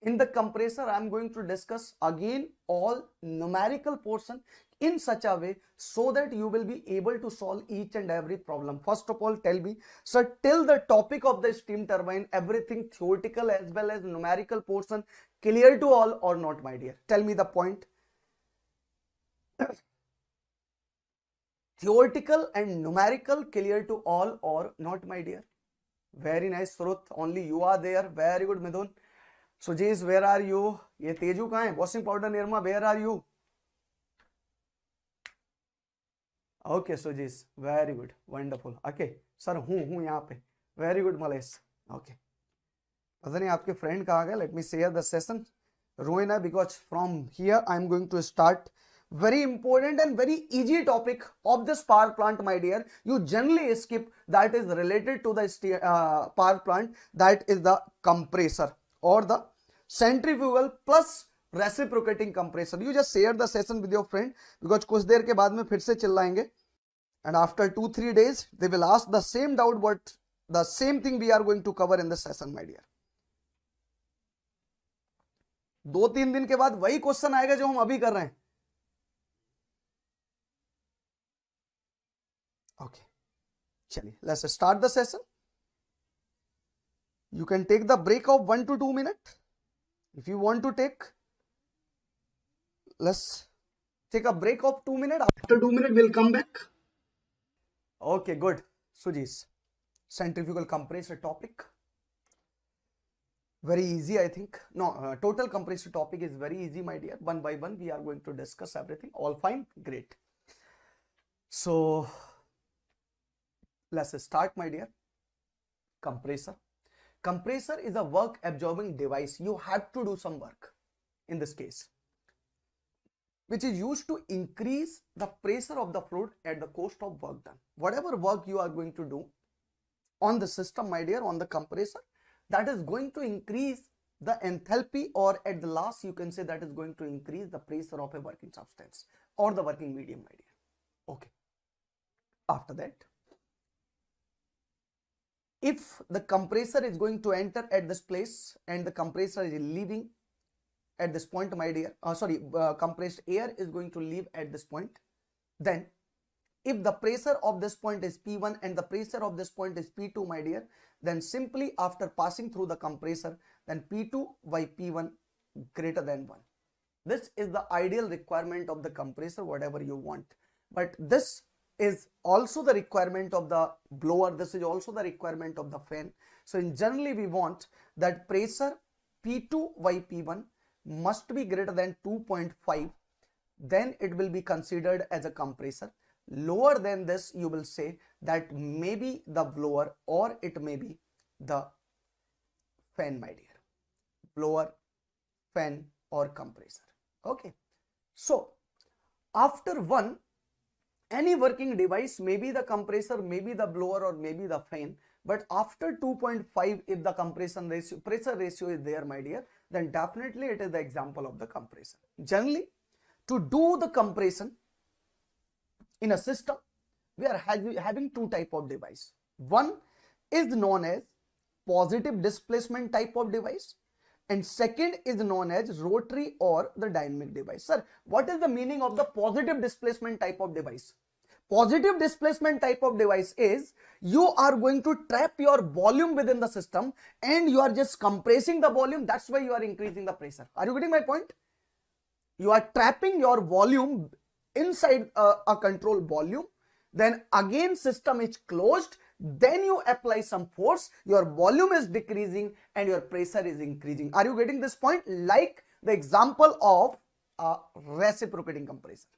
in the compressor I am going to discuss again all numerical portion in such a way so that you will be able to solve each and every problem. First of all, tell me, sir, till the topic of the steam turbine, everything theoretical as well as numerical portion clear to all or not, my dear? Tell me the point. Theoretical and numerical clear to all or not, my dear? Very nice, Sruth. Only you are there. Very good, Midhun. Sujis, where are you? ये तेजू कहाँ है? Washing powder Nirma, where are you? Okay, Sujis, very good, wonderful. Okay, sir, हूँ यहाँ पे. Very good, Malays. Okay. पता नहीं आपके friend कहाँ गए? Let me share the session. Rohina, because from here I am going to start very important and very easy topic of this power plant, my dear. You generally skip, that is related to the power plant, that is the compressor or the centrifugal plus reciprocating compressor. You just share the session with your friend, because कुछ देर के बाद में फिर से चिल्लाएंगे, and after 2-3 days they will ask the same doubt, but the same thing we are going to cover in the session, my dear. 2-3 दिन के बाद वही क्वेश्चन आएगा जो हम अभी कर रहे हैं. Okay, चलिए, let's start the session. You can take the break of 1 to 2 minutes if you want to take. Let's take a break of 2 minutes. After 2 minutes we'll come back. Okay, good. Sujis, centrifugal compressor topic, very easy, I think. No, total compressor topic is very easy, my dear. One by one we are going to discuss everything. All fine, great. So let's start, my dear. Compressor. Compressor is a work absorbing device. You have to do some work in this case, which is used to increase the pressure of the fluid at the cost of work done. Whatever work you are going to do on the system, my dear, on the compressor, that is going to increase the enthalpy, or at the last you can say that is going to increase the pressure of a working substance or the working medium, my dear. Okay. After that, if the compressor is going to enter at this place and the compressor is leaving at this point, my dear, compressed air is going to leave at this point, then if the pressure of this point is P1 and the pressure of this point is P2, my dear, then simply after passing through the compressor, then P2 by P1 greater than 1. This is the ideal requirement of the compressor, whatever you want. But this is also the requirement of the blower. This is also the requirement of the fan. So in generally we want that pressure P2 by P1 must be greater than 2.5. Then it will be considered as a compressor. Lower than this, you will say that maybe the blower or it may be the fan, my dear. Blower, fan or compressor. Okay. So after one, any working device, maybe the compressor, maybe the blower or maybe the fan, but after 2.5, if the pressure ratio is there, my dear, then definitely it is the example of the compressor. Generally, to do the compression in a system, we are having two type of device. One is known as positive displacement type of device, and second is known as rotary or the dynamic device. Sir, what is the meaning of the positive displacement type of device? Positive displacement type of device is you are going to trap your volume within the system and you are just compressing the volume. That's why you are increasing the pressure. Are you getting my point? You are trapping your volume inside a controlled volume. Then again system is closed. Then you apply some force. Your volume is decreasing and your pressure is increasing. Are you getting this point? Like the example of a reciprocating compressor.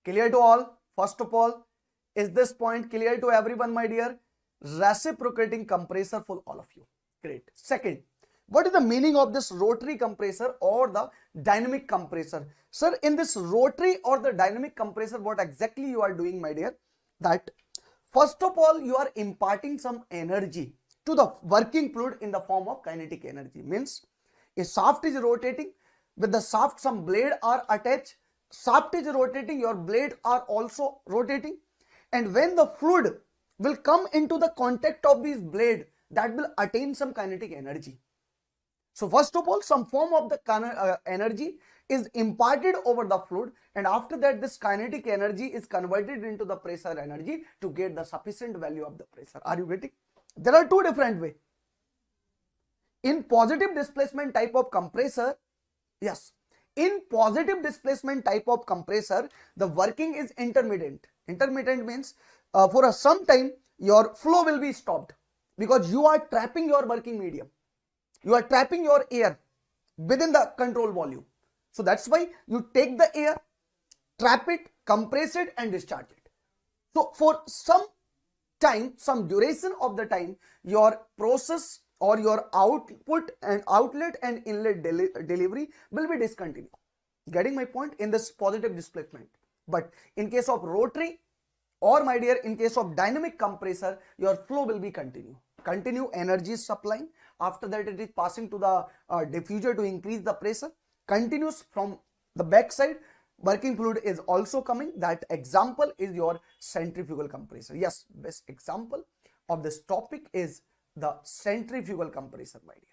Clear to all? First of all, is this point clear to everyone, my dear? Reciprocating compressor for all of you. Great. Second, what is the meaning of this rotary compressor or the dynamic compressor? Sir, in this rotary or the dynamic compressor, what exactly you are doing, my dear? That first of all, you are imparting some energy to the working fluid in the form of kinetic energy. Means a shaft is rotating. With the shaft, some blade are attached. Shaft is rotating, your blade are also rotating, and when the fluid will come into the contact of these blade, that will attain some kinetic energy. So first of all, some form of the energy is imparted over the fluid, and after that this kinetic energy is converted into the pressure energy to get the sufficient value of the pressure. Are you getting? There are two different ways. In positive displacement type of compressor, yes, in positive displacement type of compressor, the working is intermittent. Intermittent means for some time your flow will be stopped because you are trapping your working medium. You are trapping your air within the control volume. So that's why you take the air, trap it, compress it and discharge it. So for some time, some duration of the time, your process or your output and outlet and inlet delivery will be discontinued. Getting my point? In this positive displacement. But in case of rotary or, my dear, in case of dynamic compressor, your flow will be continue energy is supplying. After that it is passing to the diffuser to increase the pressure. Continues from the back side. Working fluid is also coming. That example is your centrifugal compressor. Yes, best example of this topic is the centrifugal compressor, my dear.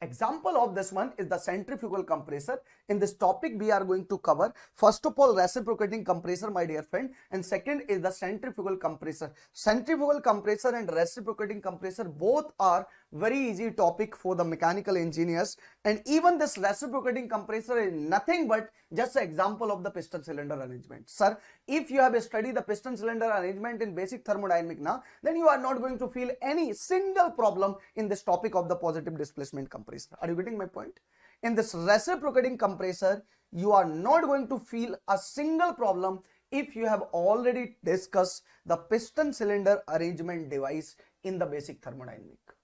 Example of this one is the centrifugal compressor. In this topic we are going to cover first of all reciprocating compressor, my dear friend, and second is the centrifugal compressor. Centrifugal compressor and reciprocating compressor both are very easy topic for the mechanical engineers, and even this reciprocating compressor is nothing but just an example of the piston cylinder arrangement. Sir, if you have studied the piston cylinder arrangement in basic thermodynamics now, then you are not going to feel any single problem in this topic of the positive displacement compressor. Are you getting my point? In this reciprocating compressor, you are not going to feel a single problem if you have already discussed the piston cylinder arrangement device in the basic thermodynamics.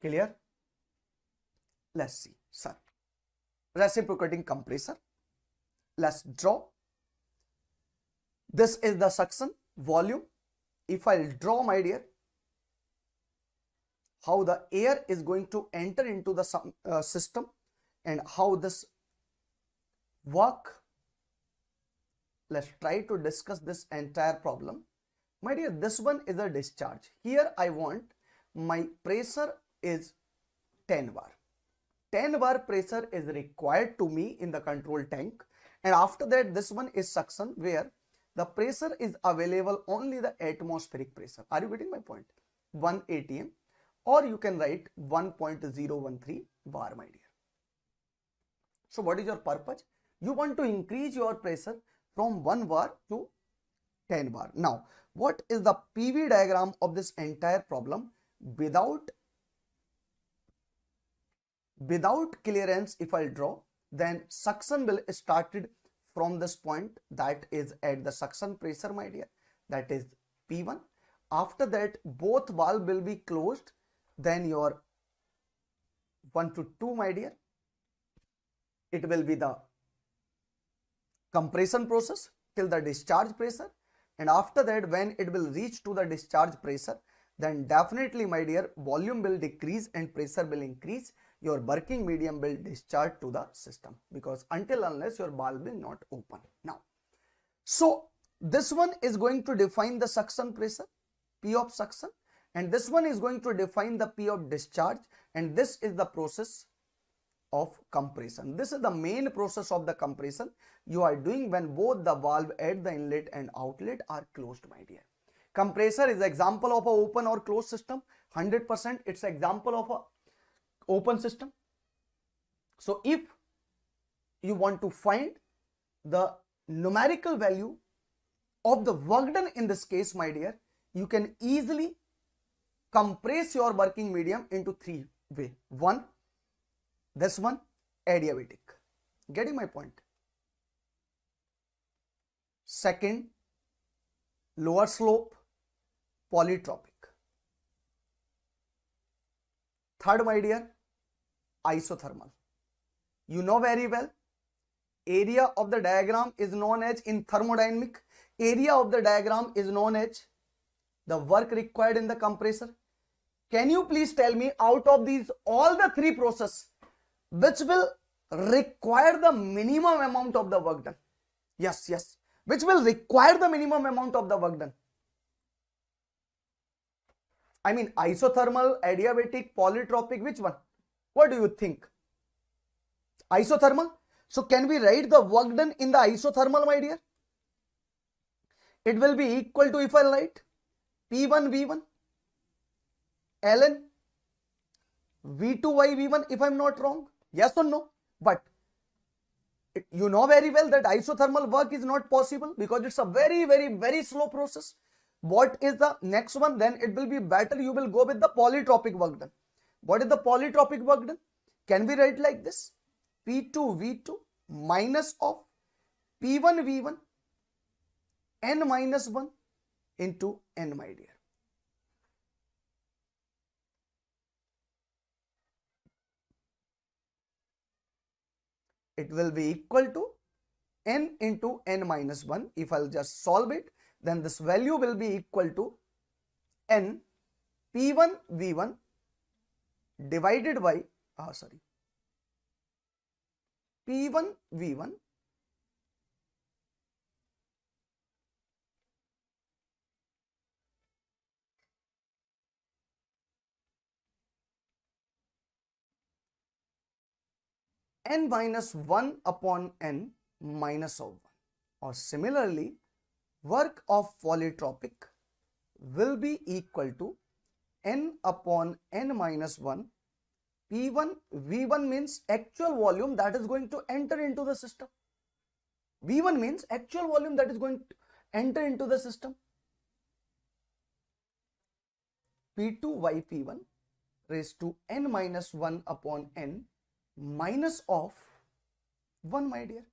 Clear? Let's see, sir. Reciprocating compressor. Let's draw. This is the suction volume. If I'll draw, my dear, how the air is going to enter into the system and how this work. Let's try to discuss this entire problem. My dear, this one is a discharge. Here I want my pressure is 10 bar. 10 bar pressure is required to me in the control tank, and after that this one is suction where the pressure is available only the atmospheric pressure. Are you getting my point? 1 atm, or you can write 1.013 bar, my dear. So what is your purpose? You want to increase your pressure from 1 bar to 10 bar. Now, what is the PV diagram of this entire problem? Without clearance, if I draw, then suction will started from this point, that is at the suction pressure, my dear, that is P1. After that, both valve will be closed. Then your 1 to 2, my dear, it will be the compression process till the discharge pressure, and after that when it will reach to the discharge pressure, then definitely, my dear, volume will decrease and pressure will increase. Your working medium will discharge to the system, because until unless your valve will not open. Now, so This one is going to define the suction pressure, P of suction, and this one is going to define the P of discharge, and this is the process of compression. This is the main process of the compression you are doing when both the valve at the inlet and outlet are closed, my dear. Compressor is example of a open or closed system. 100% it's example of a open system. So if you want to find the numerical value of the work done in this case, my dear, you can easily compress your working medium into three ways. One, this one, adiabatic. Getting my point? Second, lower slope, polytropic. Third, my dear, isothermal. You know very well, area of the diagram is known as, in thermodynamic, area of the diagram is known as the work required in the compressor. Can you please tell me, out of these all the three processes, which will require the minimum amount of the work done? Yes, yes. Which will require the minimum amount of the work done? I mean, isothermal, adiabatic, polytropic, which one? What do you think? Isothermal. So can we write the work done in the isothermal, my dear? It will be equal to, if I write P1 V1 ln V2 Y V1, if I am not wrong. Yes or no? But you know very well that isothermal work is not possible because it's a very slow process. What is the next one? Then it will be better you will go with the polytropic work done. What is the polytropic work done? Can we write like this? P2 V2 minus of P1 V1 n minus 1 into n, my dear. It will be equal to n into n minus 1. If I'll just solve it, then this value will be equal to n P1 V1 divided by P1 V1 n minus 1 upon n minus of 1. Or similarly, work of polytropic will be equal to n upon n minus 1. P1 V1 means actual volume that is going to enter into the system. V1 means actual volume that is going to enter into the system. P2 Y P1 raised to n minus 1 upon n minus of 1, my dear.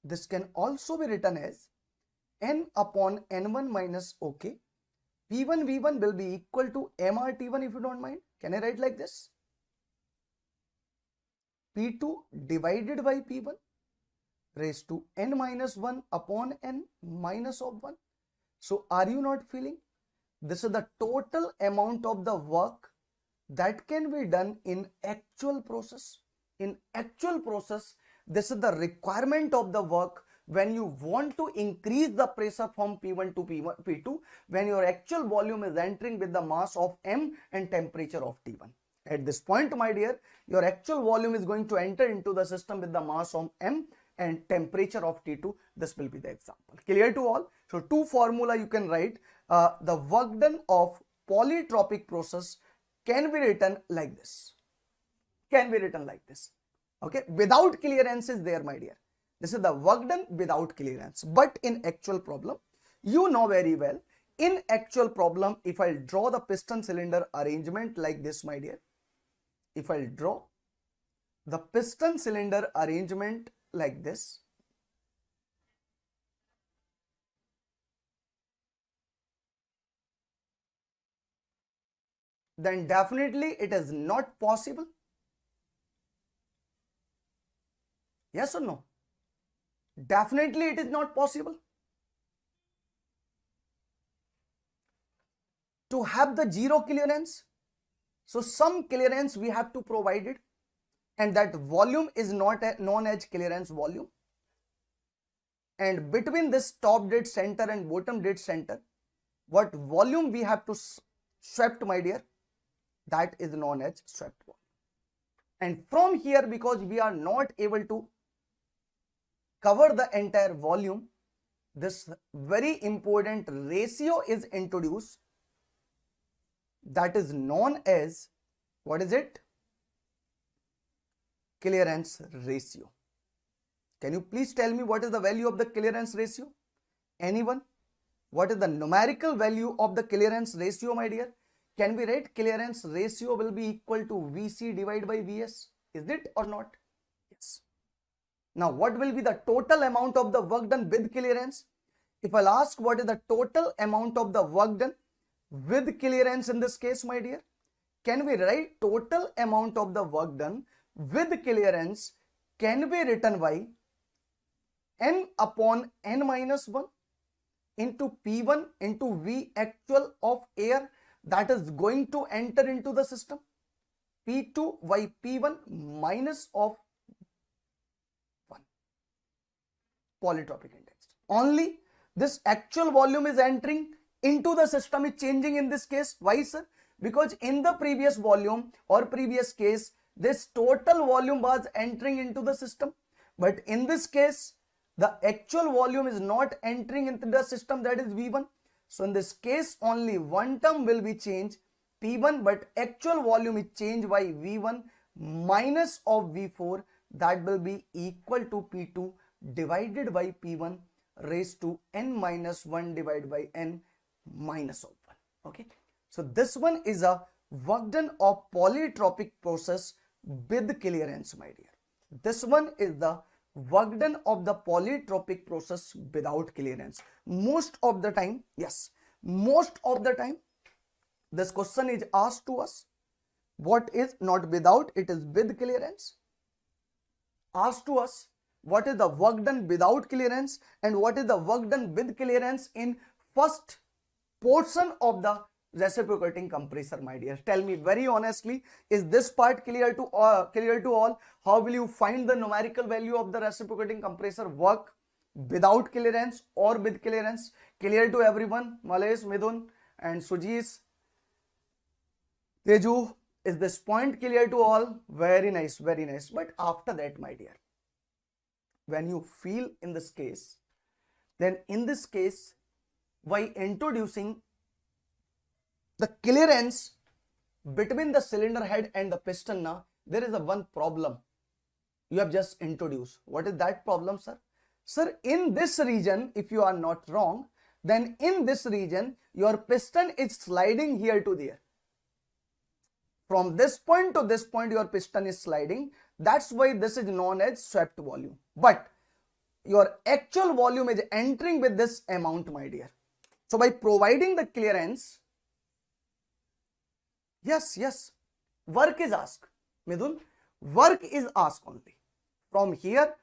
This can also be written as n upon n1 minus OK. P1 V1 will be equal to MRT1, if you don't mind. Can I write like this? P2 divided by P1 raised to n minus 1 upon n minus of 1. So are you not feeling? This is the total amount of the work that can be done in actual process. In actual process, this is the requirement of the work when you want to increase the pressure from P1 to P2, when your actual volume is entering with the mass of M and temperature of T1. At this point, my dear, your actual volume is going to enter into the system with the mass of M and temperature of T2. This will be the example. Clear to all? So two formula you can write. The work done of polytropic process can be written like this. Can be written like this. Okay, without clearance is there, my dear. This is the work done without clearance. But in actual problem, you know very well, in actual problem, if I draw the piston cylinder arrangement like this, my dear, if I draw the piston cylinder arrangement like this, then definitely it is not possible. Yes or no? Definitely it is not possible to have the zero clearance. So some clearance we have to provide it, and that volume is not known as clearance volume. and between this top dead center and bottom dead center, what volume we have to swept, my dear, that is known as swept volume. And from here, because we are not able to cover the entire volume, this very important ratio is introduced, that is known as, what is it? Clearance ratio. Can you please tell me what is the value of the clearance ratio? Anyone? What is the numerical value of the clearance ratio, my dear? Can we write clearance ratio will be equal to VC divided by VS? Is it or not? Yes. Now, what will be the total amount of the work done with clearance? If I'll ask what is the total amount of the work done with clearance in this case, my dear, can we write total amount of the work done with clearance can be written by N upon N minus 1 into P1 into V actual of air that is going to enter into the system, P2 by P1 minus of 1 polytropic index. Only this actual volume is entering into the system is changing in this case. Why, sir? Because in the previous volume or previous case, this total volume was entering into the system, but in this case the actual volume is not entering into the system, that is V1. So in this case only one term will be changed, P1, but actual volume is changed by V1 minus of V4, that will be equal to P2 divided by P1 raised to N minus 1 divided by N minus of 1. Okay, so this one is a work done of polytropic process with clearance, my dear. This one is the work done of the polytropic process without clearance. Most of the time, yes, most of the time this question is asked to us. What is not without, it is with clearance. Asked to us what is the work done without clearance and what is the work done with clearance in first portion of the reciprocating compressor, my dear. Tell me very honestly, is this part clear to all? How will you find the numerical value of the reciprocating compressor work without clearance or with clearance? Clear to everyone? Malesh, Midun and Sujis, Teju, is this point clear to all? Very nice, very nice. But after that, my dear, when you feel in this case, then in this case, by introducing the clearance between the cylinder head and the piston, now there is a one problem you have just introduced. What is that problem, sir? Sir, in this region, if you are not wrong, then in this region your piston is sliding here to there. From this point to this point your piston is sliding. That's why this is known as swept volume. But your actual volume is entering with this amount, my dear. So by providing the clearance, yes, work is asked. Midun, work is asked only. From here,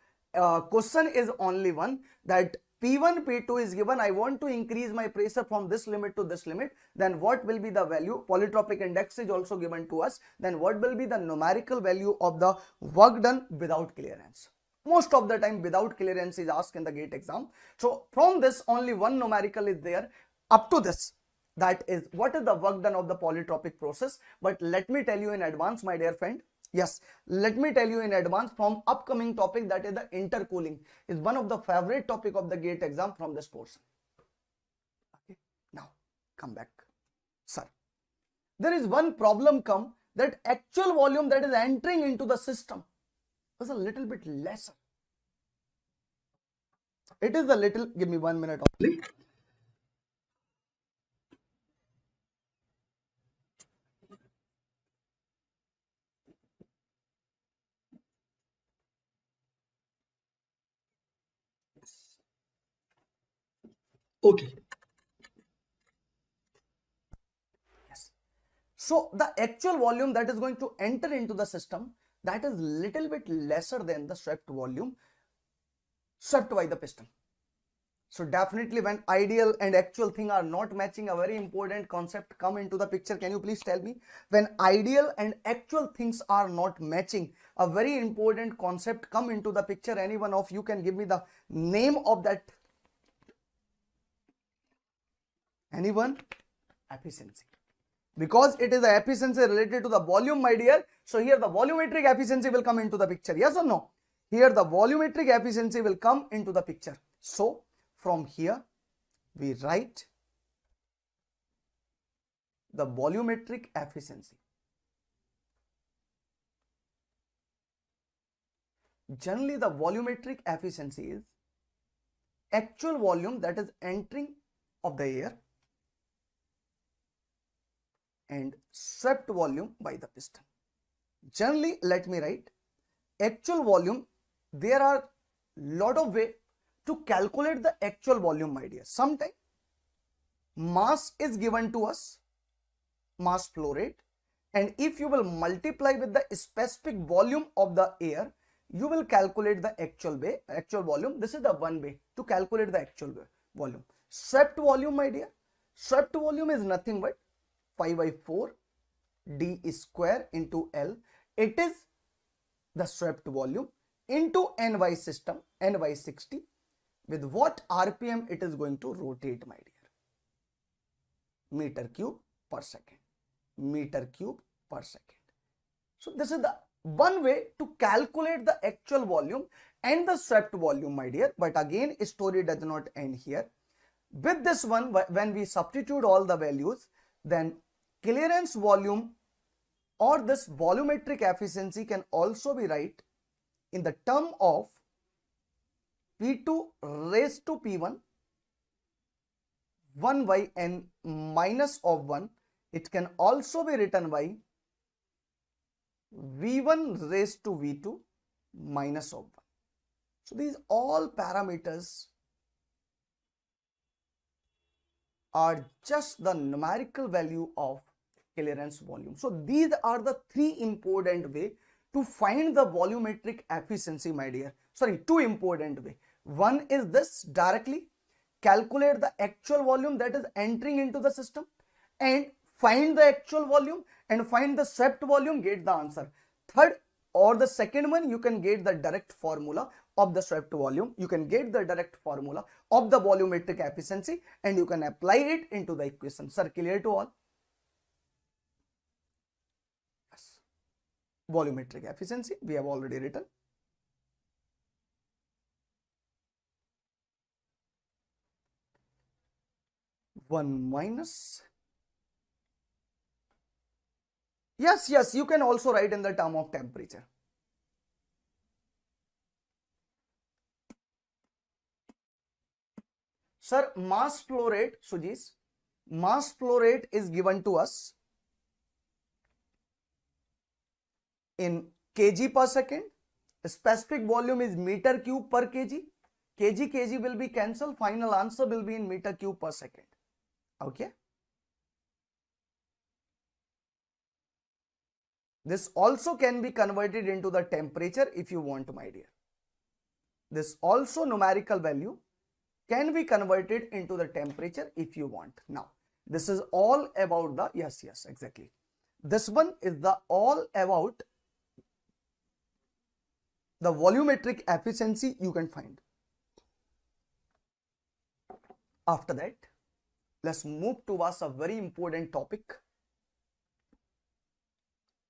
question is only one, that P1, P2 is given. I want to increase my pressure from this limit to this limit. Then what will be the value? Polytropic index is also given to us. Then what will be the numerical value of the work done without clearance? Most of the time without clearance is asked in the GATE exam. So from this only one numerical is there up to this. That is what is the work done of the polytropic process. But let me tell you in advance, my dear friend. Yes, let me tell you in advance from upcoming topic, that is the intercooling, is one of the favorite topic of the GATE exam from this portion. Okay, now come back. Sir, there is one problem come, that actual volume that is entering into the system was a little bit lesser. It is a little, give me 1 minute only. Okay. Yes. So the actual volume that is going to enter into the system, that is little bit lesser than the swept volume swept by the piston. So definitely when ideal and actual thing are not matching, a very important concept come into the picture. Can you please tell me? When ideal and actual things are not matching, a very important concept come into the picture. Any one of you can give me the name of that? Anyone? Efficiency. Because it is the efficiency related to the volume, my dear. So here the volumetric efficiency will come into the picture. Yes or no? Here the volumetric efficiency will come into the picture. So from here we write the volumetric efficiency. Generally the volumetric efficiency is actual volume that is entering of the air and swept volume by the piston. Generally, let me write actual volume. There are lot of way to calculate the actual volume, my dear. Sometimes mass is given to us, mass flow rate, and if you will multiply with the specific volume of the air, you will calculate the actual volume. This is the one way to calculate the actual volume. Swept volume, my dear. Swept volume is nothing but 5 by 4 d square into L. It is the swept volume into NY system, NY 60. With what RPM it is going to rotate, my dear? Meter cube per second. Meter cube per second. So this is the one way to calculate the actual volume and the swept volume, my dear. But again, story does not end here. With this one, when we substitute all the values, then clearance volume or this volumetric efficiency can also be written in the term of P2 raised to P1 1 by n minus of 1. It can also be written by V1 raised to V2 minus of 1. So these all parameters are just the numerical value of clearance volume. So these are the three important way to find the volumetric efficiency, my dear. Sorry, two important way. One is this: directly calculate the actual volume that is entering into the system and find the actual volume and find the swept volume, get the answer. Third, or the second one, you can get the direct formula of the swept volume. You can get the direct formula of the volumetric efficiency and you can apply it into the equation. Sir, clear to all? Yes. Volumetric efficiency we have already written. One minus. Yes, you can also write in the term of temperature. Sir, mass flow rate, Sujis, mass flow rate is given to us in kg per second. Specific volume is meter cube per kg. Kg will be cancelled. Final answer will be in meter cube per second. Okay. This also can be converted into the temperature if you want, my dear. This also numerical value can be converted into the temperature if you want. Now, this is all about the, yes, exactly. This one is the all about the volumetric efficiency you can find. After that, let's move towards a very important topic.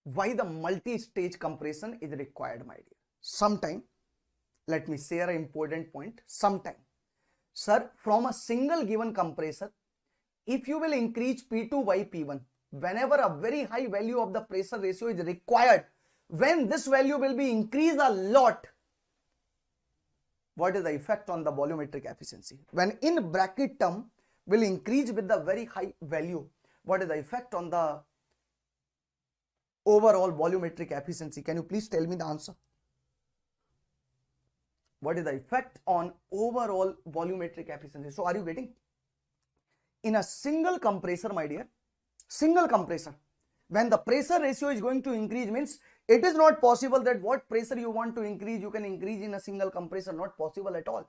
Why the multi-stage compression is required, my dear. Sometime, let me share an important point. Sometime, sir, from a single given compressor, if you will increase P2 by P1, whenever a very high value of the pressure ratio is required, when this value will be increased a lot, what is the effect on the volumetric efficiency? When in bracket term will increase with the very high value, what is the effect on the overall volumetric efficiency? Can you please tell me the answer? What is the effect on overall volumetric efficiency? So are you getting? In a single compressor, my dear, single compressor, when the pressure ratio is going to increase, means it is not possible that what pressure you want to increase, you can increase in a single compressor. Not possible at all.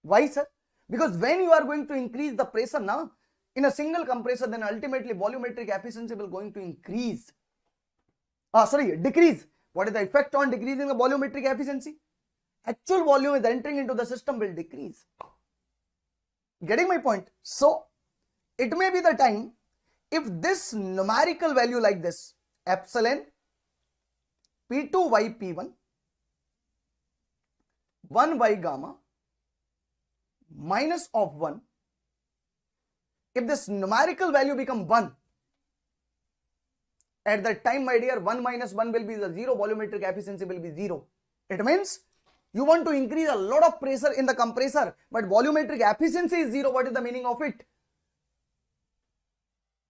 Why, sir? Because when you are going to increase the pressure now in a single compressor, then ultimately volumetric efficiency will going to increase. Decrease. What is the effect on decreasing the volumetric efficiency? Actual volume is entering into the system will decrease. Getting my point? So it may be the time if this numerical value like this, epsilon P2 by P1 1 by gamma minus of 1, if this numerical value become 1, at that time, my dear, 1 minus 1 will be the 0, volumetric efficiency will be 0. It means you want to increase a lot of pressure in the compressor, but volumetric efficiency is 0. What is the meaning of it?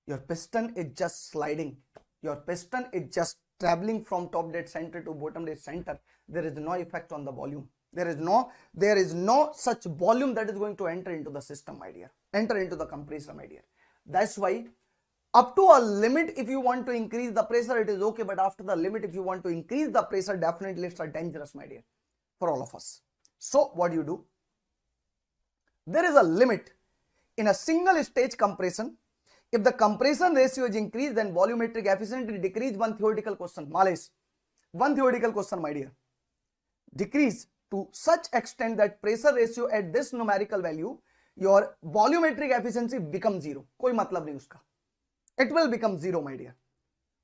Your piston is just sliding. Your piston is just traveling from top dead center to bottom dead center. There is no effect on the volume. There is no such volume that is going to enter into the system, my dear. Enter into the compressor, my dear. That's why up to a limit, if you want to increase the pressure, it is okay. But after the limit, if you want to increase the pressure, definitely it's dangerous, my dear, for all of us. So what you do? There is a limit in a single stage compression. If the compression ratio is increased, then volumetric efficiency decrease. One theoretical question, Malice. One theoretical question, my dear. Decrease to such extent that pressure ratio at this numerical value, your volumetric efficiency becomes 0. कोई मतलब नहीं उसका. It will become 0, my dear.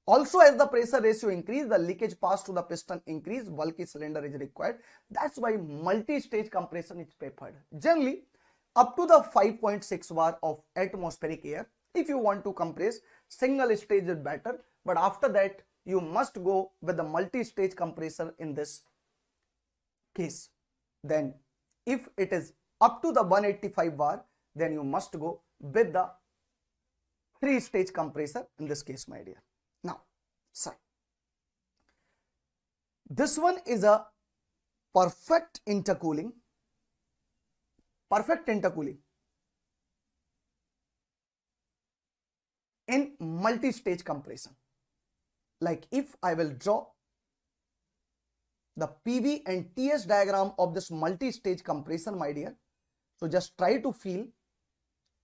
Also, as the pressure ratio increase, the leakage pass to the piston increase, bulky cylinder is required. That's why multi-stage compression is preferred. Generally, up to the 5.6 bar of atmospheric air, if you want to compress, single stage is better. But after that, you must go with the multi-stage compressor in this case. Then, if it is up to the 185 bar, then you must go with the 3-stage compressor in this case, my dear. Now, sir, this one is a perfect intercooling. Perfect intercooling in multi-stage compression. Like if I will draw the PV and TS diagram of this multi-stage compression, my dear. So just try to feel.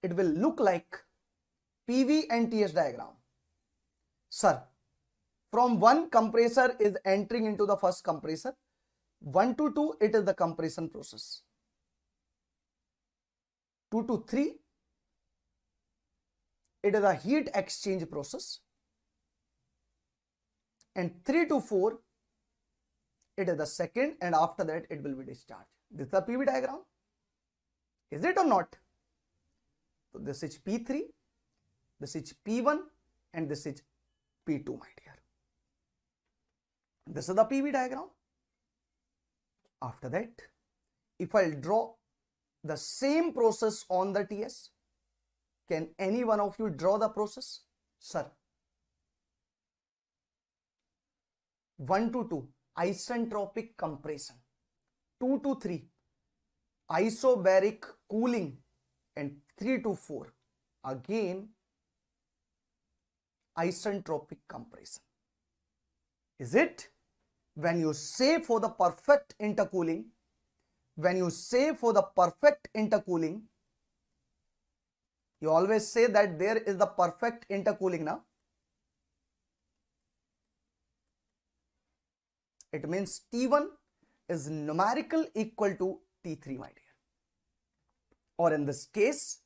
It will look like PV and TS diagram. Sir, from one compressor is entering into the first compressor. 1 to 2, it is the compression process. 2 to 3, it is a heat exchange process. And 3 to 4, it is the second, and after that it will be discharged. This is the PV diagram. Is it or not? So this is P3, this is P1, and this is P2, my dear. This is the PV diagram. After that, if I draw the same process on the TS, can any one of you draw the process? Sir, 1 to 2, isentropic compression. 2 to 3, isobaric cooling. And 3 to 4, again isentropic compression. Is it? When you say for the perfect intercooling, you always say that there is the perfect intercooling now. It means T1 is numerical equal to T3, my dear. Or in this case,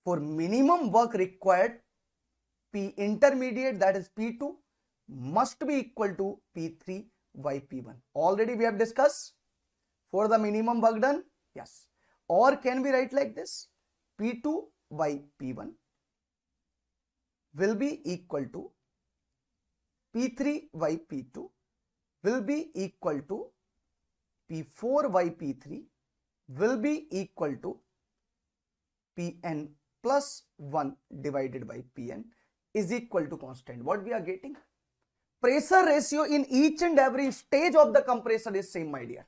for minimum work required, P intermediate, that is P2, must be equal to P3 by P1. Already we have discussed for the minimum work done. Yes. Or can we write like this? P2 by P1 will be equal to P3 by P2 will be equal to P4 by P3 will be equal to Pn plus 1 divided by Pn is equal to constant. What we are getting? Pressure ratio in each and every stage of the compressor is same, my dear.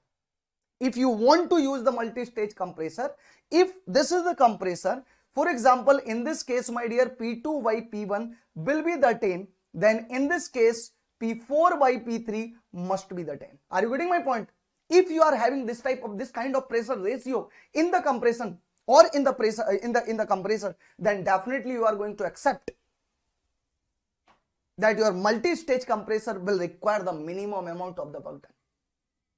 If you want to use the multi-stage compressor, if this is the compressor, for example, in this case, my dear, P2 by P1 will be the 10, then in this case, P4 by P3 must be the 10. Are you getting my point? If you are having this kind of pressure ratio in the compression or in the pressure in the compressor, then definitely you are going to accept that your multi-stage compressor will require the minimum amount of the work done.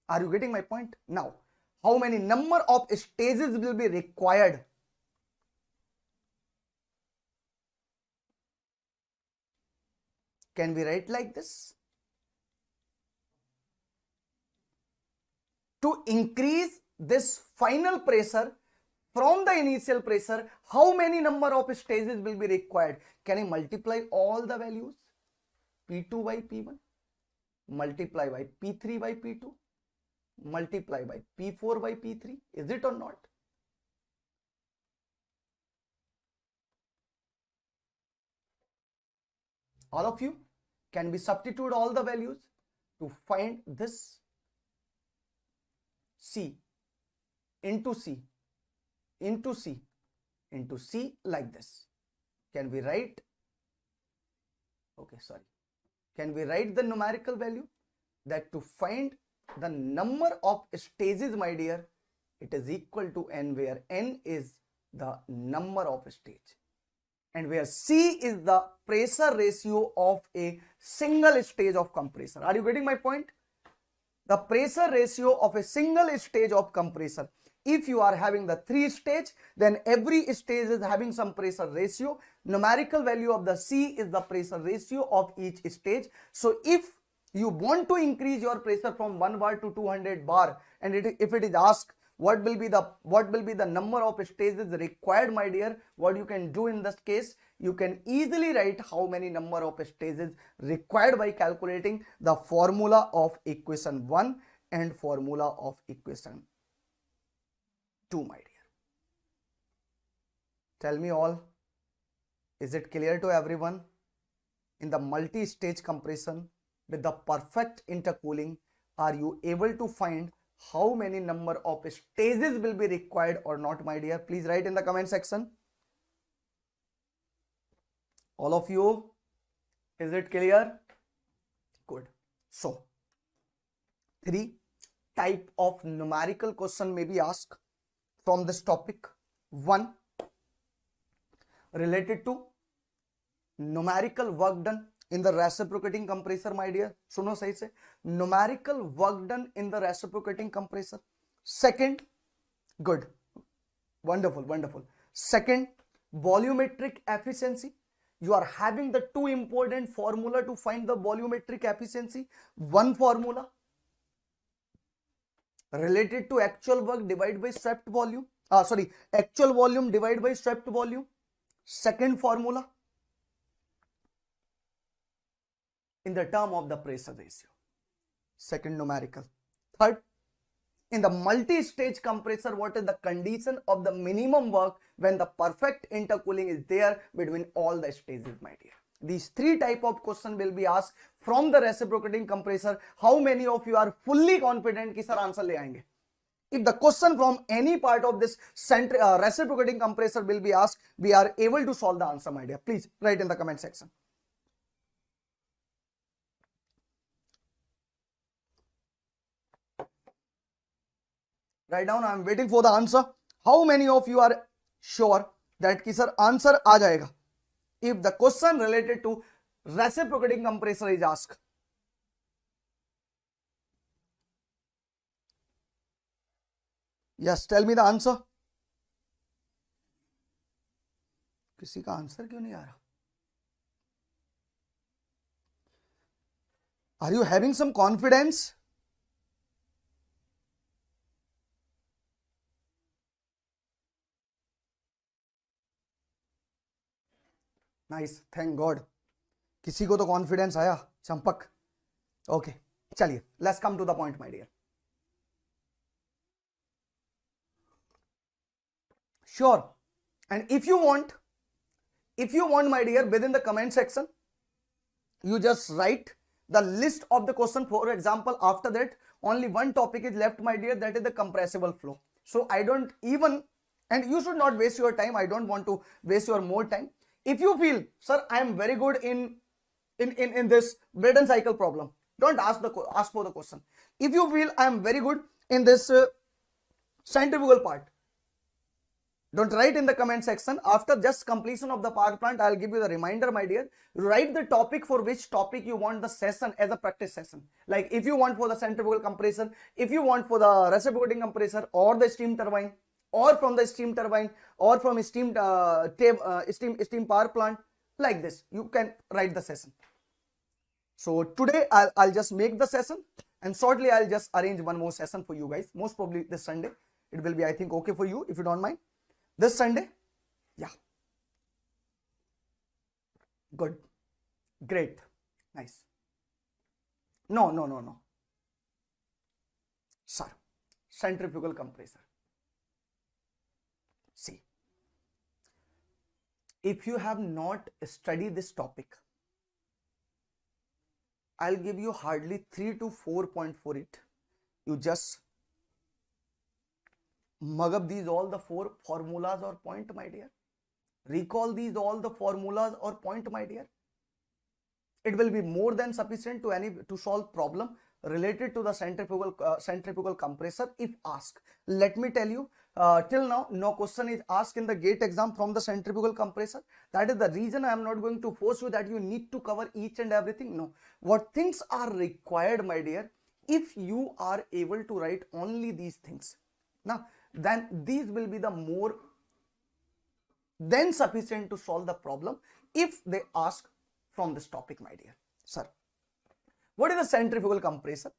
Are you getting my point? Now, how many number of stages will be required? Can we write like this? To increase this final pressure from the initial pressure, how many number of stages will be required? Can I multiply all the values? P2 by P1, multiply by P3 by P2, multiply by P4 by P3. Is it or not? All of you, can we substitute all the values to find this? C into C into C into C like this. Can we write? Okay, sorry. Can we write the numerical value? That to find the number of stages, my dear, it is equal to N, where N is the number of stage and where C is the pressure ratio of a single stage of compressor. Are you getting my point? The pressure ratio of a single stage of compressor. If you are having the 3 stage, then every stage is having some pressure ratio. Numerical value of the C is the pressure ratio of each stage. So if you want to increase your pressure from 1 bar to 200 bar, and if it is asked what will be the number of stages required, my dear, what you can do in this case, you can easily write how many number of stages required by calculating the formula of equation 1 and formula of equation 2, my dear. Tell me all, is it clear to everyone? In the multi-stage compression with the perfect intercooling, are you able to find how many number of stages will be required or not, my dear? Please write in the comment section. All of you, is it clear? Good. So, 3 type of numerical question may be asked from this topic. 1, related to numerical work done in the reciprocating compressor, my dear. सुनो सही से, numerical work done in the reciprocating compressor. Second, good, wonderful. Second, volumetric efficiency. You are having the 2 important formula to find the volumetric efficiency. One formula related to actual work divided by swept volume. Actual volume divided by swept volume. Second formula in the term of the pressure ratio. Second numerical. Third, in the multi-stage compressor, what is the condition of the minimum work when the perfect intercooling is there between all the stages, my dear? These 3 type of question will be asked from the reciprocating compressor. How many of you are fully confident कि sir answer ले आएंगे? If the question from any part of this reciprocating compressor will be asked, we are able to solve the answer, my dear. Please write in the comment section. Write down, I am waiting for the answer. How many of you are sure that कि sir answer आ जाएगा if the question related to reciprocating compressor is asked? Yes, tell me the answer. किसी का answer क्यों नहीं आ रहा? Are you having some confidence? Nice, thank God. किसी को तो कॉन्फिडेंस आया, चंपक. Okay, चलिए, let's come to the point, my dear. Sure. And if you want, my dear, within the comment section, you just write the list of the question. For example, after that, only one topic is left, my dear, that is the compressible flow. So I don't even, and you should not waste your time. I don't want to waste your more time. If you feel, sir, I am very good in this Brayton cycle problem, don't ask for the question. If you feel I am very good in this centrifugal part? Don't write in the comment section. After just completion of the power plant, I'll give you the reminder, my dear. Write the topic for which topic you want the session as a practice session. Like if you want for the centrifugal compressor, if you want for the reciprocating compressor or the steam turbine, or from the steam turbine, or from steam steam power plant, like this, you can write the session. So today I'll just make the session, and shortly I'll just arrange one more session for you guys. Most probably this Sunday. It will be, I think, okay for you if you don't mind. This Sunday? Yeah. Good. Great. Nice. No. Sir, centrifugal compressor. See, if you have not studied this topic, I'll give you hardly 3 to 4 points for it. You just mug up these all the 4 formulas or point, my dear. Recall these all the formulas or point, my dear. It will be more than sufficient to solve problem related to the centrifugal compressor if asked. Let me tell you, till now no question is asked in the GATE exam from the centrifugal compressor. That is the reason I am not going to force you that you need to cover each and everything. No, what things are required, my dear, if you are able to write only these things, now then these will be the more than sufficient to solve the problem if they ask from this topic, my dear. Sir, what is the centrifugal compressor?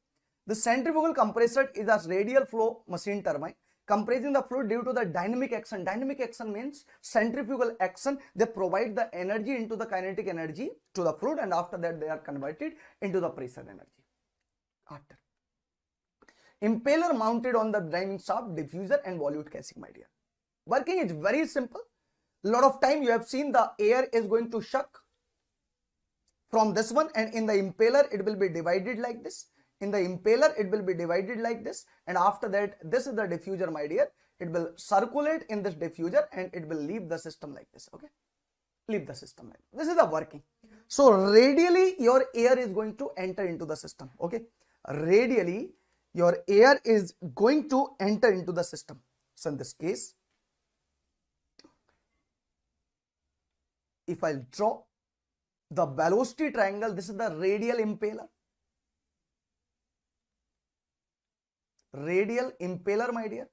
The centrifugal compressor is a radial flow machine turbine compressing the fluid due to the dynamic action. Dynamic action means centrifugal action. They provide the energy into the kinetic energy to the fluid, and after that they are converted into the pressure energy. After impeller mounted on the driving shaft, diffuser and volute casing, my dear. Working is very simple. A lot of time you have seen the air is going to suck from this one, and in the impeller it will be divided like this. In the impeller it will be divided like this, and after that this is the diffuser, my dear. It will circulate in this diffuser and it will leave the system like this. Okay, leave the system like this. This is the working. So radially your air is going to enter into the system. Okay, radially your air is going to enter into the system. So in this case, if I draw the velocity triangle, this is the radial impeller. Radial impeller, my dear.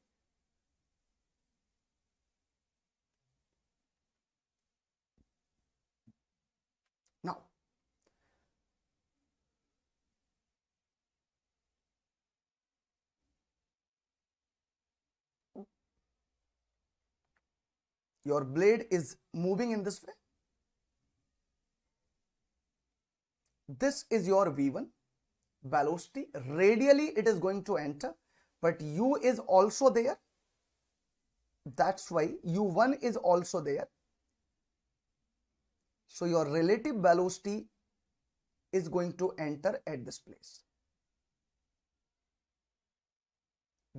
Now, your blade is moving in this way. This is your V1 velocity. Radially it is going to enter, but U is also there. That's why U1 is also there. So your relative velocity is going to enter at this place.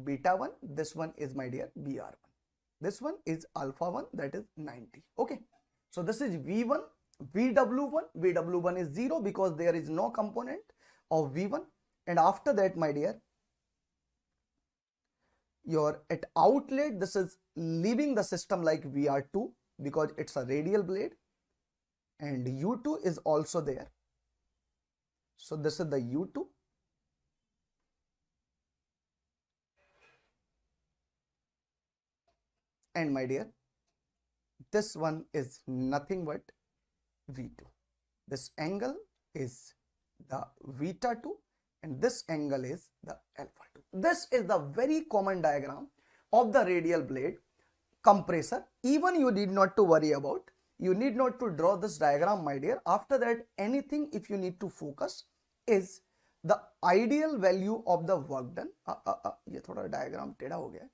Beta 1, this one is, my dear, BR1. This one is alpha 1, that is 90. Okay, so this is V1. VW1, VW1 is 0 because there is no component of V1, and after that, my dear, your at outlet, this is leaving the system like VR2 because it's a radial blade, and U2 is also there. So this is the U2, and my dear, this one is nothing but V2. This angle is the beta 2 and this angle is the alpha 2. This is the very common diagram of the radial blade compressor. Even you need not to worry about. You need not to draw this diagram, my dear. After that, anything if you need to focus is the ideal value of the work done. ये थोड़ा diagram टेढ़ा हो गया.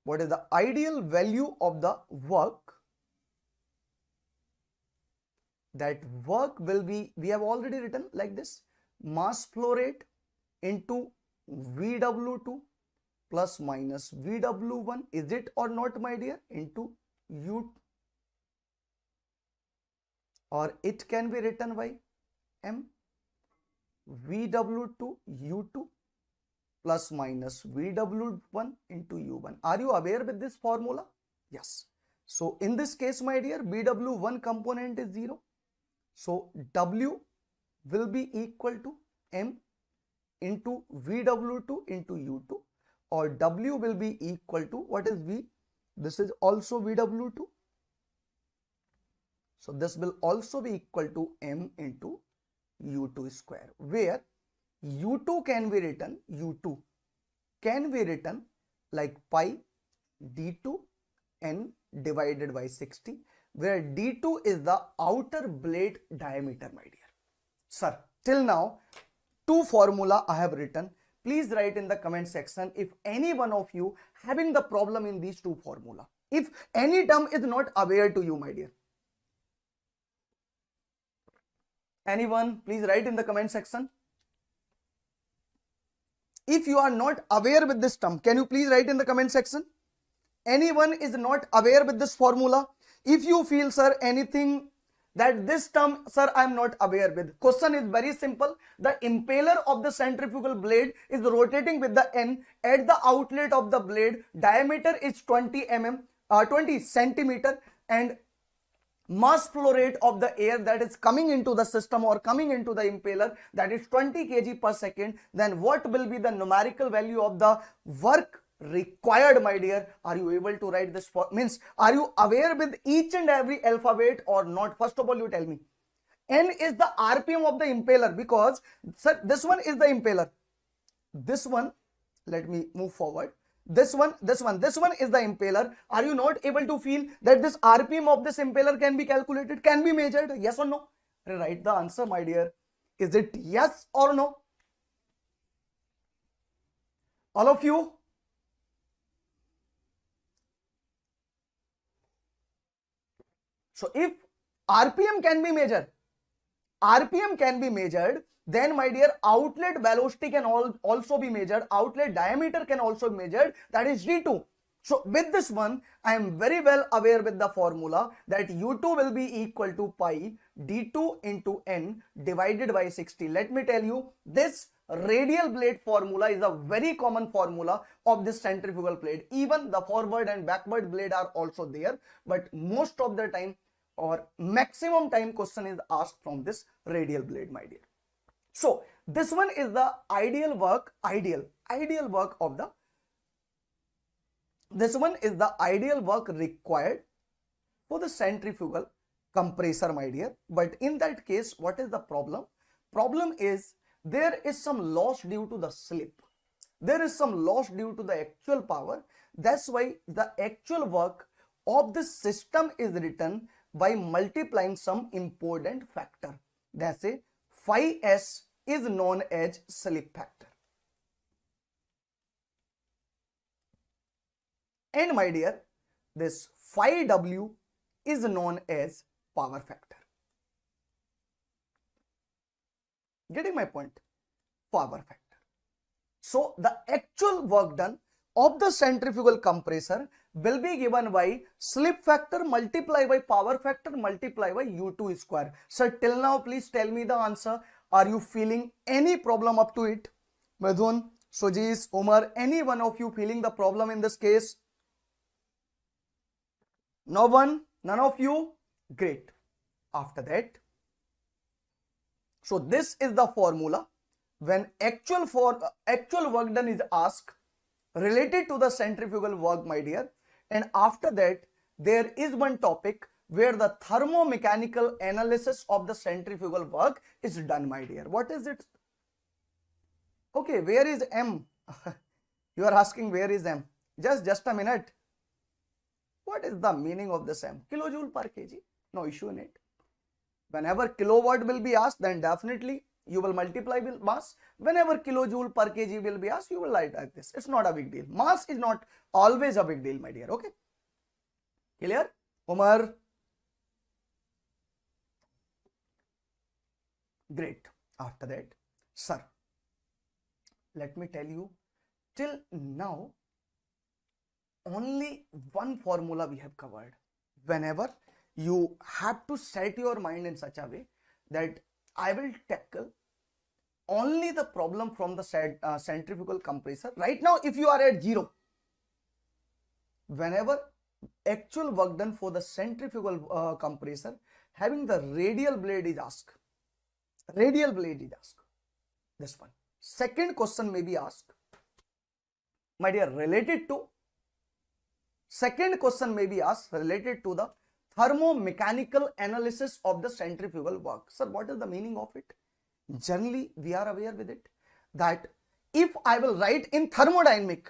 What is the ideal value of the work? That work will be, we have already written like this, mass flow rate into VW2 plus minus VW1, is it or not, my dear, into U, or it can be written by M VW2 U2 plus minus VW1 into U1. Are you aware with this formula? Yes. So in this case, my dear, BW1 component is 0. So W will be equal to M into VW2 into U2, or W will be equal to, what is V? This is also VW2. So this will also be equal to M into U2 square, where U2 can be written, like pi d2 n divided by 60, where d2 is the outer blade diameter, my dear. Sir, till now, two formula I have written. Please write in the comment section if any one of you having the problem in these two formula. If any term is not aware to you, my dear. Anyone, please write in the comment section. If you are not aware with this term, can you please write in the comment section? Anyone is not aware with this formula? If you feel, sir, anything that this term, sir, I am not aware with. Question is very simple. The impeller of the centrifugal blade is rotating with the N at the outlet of the blade. Diameter is 20 centimeter, and mass flow rate of the air that is coming into the system or coming into the impeller, that is 20 kg per second. Then what will be the numerical value of the work required, my dear? Are you able to write this? Means, are you aware with each and every alphabet or not? First of all, you tell me. N is the RPM of the impeller, because, sir, this one is the impeller. This one, let me move forward. This one is the impeller. Are you not able to feel that this RPM of this impeller can be calculated, can be measured? Yes or no? Write the answer, my dear. Is it yes or no? All of you? So if RPM can be measured, then, my dear, outlet velocity can also be measured, outlet diameter can also be measured, that is d2. So with this one, I am very well aware with the formula that U2 will be equal to pi d2 into n divided by 60. Let me tell you, this radial blade formula is a very common formula of this centrifugal blade. Even the forward and backward blade are also there, but most of the time or maximum time question is asked from this radial blade, my dear. So this one is the ideal work of the, this one is the ideal work required for the centrifugal compressor, my dear. But in that case, what is the problem? Problem is there is some loss due to the slip. There is some loss due to the actual power. That's why the actual work of the system is written by multiplying some important factor. That's a phi s is known as slip factor. And, my dear, this phi w is known as power factor. Getting my point? Power factor. So the actual work done of the centrifugal compressor will be given by slip factor multiplied by power factor multiplied by U2 square. Sir, till now, please tell me the answer. Are you feeling any problem up to it? Madhun, Sujis, Umar, any one of you feeling the problem in this case? No one? None of you? Great. After that, so this is the formula when actual work done is asked related to the centrifugal work, my dear. And after that, there is one topic where the thermomechanical analysis of the centrifugal work is done, my dear. What is it? Okay, where is M? You are asking where is M? Just a minute. What is the meaning of this M? Kilojoule per kg. No issue in it. Whenever kilowatt will be asked, then definitely you will multiply with mass. Whenever kilojoule per kg will be asked, you will write like this. It's not a big deal. Mass is not always a big deal, my dear. Okay. Clear? Umar? Great. After that, sir, let me tell you, till now, only one formula we have covered. Whenever you have to set your mind in such a way that I will tackle only the problem from the centrifugal compressor. Right now, if you are at 0, whenever actual work done for the centrifugal compressor having the radial blade is asked, this one. Second question may be asked, my dear, related to the thermomechanical analysis of the centrifugal work. Sir, what is the meaning of it? Generally, we are aware with it that if I will write in thermodynamic,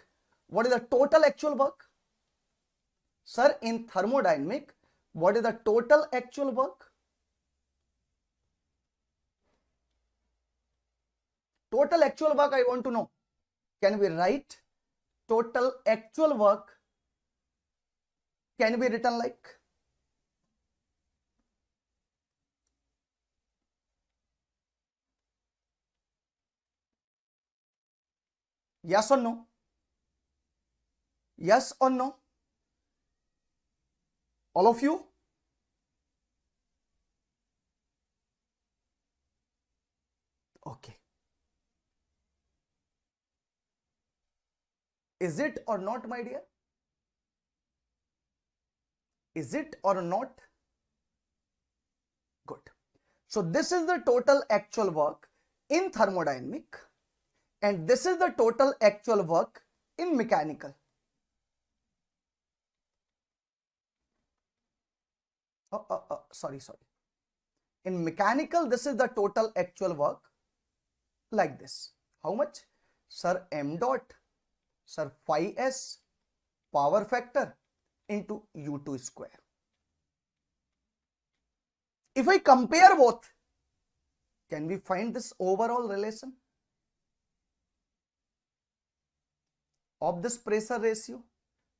what is the total actual work? Sir, in thermodynamic, what is the total actual work? Total actual work I want to know. Can we write total actual work? Can be written like? Yes or no? Yes or no? All of you? Okay. Is it or not, my dear? Is it or not? Good. So this is the total actual work in thermodynamic, and this is the total actual work in mechanical. Sorry. In mechanical, this is the total actual work like this. How much? Sir, m dot, sir, phi s power factor into U2 square. If I compare both, can we find this overall relation of this pressure ratio?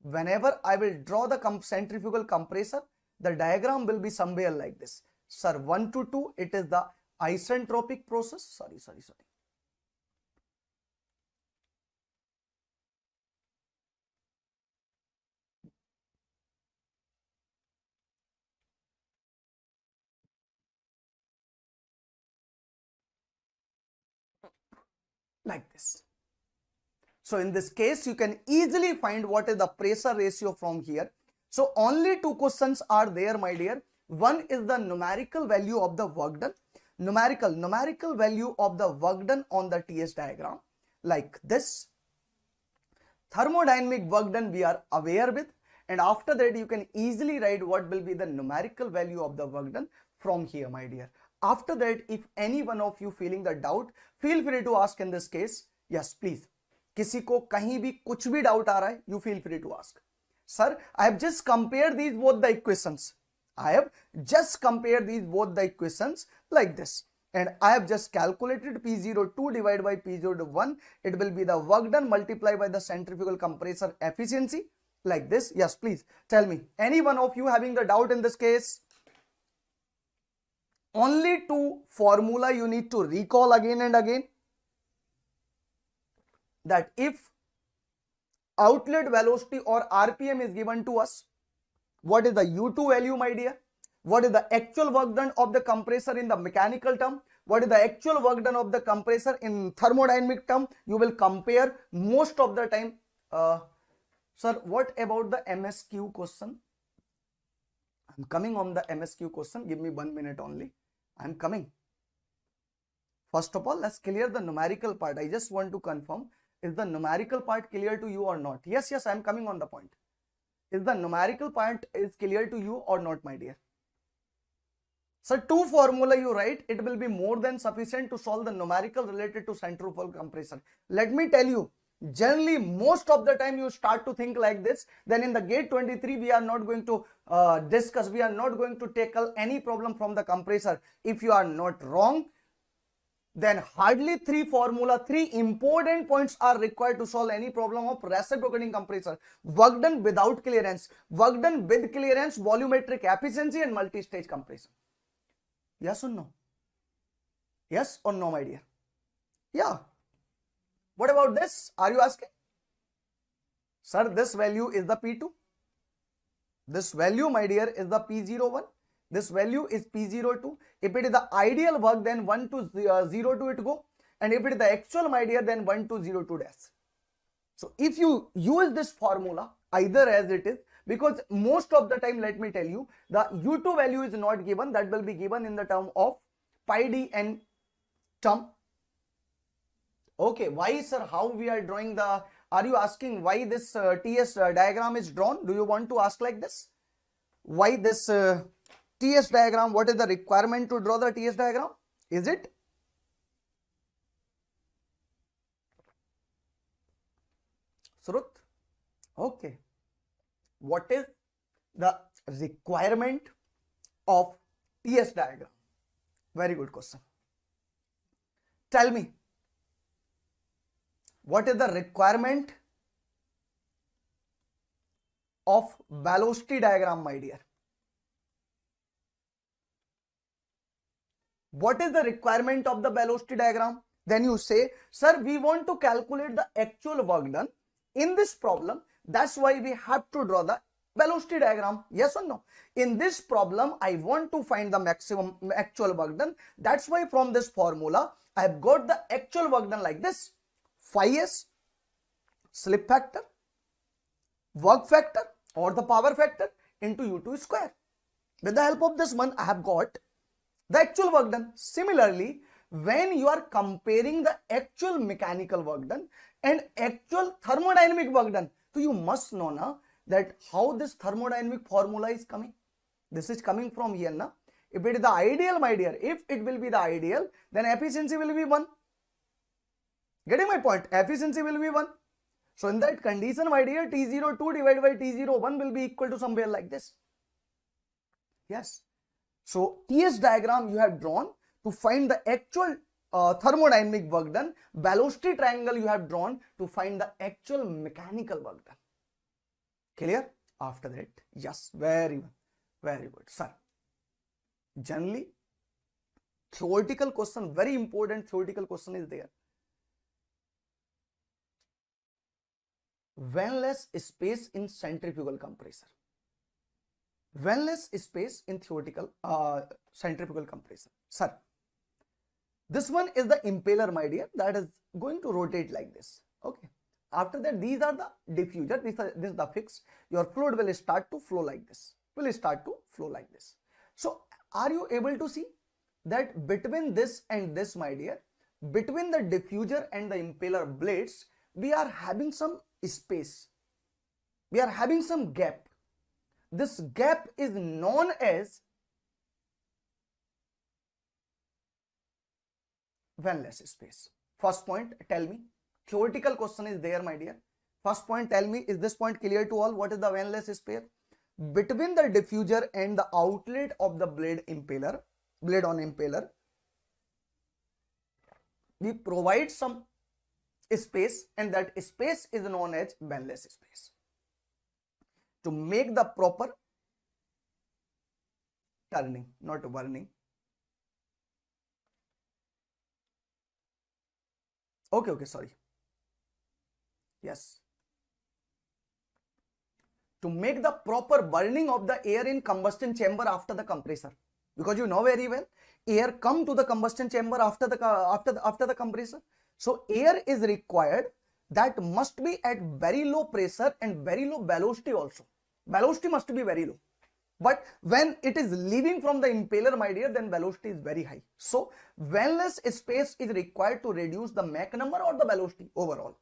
Whenever I will draw the centrifugal compressor, the diagram will be somewhere like this. Sir, 1 to 2, it is the isentropic process. Sorry. Like this. So in this case, you can easily find what is the pressure ratio from here. So only two questions are there, my dear. One is the numerical value of the work done. Numerical value of the work done on the TS diagram like this. Thermodynamic work done we are aware with, and after that you can easily write what will be the numerical value of the work done from here, my dear. After that, if any one of you feeling the doubt, feel free to ask in this case. Yes, please. किसी को कहीं भी कुछ भी doubt आ रहा है, you feel free to ask. Sir, I have just compared these both the equations. Like this. And I have just calculated P02 divided by P01. It will be the work done multiplied by the centrifugal compressor efficiency. Like this. Yes, please tell me. Any one of you having the doubt in this case? Only two formula you need to recall again and again. That if outlet velocity or RPM is given to us, what is the U2 value, my dear? What is the actual work done of the compressor in the mechanical term? What is the actual work done of the compressor in thermodynamic term? You will compare most of the time. Sir, what about the MSQ question? I'm coming on the MSQ question. Give me 1 minute only. I'm coming. First of all, let's clear the numerical part. I just want to confirm, is the numerical part clear to you or not? Yes, I'm coming on the point. Is the numerical part is clear to you or not, my dear? So two formula you write, it will be more than sufficient to solve the numerical related to centrifugal compressor. Let me tell you, generally most of the time you start to think like this. Then in the gate 23 we are not going to discuss, we are not going to tackle any problem from the compressor. If you are not wrong, then hardly three important points are required to solve any problem of reciprocating compressor. Work done without clearance, work done with clearance, volumetric efficiency and multi-stage compression. Yes or no? Yes or no, my dear? Yeah. What about this? Are you asking? Sir, this value is the P2. This value, my dear, is the P01. This value is P02. If it is the ideal work, then 1 to 02 it go. and if it is the actual, my dear, then 1202 dash. So if you use this formula either as it is, because most of the time, let me tell you, the U2 value is not given, that will be given in the term of pi d n term. Okay, why sir, how we are drawing the, are you asking why this TS diagram is drawn? Do you want to ask like this? Why this TS diagram, what is the requirement to draw the TS diagram? Is it? Srut? Okay. What is the requirement of TS diagram? Very good question. Tell me, what is the requirement of velocity diagram, my dear? What is the requirement of the velocity diagram? Then you say, sir, we want to calculate the actual work done in this problem. That's why we have to draw the velocity diagram. Yes or no? In this problem, I want to find the maximum actual work done. That's why from this formula, I have got the actual work done like this. Phi s, slip factor, work factor or the power factor into U2 square. With the help of this one, I have got the actual work done. Similarly, when you are comparing the actual mechanical work done and actual thermodynamic work done, so you must know now that how this thermodynamic formula is coming. This is coming from here now. If it is the ideal, my dear, if it will be the ideal, then efficiency will be 1. Getting my point? Efficiency will be 1. So in that condition, my dear, T02 divided by T01 will be equal to somewhere like this. Yes. So TS diagram you have drawn to find the actual thermodynamic work done. Velocity triangle you have drawn to find the actual mechanical work done. Clear? After that, yes, very good, sir. Generally, theoretical question, very important theoretical question is there. Vanless space in centrifugal compressor. Vanless space in theoretical centrifugal compressor. Sir, this one is the impeller, my dear, that is going to rotate like this. Okay. After that, these are the diffuser. This is the fixed. Your fluid will start to flow like this. So, are you able to see that between this and this, my dear, between the diffuser and the impeller blades, we are having some space. We are having some gap. This gap is known as vanless space. First point, tell me. Theoretical question is there, my dear. First point, tell me, is this point clear to all? What is the vanless space? Between the diffuser and the outlet of the blade on impeller, we provide some space, and that space is known as vanless space. To make the proper turning, not burning. Okay, sorry. Yes. To make the proper burning of the air in combustion chamber after the compressor, because you know very well, air come to the combustion chamber after the compressor. So air is required, that must be at very low pressure and very low velocity also. Velocity must be very low. But when it is leaving from the impeller, my dear, then velocity is very high. So vanless space is required to reduce the Mach number or the velocity overall.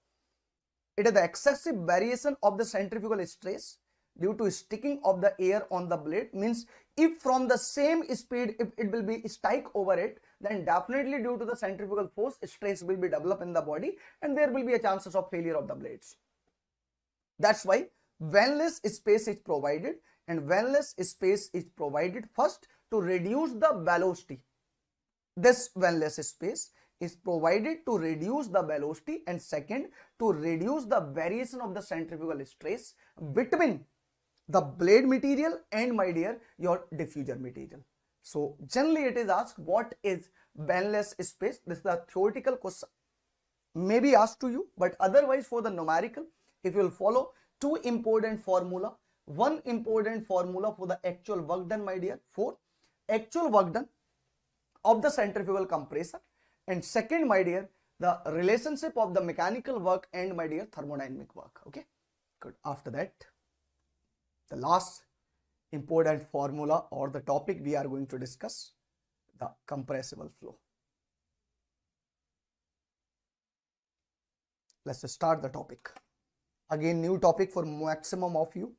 It is the excessive variation of the centrifugal stress due to sticking of the air on the blade. Means if from the same speed, if it will be strike over it, then definitely due to the centrifugal force, stress will be developed in the body and there will be a chances of failure of the blades. That's why vanless space is provided, and vanless space is provided first to reduce the velocity. This vanless space is provided to reduce the velocity, and second, to reduce the variation of the centrifugal stress between the blade material and, my dear, your diffuser material. So generally it is asked, what is vanless space? This is the theoretical question, may be asked to you, but otherwise for the numerical, if you will follow two important formula, one important formula for the actual work done, my dear, for actual work done of the centrifugal compressor, and second, my dear, the relationship of the mechanical work and my dear thermodynamic work. Okay, good. After that, the last important formula or the topic we are going to discuss, the compressible flow. Let's start the topic. Again, new topic for maximum of you.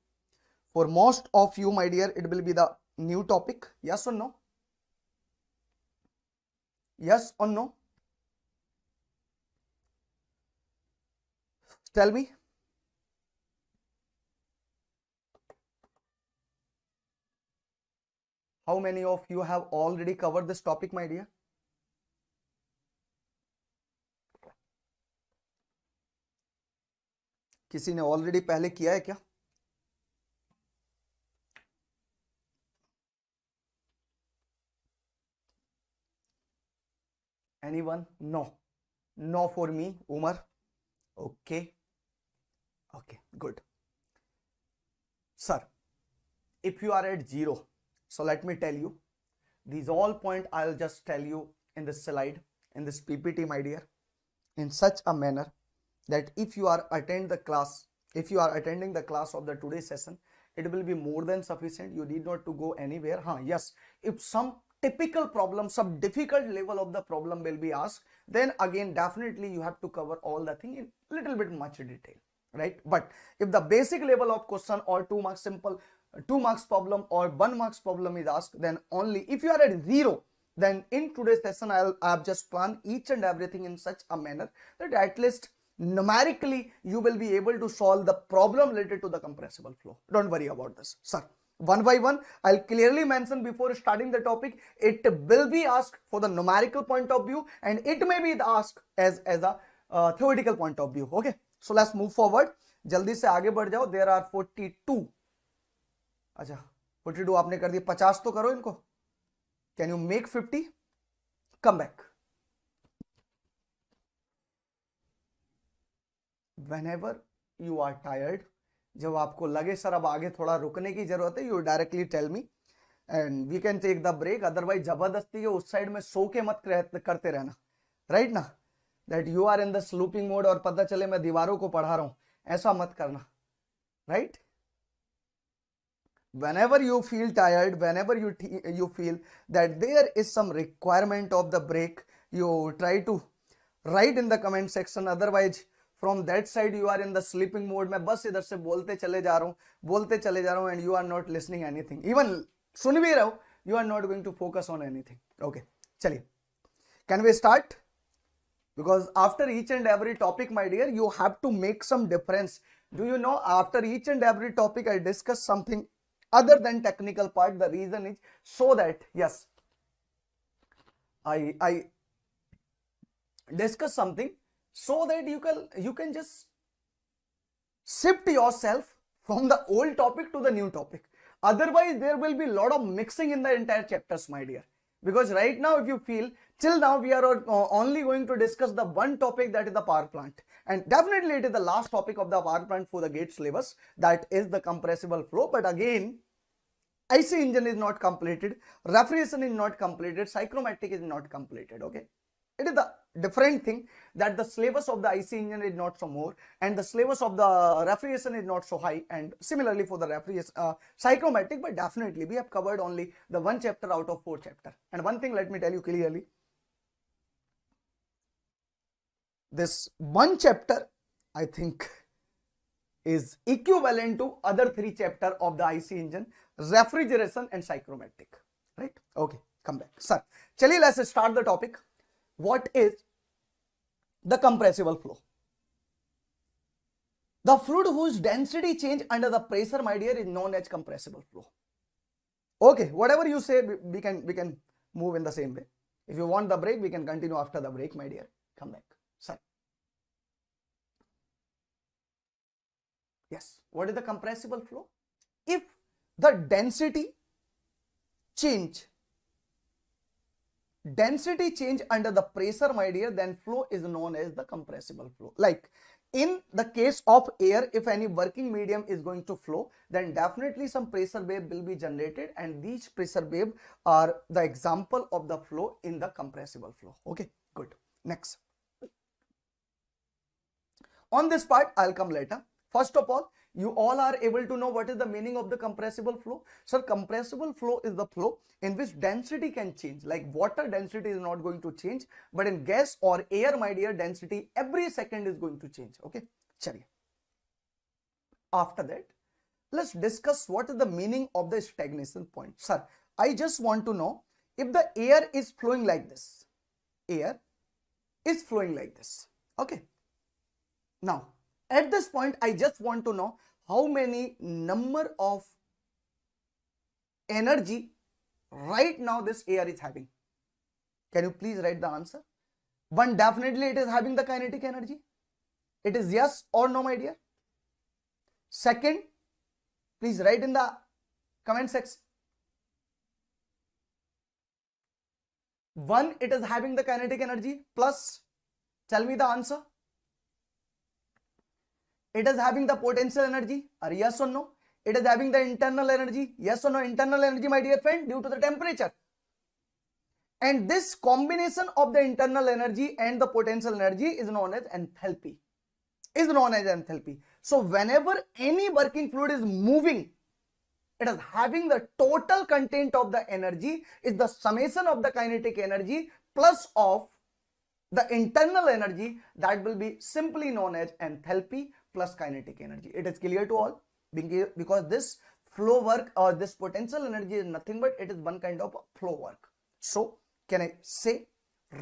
For most of you, my dear, it will be the new topic. Yes or no? Yes or no? Tell me. How many of you have already covered this topic, my dear? किसी ने already पहले किया है क्या? Anyone? No. No for me, Umar. Okay. Okay, good. Sir, if you are at 0, so let me tell you, these all point I'll just tell you in this slide, in this PPT, my dear, in such a manner that if you are attending the class of the today's session, it will be more than sufficient. You need not to go anywhere. Yes, if some typical problem, some difficult level of the problem will be asked, then again definitely you have to cover all the thing in little bit much detail, right? But if the basic level of question or 2 marks simple 2 marks problem or 1 marks problem is asked, then only if you are at 0, then in today's session I have just planned each and everything in such a manner that at least numerically you will be able to solve the problem related to the compressible flow. Don't worry about this, sir. One by one, I'll clearly mention before starting the topic, it will be asked for the numerical point of view and it may be asked as a theoretical point of view. Okay, so let's move forward. जल्दी से आगे बढ़ जाओ. There are 42. अच्छा, 42 आपने कर दिया, 50 तो करो इनको. Can you make 50? Come back. Whenever you are tired, जब आपको लगे सर अब आगे थोड़ा रुकने की जरूरत है, you directly tell me and we can take the break. Otherwise जबरदस्ती के उस साइड में सो के मत करते रहना, right ना? That you are in the sleeping mode और पता चले मैं दीवारों को पढ़ा रहा हूं, ऐसा मत करना, right? Whenever you feel tired, whenever you feel that there is some requirement of the break, you try to write in the comment section. Otherwise from that side you are in the sleeping mode. मैं बस इधर से बोलते चले जा रहा हूँ and you are not listening anything. Even सुन भी रहे हो, you are not going to focus on anything. Okay, चलिए, can we start? Because after each and every topic, my dear, you have to make some difference. Do you know, after each and every topic I discuss something other than technical part. The reason is so that, yes, I discuss something so that you can just shift yourself from the old topic to the new topic. Otherwise there will be a lot of mixing in the entire chapters, my dear. Because right now, if you feel, till now we are only going to discuss the one topic, that is the power plant, and definitely it is the last topic of the power plant for the GATE syllabus, that is the compressible flow. But again, IC engine is not completed, refrigeration is not completed, cyclomatic is not completed. Okay, it is the different thing that the syllabus of the IC engine is not so more and the syllabus of the refrigeration is not so high, and similarly for the cyclomatic. But definitely we have covered only the one chapter out of 4 chapters. And one thing let me tell you clearly, this one chapter I think is equivalent to other 3 chapters of the IC engine, refrigeration and cyclomatic, right? Okay, come back, sir. Chaliye, let's start the topic. What is the compressible flow? The fluid whose density change under the pressure, my dear, is known as compressible flow. Okay, whatever you say, we can move in the same way. If you want the break, we can continue after the break, my dear. Come back, sir. Yes, what is the compressible flow? If the density change under the pressure, my dear, then flow is known as the compressible flow. Like in the case of air, if any working medium is going to flow, then definitely some pressure wave will be generated, and these pressure wave are the example of the flow in the compressible flow. Okay, good. Next, on this part I'll come later. First of all, you all are able to know what is the meaning of the compressible flow. Sir, compressible flow is the flow in which density can change. Like water, density is not going to change, but in gas or air, my dear, density every second is going to change. Okay, chaliye. After that, let's discuss what is the meaning of the stagnation point. Sir, I just want to know if the air is flowing like this. Air is flowing like this. Okay. Now, at this point, I just want to know how many number of energy right now this air is having. Can you please write the answer? One, definitely it is having the kinetic energy. It is yes or no, my dear. Second, please write in the comment section. One, it is having the kinetic energy, plus, tell me the answer. It is having the potential energy, or yes or no? It is having the internal energy, yes or no? Internal energy, my dear friend, due to the temperature. And this combination of the internal energy and the potential energy is known as enthalpy. So whenever any working fluid is moving, it is having the total content of the energy is the summation of the kinetic energy plus of the internal energy, that will be simply known as enthalpy plus kinetic energy. It is clear to all, because this flow work or this potential energy is nothing but it is one kind of flow work. So can I say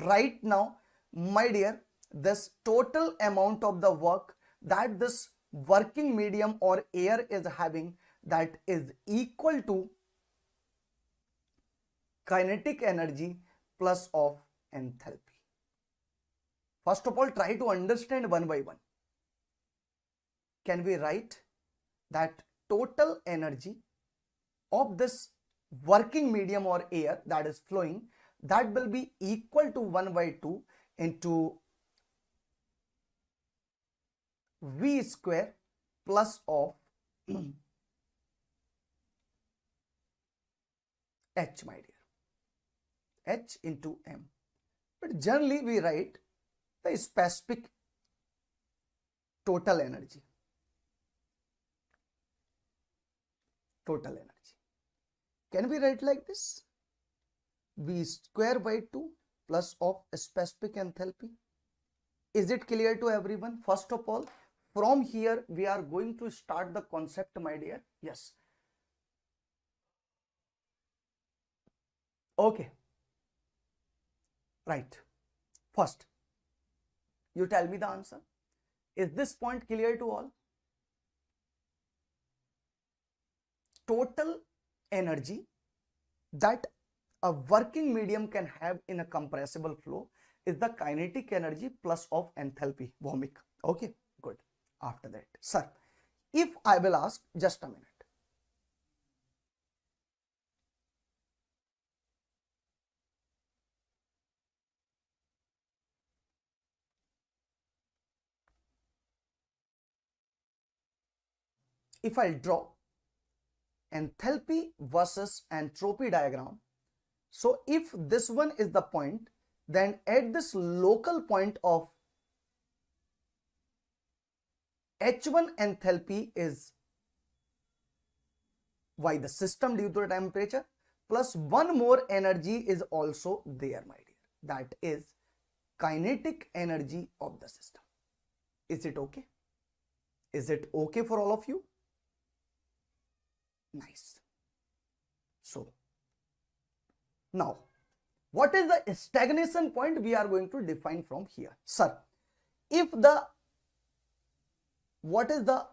right now, my dear, this total amount of the work that this working medium or air is having, that is equal to kinetic energy plus of enthalpy. First of all, try to understand one by one. Can we write that total energy of this working medium or air that is flowing, that will be equal to 1 by 2 into V square plus of H, my dear, H into M. But generally we write the specific total energy. Total energy. Can we write like this? V square by 2 plus of specific enthalpy. Is it clear to everyone? First of all, from here we are going to start the concept, my dear. Yes. Okay. Right. First, you tell me the answer. Is this point clear to all? Total energy that a working medium can have in a compressible flow is the kinetic energy plus of enthalpy, Vomic. Okay, good. After that, sir, if I will ask, just a minute. If I draw enthalpy versus entropy diagram, so if this one is the point, then at this local point of H1 enthalpy is why the system due to the temperature, plus one more energy is also there, my dear. That is kinetic energy of the system. Is it okay? Is it okay for all of you? Nice. So now, what is the stagnation point we are going to define from here? Sir, if the, what is the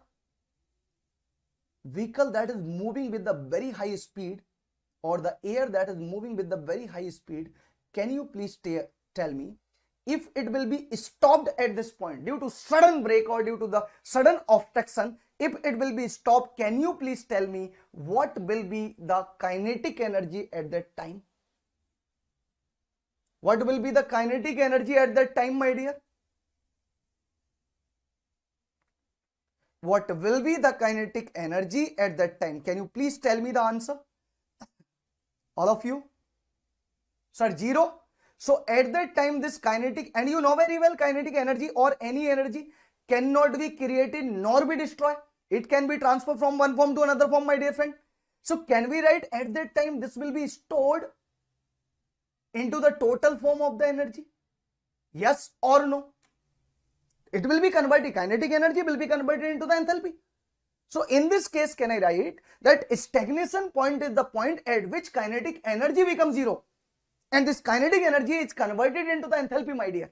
vehicle that is moving with the very high speed, or the air that is moving with the very high speed, can you please tell me if it will be stopped at this point due to sudden brake or due to the sudden obstruction? If it will be stopped, can you please tell me what will be the kinetic energy at that time? What will be the kinetic energy at that time, my dear? What will be the kinetic energy at that time? Can you please tell me the answer? All of you? Sir, 0. So at that time this kinetic, and you know very well kinetic energy or any energy, cannot be created nor be destroyed. It can be transferred from one form to another form, my dear friend. So can we write at that time this will be stored into the total form of the energy? Yes or no? It will be converted, kinetic energy will be converted into the enthalpy. So in this case, can I write that stagnation point is the point at which kinetic energy becomes zero, and this kinetic energy is converted into the enthalpy, my dear.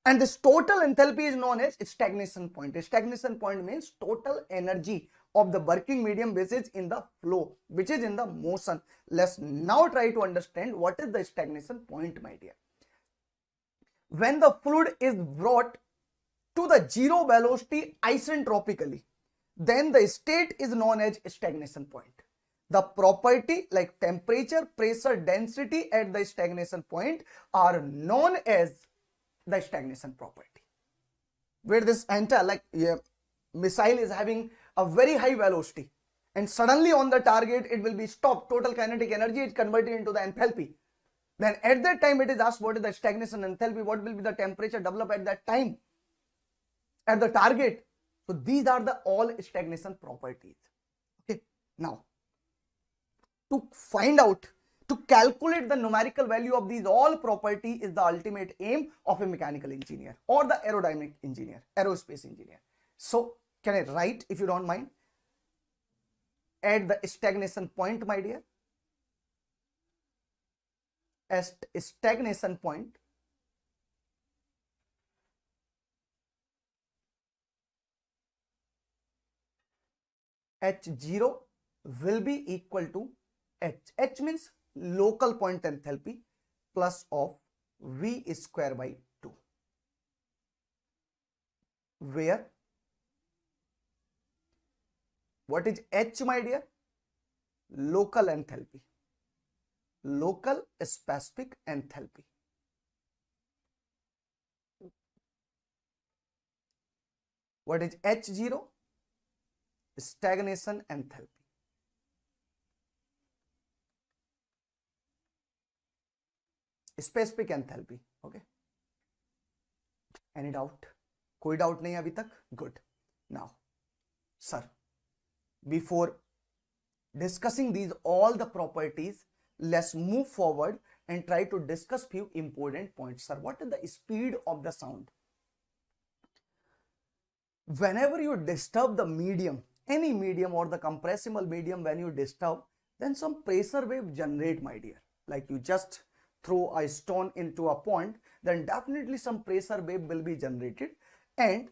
And this total enthalpy is known as stagnation point. Stagnation point means total energy of the working medium which is in the flow, which is in the motion. Let's now try to understand what is the stagnation point, my dear. When the fluid is brought to the zero velocity isentropically, then the state is known as stagnation point. The property like temperature, pressure, density at the stagnation point are known as the stagnation property. Where this entire missile is having a very high velocity and suddenly on the target it will be stopped, total kinetic energy is converted into the enthalpy. Then at that time it is asked what is the stagnation enthalpy, what will be the temperature developed at that time at the target. So these are the all stagnation properties. Okay, now to find out, to calculate the numerical value of these all property is the ultimate aim of a mechanical engineer or the aerodynamic engineer, aerospace engineer. So can I write, if you don't mind, at the stagnation point, my dear, as stagnation point, H0 will be equal to H. H means local point enthalpy plus of V square by 2, where what is H, my dear? Local enthalpy, local specific enthalpy. What is H0? Stagnation enthalpy. Specific enthalpy. Okay. Any doubt? कोई doubt नहीं अभी तक? Good. Now, sir, before discussing these all the properties, let's move forward and try to discuss few important points. Sir, what is the speed of the sound? Whenever you disturb the medium, any medium or the compressible medium, when you disturb, then some pressure wave generate, my dear. Like you just throw a stone into a pond, then definitely some pressure wave will be generated, and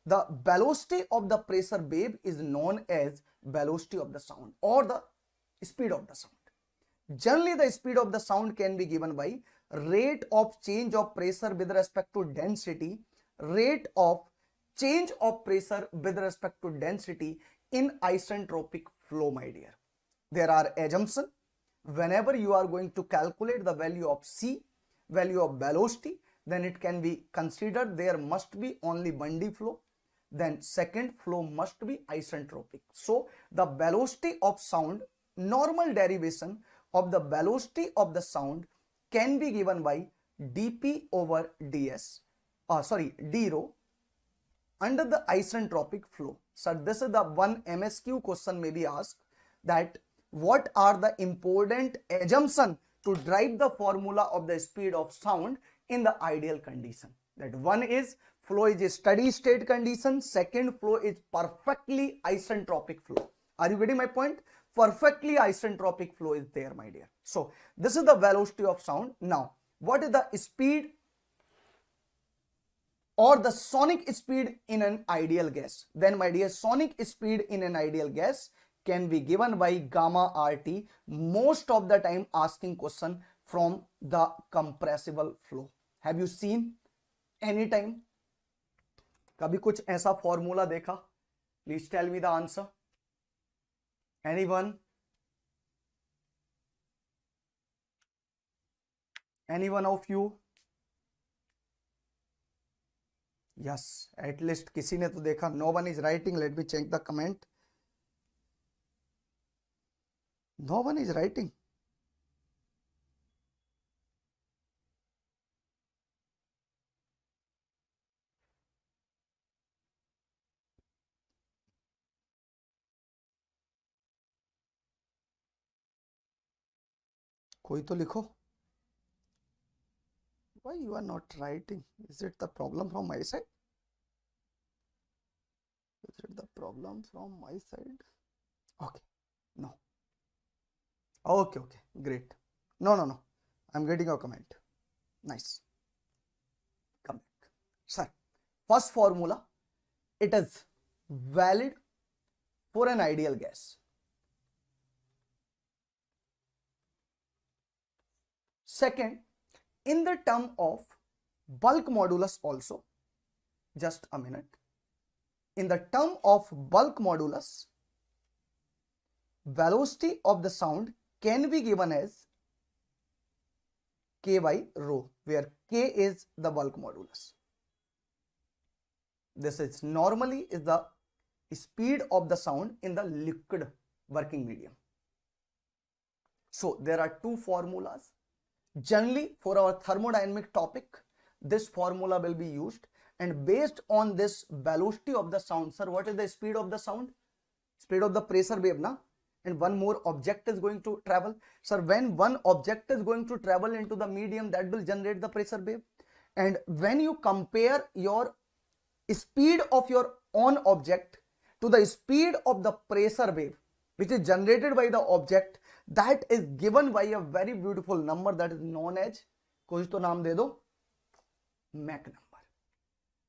the velocity of the pressure wave is known as velocity of the sound or the speed of the sound. Generally, the speed of the sound can be given by rate of change of pressure with respect to density, rate of change of pressure with respect to density in isentropic flow, my dear. There are assumptions. Whenever you are going to calculate the value of C, value of velocity, then it can be considered there must be only 1D flow. Then second flow must be isentropic. So the velocity of sound, normal derivation of the velocity of the sound can be given by dP over ds, d rho under the isentropic flow. So this is the one MSQ question may be asked, that what are the important assumptions to drive the formula of the speed of sound in the ideal condition. That one is flow is a steady state condition, second flow is perfectly isentropic flow. Are you getting my point? Perfectly isentropic flow is there, my dear. So this is the velocity of sound. Now what is the speed or the sonic speed in an ideal gas? Then, my dear, sonic speed in an ideal gas can be given by gamma RT, most of the time asking question from the compressible flow. Have you seen any time? कभी कुछ ऐसा formula देखा? Please tell me the answer. Anyone? Anyone of you? Yes, at least किसी ने तो देखा. No one is writing. Let me check the comment. No one is writing. कोई तो लिखो. Why you are not writing? Is it the problem from my side? Is it the problem from my side? Okay. No. Okay, okay. Great. No. I'm getting your comment. Nice. Come back. Sir, first formula, it is valid for an ideal gas. Second, in the term of bulk modulus also, just a minute. In the term of bulk modulus, velocity of the sound can be given as k by rho, where k is the bulk modulus. This is normally is the speed of the sound in the liquid working medium. So there are two formulas. Generally for our thermodynamic topic, this formula will be used, and based on this velocity of the sound, sir, what is the speed of the sound? Speed of the pressure wave, na? And one more object is going to travel. Sir, when one object is going to travel into the medium, that will generate the pressure wave. And when you compare your speed of your own object to the speed of the pressure wave which is generated by the object, that is given by a very beautiful number that is known as, कुछ तो नाम दे दो, Mach number.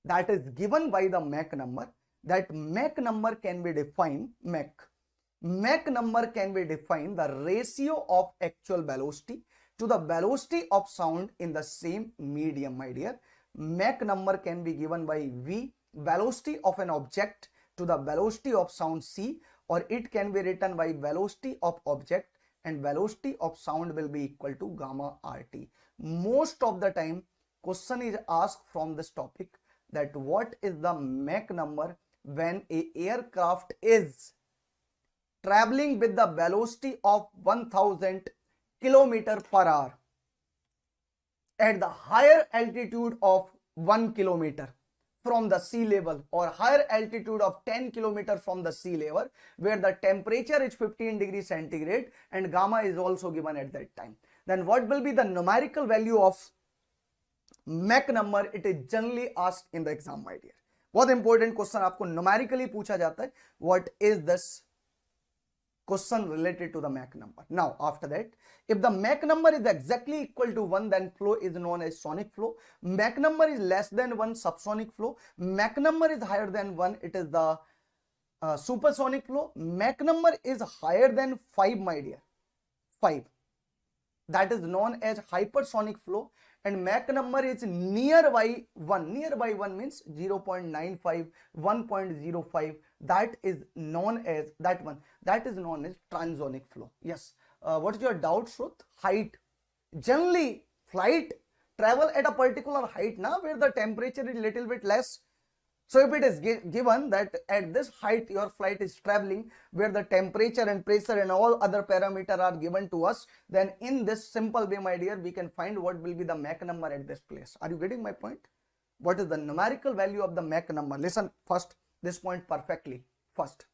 That is given by the Mach number. That Mach number can be defined, Mach number can be defined the ratio of actual velocity to the velocity of sound in the same medium, my dear. Mach number can be given by V, velocity of an object to the velocity of sound C, or it can be written by velocity of object and velocity of sound will be equal to gamma RT. Most of the time question is asked from this topic that what is the Mach number when a aircraft is traveling with the velocity of 1000 km per hour at the higher altitude of 1 km from the sea level, or higher altitude of 10 km from the sea level, where the temperature is 15 degrees centigrade and gamma is also given at that time. Then what will be the numerical value of Mach number? It is generally asked in the exam, my dear. बहुत important question आपको numerically पूछा जाता है. What is this question related to the Mach number? Now after that, if the Mach number is exactly equal to 1, then flow is known as sonic flow. Mach number is less than 1, subsonic flow. Mach number is higher than 1, it is the supersonic flow. Mach number is higher than 5, my dear, 5, that is known as hypersonic flow. And Mach number is nearby 1. Nearby 1 means 0.95, 1.05. That is known as That is known as transonic flow. Yes. What is your doubt, Shruth? Height. Generally, flight travel at a particular height now where the temperature is little bit less. So if it is given that at this height your flight is traveling where the temperature and pressure and all other parameters are given to us, then in this simple way, my dear, we can find what will be the Mach number at this place. Are you getting my point? What is the numerical value of the Mach number? Listen first this point perfectly. First,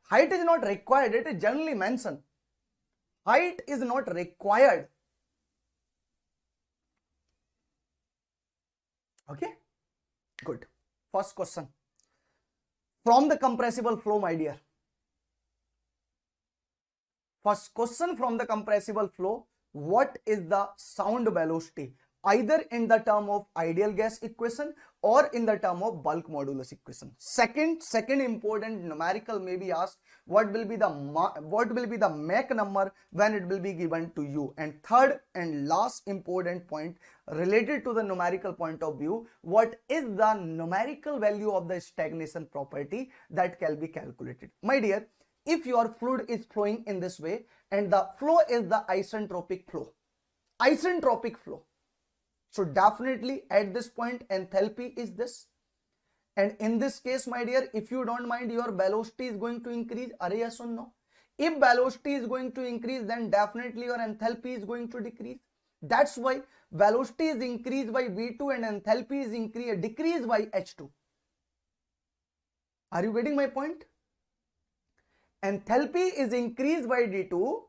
height is not required. It is generally mentioned. Height is not required. Okay. Good. First question. From the compressible flow, my dear. First question from the compressible flow. What is the sound velocity? Either in the term of ideal gas equation or in the term of bulk modulus equation. Second important numerical may be asked, what will be the Mach number when it will be given to you. And third and last important point related to the numerical point of view, what is the numerical value of the stagnation property that can be calculated. My dear, if your fluid is flowing in this way and the flow is the isentropic flow, so definitely at this point enthalpy is this, and in this case, my dear, if you don't mind, your velocity is going to increase. Are yes or no? If velocity is going to increase, then definitely your enthalpy is going to decrease. That's why velocity is increased by V2 and enthalpy is decreased by H2. Are you getting my point? Enthalpy is increased by D2,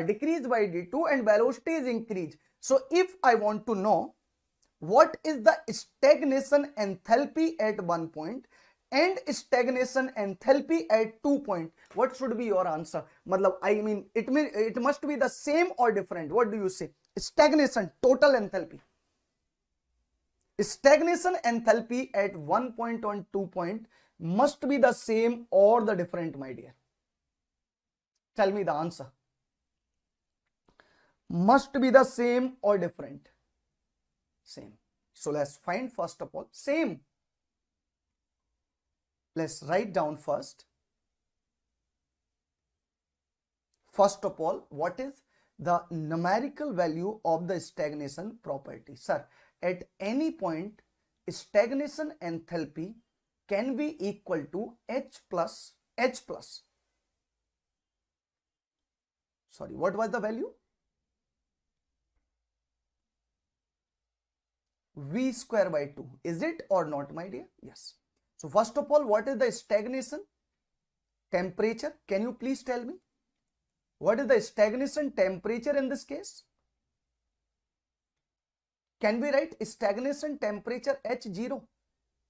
decrease by d2 and velocity is increased. So if I want to know what is the stagnation enthalpy at 1 point and stagnation enthalpy at 2 point, what should be your answer? Matlab, I mean, it must be the same or different. What do you say? Stagnation, total enthalpy. Stagnation enthalpy at 1 point and 2 point must be the same or the different, my dear. Tell me the answer. Must be the same or different? Same. So let's find first of all same. Let's write down first. First of all, what is the numerical value of the stagnation property? Sir, at any point, stagnation enthalpy can be equal to H plus. Sorry, what was the value? V square by 2. Is it or not, my dear? Yes. So first of all, what is the stagnation temperature? Can you please tell me? What is the stagnation temperature in this case? Can we write stagnation temperature H0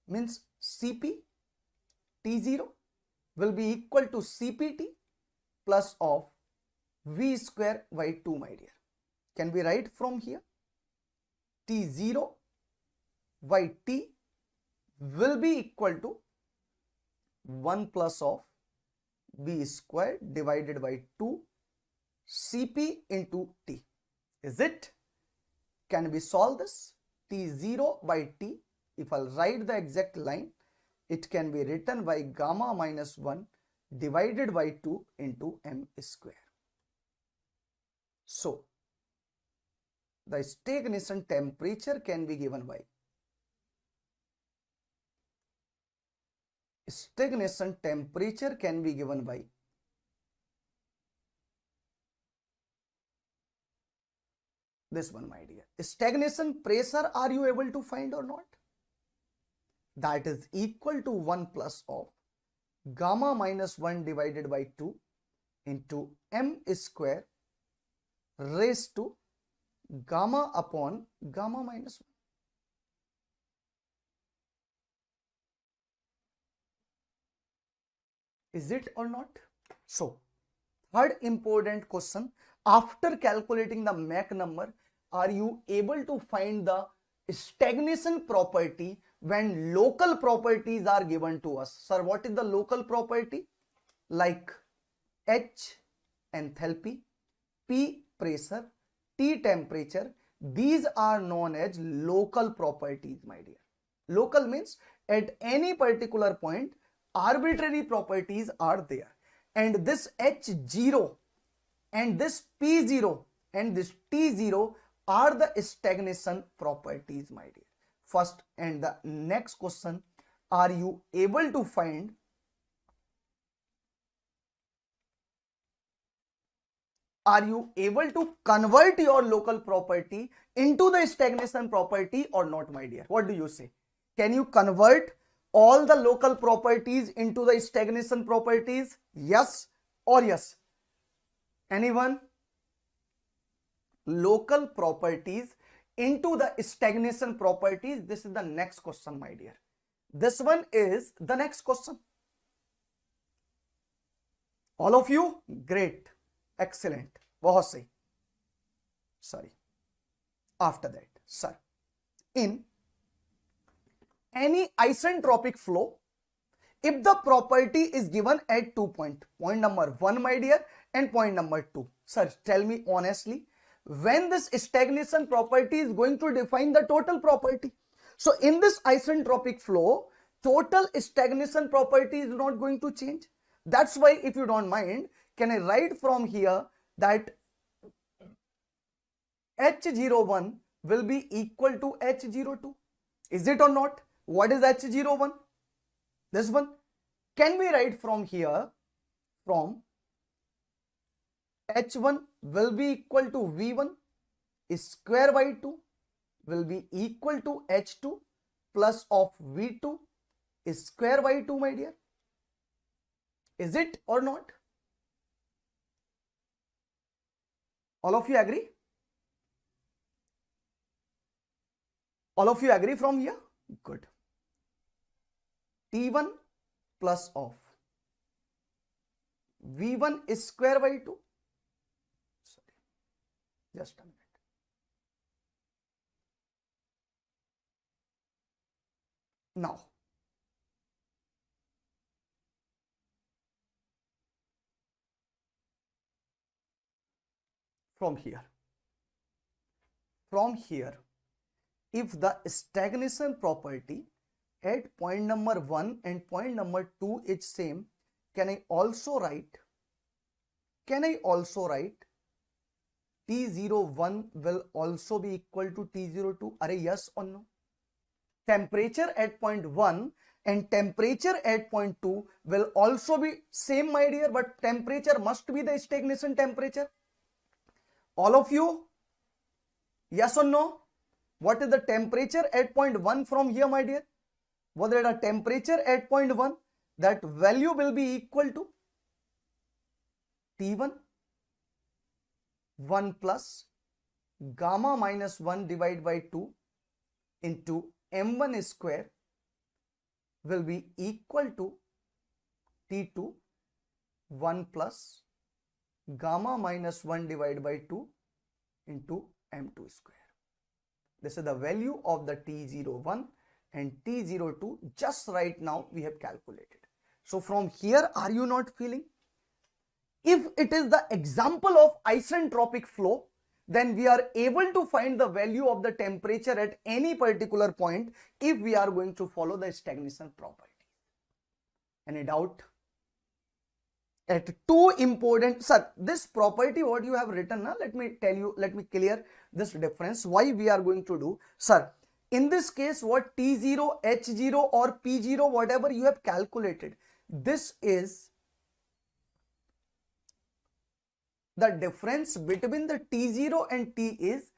means Cp T0 will be equal to Cpt plus of V square by 2, my dear. Can we write from here? T0 by T will be equal to 1 plus of V square divided by 2 Cp into T. Is it? Can we solve this? T0 by T, if I'll write the exact line, it can be written by gamma minus 1 divided by 2 into m square. So, the stagnation temperature can be given by this one, my dear. Stagnation pressure, are you able to find or not? That is equal to 1 plus of gamma minus 1 divided by 2 into m square raised to gamma upon gamma minus 1. Is it or not? So, third important question, after calculating the Mach number, are you able to find the stagnation property when local properties are given to us? Sir, what is the local property? Like H enthalpy, P pressure, T temperature, these are known as local properties, my dear. Local means at any particular point, arbitrary properties are there. And this H0 and this P0 and this T0 are the stagnation properties, my dear. First and the next question, are you able to find convert your local property into the stagnation property or not, my dear? What do you say? Can you convert all the local properties into the stagnation properties? Yes or yes? Anyone? Local properties into the stagnation properties. This is the next question, my dear. This one is the next question. All of you? Great. Excellent. बहुत सही. Sorry. After that, sir, in any isentropic flow, if the property is given at 2 points, point number 1, my dear, and point number 2, sir, tell me honestly, when this stagnation property is going to define the total property. So in this isentropic flow, total stagnation property is not going to change. That's why, if you don't mind, can I write from here that H01 will be equal to H02? Is it or not? What is H01? This one. Can we write from here, from H1 will be equal to V1 square by 2 will be equal to H2 plus of V2 square by 2, my dear? Is it or not? All of you agree? All of you agree from here? Good. T1 plus of V1 is square by 2. Sorry, just a minute. Now, from here, if the stagnation property at point number 1 and point number 2 is same, can I also write T01 will also be equal to T02? Are yes or no? Temperature at point 1 and temperature at point 2 will also be same, my dear, but temperature must be the stagnation temperature. All of you, yes or no? What is the temperature at point 1 from here, my dear? What is the temperature at point 1? That value will be equal to T1 1 plus gamma minus 1 divided by 2 into m1 square will be equal to T2 1 plus gamma minus 1 divided by 2 into m2 square. This is the value of the T01 and T02 just right now we have calculated. So from here, are you not feeling? If it is the example of isentropic flow, then we are able to find the value of the temperature at any particular point if we are going to follow the stagnation property. Any doubt? At two important, sir, this property what you have written, let me tell you, let me clear this difference. Why we are going to do, sir, in this case what T0, H0 or P0 whatever you have calculated, this is the difference between the T0 and T is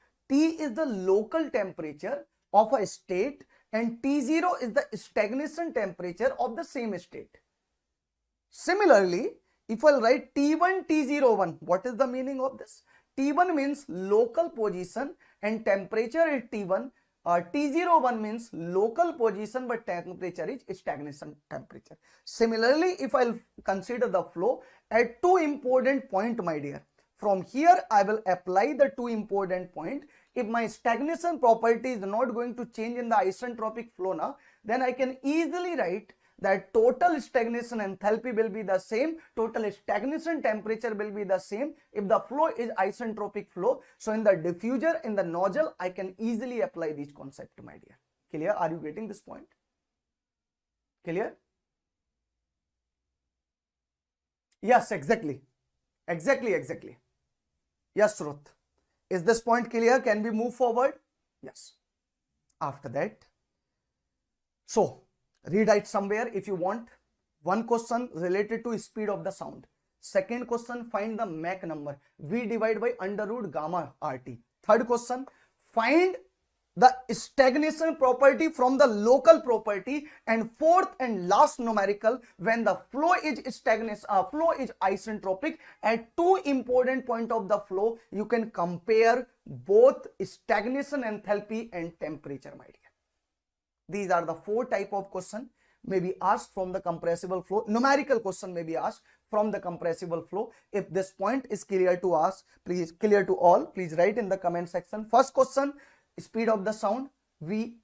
the local temperature of a state and T0 is the stagnation temperature of the same state. Similarly, if I write T1, T01, what is the meaning of this? T1 means local position and temperature is T1. T01 means local position but temperature is stagnation temperature. Similarly, if I consider the flow at two important points, my dear, from here I will apply the two important points. If my stagnation property is not going to change in the isentropic flow now, then I can easily write that total stagnation enthalpy will be the same, total stagnation temperature will be the same if the flow is isentropic flow. So in the diffuser, in the nozzle, I can easily apply this concept, my dear. Clear? Are you getting this point? Clear? Yes, exactly. Exactly. Yes, Ruth. Is this point clear? Can we move forward? Yes. After that, so read it somewhere if you want. One question related to speed of the sound. Second question, find the Mach number. V divided by under root gamma RT. Third question, find the stagnation property from the local property. And fourth and last numerical, when the flow is isentropic, at two important point of the flow, you can compare both stagnation enthalpy and temperature, my dear. These are the four type of question may be asked from the compressible flow. Numerical question may be asked from the compressible flow. If this point is clear to us, please clear to all, please write in the comment section. First question, speed of the sound, V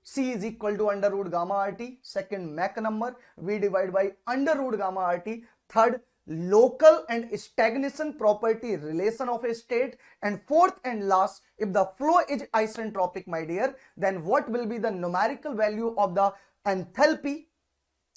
C is equal to under root gamma RT. Second, Mach number, V divided by under root gamma RT. Third, local and stagnation property relation of a state. And fourth and last, if the flow is isentropic, my dear, then what will be the numerical value of the enthalpy,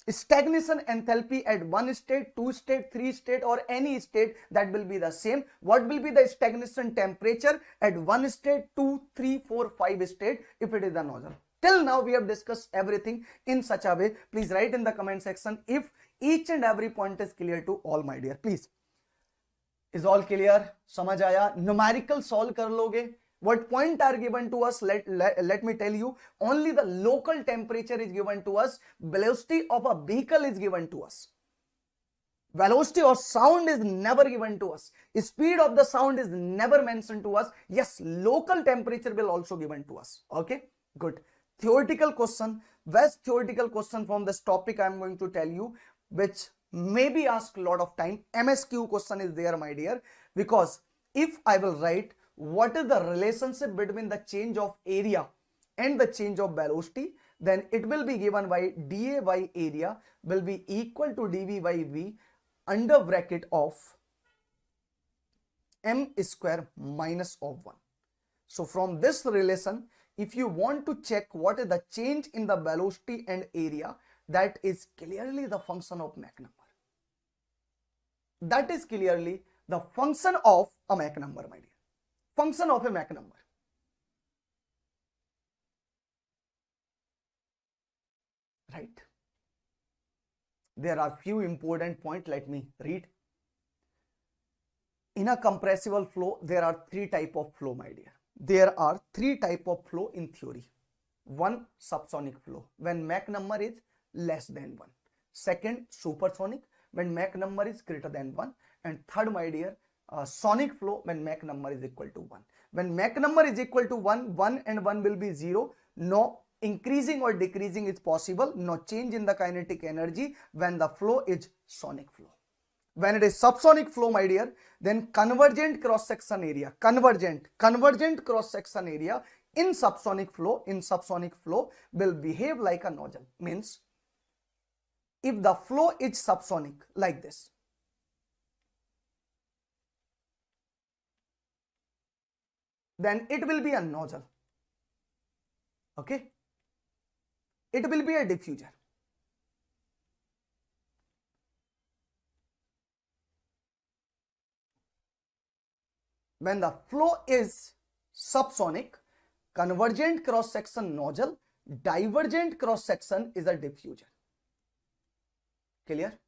stagnation enthalpy at one state, two state, three state or any state, that will be the same. What will be the stagnation temperature at one state, 2, 3, 4, 5 state if it is a nozzle. Till now we have discussed everything in such a way. Please write in the comment section if each and every point is clear to all, my dear. Please. Is all clear? समझ आया? Numerical solve कर लोगे? What point are given to us? Let me tell you. Only the local temperature is given to us. Velocity of a vehicle is given to us. Velocity of sound is never given to us. Speed of the sound is never mentioned to us. Yes, local temperature will also given to us. Okay, good. Theoretical question. Best theoretical question from this topic I am going to tell you, which may be asked a lot of time. MSQ question is there, my dear, because if I will write what is the relationship between the change of area and the change of velocity, then it will be given by dA by area will be equal to dV by V under bracket of m square minus of 1. So from this relation, if you want to check what is the change in the velocity and area, that is clearly the function of Mach number. That is clearly the function of a Mach number, my dear. Function of a Mach number. Right? There are few important points. Let me read. In a compressible flow, there are three types of flow, my dear. There are three types of flow in theory. One, subsonic flow, when Mach number is less than 1. Second, supersonic, when Mach number is greater than 1. And third, my dear, sonic flow, when Mach number is equal to 1. When Mach number is equal to 1, 1 and 1 will be 0. No increasing or decreasing is possible. No change in the kinetic energy when the flow is sonic flow. When it is subsonic flow, my dear, then convergent cross-section area, convergent cross-section area in subsonic flow will behave like a nozzle. Means if the flow is subsonic like this, then it will be a nozzle. Okay, it will be a diffuser. When the flow is subsonic, convergent cross-section nozzle, divergent cross-section is a diffuser. Clear?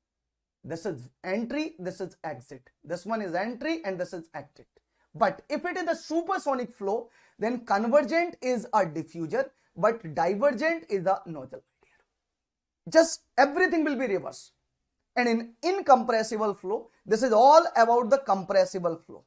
This is entry, this is exit. This one is entry and this is exit. But if it is a supersonic flow, then convergent is a diffuser, but divergent is a nozzle. Just everything will be reversed. And in incompressible flow, this is all about the compressible flow.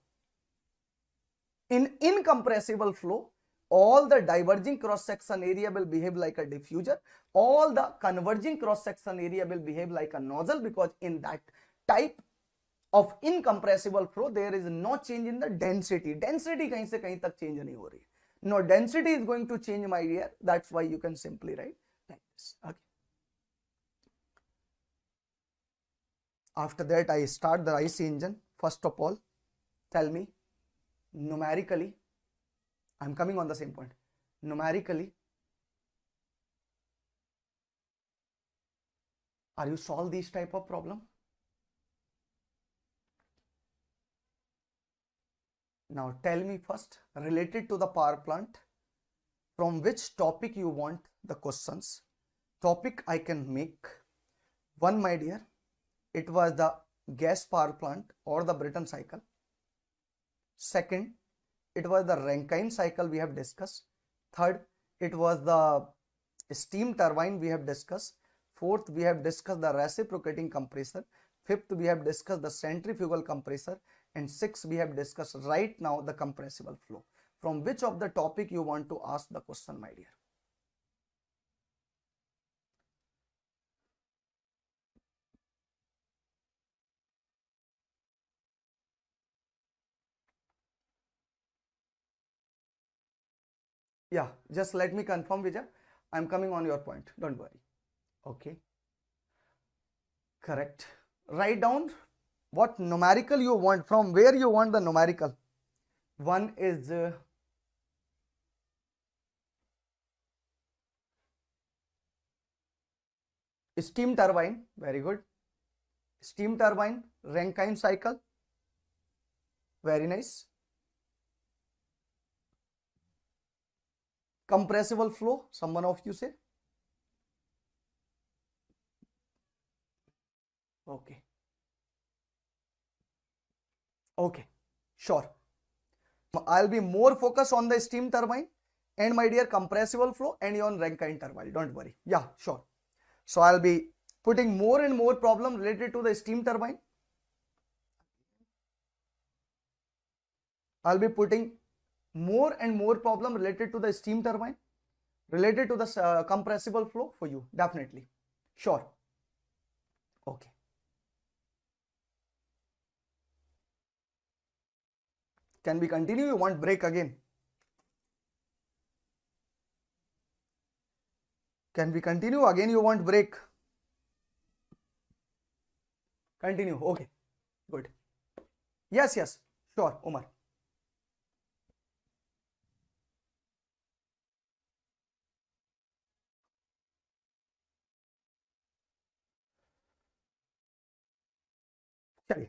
In incompressible flow, all the diverging cross-section area will behave like a diffuser. All the converging cross-section area will behave like a nozzle, because in that type of incompressible flow, there is no change in the density. Density kahin se kahin tak change nahi ho rahi. No density is going to change, my dear. That's why you can simply write like this. Okay. After that, I start the IC engine. First of all, tell me numerically, I'm coming on the same point. Numerically, are you solve these type of problem? Now tell me first, related to the power plant, from which topic you want the questions. Topic I can make. One, my dear, it was the gas power plant or the Brayton cycle. Second, it was the Rankine cycle we have discussed. Third, it was the steam turbine we have discussed. Fourth, we have discussed the reciprocating compressor. Fifth, we have discussed the centrifugal compressor. And sixth, we have discussed right now the compressible flow. From which of the topic you want to ask the question, my dear? Yeah, just let me confirm, Vijay. I'm coming on your point. Don't worry. Okay. Correct. Write down what numerical you want, from where you want the numerical. One is steam turbine. Very good. Steam turbine, Rankine cycle. Very nice. Compressible flow, someone of you say. Okay. Okay, sure. I'll be more focused on the steam turbine and, my dear, compressible flow, and on Rankine turbine. Don't worry. Yeah, sure. So I'll be putting more and more problem related to the steam turbine. I'll be putting more and more problem related to the steam turbine, related to the compressible flow for you, definitely. Sure. Okay. Can we continue? You want break again? Can we continue? Again you want break? Continue. Okay. Good. Yes, yes. Sure, Umar. Chaliye.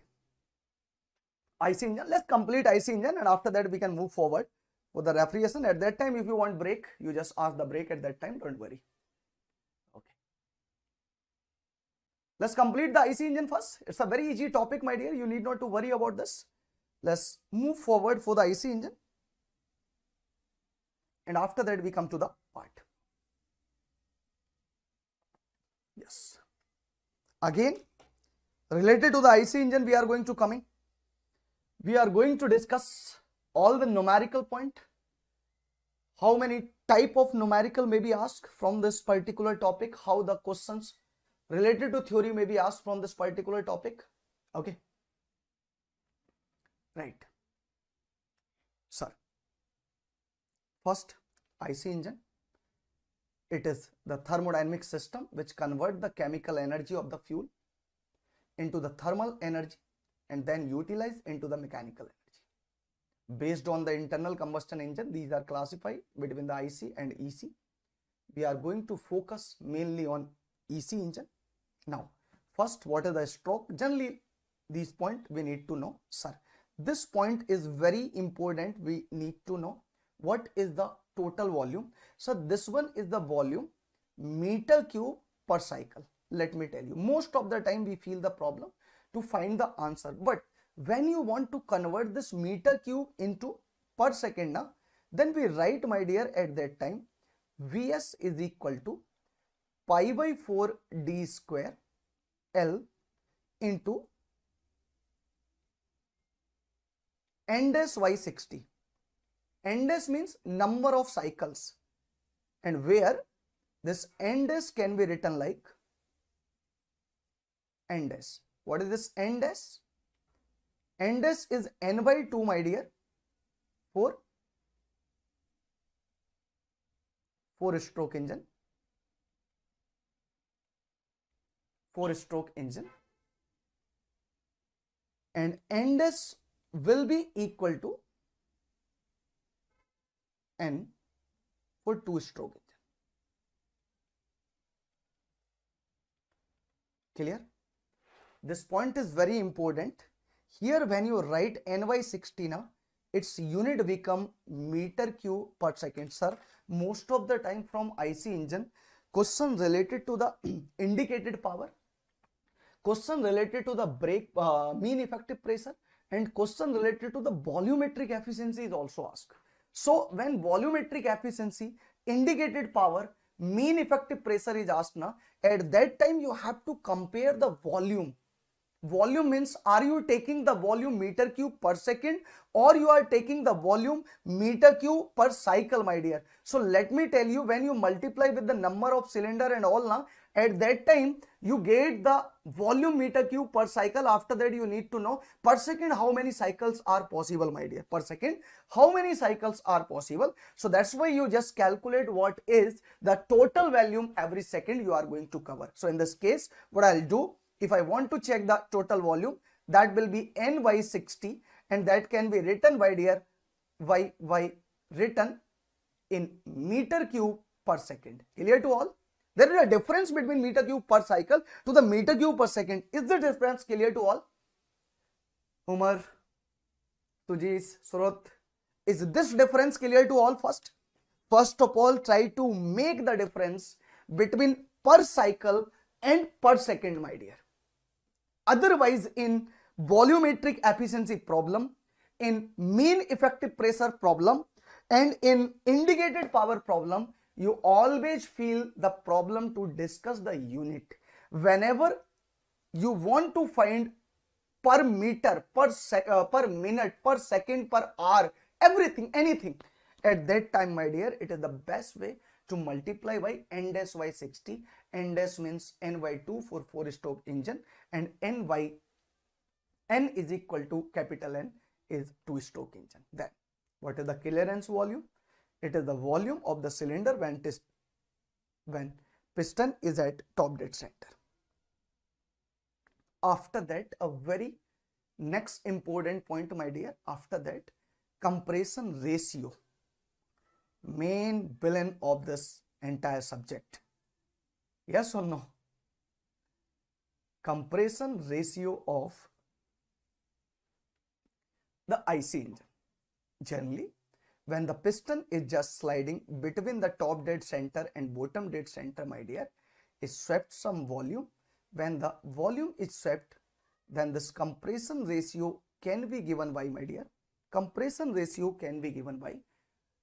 IC engine. Let's complete IC engine and after that we can move forward for the refrigeration. At that time, if you want break, you just ask the break at that time. Don't worry. Okay. Let's complete the IC engine first. It's a very easy topic, my dear. You need not to worry about this. Let's move forward for the IC engine. And after that, we come to the part. Yes. Again, related to the IC engine, we are going to coming. We are going to discuss all the numerical point. How many type of numerical may be asked from this particular topic. How the questions related to theory may be asked from this particular topic. Okay. Right. Sir. First, IC engine. It is the thermodynamic system which convert the chemical energy of the fuel into the thermal energy and then utilize into the mechanical energy. Based on the internal combustion engine, these are classified between the IC and EC. We are going to focus mainly on EC engine. Now, first, what is the stroke? Generally, these point we need to know, sir. This point is very important. We need to know what is the total volume. So this one is the volume meter cube per cycle. Let me tell you, most of the time we feel the problem to find the answer. But when you want to convert this meter cube into per second now, then we write, my dear, at that time Vs is equal to pi by 4 d square L into n dash y 60. N dash means number of cycles, and where this n dash can be written like n dash. What is this n dash? N dash is n by 2, my dear, for 4-stroke engine. 4-stroke engine, and n dash will be equal to n for 2-stroke engine. Clear? This point is very important. Here when you write NY60 now, its unit become meter cube per second. Sir, most of the time from IC engine, question related to the indicated power, question related to the brake mean effective pressure, and question related to the volumetric efficiency is also asked. So when volumetric efficiency, indicated power, mean effective pressure is asked now, at that time you have to compare the volume. Volume means, are you taking the volume meter cube per second or you are taking the volume meter cube per cycle, my dear. So let me tell you, when you multiply with the number of cylinder and all now, at that time you get the volume meter cube per cycle. After that you need to know per second how many cycles are possible, my dear. Per second how many cycles are possible. So that's why you just calculate what is the total volume every second you are going to cover. So in this case, what I'll do, if I want to check the total volume, that will be n by 60, and that can be written by dear written in meter cube per second. Clear to all? There is a difference between meter cube per cycle to the meter cube per second. Is the difference clear to all? Umar, Tujis, Surat, is this difference clear to all? First of all, try to make the difference between per cycle and per second, my dear. Otherwise, in volumetric efficiency problem, in mean effective pressure problem, and in indicated power problem, you always feel the problem to discuss the unit. Whenever you want to find per meter, per minute, per second, per hour, everything, anything. At that time, my dear, it is the best way to multiply by n dash by 60. N dash means n by 2 for 4-stroke engine, and n is equal to capital N is 2-stroke engine. Then what is the clearance volume? It is the volume of the cylinder when piston is at top dead center. After that, a very next important point, my dear, after that, compression ratio, main villain of this entire subject. Yes or no? Compression ratio of the IC engine. Generally, when the piston is just sliding between the top dead center and bottom dead center, my dear, is swept some volume. When the volume is swept, then this compression ratio can be given by, my dear, compression ratio can be given by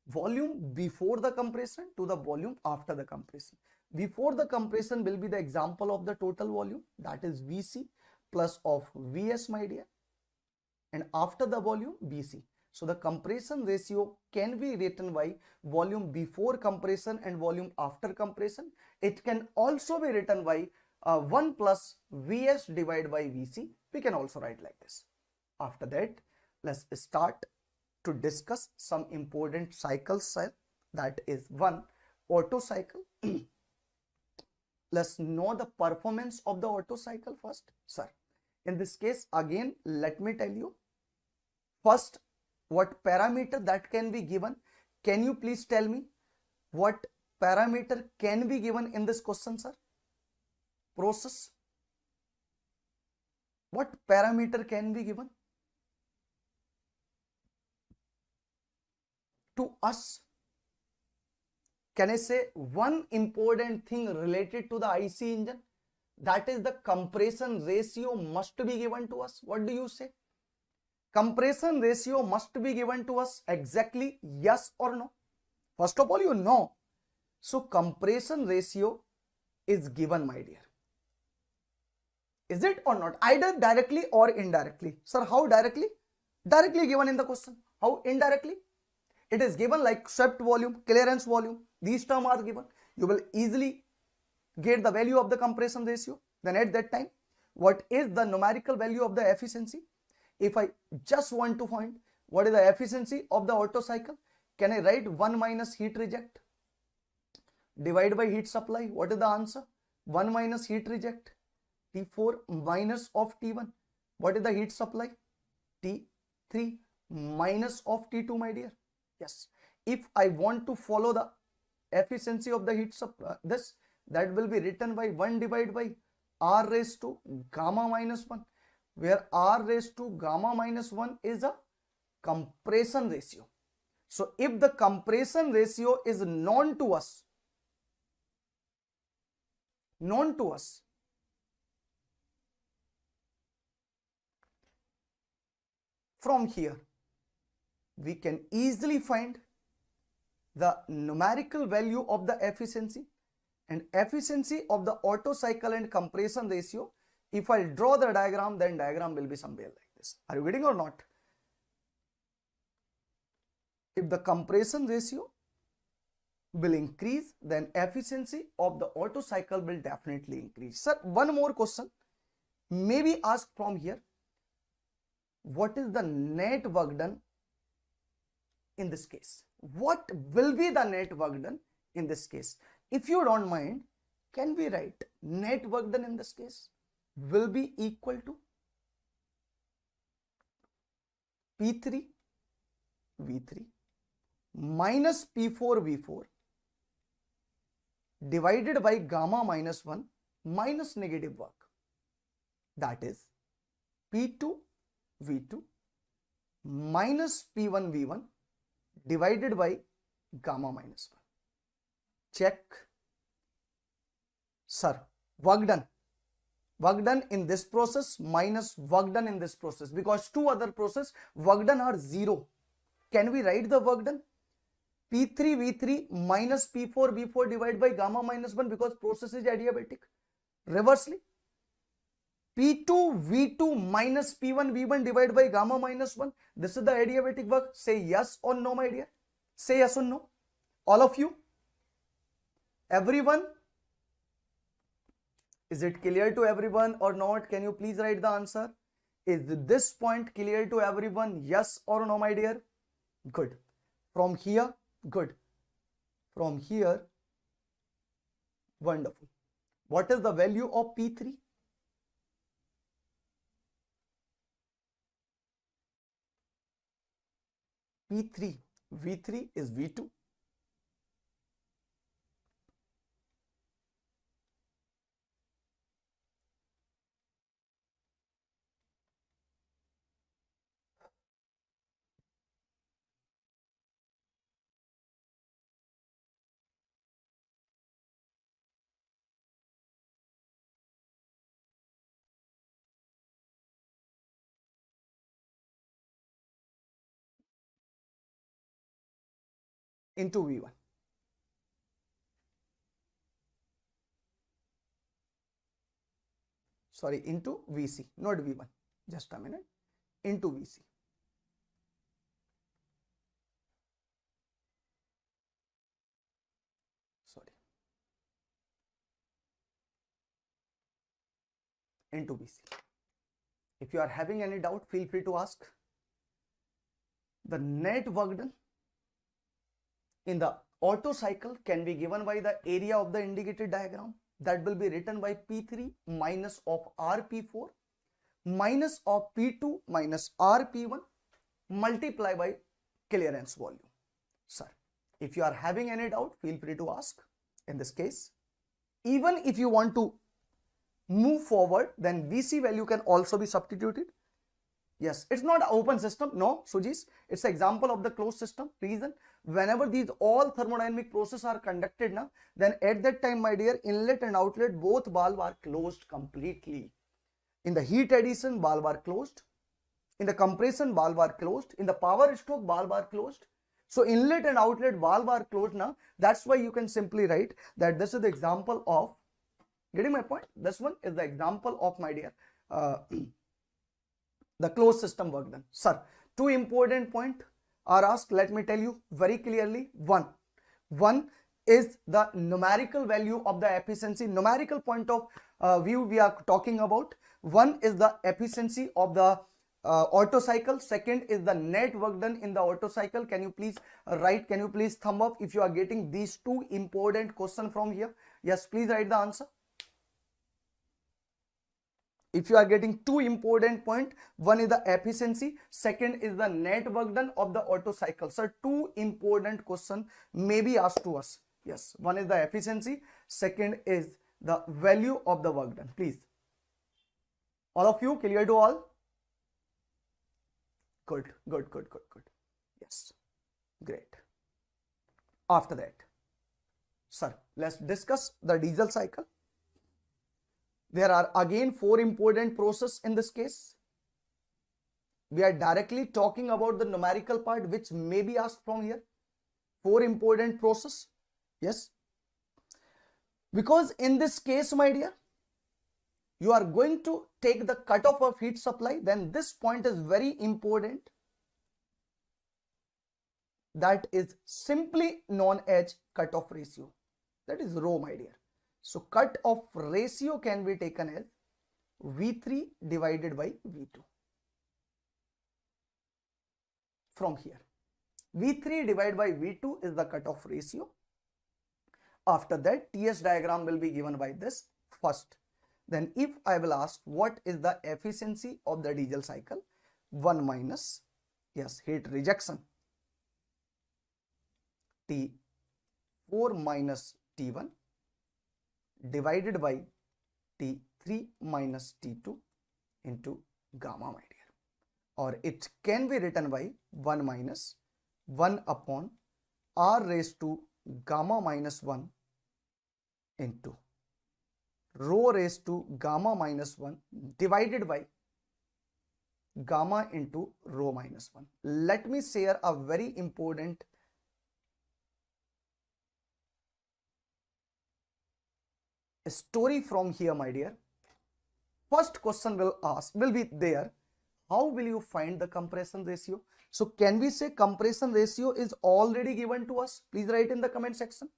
volume before the compression to the volume after the compression. Before the compression will be the example of the total volume, that is VC plus of VS, my dear, and after the volume BC. So the compression ratio can be written by volume before compression and volume after compression. It can also be written by 1 plus VS divided by VC. We can also write like this. After that, let's start to discuss some important cycles, sir. That is one, Otto cycle. Let's know the performance of the Otto cycle first, sir. In this case, again, let me tell you first what parameter that can be given. Can you please tell me what parameter can be given in this question, sir? Process. What parameter can be given to us? Can I say one important thing related to the IC engine? That is the compression ratio must be given to us. What do you say? Compression ratio must be given to us exactly, yes or no? First of all, you know. So compression ratio is given, my dear. Is it or not? Either directly or indirectly. Sir, how directly? Directly given in the question. How indirectly? It is given like swept volume, clearance volume. These terms are given. You will easily get the value of the compression ratio. Then at that time, what is the numerical value of the efficiency? If I just want to find what is the efficiency of the Otto cycle, can I write 1 minus heat reject divided by heat supply? What is the answer? 1 minus heat reject, T4 minus of T1. What is the heat supply? T3 minus of T2, my dear. Yes. If I want to follow the efficiency of the heat supply, that will be written by 1 divided by R raised to gamma minus 1, where R raised to gamma minus 1 is a compression ratio. So if the compression ratio is known to us, from here we can easily find the numerical value of the efficiency, and efficiency of the Otto cycle and compression ratio. If I draw the diagram, then diagram will be somewhere like this. Are you getting or not? If the compression ratio will increase, then efficiency of the Otto cycle will definitely increase. Sir, one more question may be asked from here. What is the net work done in this case? What will be the net work done in this case? If you don't mind, can we write net work done in this case will be equal to P3 V3 minus P4 V4 divided by gamma minus 1 minus negative work, that is P2 V2 minus P1 V1 divided by gamma minus 1. Check. Sir, work done in this process minus work done in this process, because two other process work done are 0. Can we write the work done? P3 V3 minus P4 V4 divided by gamma minus 1, because process is adiabatic. Reversely, P2 V2 minus P1 V1 divided by gamma minus 1. This is the adiabatic work. Say yes or no, my dear. Say yes or no. All of you. Everyone. Is it clear to everyone or not? Can you please write the answer? Is this point clear to everyone? Yes or no, my dear? Good. From here, good. From here, wonderful. What is the value of P3? P3, V3 is V2. Into V1. Sorry, into VC, not V1. Just a minute. Into VC. Sorry. Into VC. If you are having any doubt, feel free to ask. The net work done in the Otto cycle can be given by the area of the indicated diagram. That will be written by P3 minus of RP4 minus of P2 minus RP1 multiply by clearance volume. Sir, if you are having any doubt, feel free to ask. In this case, even if you want to move forward, then VC value can also be substituted. Yes, it's not an open system. No, Sujis, it's an example of the closed system. Reason, whenever these all thermodynamic processes are conducted now, then at that time, my dear, inlet and outlet, both valves are closed completely. In the heat addition, valve are closed. In the compression, valve are closed. In the power stroke, valve are closed. So inlet and outlet valve are closed now. That's why you can simply write that this is the example of, getting my point? This one is the example of, my dear, the closed system work done. Sir, two important points are asked. Let me tell you very clearly. One is the numerical value of the efficiency. Numerical point of view we are talking about. One is the efficiency of the Otto cycle. Second is the net work done in the Otto cycle. Can you please write? Can you please thumb up if you are getting these two important questions from here? Yes, please write the answer. If you are getting two important points, one is the efficiency, second is the net work done of the Otto cycle. So two important questions may be asked to us. Yes, one is the efficiency, second is the value of the work done. Please. All of you clear to all? Good. Yes, great. After that, sir, let's discuss the diesel cycle. There are again four important processes in this case. We are directly talking about the numerical part which may be asked from here. Four important processes. Yes. Because in this case, my dear, you are going to take the cutoff of heat supply. Then this point is very important. That is simply known as cutoff ratio. That is rho, my dear. So cut-off ratio can be taken as V3 divided by V2. From here, V3 divided by V2 is the cut-off ratio. After that, TS diagram will be given by this first. Then if I will ask what is the efficiency of the diesel cycle, 1 minus, yes, heat rejection, T4 minus T1 divided by T3 minus T2 into gamma, my dear. Or it can be written by 1 minus 1 upon R raised to gamma minus 1 into rho raised to gamma minus 1 divided by gamma into rho minus 1. Let me share a very important story from here, my dear. first question will be there, how will you find the compression ratio? So can we say compression ratio is already given to us? Please write in the comment section.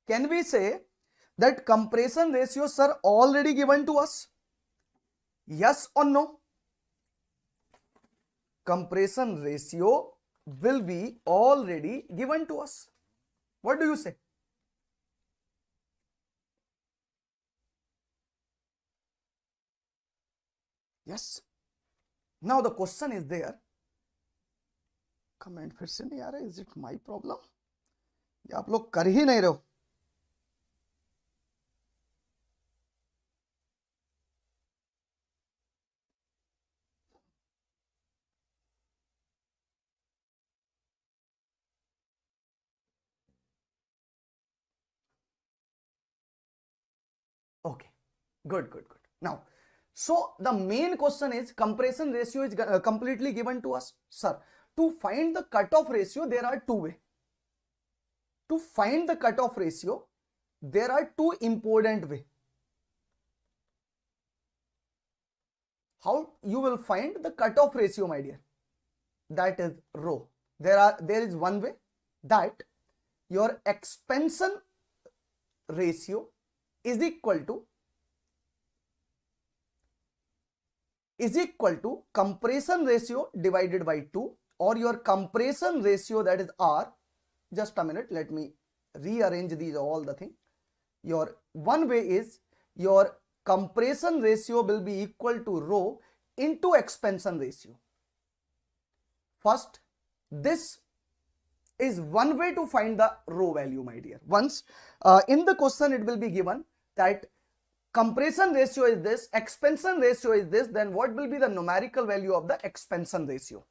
Can we say that compression ratios are already given to us? Yes or no? Compression ratio will be already given to us. What do you say? Yes. Now the question is there. Comment फिर से नहीं आ रहा है. Is it my problem? या आप लोग कर ही नहीं रहे हो? Okay, good. Now, so the main question is compression ratio is completely given to us. Sir, to find the cutoff ratio, there are two ways. To find the cutoff ratio, there are two important ways. How you will find the cutoff ratio, my dear? That is rho. There is one way, that your expansion ratio is equal to compression ratio divided by 2, or your compression ratio, that is R. Just a minute, let me rearrange these all the thing. Your one way is your compression ratio will be equal to rho into expansion ratio. First, this is one way to find the rho value, my dear. Once in the question it will be given that compression ratio is this, expansion ratio is this, then what will be the numerical value of the expansion ratio?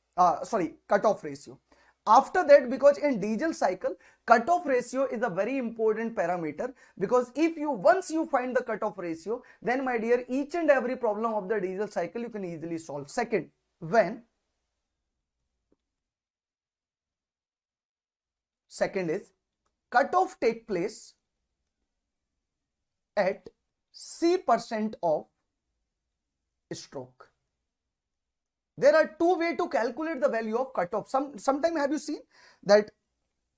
Cutoff ratio. After that, because in diesel cycle, cutoff ratio is a very important parameter, because once you find the cutoff ratio, then my dear, each and every problem of the diesel cycle you can easily solve. Second, second is cutoff take place at C% of stroke. There are two ways to calculate the value of cutoff. Sometime have you seen that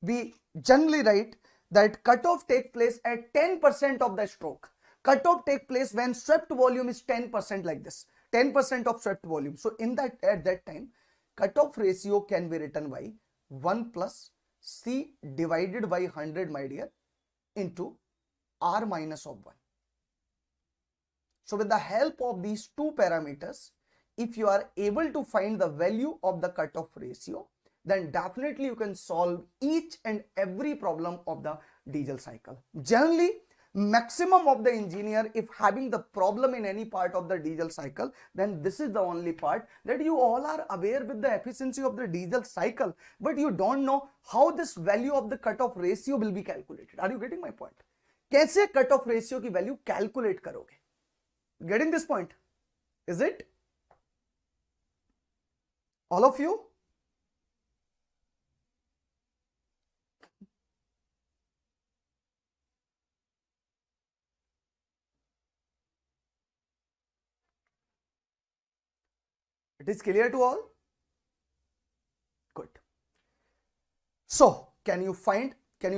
we generally write that cutoff take place at 10% of the stroke. Cutoff take place when swept volume is 10%, like this, 10% of swept volume. So at that time, cutoff ratio can be written by 1 plus C divided by 100, my dear, into R minus of 1. So with the help of these two parameters, if you are able to find the value of the cutoff ratio, then definitely you can solve each and every problem of the diesel cycle. Generally, maximum of the engineer, if having the problem in any part of the diesel cycle, then this is the only part that you all are aware with the efficiency of the diesel cycle, but you don't know how this value of the cutoff ratio will be calculated. Are you getting my point? कैसे cutoff ratio की value calculate करोगे? Getting this point? Is it? All of you? It is clear to all? Good. So, can you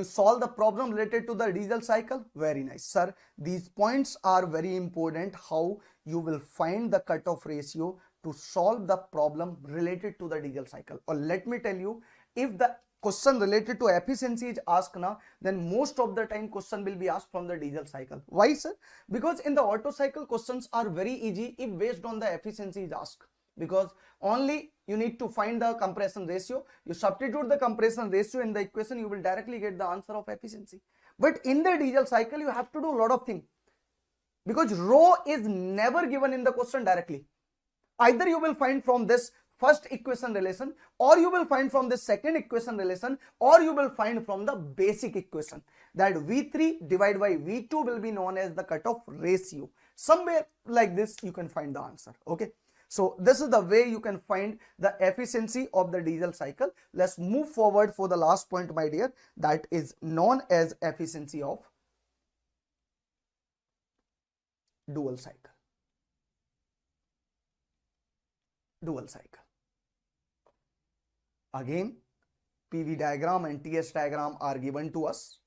solve the problem related to the diesel cycle? Very nice, sir. These points are very important. How you will find the cutoff ratio to solve the problem related to the diesel cycle. Or let me tell you, if the question related to efficiency is asked now, then most of the time question will be asked from the diesel cycle. Why, sir? Because in the auto cycle, questions are very easy if based on the efficiency is asked. Because only you need to find the compression ratio, you substitute the compression ratio in the equation, you will directly get the answer of efficiency. But in the diesel cycle, you have to do a lot of things, because rho is never given in the question directly. Either you will find from this first equation relation, or you will find from the second equation relation, or you will find from the basic equation, that V3 divided by V2 will be known as the cutoff ratio. Somewhere like this you can find the answer. Okay, So this is the way you can find the efficiency of the diesel cycle. Let's move forward for the last point, my dear, that is known as efficiency of dual cycle. Dual cycle. Again, PV diagram and TS diagram are given to us.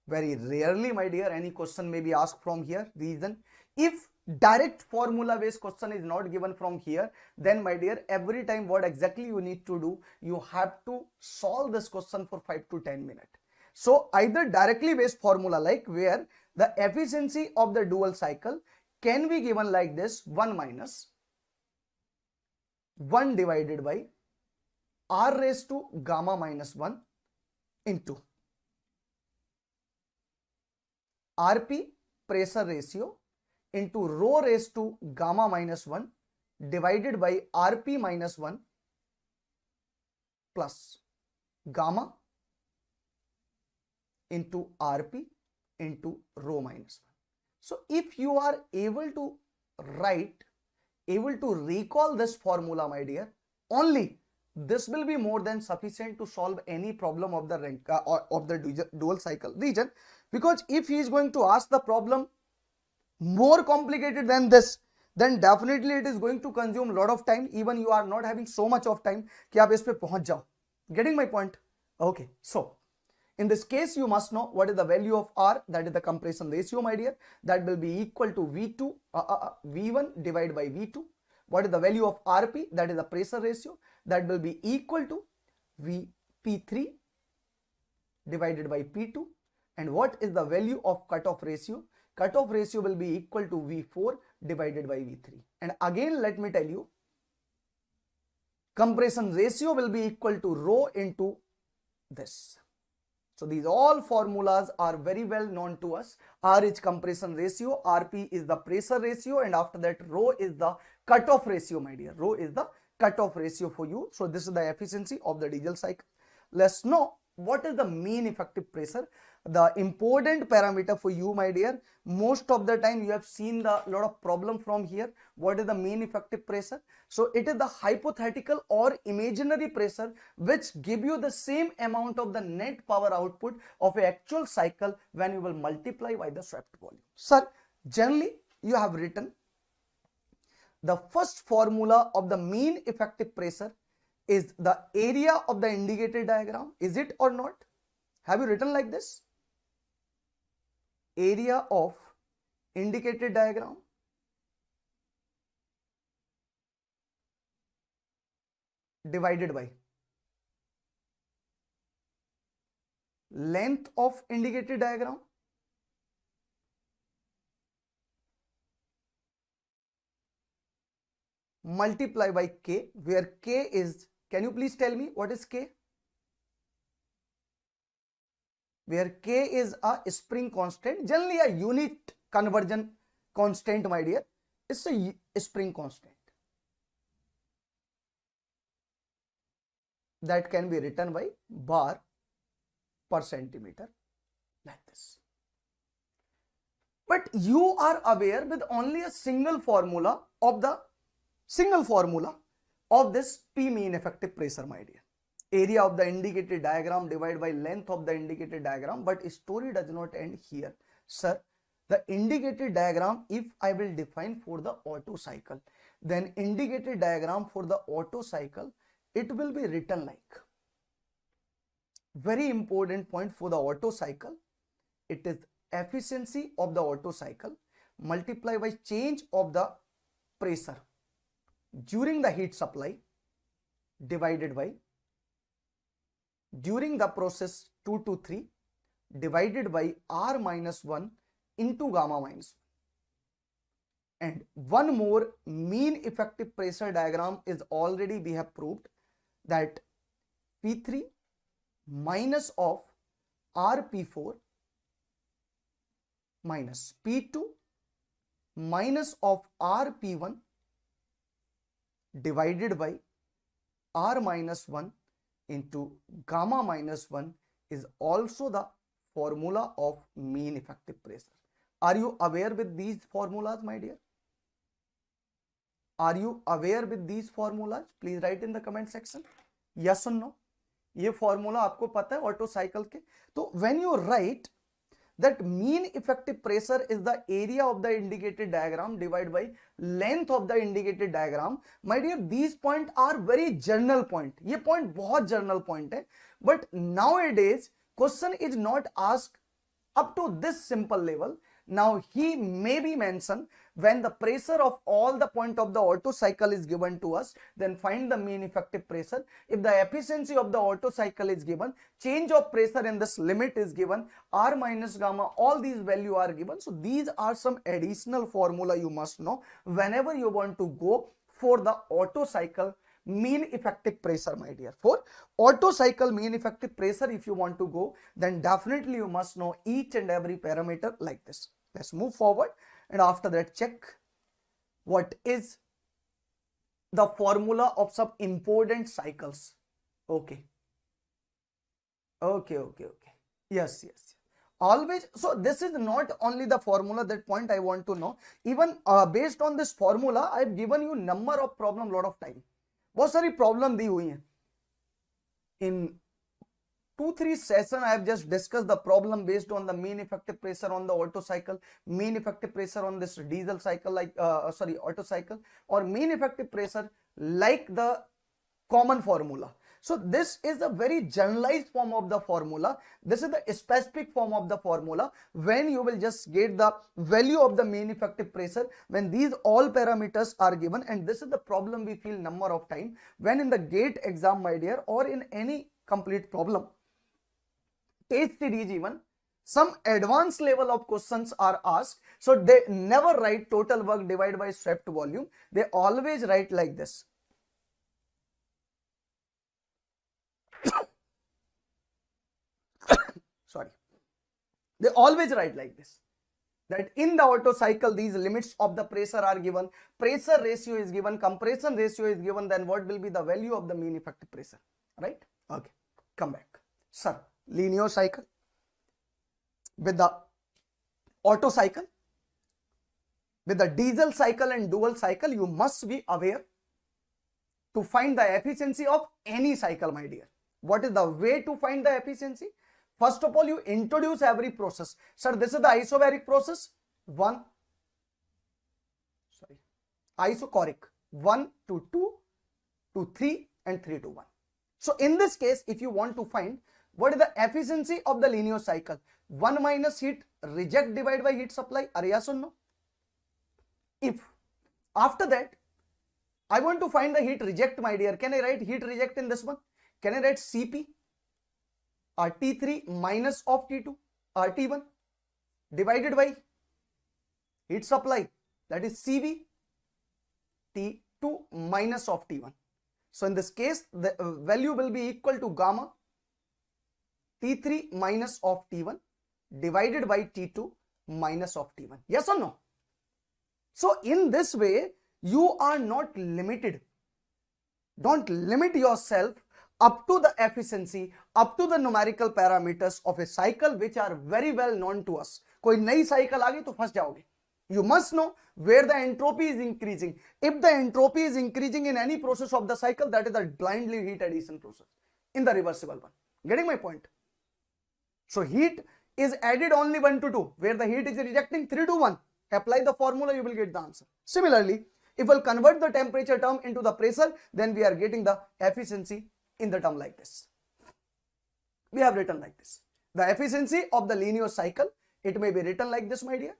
Very rarely, my dear, any question may be asked from here. Reason, if direct formula based question is not given from here, then my dear, every time what exactly you need to do, you have to solve this question for 5 to 10 minutes. So either directly based formula, like where the efficiency of the dual cycle can be given like this: 1 minus 1 divided by R raised to gamma minus 1 into RP pressure ratio into rho raised to gamma minus 1 divided by RP minus 1 plus gamma into RP into rho minus 1. So if you are able to recall this formula, my dear, only this will be more than sufficient to solve any problem of the dual cycle region. Because if he is going to ask the problem more complicated than this, then definitely it is going to consume a lot of time. Even you are not having so much of time कि आप इस पे पहुंच जाओ. Getting my point? Okay. So in this case, you must know what is the value of R, that is the compression ratio, my dear. That will be equal to V1 divided by V2. What is the value of RP? That is the pressure ratio. That will be equal to P3 divided by P2. And what is the value of cutoff ratio? Cutoff ratio will be equal to V4 divided by V3. And again, let me tell you, compression ratio will be equal to rho into this. So these all formulas are very well known to us. R is compression ratio, RP is the pressure ratio, and after that rho is the cutoff ratio, my dear. Rho is the cutoff ratio for you. So this is the efficiency of the diesel cycle. Let's know what is the mean effective pressure. The important parameter for you, my dear. Most of the time you have seen the lot of problem from here. What is the mean effective pressure? So it is the hypothetical or imaginary pressure which give you the same amount of the net power output of an actual cycle when you will multiply by the swept volume. Sir, generally you have written the first formula of the mean effective pressure is the area of the indicated diagram. Is it or not? Have you written like this? Area of indicated diagram divided by length of indicated diagram multiply by K, where K is, can you please tell me what is K? Where K is a spring constant, generally a unit conversion constant, my dear. It's a spring constant that can be written by bar per centimeter like this. But you are aware with only a single formula of this P mean effective pressure, my dear. Area of the indicated diagram divided by length of the indicated diagram. But story does not end here, sir. The indicated diagram, if I will define for the Otto cycle, then indicated diagram for the Otto cycle, it will be written like, very important point for the Otto cycle, it is efficiency of the Otto cycle multiplied by change of the pressure during the heat supply divided by during the process 2 to 3 divided by R minus 1 into gamma minus 1. And one more mean effective pressure diagram is already we have proved that P3 minus of RP4 minus P2 minus of RP1 divided by R minus 1 into gamma minus 1 is also the formula of mean effective pressure. Are you aware with these formulas, my dear? Are you aware with these formulas? Please write in the comment section. Yes or no? ये formula आपको पता है auto cycle के? तो when you write that mean effective pressure is the area of the indicated diagram divided by length of the indicated diagram, my dear, these points are very general point. ये point बहुत general point है, but nowadays question is not asked up to this simple level. Now he may be mentioned when the pressure of all the point of the Otto cycle is given to us, then find the mean effective pressure. If the efficiency of the Otto cycle is given, change of pressure in this limit is given, R minus gamma, all these value are given. So these are some additional formula you must know whenever you want to go for the Otto cycle mean effective pressure, my dear. For Otto cycle mean effective pressure, if you want to go, then definitely you must know each and every parameter like this. Let's move forward, and after that check what is the formula of some important cycles. Okay. Yes. Always. So this is not only the formula, that point I want to know. Even based on this formula, I have given you number of problem lot of time. बहुत सारी problem दी हुई हैं. In 2-3 session I have just discussed the problem based on the mean effective pressure on the Otto cycle, mean effective pressure on this diesel cycle, like Otto cycle, or mean effective pressure like the common formula. So this is a very generalized form of the formula. This is the specific form of the formula when you will just get the value of the mean effective pressure when these all parameters are given. And this is the problem we feel number of time when in the GATE exam, my dear, or in any complete problem, test series even, some advanced level of questions are asked. So they never write total work divided by swept volume. They always write like this. Sorry, they always write like this, that in the Otto cycle these limits of the pressure are given, pressure ratio is given, compression ratio is given, then what will be the value of the mean effective pressure, right? Okay, come back. Sir, linear cycle with the Otto cycle, with the diesel cycle and dual cycle, you must be aware to find the efficiency of any cycle, my dear. What is the way to find the efficiency? First of all, you introduce every process. Sir, this is the isobaric process. Isochoric 1 to 2 to 3 and 3 to 1. So in this case, if you want to find what is the efficiency of the linear cycle, 1 minus heat reject divided by heat supply, are yes or no? If after that I want to find the heat reject, my dear, can I write heat reject in this one? Can I write Cp T3 minus of T2 T1 divided by heat supply, that is Cv T2 minus of T1. So in this case the value will be equal to gamma T3 minus of T1 divided by T2 minus of T1. Yes or no? So in this way you are not limited. Don't limit yourself up to the efficiency, up to the numerical parameters of a cycle which are very well known to us. कोई नई cycle आ गई तो फंस जाओगे. You must know where the entropy is increasing. If the entropy is increasing in any process of the cycle, that is the blindly heat addition process in the reversible one. Getting my point? So heat is added only 1 to 2, where the heat is rejecting 3 to 1. Apply the formula, you will get the answer. Similarly, if we'll convert the temperature term into the pressure, then we are getting the efficiency in the term like this. We have written like this. The efficiency of the linear cycle, it may be written like this, my dear.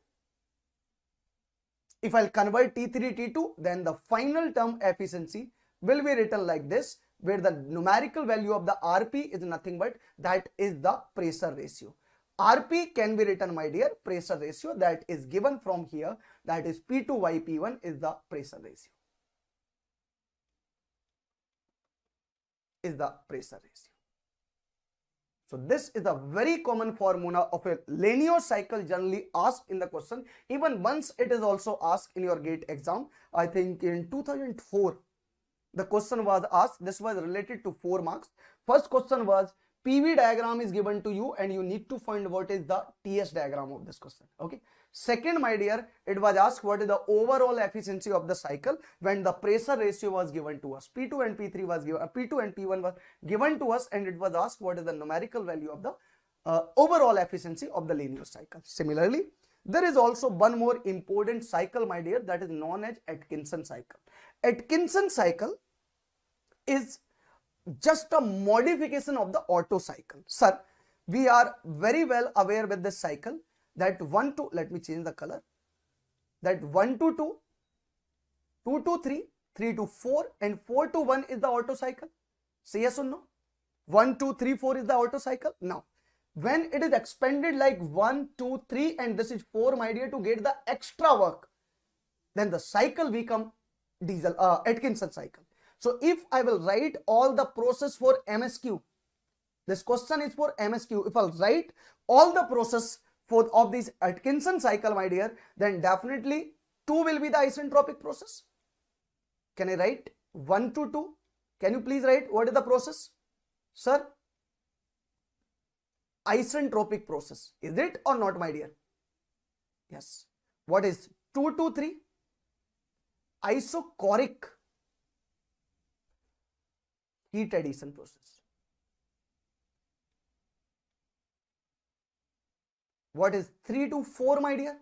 If I'll convert T3, T2, then the final term efficiency will be written like this, where the numerical value of the Rp is nothing but that is the pressure ratio. Rp can be written, my dear, pressure ratio that is given from here, that is P2/P1 is the pressure ratio. Is the pressure ratio. So this is a very common formula of a linear cycle, generally asked in the question. Even once it is also asked in your GATE exam. I think in 2004 the question was asked. This was related to 4 marks. First question was PV diagram is given to you and you need to find what is the TS diagram of this question. Okay, Second, my dear, it was asked what is the overall efficiency of the cycle when the pressure ratio was given to us. P2 and P3 was given, P2 and P1 was given to us, and it was asked what is the numerical value of the overall efficiency of the linear cycle. Similarly, there is also one more important cycle, my dear, that is known as Atkinson cycle. Atkinson cycle is just a modification of the Otto cycle. Sir, we are very well aware with this cycle that 1 to, let me change the color, that 1 to 2, 2 to 3, 3 to 4 and 4 to 1 is the Otto cycle. Say yes or no? 1, 2, 3, 4 is the Otto cycle. Now, when it is expanded like 1, 2, 3 and this is 4, my dear, to get the extra work, then the cycle become diesel Atkinson cycle. So if I will write all the process for MSQ, this question is for MSQ. If I'll write all the process of this Atkinson cycle, my dear, then definitely 2 will be the isentropic process. Can I write 1 to 2? Can you please write what is the process? Sir, isentropic process. Is it or not, my dear? Yes. What is 2 to 3? Isochoric heat addition process. What is 3 to 4, my dear?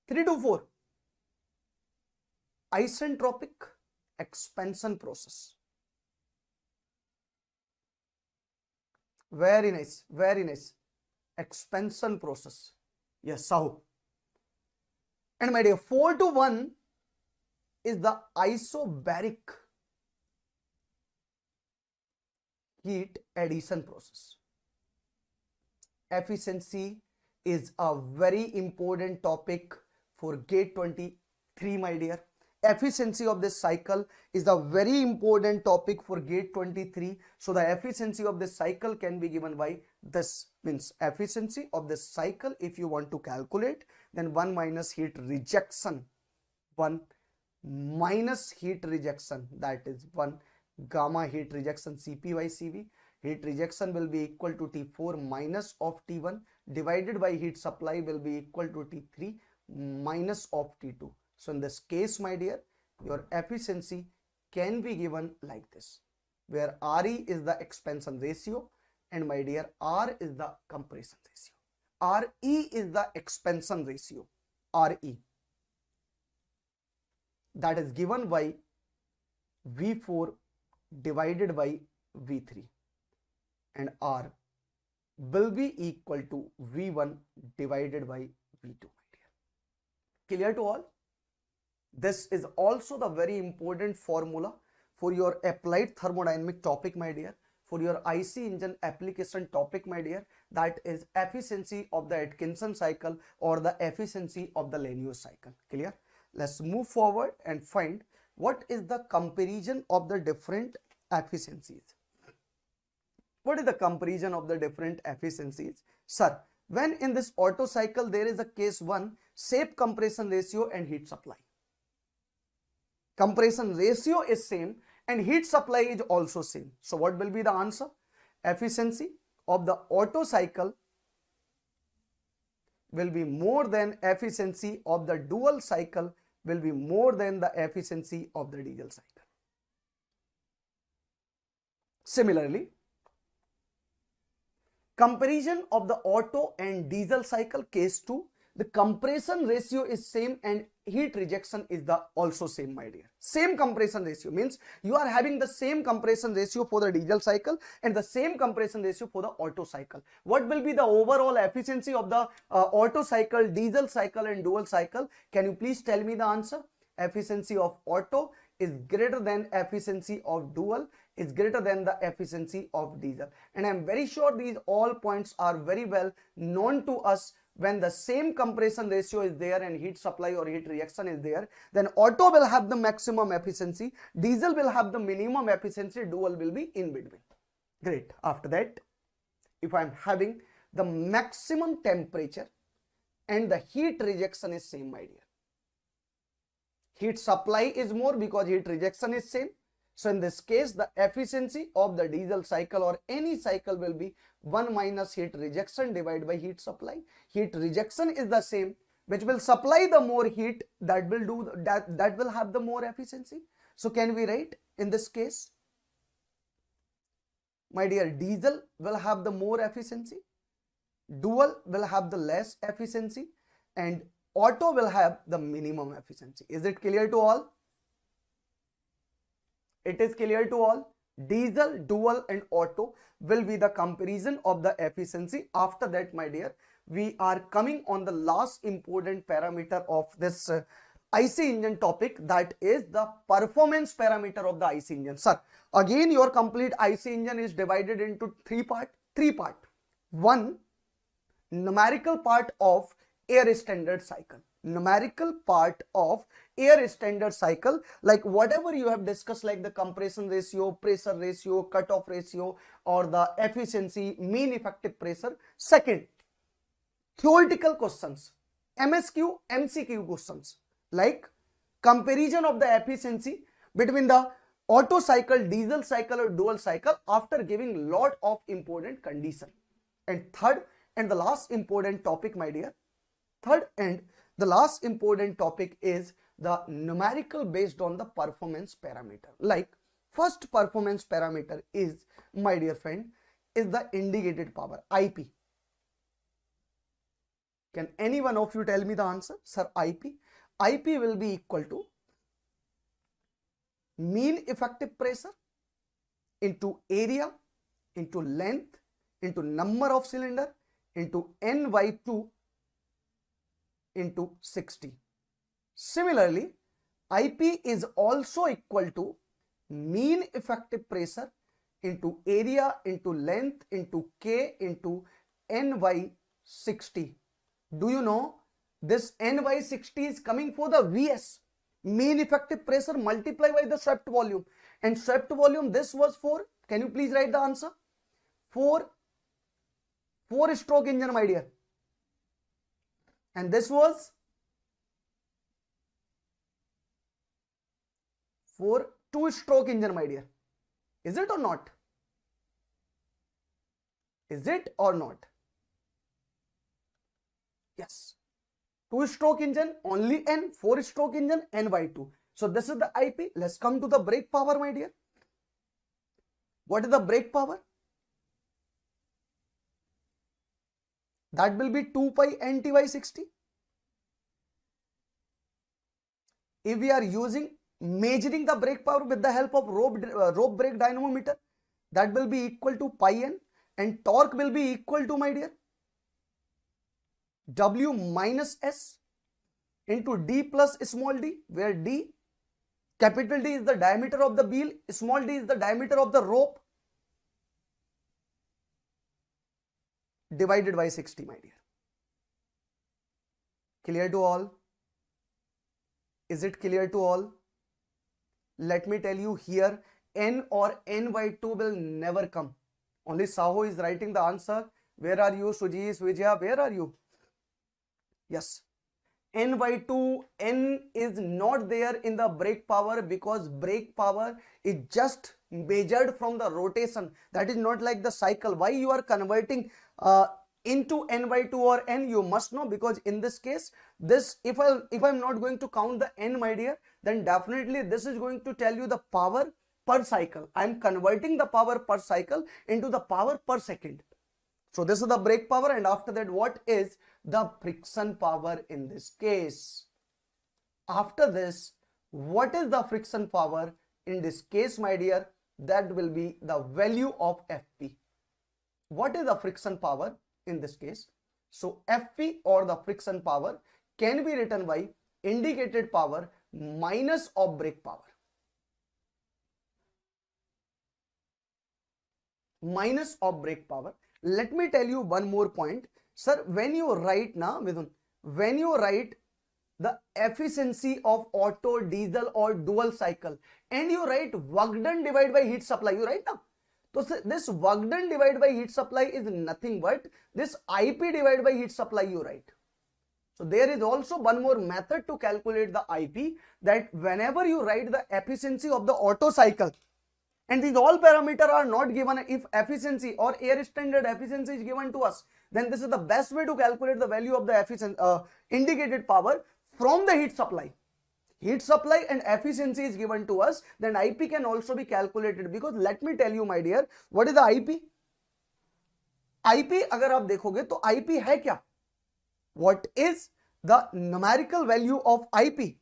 3 to 4. Isentropic expansion process. Very nice, very nice. Expansion process. Yes, Sahu. And my dear, 4 to 1 is the isobaric heat addition process. Efficiency is a very important topic for GATE 23, my dear. Efficiency of this cycle is a very important topic for GATE 23. So the efficiency of this cycle can be given by this, means efficiency of this cycle, if you want to calculate, then 1 minus heat rejection, 1 minus heat rejection, that is 1 gamma heat rejection Cp by Cv. Heat rejection will be equal to T4 minus of T1 divided by heat supply will be equal to T3 minus of T2. So in this case, my dear, your efficiency can be given like this, where RE is the expansion ratio and my dear R is the compression ratio. RE is the expansion ratio, RE, that is given by V4 divided by V3, and R will be equal to V1 divided by V2. Clear to all? This is also the very important formula for your applied thermodynamic topic, my dear, for your IC engine application topic, my dear, that is efficiency of the Atkinson cycle or the efficiency of the linear cycle. Clear? Let's move forward and find what is the comparison of the different efficiencies. What is the comparison of the different efficiencies? Sir, when in this Otto cycle there is a case 1, shape compression ratio and heat supply. Compression ratio is same and heat supply is also same. So what will be the answer? Efficiency of the Otto cycle will be more than efficiency of the dual cycle will be more than the efficiency of the diesel cycle. Similarly, comparison of the Otto and diesel cycle case 2, the compression ratio is same and heat rejection is the also same, my dear. Same compression ratio means you are having the same compression ratio for the diesel cycle and the same compression ratio for the Otto cycle. What will be the overall efficiency of the Otto cycle, diesel cycle and dual cycle? Can you please tell me the answer? Efficiency of Otto is greater than efficiency of dual is greater than the efficiency of diesel. And I am very sure these all points are very well known to us. When the same compression ratio is there and heat supply or heat reaction is there, then Otto will have the maximum efficiency, diesel will have the minimum efficiency, dual will be in between. Great. After that, if I am having the maximum temperature and the heat rejection is same, my dear. Heat supply is more because heat rejection is same. So in this case, the efficiency of the diesel cycle or any cycle will be 1 minus heat rejection divided by heat supply. Heat rejection is the same, which will supply the more heat, that will do that will have the more efficiency. So can we write in this case, my dear, diesel will have the more efficiency, dual will have the less efficiency, and auto will have the minimum efficiency. Is it clear to all? It is clear to all. Diesel, dual and auto will be the comparison of the efficiency. After that, my dear, we are coming on the last important parameter of this IC engine topic, that is the performance parameter of the IC engine. Sir, again your complete IC engine is divided into three part. One, numerical part of air standard cycle. Numerical part of air standard cycle, like whatever you have discussed, like the compression ratio, pressure ratio, cutoff ratio, or the efficiency, mean effective pressure. Second, theoretical questions, MSQ, MCQ questions, like comparison of the efficiency between the Otto cycle, diesel cycle or dual cycle after giving lot of important condition. And third and the last important topic, my dear, third and the last important topic is the numerical based on the performance parameter. Like first performance parameter is, my dear friend, is the indicated power, IP. Can any one of you tell me the answer? Sir, IP. IP will be equal to mean effective pressure into area into length into number of cylinder into N by 2 into 60. Similarly, IP is also equal to mean effective pressure into area into length into K into N by 60. Do you know this N by 60 is coming for the VS, mean effective pressure multiplied by the swept volume, and swept volume, this was for, can you please write the answer, for 4-stroke engine, my dear, and this was for 2-stroke engine, my dear. Is it or not? Is it or not? Yes. 2-stroke engine only N, 4-stroke engine N by 2. So this is the IP. Let's come to the brake power, my dear. What is the brake power? That will be 2 pi NT by 60. If we are measuring the brake power with the help of rope brake dynamometer, that will be equal to pi N, and torque will be equal to, my dear, W minus S into D plus small d, where D, capital D is the diameter of the wheel, small d is the diameter of the rope, divided by 60, my dear. Clear to all? Is it clear to all? Let me tell you here, N or N by 2 will never come. Only Saho is writing the answer. Where are you, Sujis, Vijaya? Where are you? Yes. N by 2, N is not there in the brake power because brake power is just measured from the rotation. That is not like the cycle. Why you are converting into N by 2 or N, you must know, because in this case, this, if I'm not going to count the N, my dear, then definitely this is going to tell you the power per cycle. I am converting the power per cycle into the power per second. So this is the brake power, and after that, what is the friction power in this case? After this, what is the friction power in this case, my dear? That will be the value of Fp. What is the friction power in this case? So Fp, or the friction power, can be written by indicated power minus of brake power. Minus of brake power. Let me tell you one more point. Sir, when you write now, when you write the efficiency of auto, diesel or dual cycle, and you write work done divided by heat supply, you write now. So this work done divided by heat supply is nothing but this IP divided by heat supply you write. So there is also one more method to calculate the IP, that whenever you write the efficiency of the auto cycle, and these all parameters are not given, if efficiency or air standard efficiency is given to us, then this is the best way to calculate the value of the efficient indicated power from the heat supply. Heat supply and efficiency is given to us, then IP can also be calculated, because let me tell you my dear, what is the IP? IP अगर आप देखोगे तो IP है क्या? What is the numerical value of IP?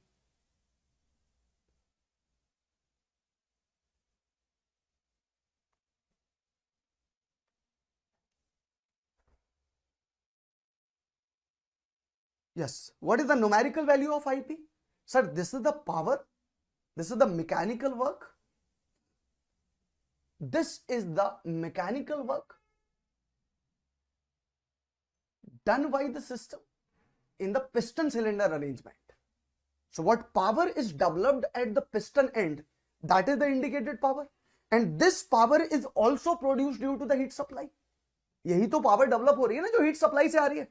Yes, what is the numerical value of IP? Sir, this is the power, this is the mechanical work, this is the mechanical work done by the system in the piston cylinder arrangement. So what power is developed at the piston end, that is the indicated power, and this power is also produced due to the heat supply. यही तो power develop हो रही है ना जो heat supply से आ रही है.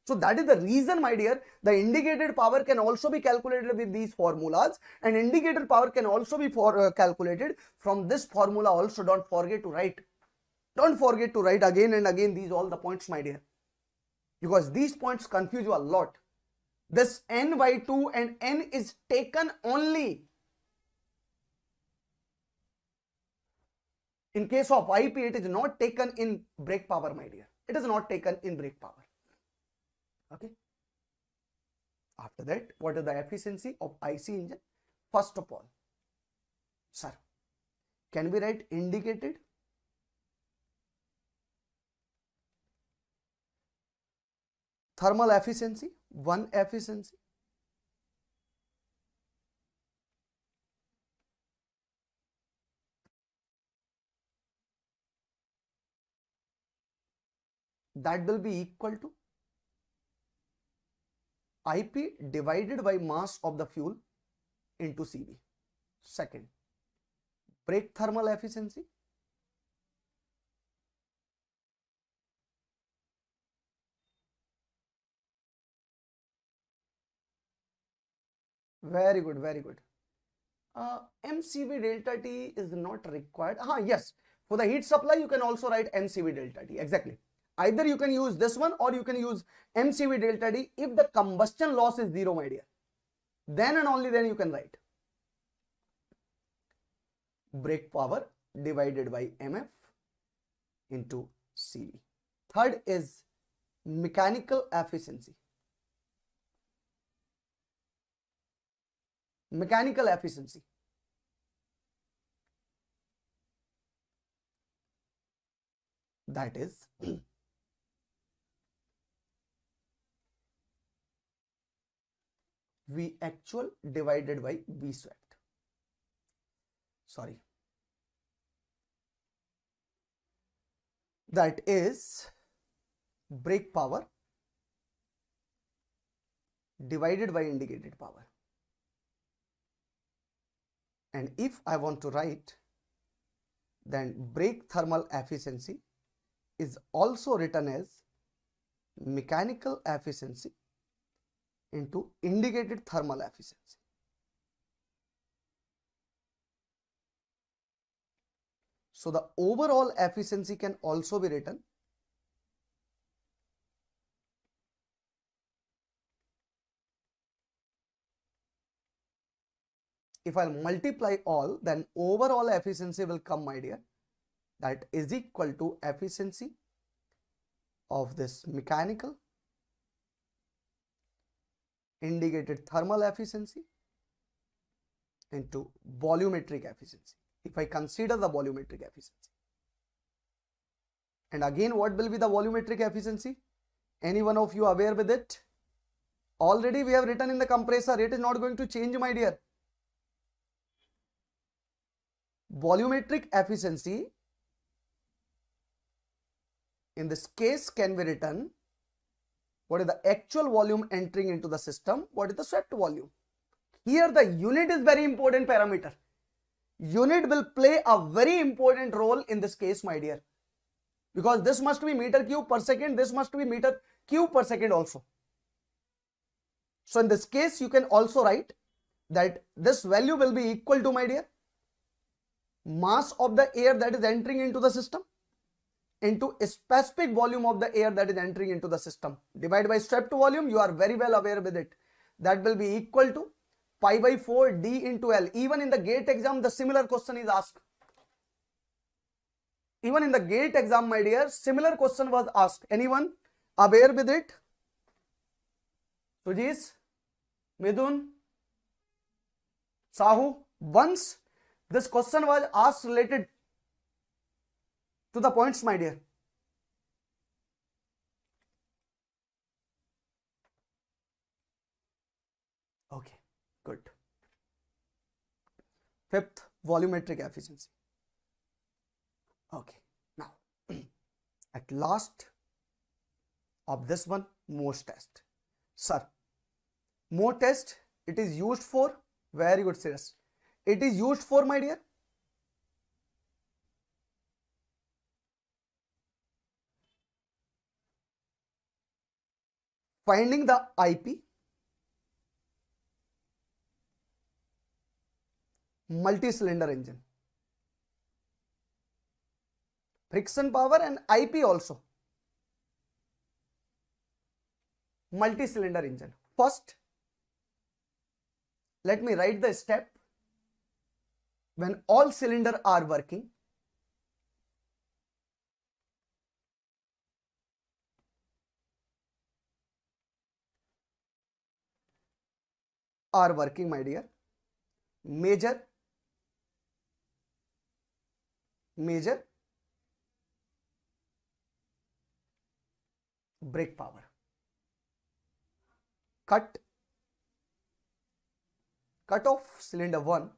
So that is the reason, my dear, the indicated power can also be calculated with these formulas, and indicated power can also be calculated from this formula also. Don't forget to write. Don't forget to write again and again these all the points, my dear, because these points confuse you a lot. This n by 2 and n is taken only in case of IP. It is not taken in brake power, my dear. It is not taken in brake power. Okay. After that, what is the efficiency of IC engine? First of all, sir, can we write indicated? Thermal efficiency, 1 efficiency. That will be equal to IP divided by mass of the fuel into CV. Second, brake thermal efficiency. Very good, very good. MCV delta T is not required. Yes, for the heat supply you can also write MCV delta T. Exactly. Either you can use this one or you can use MCV delta T if the combustion loss is 0, my dear. Then and only then you can write brake power divided by MF into CV. Third is mechanical efficiency. Mechanical efficiency. That is V actual divided by V swept. Sorry. That is brake power divided by indicated power. And if I want to write, then brake thermal efficiency is also written as mechanical efficiency into indicated thermal efficiency. So the overall efficiency can also be written if I'll multiply all, then overall efficiency will come, my dear. That is equal to efficiency of this mechanical indicated thermal efficiency into volumetric efficiency, if I consider the volumetric efficiency. And again, what will be the volumetric efficiency? Any one of you aware with it? Already we have written in the compressor. It is not going to change, my dear. Volumetric efficiency in this case can be written, what is the actual volume entering into the system, what is the swept volume. Here the unit is very important parameter. Unit will play a very important role in this case, my dear, because this must be meter cube per second, this must be meter cube per second also. So in this case you can also write that this value will be equal to, my dear, mass of the air that is entering into the system into a specific volume of the air that is entering into the system. Divide by swept volume, you are very well aware with it. That will be equal to pi by 4 D into L. Even in the GATE exam, the similar question is asked. Even in the GATE exam, my dear, similar question was asked. Anyone aware with it? Sujis, Midun, Sahu. Once this question was asked related to the points, my dear. Okay, good. Fifth, volumetric efficiency. Okay, now at last of this one, Mohs test. Sir, Mohs test, it is used for, very good, serious. It is used for, my dear, finding the IP, multi-cylinder engine, friction power and IP also, multi-cylinder engine. First, let me write the step. When all cylinders are working, my dear, measure brake power, cut off cylinder 1,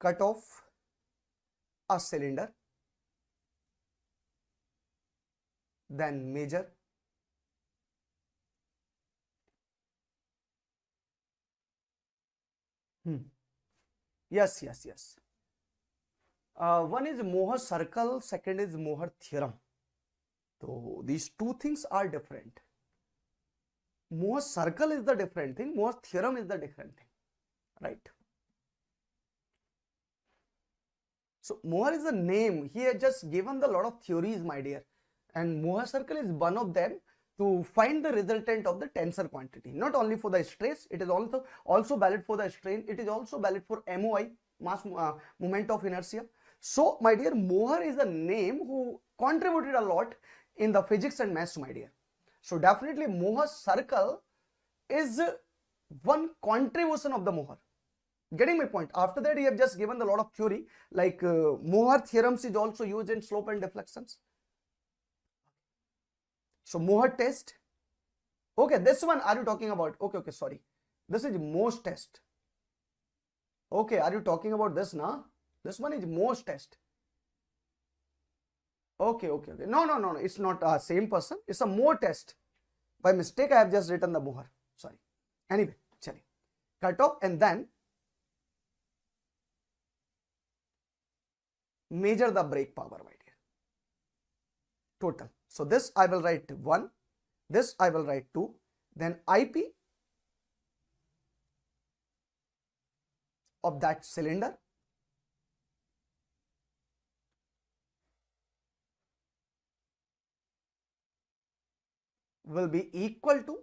cut off a cylinder, then measure yes. One is Mohs circle, second is Mohs theorem. So these two things are different. Mohs circle is the different thing, Mohs theorem is the different thing, right? So Mohs is a name. He has just given the lot of theories, my dear, and Mohs circle is one of them to find the resultant of the tensor quantity. Not only for the stress, it is also valid for the strain. It is also valid for MOI, mass moment of inertia. So my dear, Mohs is a name who contributed a lot in the physics and maths, my dear. So definitely Mohs circle is one contribution of the Mohs. Getting my point? After that, he have just given a lot of theory, like Mohs theorems is also used in slope and deflections. So Mohs test. Okay, this one are you talking about? Okay, sorry. This is Mohs test. Okay, are you talking about this now? This one is Mohs test. Okay. No. It's not same person. It's a Mohs test. By mistake, I have just written the Mohs. Sorry. Anyway, chale. Cut off and then measure the brake power, my dear. Total. So this I will write 1. This I will write 2. Then IP of that cylinder will be equal to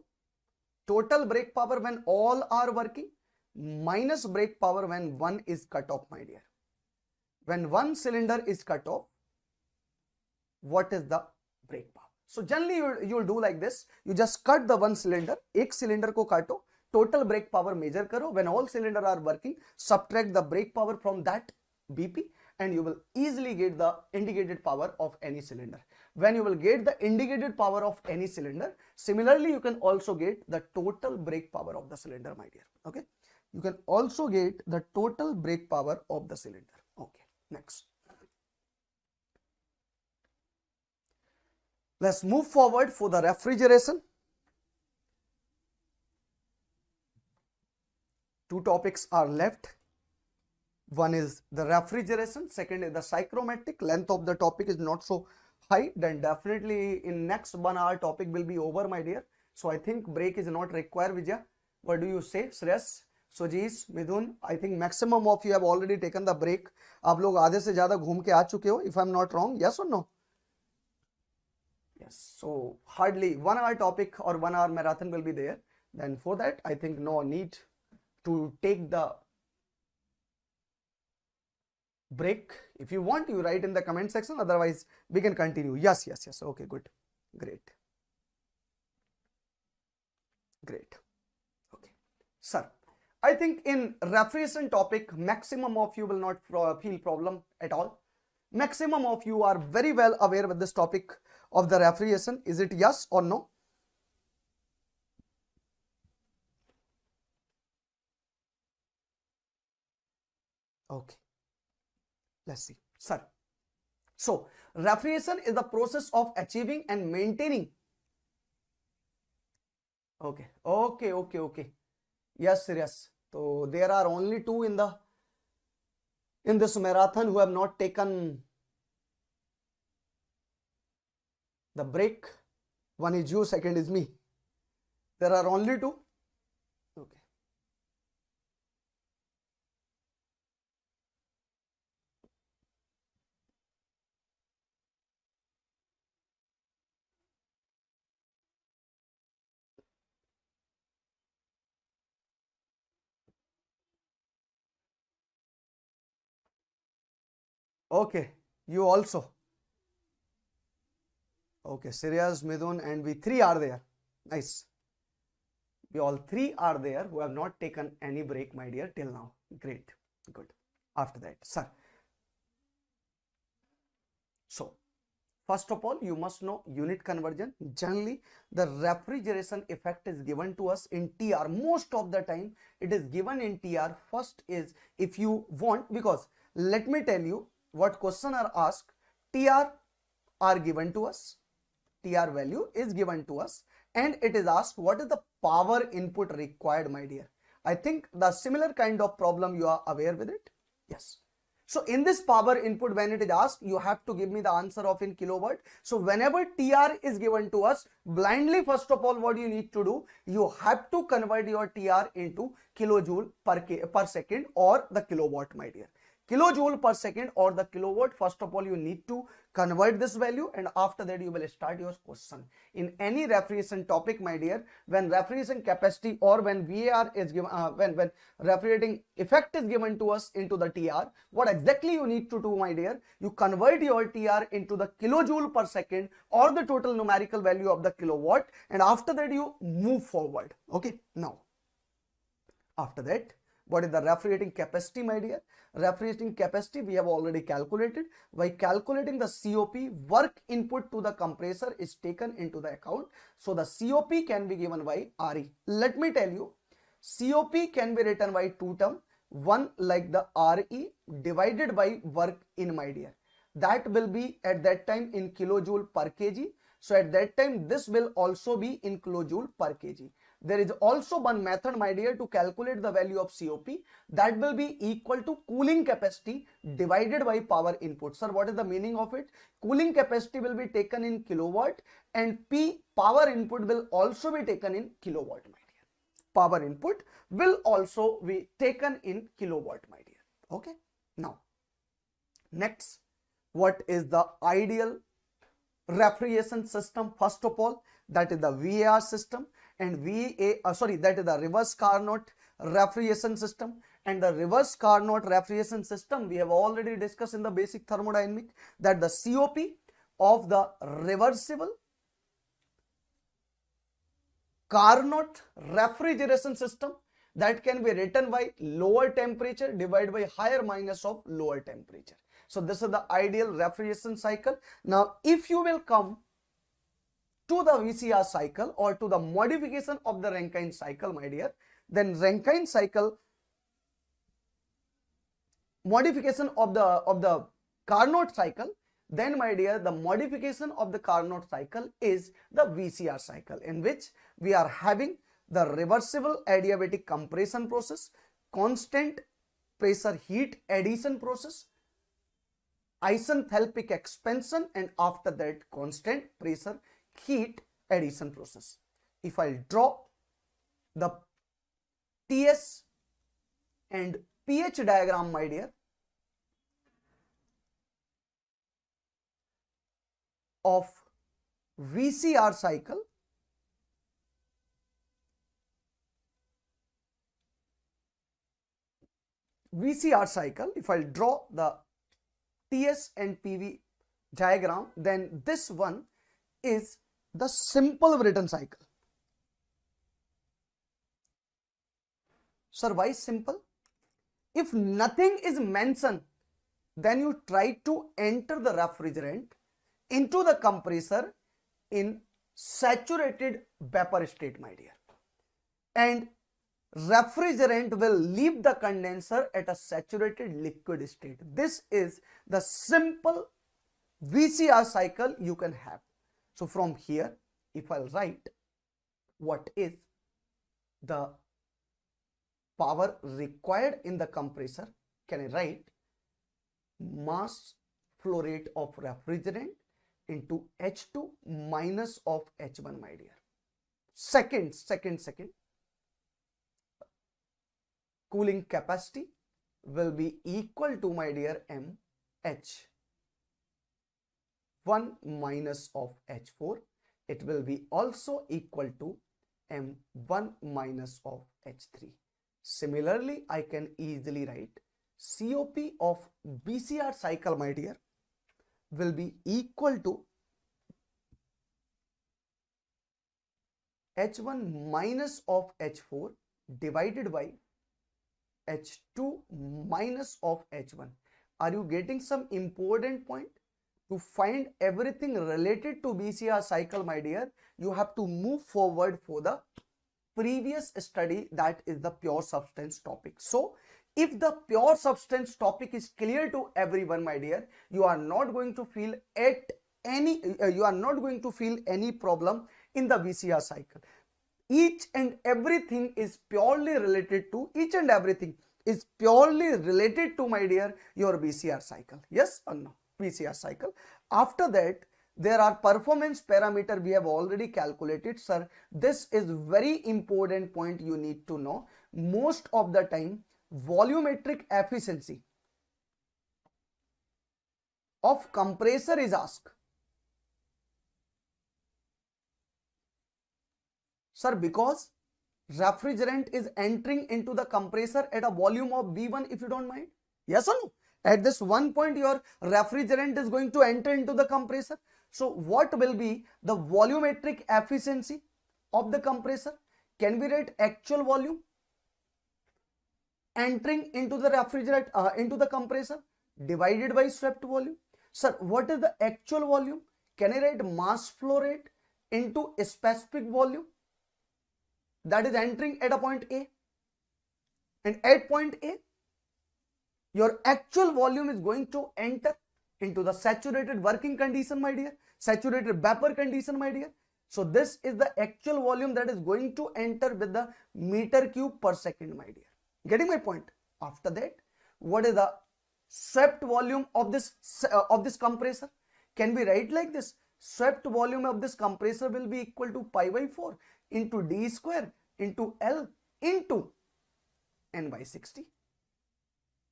total brake power when all are working minus brake power when one is cut off, my dear. When one cylinder is cut off, what is the brake power? So generally you will do like this. You just cut the one cylinder, एक cylinder को काटो, total brake power measure करो. When all cylinders are working, subtract the brake power from that BP and you will easily get the indicated power of any cylinder. When you will get the indicated power of any cylinder, similarly you can also get the total brake power of the cylinder, my dear. Okay, you can also get the total brake power of the cylinder. Okay, next. Let's move forward for the refrigeration. Two topics are left. One is the refrigeration, second is the psychrometric. Length of the topic is not so high, then definitely in next 1 hour topic will be over, my dear. So I think break is not required, Vijay. What do you say, Shreyas? सुजीश, Mithun, I think maximum of you have already taken the break. आप लोग आधे से ज्यादा घूम के आ चुके हो, if I'm not wrong. Yes or no? Yes. So hardly 1 hour topic or 1 hour marathon will be there. Then for that, I think no need to take the break. If you want, you write in the comment section. Otherwise, we can continue. Yes, yes, yes. Okay, good. Great. Great. Okay. Sir, I think in refrigeration topic, maximum of you will not feel problem at all. Maximum of you are very well aware with this topic of the refrigeration. Is it yes or no? Okay. Let's see. Sir. So, refrigeration is the process of achieving and maintaining. Okay. Okay. Okay. Okay. Yes, sir. Yes. So, there are only two in this marathon who have not taken the break. One is you, second is me. There are only two. Okay. Okay. You also. Okay. Sirius, Midun, and we three are there. Nice. We all three are there who have not taken any break, my dear, till now. Great. Good. After that, sir. So, first of all, you must know unit conversion. Generally, the refrigeration effect is given to us in TR. Most of the time, it is given in TR. First is, if you want, because let me tell you what question are asked. TR are given to us. TR value is given to us. And it is asked, what is the power input required, my dear? I think the similar kind of problem you are aware with it. Yes. So in this power input, when it is asked, you have to give me the answer of in kilowatt. So whenever TR is given to us, blindly, first of all, what you need to do, you have to convert your TR into kilojoule per second or the kilowatt, my dear. Kilojoule per second or the kilowatt, first of all, you need to convert this value, and after that you will start your question. In any refrigeration topic, my dear, when refrigeration capacity or when VAR is given, when refrigerating effect is given to us into the TR, what exactly you need to do, my dear? You convert your TR into the kilojoule per second or the total numerical value of the kilowatt, and after that you move forward. Okay, now after that, what is the refrigerating capacity, my dear? Refrigerating capacity we have already calculated. By calculating the COP, work input to the compressor is taken into the account. So the COP can be given by RE. Let me tell you, COP can be written by two terms. One like the RE divided by work in, my dear. That will be at that time in kilojoule per kg. So at that time, this will also be in kilojoule per kg. There is also one method, my dear, to calculate the value of COP. That will be equal to cooling capacity divided by power input. Sir, what is the meaning of it? Cooling capacity will be taken in kilowatt and P, power input, will also be taken in kilowatt, my dear. Power input will also be taken in kilowatt, my dear. Okay. Now, next, what is the ideal refrigeration system? First of all, that is the VAR system, and that is the reverse Carnot refrigeration system. And the reverse Carnot refrigeration system we have already discussed in the basic thermodynamics, that the COP of the reversible Carnot refrigeration system, that can be written by lower temperature divided by higher minus of lower temperature. So this is the ideal refrigeration cycle. Now, if you will come to the VCR cycle or to the modification of the Rankine cycle, my dear, then Rankine cycle modification of the Carnot cycle, then, my dear, the modification of the Carnot cycle is the VCR cycle, in which we are having the reversible adiabatic compression process, constant pressure heat addition process, isenthalpic expansion, and after that constant pressure heat addition process. If I draw the TS and pH diagram, my dear, of VCR cycle if I'll draw the TS and PV diagram, then this one is the simple Brayton cycle. Sir, why simple? If nothing is mentioned, then you try to enter the refrigerant into the compressor in saturated vapor state, my dear, and refrigerant will leave the condenser at a saturated liquid state. This is the simple VCR cycle you can have. So from here, if I'll write what is the power required in the compressor, can I write mass flow rate of refrigerant into H2 minus of H1, my dear. Second, cooling capacity will be equal to, my dear, M H1 minus of H4. It will be also equal to M1 minus of H3. Similarly, I can easily write COP of BCR cycle, my dear, will be equal to H1 minus of H4 divided by H2 minus of H1. Are you getting some important point? To find everything related to BCR cycle, my dear, you have to move forward for the previous study, that is the pure substance topic. So if the pure substance topic is clear to everyone, my dear, you are not going to feel any problem in the VCR cycle. Each and everything is purely related to my dear your VCR cycle. Yes or no? VCR cycle. After that, there are performance parameter we have already calculated. Sir, this is very important point you need to know. Most of the time, volumetric efficiency of compressor is asked. Sir, because refrigerant is entering into the compressor at a volume of V1, if you don't mind. Yes or no? At this one point, your refrigerant is going to enter into the compressor. So what will be the volumetric efficiency of the compressor? Can we write actual volume entering into the refrigerant into the compressor divided by swept volume? Sir, what is the actual volume? Can I write mass flow rate into a specific volume that is entering at a point A? And at point A, your actual volume is going to enter into the saturated working condition, my dear, saturated vapor condition, my dear. So this is the actual volume that is going to enter with the meter cube per second, my dear. Getting my point? After that, what is the swept volume of this compressor? Can we write like this? Swept volume of this compressor will be equal to pi by 4 into d square into L into N by 60.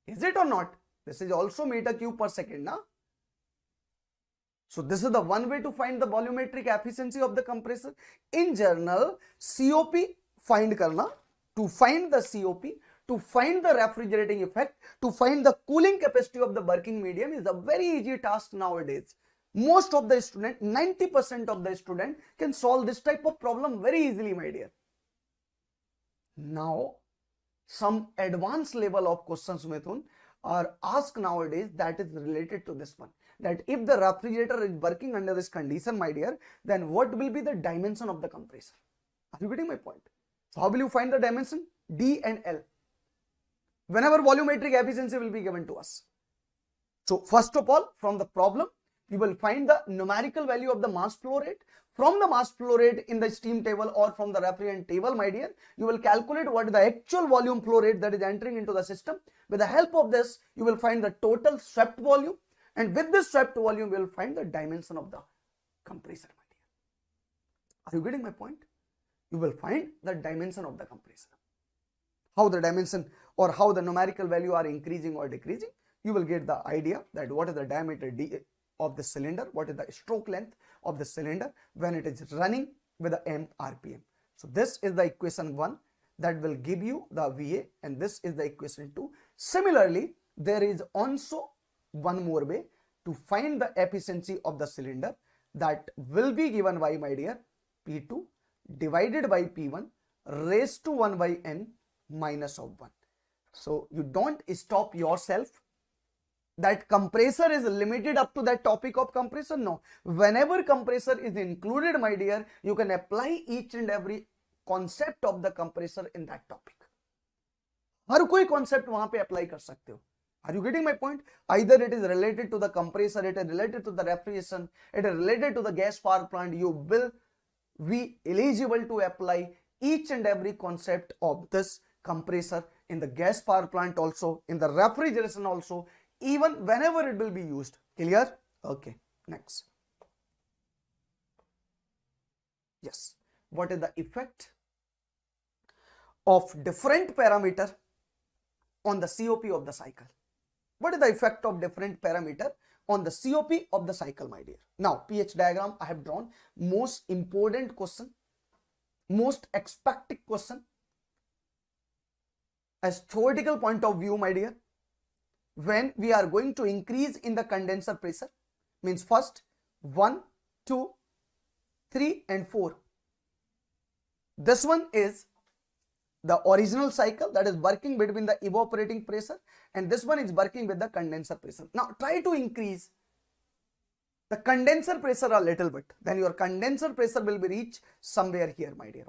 Is it or not? This is also meter cube per second, na? So this is the one way to find the volumetric efficiency of the compressor. In general, COP find karna. To find the COP, to find the refrigerating effect, to find the cooling capacity of the working medium is a very easy task nowadays. Most of the student, 90% of the student can solve this type of problem very easily, my dear. Now, some advanced level of questions, Mithun, are asked nowadays that is related to this one. That if the refrigerator is working under this condition, my dear, then what will be the dimension of the compressor? Are you getting my point? So how will you find the dimension? D and L. Whenever volumetric efficiency will be given to us. So first of all, from the problem, you will find the numerical value of the mass flow rate. From the mass flow rate in the steam table or from the refrigerant table, my dear, you will calculate what is the actual volume flow rate that is entering into the system. With the help of this, you will find the total swept volume, and with this swept volume, you will find the dimension of the compressor, my dear. Are you getting my point? You will find the dimension of the compressor. How the dimension or how the numerical value are increasing or decreasing, you will get the idea that what is the diameter of the cylinder, what is the stroke length of the cylinder when it is running with the m RPM. So this is the equation 1 that will give you the VA, and this is the equation 2. Similarly, there is also one more way to find the efficiency of the cylinder, that will be given by, my dear, P2 divided by P1 raised to 1 by n minus of 1. So you don't stop yourself that compressor is limited up to that topic of compressor. No, whenever compressor is included, my dear, you can apply each and every concept of the compressor in that topic. हर कोई concept वहां पे apply कर सकते हो. Are you getting my point? Either it is related to the compressor, it is related to the refrigeration, it is related to the gas power plant. You will be eligible to apply each and every concept of this compressor in the gas power plant also, in the refrigeration also, even whenever it will be used. Clear? Okay, next. Yes, what is the effect of different parameter on the COP of the cycle? What is the effect of different parameter on the COP of the cycle, my dear? Now, pH diagram I have drawn. Most important question, most expected question as theoretical point of view, my dear. When we are going to increase in the condenser pressure, means first 1, 2, 3 and 4. This one is the original cycle, that is working between the evaporating pressure, and this one is working with the condenser pressure. Now try to increase the condenser pressure a little bit, then your condenser pressure will be reached somewhere here, my dear.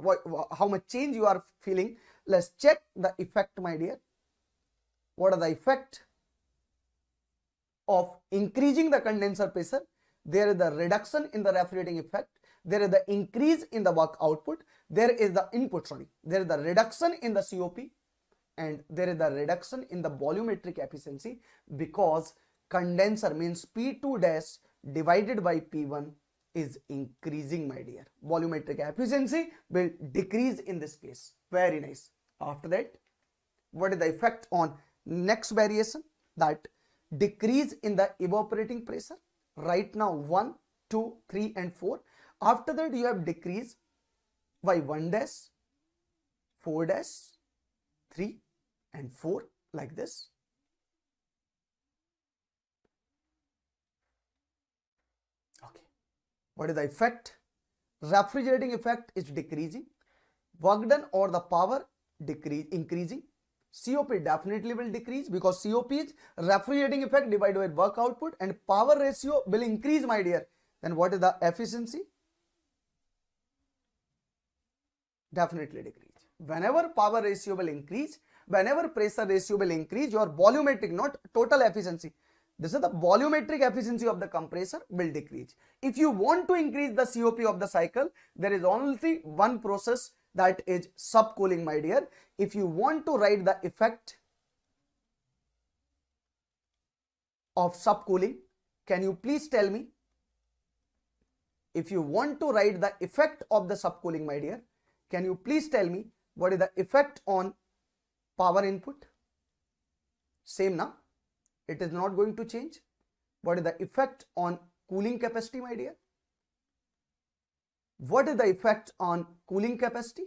How much change you are feeling? Let's check the effect, my dear. What are the effect of increasing the condenser pressure? There is the reduction in the refrigerating effect, there is the increase in the work output, there is the there is the reduction in the COP, and there is the reduction in the volumetric efficiency, because condenser means P2 dash divided by P1 is increasing, my dear. Volumetric efficiency will decrease in this case. Very nice. After that, what is the effect on next variation? That decrease in the evaporating pressure. Right now 1, 2, 3 and 4. After that you have decrease by 1 dash, 4 dash, 3 and 4, like this. Okay. What is the effect? Refrigerating effect is decreasing. Work done or the power increasing. COP definitely will decrease, because COP is refrigerating effect divided by work output, and power ratio will increase, my dear. Then what is the efficiency? Definitely decrease. Whenever power ratio will increase, whenever pressure ratio will increase, your volumetric, not total efficiency, this is the volumetric efficiency of the compressor, will decrease. If you want to increase the COP of the cycle, there is only one process, that is subcooling, my dear. If you want to write the effect of subcooling, can you please tell me? If you want to write the effect of the subcooling, my dear, can you please tell me what is the effect on power input? Same now, it is not going to change. What is the effect on cooling capacity, my dear? What is the effect on cooling capacity?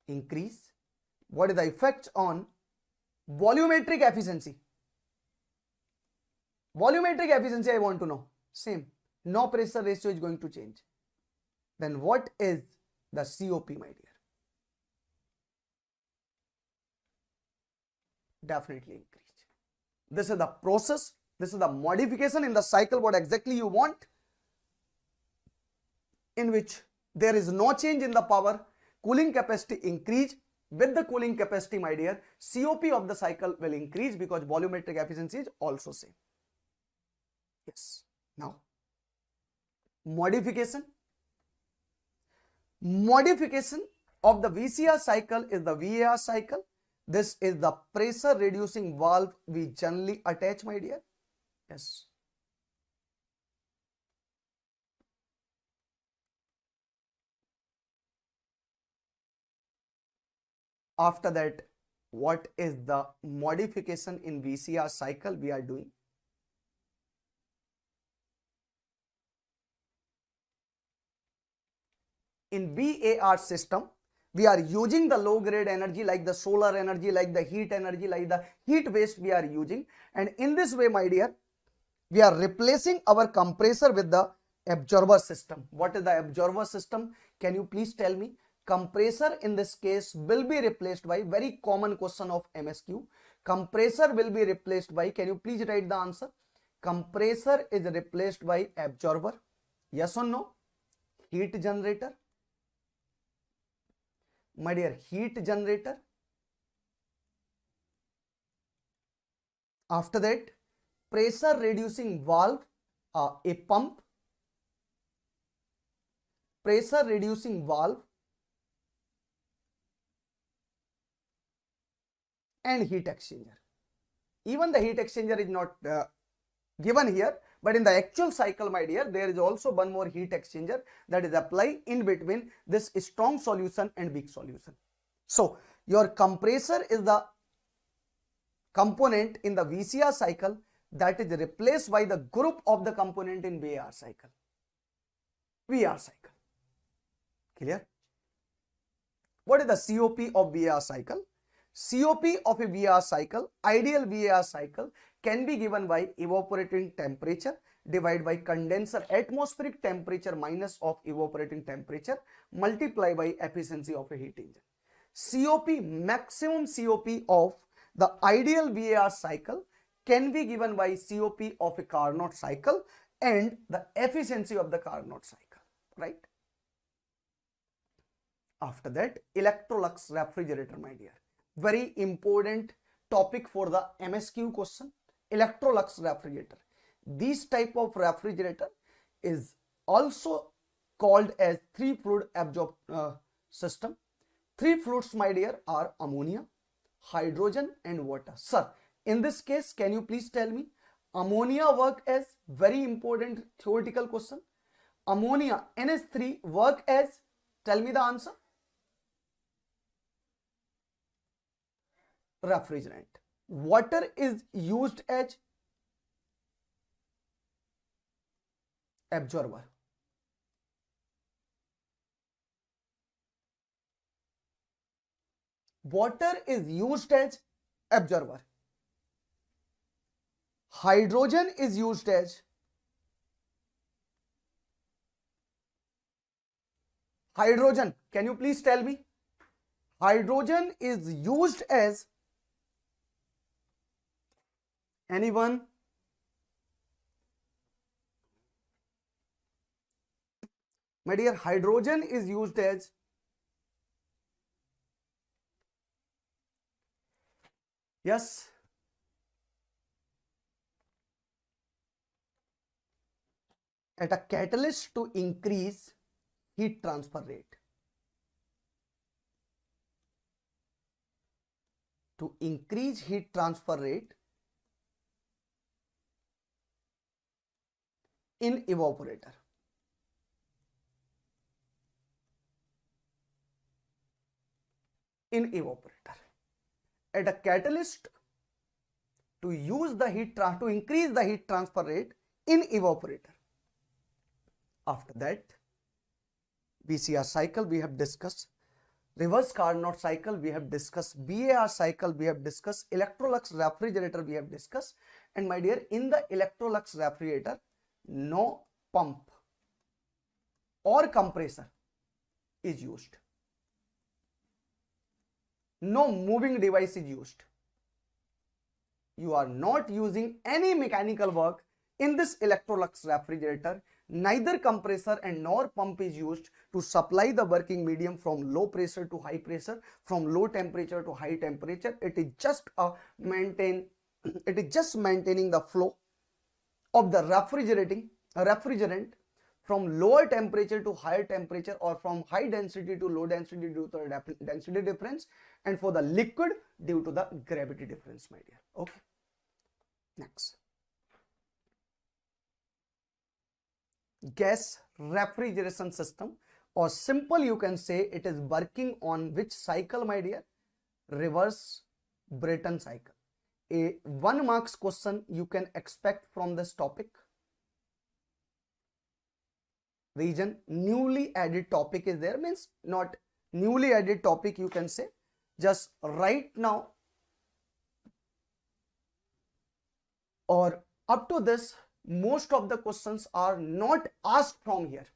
Increase. What is the effect on volumetric efficiency? Volumetric efficiency I want to know. Same. No pressure ratio is going to change. Then what is the COP, my dear? Definitely increase. This is the process. This is the modification in the cycle, what exactly you want, in which there is no change in the power, cooling capacity increase. With the cooling capacity, my dear, COP of the cycle will increase, because volumetric efficiency is also same. Yes. Now, modification. Modification of the VCR cycle is the VAR cycle. This is the pressure reducing valve we generally attach, my dear. Yes. After that, what is the modification in VCR cycle we are doing? In VAR system, we are using the low grade energy like the solar energy, like the heat energy, like the heat waste we are using. And in this way, my dear, we are replacing our compressor with the absorber system. What is the absorber system? Can you please tell me? Compressor in this case will be replaced by, very common question of MSQ. Compressor will be replaced by, can you please write the answer? Compressor is replaced by absorber. Yes or no? Heat generator. My dear, heat generator. After that, pressure reducing valve, a pump, pressure reducing valve, and heat exchanger. Even the heat exchanger is not given here, but in the actual cycle, my dear, there is also one more heat exchanger that is applied in between this strong solution and weak solution. So your compressor is the component in the VCR cycle that is replaced by the group of the component in VR cycle. VR cycle. Clear? What is the COP of VR cycle? COP of a VR cycle, ideal VR cycle, can be given by evaporating temperature divided by condenser atmospheric temperature minus of evaporating temperature multiplied by efficiency of a heat engine. COP, maximum COP of the ideal VAR cycle can be given by COP of a Carnot cycle and the efficiency of the Carnot cycle, right? After that, Electrolux refrigerator, my dear. Very important topic for the MSQ question. Electrolux refrigerator. This type of refrigerator is also called as three fluid absorb system. Three fluids, my dear, are ammonia, hydrogen and water. Sir, in this case, can you please tell me, ammonia work as, very important theoretical question, ammonia NH3 work as, tell me the answer, refrigerant. Water is used as absorber. Water is used as absorber. Hydrogen is used as hydrogen. Can you please tell me? Hydrogen is used as, anyone? My dear, hydrogen is used as yes. At a catalyst to increase heat transfer rate. To increase heat transfer rate in evaporator. In evaporator. At a catalyst to use the heat to increase the heat transfer rate in evaporator. After that, VCR cycle we have discussed, reverse Carnot cycle we have discussed, VAR cycle we have discussed, Electrolux refrigerator we have discussed, and my dear, in the Electrolux refrigerator, no pump or compressor is used. No moving device is used. You are not using any mechanical work in this Electrolux refrigerator. Neither compressor and nor pump is used to supply the working medium from low pressure to high pressure, from low temperature to high temperature. It is just maintaining the flow of the refrigerant from lower temperature to higher temperature, or from high density to low density due to the density difference, and for the liquid due to the gravity difference, my dear. Okay. Next. Gas refrigeration system, or simple you can say it is working on which cycle, my dear? reverse Brayton cycle. A 1 marks question you can expect from this topic. Reason, newly added topic is there, means not newly added topic, you can say. Just right now or up to this, most of the questions are not asked from here.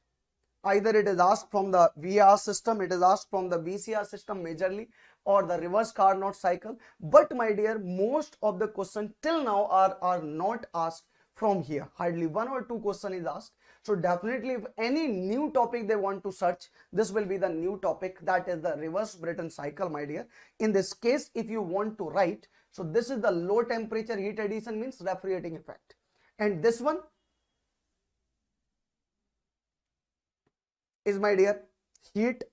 Either it is asked from the VR system, it is asked from the VCR system majorly, or the reverse Carnot cycle. But my dear, most of the questions till now are not asked from here. Hardly 1 or 2 question is asked. So definitely if any new topic they want to search, this will be the new topic, that is the reverse Brayton cycle, my dear. In this case, if you want to write, so this is the low temperature heat addition, means refrigerating effect. And this one is, my dear, heat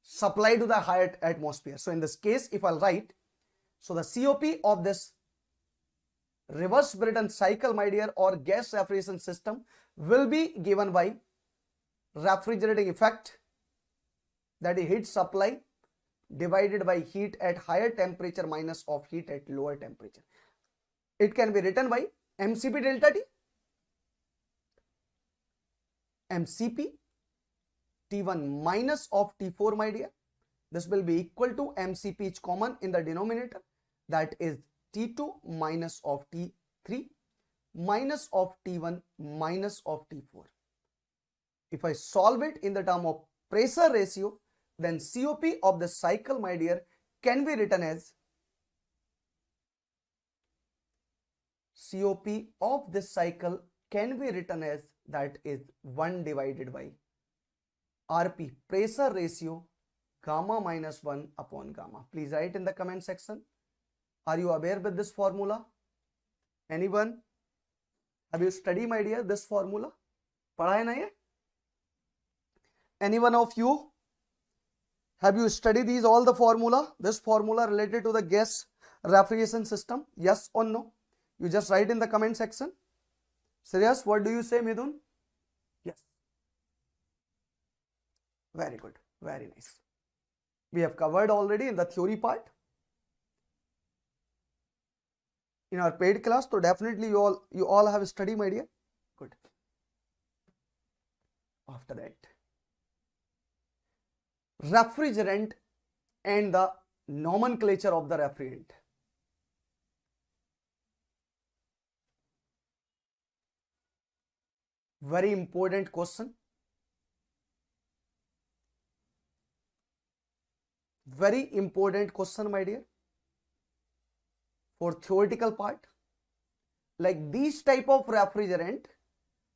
supply to the higher atmosphere. So in this case, if I'll write, so the COP of this reverse Brayton cycle, my dear, or gas refrigeration system will be given by refrigerating effect, that is heat supply divided by heat at higher temperature minus of heat at lower temperature. It can be written by MCP delta T, MCP T1 minus of T4, my dear. This will be equal to MCP is common in the denominator, that is T2 minus of T3 minus of T1 minus of T4. If I solve it in the term of pressure ratio, then COP of the cycle, my dear, can be written as COP of this cycle can be written as, that is 1 divided by RP, pressure ratio, gamma minus 1 upon gamma. Please write in the comment section. Are you aware with this formula? Anyone? Have you studied, my dear, this formula? Padha hai na ye? Any one of you? Have you studied these all the formula? This formula related to the gas refrigeration system? Yes or no? You just write in the comment section. Serious, what do you say, Midun? Yes. Very good. Very nice. We have covered already in the theory part. In our paid class, so definitely you all have studied, my dear. Good. After that, refrigerant and the nomenclature of the refrigerant. Very important question. Very important question, my dear. For theoretical part, like these type of refrigerant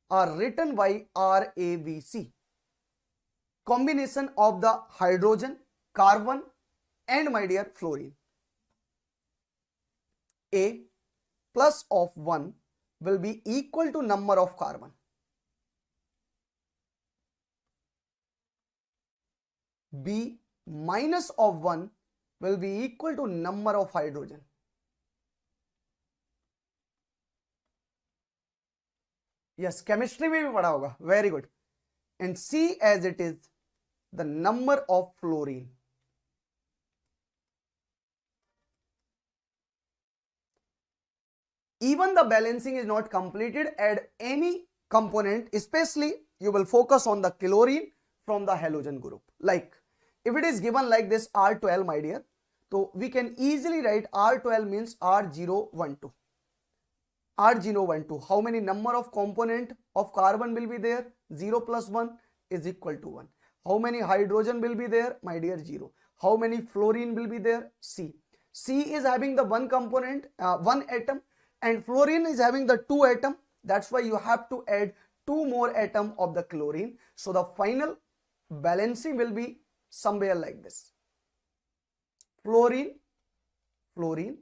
are written by RAVC, combination of the hydrogen, carbon and, my dear, fluorine. A plus of 1 will be equal to number of carbon. B minus of 1 will be equal to number of hydrogen. Yes, chemistry में भी पढ़ा होगा. Very good. And C as it is the number of fluorine. Even the balancing is not completed, add any component, especially you will focus on the chlorine from the halogen group. Like if it is given like this R12, my dear, so we can easily write R12 means R012. R012, how many number of component of carbon will be there? 0 plus 1 is equal to 1. How many hydrogen will be there? My dear, 0. How many fluorine will be there? C. C is having the one component, one atom, and fluorine is having the 2 atom. That's why you have to add 2 more atom of the chlorine. So the final balancing will be somewhere like this. Fluorine, fluorine,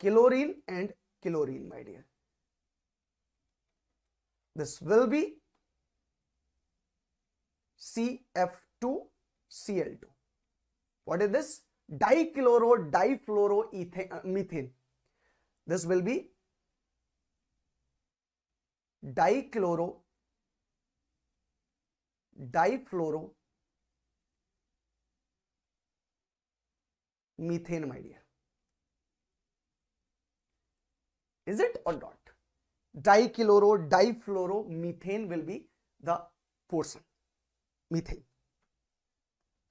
chlorine and chlorine, my dear. This will be CF2Cl2. What is this? Dichloro-difluoromethane. This will be dichloro-difluoromethane. methane, my dear. Is it or not? Dichloro, difluoro, methane will be the portion. Methane.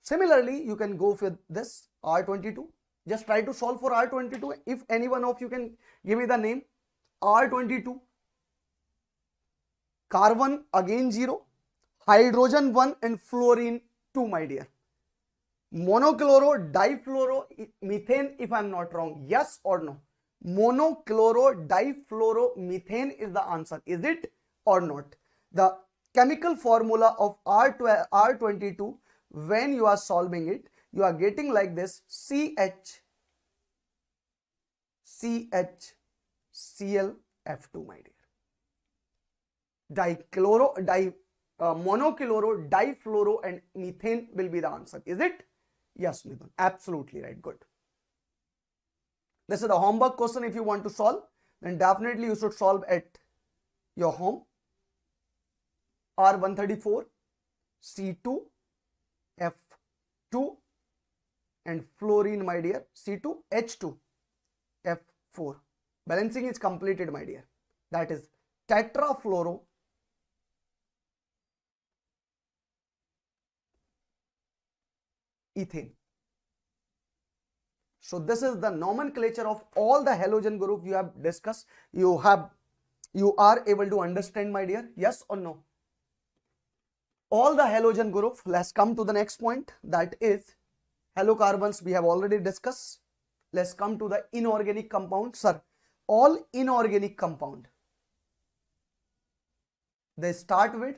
Similarly, you can go with this R22. Just try to solve for R22. If any one of you can give me the name. R22. Carbon again 0. Hydrogen 1 and fluorine 2, my dear. Monochloro, difluoro, methane, if I am not wrong. Yes or no? Monochloro, difluoro, methane is the answer. Is it or not? The chemical formula of R22, when you are solving it, you are getting like this: CH, Cl, F2, my dear. Monochloro, difluoro and methane will be the answer. Is it? Yes, Mithun. Absolutely right. Good. This is the homework question. If you want to solve, then definitely you should solve at your home. R134, C2, F2 and fluorine, my dear, C2, H2, F4. Balancing is completed, my dear. That is tetrafluoro ethane. So this is the nomenclature of all the halogen group you have discussed. You are able to understand, my dear? Yes or no? All the halogen group. Let's come to the next point, that is halocarbons. We have already discussed. Let's come to the inorganic compound. Sir, all inorganic compound, they start with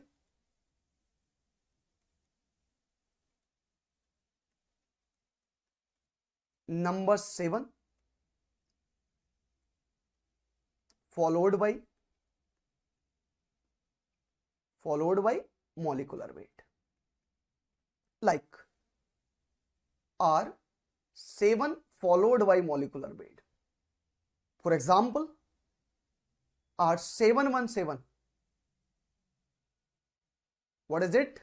number 7 followed by molecular weight, like R7 followed by molecular weight. For example, R717, what is it?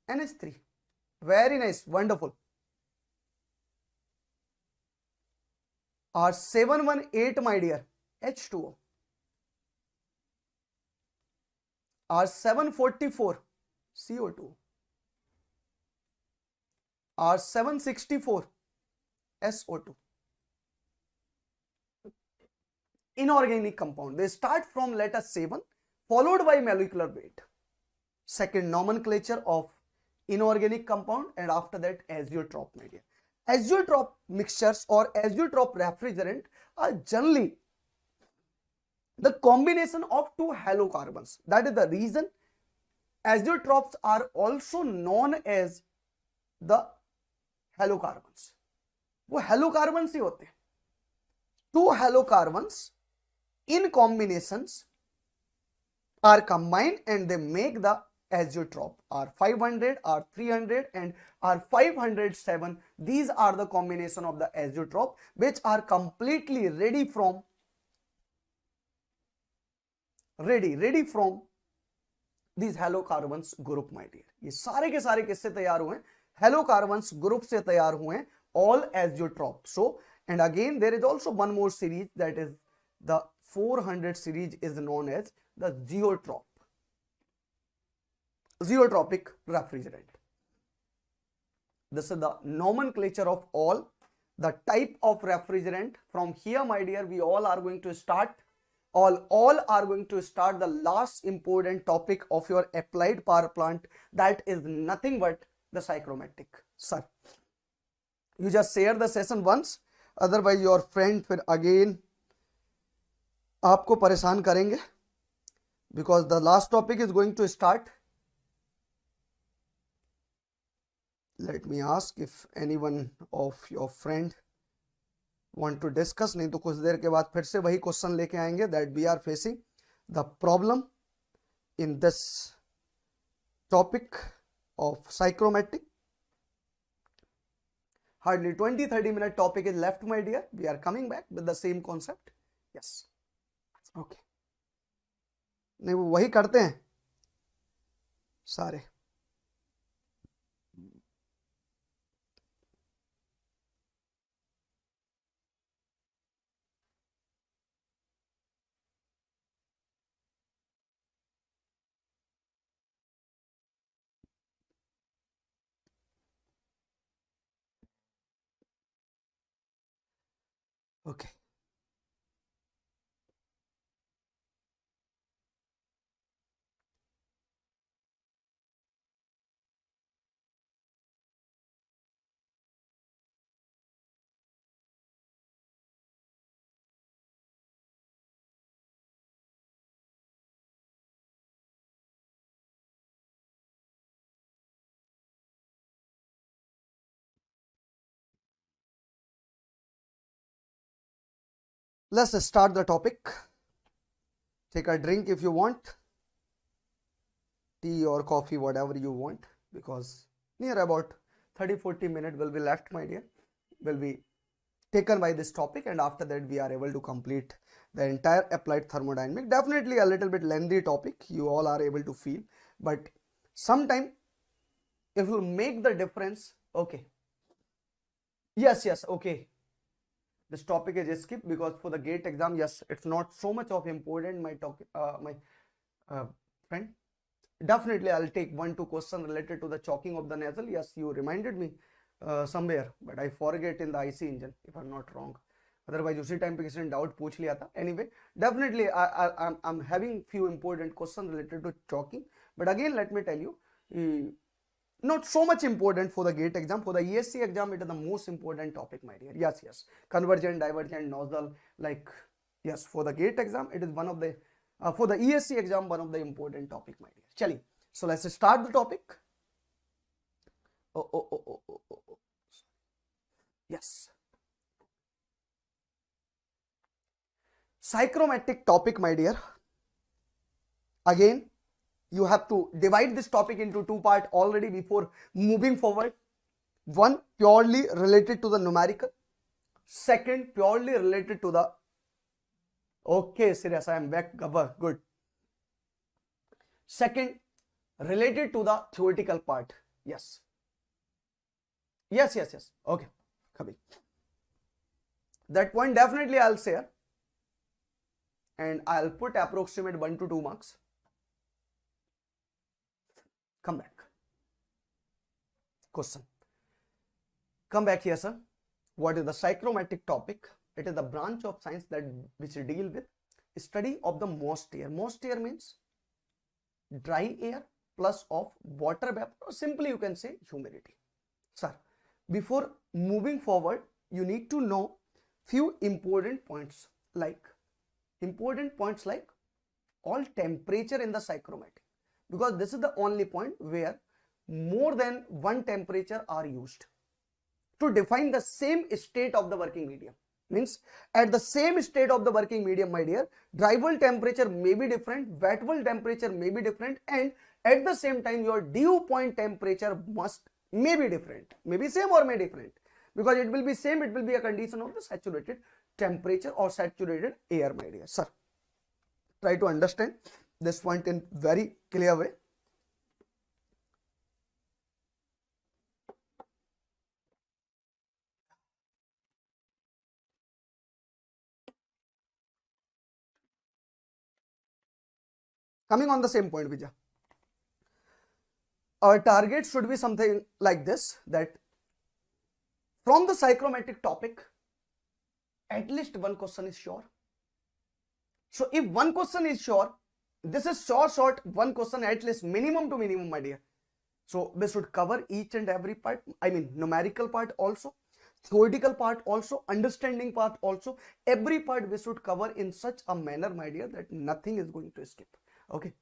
NH3. Very nice, wonderful. R718, my dear, H2O. R744, CO2. R764, SO2. Inorganic compound, they start from letter 7 followed by molecular weight. Second nomenclature of inorganic compound, and after that azeotrope, my dear. Azeotrope mixtures or azeotrope refrigerant are generally the combination of two halocarbons. That is the reason azeotropes are also known as the halocarbons. वो halocarbons ही होते हैं. Two halocarbons in combinations are combined and they make the azeotrope. R500, R300 and R507. These are the combination of the azeotrope which are completely ready from these halocarbons group, my dear. ये सारे के सारे किससे तैयार हुए हैं? Halocarbons group से तैयार हुए हैं, all azeotrope. So, and again there is also one more series, that is the 400 series, is known as the zeotropic refrigerant. This is the nomenclature of all the type of refrigerant. From here, my dear, we all are going to start the last important topic of your applied power plant, that is nothing but the psychromatic. Sir, you just share the session once, otherwise your friend फिर again आपको परेशान करेंगे, because the last topic is going to start. Let me ask if anyone of your friend want to discuss, नहीं तो कुछ देर के बाद फिर से वही क्वेश्चन लेके आएंगे, that we are facing the problem in this topic of psychromatic. Hardly 20-30 minute topic is left, my dear. We are coming back with the same concept. Yes. Okay. नहीं वो वही करते हैं सारे. Okay. Let's start the topic. Take a drink if you want, tea or coffee, whatever you want, because near about 30-40 minutes will be left, my dear, will be taken by this topic, and after that we are able to complete the entire applied thermodynamics. Definitely a little bit lengthy topic, you all are able to feel, but sometime it will make the difference. Okay, yes, okay, this topic is skipped because for the gate exam, yes, it's not so much of important, my friend. Definitely I'll take 1-2 questions related to the choking of the nasal. Yes, you reminded me somewhere, but I forget in the IC engine if I'm not wrong. Otherwise उसी time पे किसी ने doubt पूछ लिया था. Anyway, definitely I'm having few important questions related to choking, but again let me tell you, not so much important for the gate exam. For the ESC exam, it is the most important topic, my dear. Yes, convergent, divergent, nozzle, like, yes, for the gate exam, it is one of the for the ESC exam, one of the important topic, my dear. Chali, so let's start the topic. Oh. Yes. Psychrometric topic, my dear. Again, you have to divide this topic into two parts already before moving forward. One purely related to the numerical, second purely related to the, okay, serious, I am back, Gabbar, good. Second, related to the theoretical part. Yes, okay, Khabir. That point definitely I'll share, and I'll put approximate 1 to 2 marks. Come back. Question. Come back here, sir. What is the psychrometric topic? It is the branch of science that which deal with study of the moist air. Moist air means dry air plus of water vapor, or simply you can say humidity. Sir, before moving forward, you need to know few important points like all temperature in the psychrometric, because this is the only point where more than one temperature are used to define the same state of the working medium. Means at the same state of the working medium, my dear, dry bulb temperature may be different, wet bulb temperature may be different, and at the same time your dew point temperature may be different, may be same or may different, because it will be same, it will be a condition of the saturated temperature or saturated air, my dear. Sir, try to understand this point in very clear way. Coming on the same point, Vijay, our target should be something like this, that from the psychrometric topic, at least one question is sure. So if one question is sure, this is short, one question at least, minimum to minimum, my dear. So we should cover each and every part, I mean numerical part also, theoretical part also, understanding part also, every part we should cover in such a manner, my dear, that nothing is going to skip. Okay,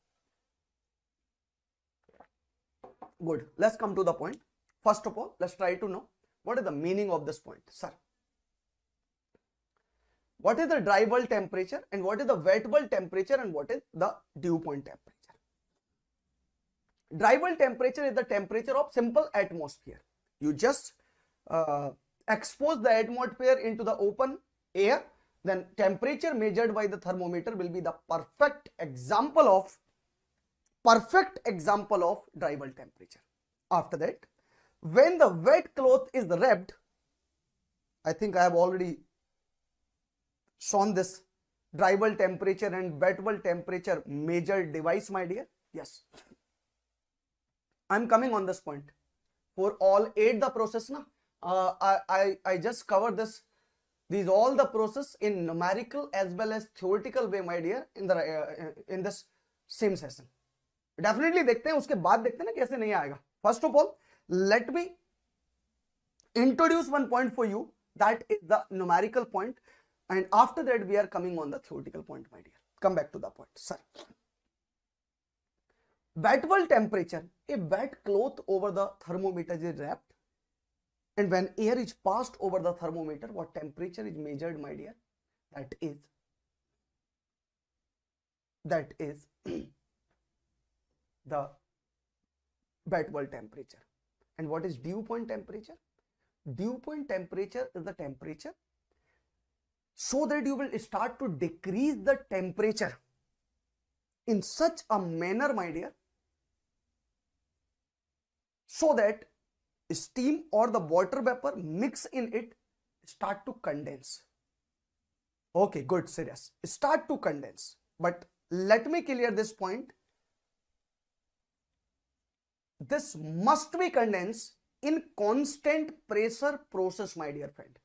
good. Let's come to the point. First of all, let's try to know what is the meaning of this point. Sir, what is the dry bulb temperature and what is the wet bulb temperature and what is the dew point temperature? Dry bulb temperature is the temperature of simple atmosphere. You just expose the atmosphere into the open air, then temperature measured by the thermometer will be the perfect example of dry bulb temperature. After that, when the wet cloth is wrapped, I think I have already shown this dry bulb temperature and wet bulb temperature measured device, my dear. Yes, I'm coming on this point. For all 8 the process, na, I just cover this These all the process in numerical as well as theoretical way, my dear, in this same session. Definitely देखते हैं, उसके बाद देखते हैं ना कैसे नहीं आएगा. First of all, let me introduce one point for you, that is the numerical point, and after that we are coming on the theoretical point, my dear. Come back to the point, sir. Wet bulb temperature. A wet cloth over the thermometer is wrapped, and when air is passed over the thermometer, what temperature is measured, my dear? That is the wet bulb temperature. And what is dew point temperature? Dew point temperature is the temperature so that you will start to decrease the temperature in such a manner, my dear, so that steam or the water vapor mix in it start to condense. Okay, good, serious. Start to condense. But let me clear this point. This must be condensed in constant pressure process, my dear friend.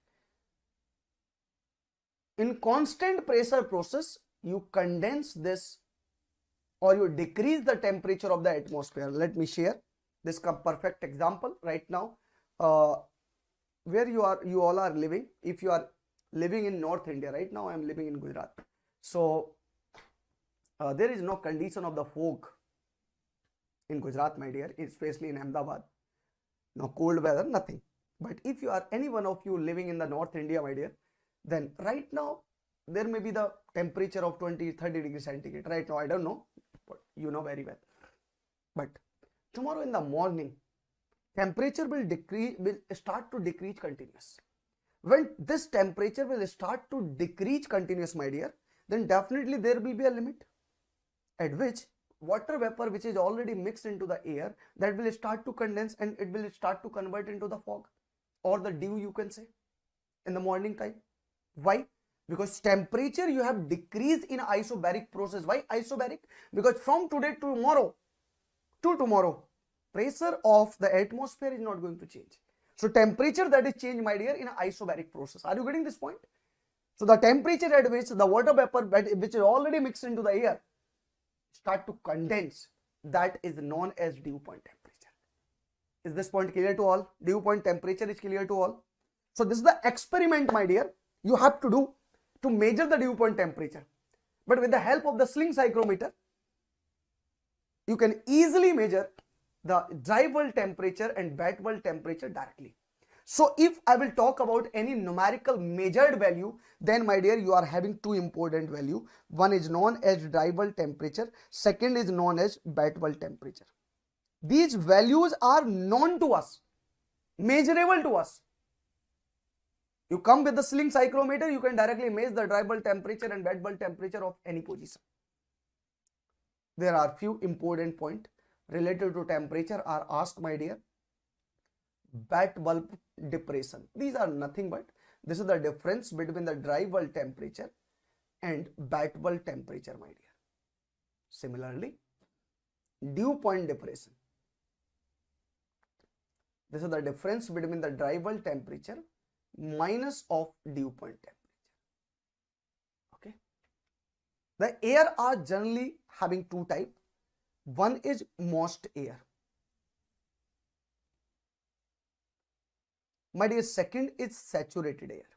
In constant pressure process, you condense this or you decrease the temperature of the atmosphere. Let me share this perfect example right now. Where you all are living. If you are living in North India, right now I am living in Gujarat. So there is no condition of the fog in Gujarat, my dear, especially in Ahmedabad. No cold weather, nothing. But if you are any one of you living in the North India, my dear, then right now there may be the temperature of 20-30 degrees centigrade. Right now I don't know, but you know very well. But tomorrow in the morning, temperature will start to decrease continuous. When this temperature will start to decrease continuous, my dear, then definitely there will be a limit at which water vapor, which is already mixed into the air, that will start to condense and it will start to convert into the fog or the dew, you can say, in the morning time. Why? Because temperature you have decreased in isobaric process. Why isobaric? Because from today to tomorrow, pressure of the atmosphere is not going to change. So temperature that is changed, my dear, in an isobaric process. Are you getting this point? So the temperature at which the water vapor, which is already mixed into the air, start to condense, that is known as dew point temperature. Is this point clear to all? Dew point temperature is clear to all. So this is the experiment, my dear, you have to do to measure the dew point temperature. But with the help of the sling psychrometer, you can easily measure the dry bulb temperature and wet bulb temperature directly. So if I will talk about any numerical measured value, then my dear, you are having two important value. One is known as dry bulb temperature. Second is known as wet bulb temperature. These values are known to us, measurable to us. You come with the sling psychrometer, you can directly measure the dry bulb temperature and wet bulb temperature of any position. There are few important points related to temperature are asked, my dear. Wet bulb depression. These are nothing but this is the difference between the dry bulb temperature and wet bulb temperature, my dear. Similarly, dew point depression. This is the difference between the dry bulb temperature minus of dew point temperature. Okay. The air are generally having two types. One is moist air. My dear, second is saturated air.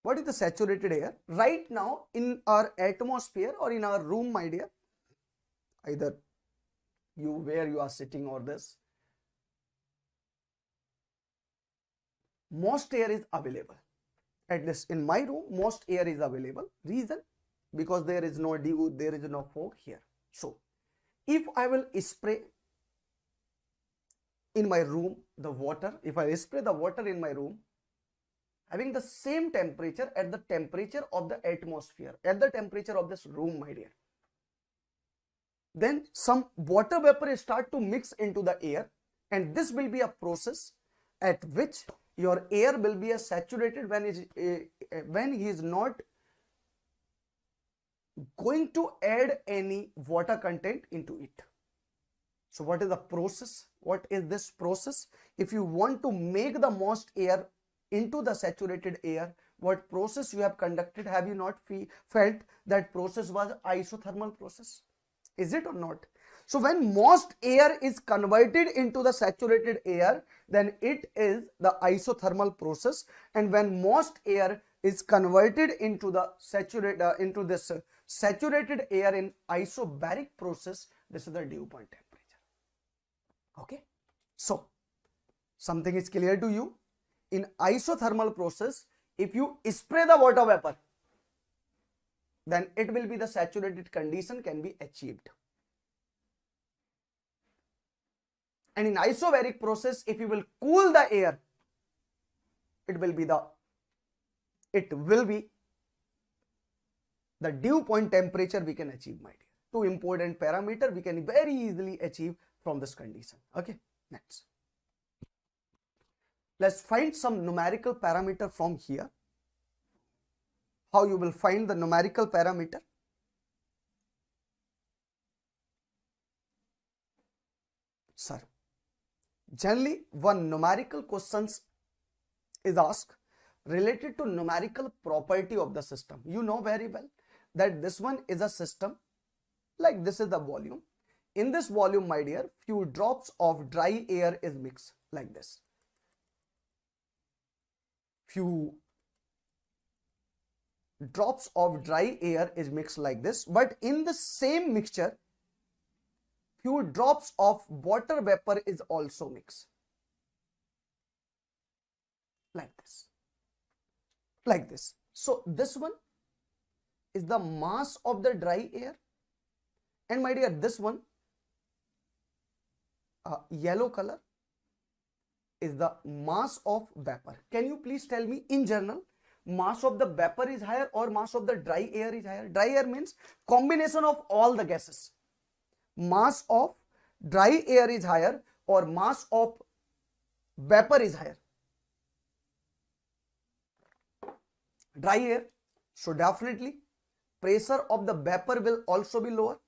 What is the saturated air? Right now in our atmosphere or in our room, my dear, either you where you are sitting or this, most air is available. At least in my room, most air is available. Reason? Because there is no dew, there is no fog here. So if I will spray in my room the water, if I spray the water in my room, having the same temperature at the temperature of the atmosphere, at the temperature of this room, my dear, then some water vapor start to mix into the air, and this will be a process at which your air will be saturated when he is not going to add any water content into it. So what is the process? What is this process? If you want to make the most air into the saturated air, what process you have conducted? Have you not felt that process was isothermal process? Is it or not? So when most air is converted into the saturated air, then it is the isothermal process. And when most air is converted into the saturated air in isobaric process, this is the dew point temperature. Okay, so something is clear to you. In isothermal process, if you spray the water vapor, then it will be the saturated condition can be achieved. And in isobaric process, if you will cool the air, it will be the dew point temperature we can achieve, my dear. Two important parameter we can very easily achieve from this condition. Okay, next. Let's find some numerical parameter from here. How you will find the numerical parameter? Sir, generally one numerical questions is asked related to numerical property of the system. You know very well that this one is a system, like this is the volume. In this volume, my dear, few drops of dry air is mixed like this. Few drops of dry air is mixed like this, but in the same mixture, few drops of water vapor is also mixed like this, like this. So this one is the mass of the dry air, and my dear, this one yellow color is the mass of vapor. Can you please tell me in general, mass of the vapor is higher or mass of the dry air is higher? Dry air means combination of all the gases. Mass of dry air is higher or mass of vapor is higher? Dry air. So definitely pressure of the vapor will also be lower.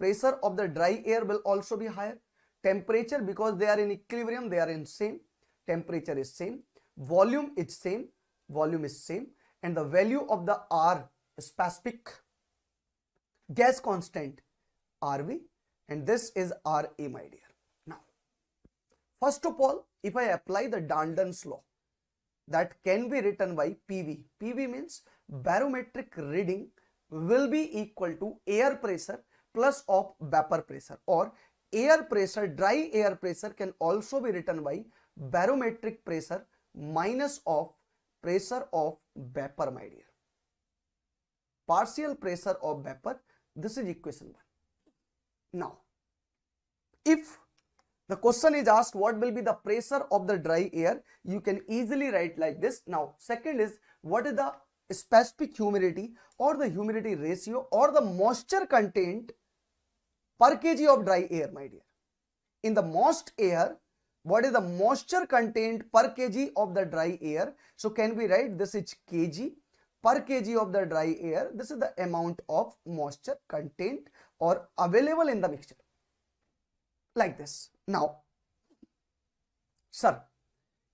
Pressure of the dry air will also be higher. Temperature, because they are in equilibrium, they are in same. Temperature is same. Volume is same. Volume is same. And the value of the R, specific gas constant, RV, and this is RA, my dear. Now, first of all, if I apply the Dalton's law, that can be written by PV. PV means barometric reading will be equal to air pressure plus of vapor pressure, or air pressure, dry air pressure can also be written by barometric pressure minus of pressure of vapor, my dear. Partial pressure of vapor, this is equation 1. Now, if the question is asked what will be the pressure of the dry air, you can easily write like this. Now, second is what is the specific humidity or the humidity ratio or the moisture content per kg of dry air, my dear. In the moist air, what is the moisture content per kg of the dry air? So can we write this is kg per kg of the dry air. This is the amount of moisture content or available in the mixture, like this. Now, sir,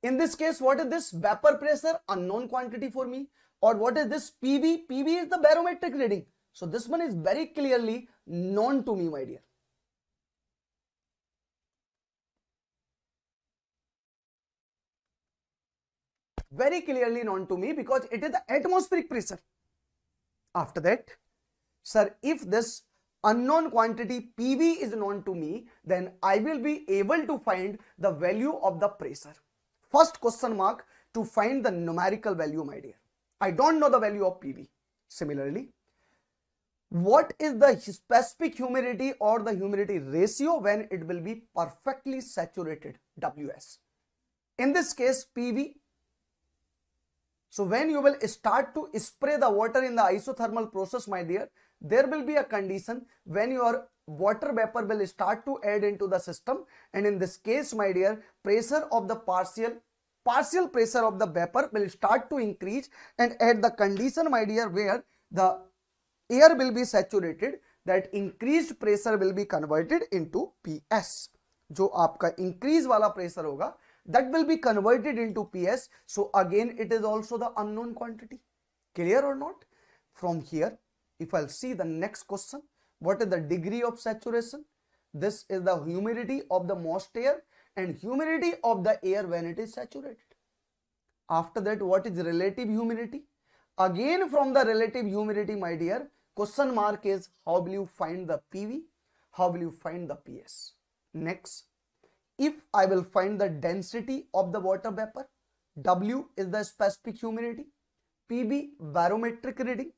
in this case, what is this vapor pressure? Unknown quantity for me. Or what is this PV? PV is the barometric reading. So this one is very clearly known to me, my dear. Very clearly known to me because it is the atmospheric pressure. After that, sir, if this unknown quantity PV is known to me, then I will be able to find the value of the pressure. First question mark to find the numerical value, my dear. I don't know the value of PV. Similarly, what is the specific humidity or the humidity ratio when it will be perfectly saturated? WS. In this case, PV. So when you will start to spray the water in the isothermal process, my dear, there will be a condition when your water vapor will start to add into the system, and in this case, my dear, pressure of the partial pressure of the vapor will start to increase, and at the condition, my dear, where the air will be saturated, that increased pressure will be converted into PS. जो आपका increase वाला pressure होगा, that will be converted into PS. So again, it is also the unknown quantity. Clear or not? From here, if I'll see the next question, what is the degree of saturation? This is the humidity of the moist air and humidity of the air when it is saturated. After that, what is relative humidity? Again, from the relative humidity, my dear, question mark is how will you find the PV? How will you find the PS? Next, if I will find the density of the water vapor, W is the specific humidity, PB barometric reading,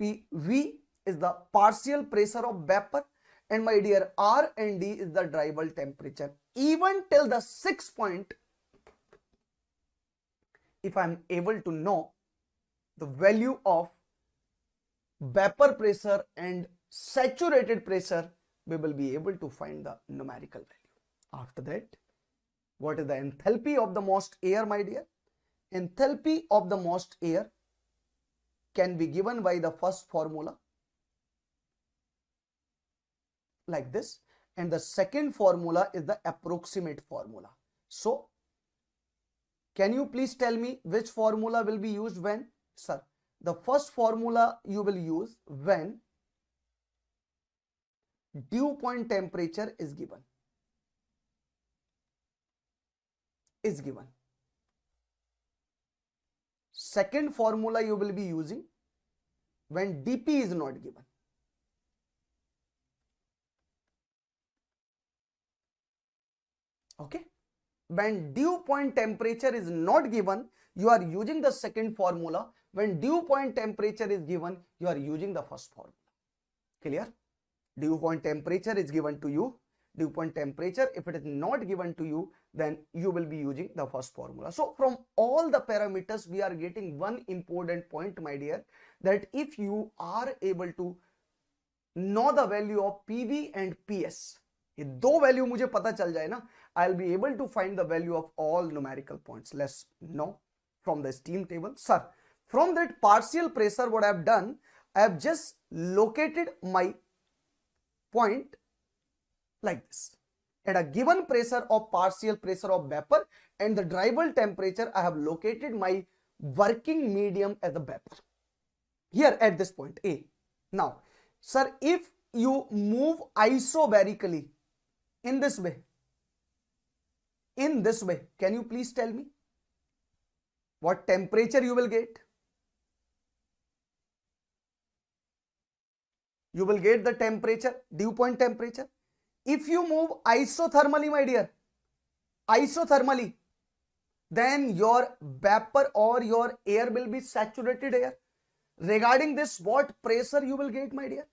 PV is the partial pressure of vapor, and my dear, R and D is the dry bulb temperature. Even till the 6th point, if I am able to know the value of vapor pressure and saturated pressure, we will be able to find the numerical value. After that, what is the enthalpy of the moist air, my dear? Enthalpy of the moist air can be given by the first formula like this, and the second formula is the approximate formula. So can you please tell me which formula will be used when? Sir, the first formula you will use when dew point temperature is given. Second formula you will be using when dP is not given. Okay, when dew point temperature is not given, you are using the second formula. When dew point temperature is given, you are using the first formula. Clear? Dew point temperature is given to you. Dew point temperature, if it is not given to you, then you will be using the first formula. So from all the parameters, we are getting one important point, my dear, that if you are able to know the value of PV and PS, ये दो value मुझे पता चल जाए ना, I'll be able to find the value of all numerical points. Let's know from the steam table. Sir, from that partial pressure, what I have done, I have just located my point like this. At a given pressure of partial pressure of vapor and the dry bulb temperature, I have located my working medium as the vapor. Here at this point A. Now, sir, if you move isobarically in this way, can you please tell me what temperature you will get? You will get the temperature, dew point temperature. If you move isothermally, my dear, isothermally, then your vapor or your air will be saturated air. Regarding this, what pressure you will get, my dear?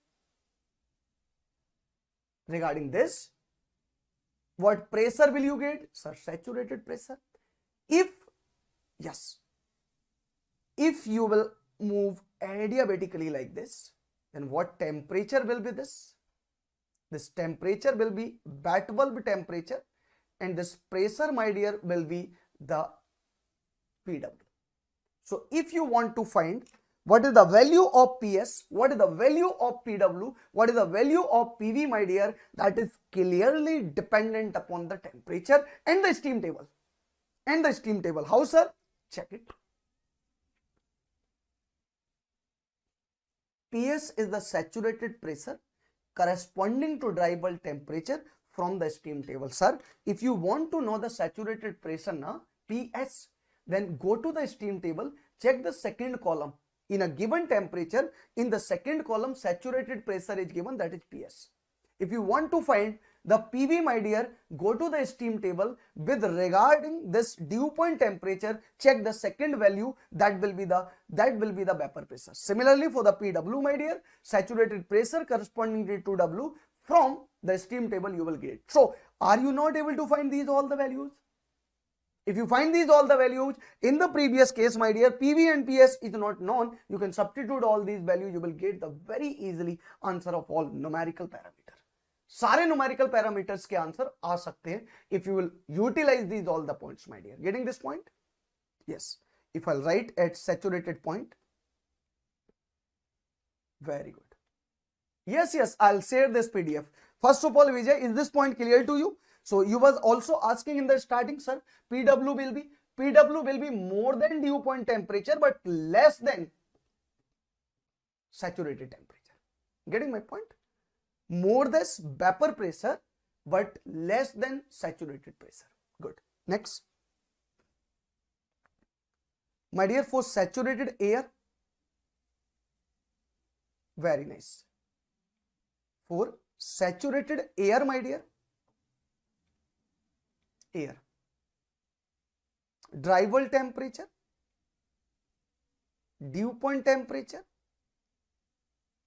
Regarding this, what pressure will you get? Sir, saturated pressure. If you will move adiabatically like this, then what temperature will be this? This temperature will be bat bulb temperature, and this pressure, my dear, will be the PW. So if you want to find what is the value of PS, what is the value of PW, what is the value of PV, my dear, that is clearly dependent upon the temperature and the steam table. How, sir? Check it. PS is the saturated pressure corresponding to dry bulb temperature from the steam table. Sir, if you want to know the saturated pressure na, PS, then go to the steam table, check the second column. In a given temperature, in the second column, saturated pressure is given, that is PS. If you want to find the PV, my dear, go to the steam table with regarding this dew point temperature, check the second value, that will be the vapor pressure. Similarly, for the PW, my dear, saturated pressure corresponding to W from the steam table you will get. So, are you not able to find these all the values? If you find these all the values, in the previous case, my dear, PV and PS is not known, you can substitute all these values, you will get the very easily answer of all numerical parameters. सारे numerical parameters के answer आ सकते हैं if you will utilize these all the points, my dear. Getting this point? Yes. If I'll write at saturated point, very good. Yes, I'll share this PDF. First of all, Vijay, is this point clear to you? So you was also asking in the starting, sir, PW will be more than dew point temperature but less than saturated temperature. Getting my point? More than vapor pressure but less than saturated pressure. Good. Next. My dear, for saturated air, very nice. For saturated air, my dear, air, dry bulb temperature, dew point temperature,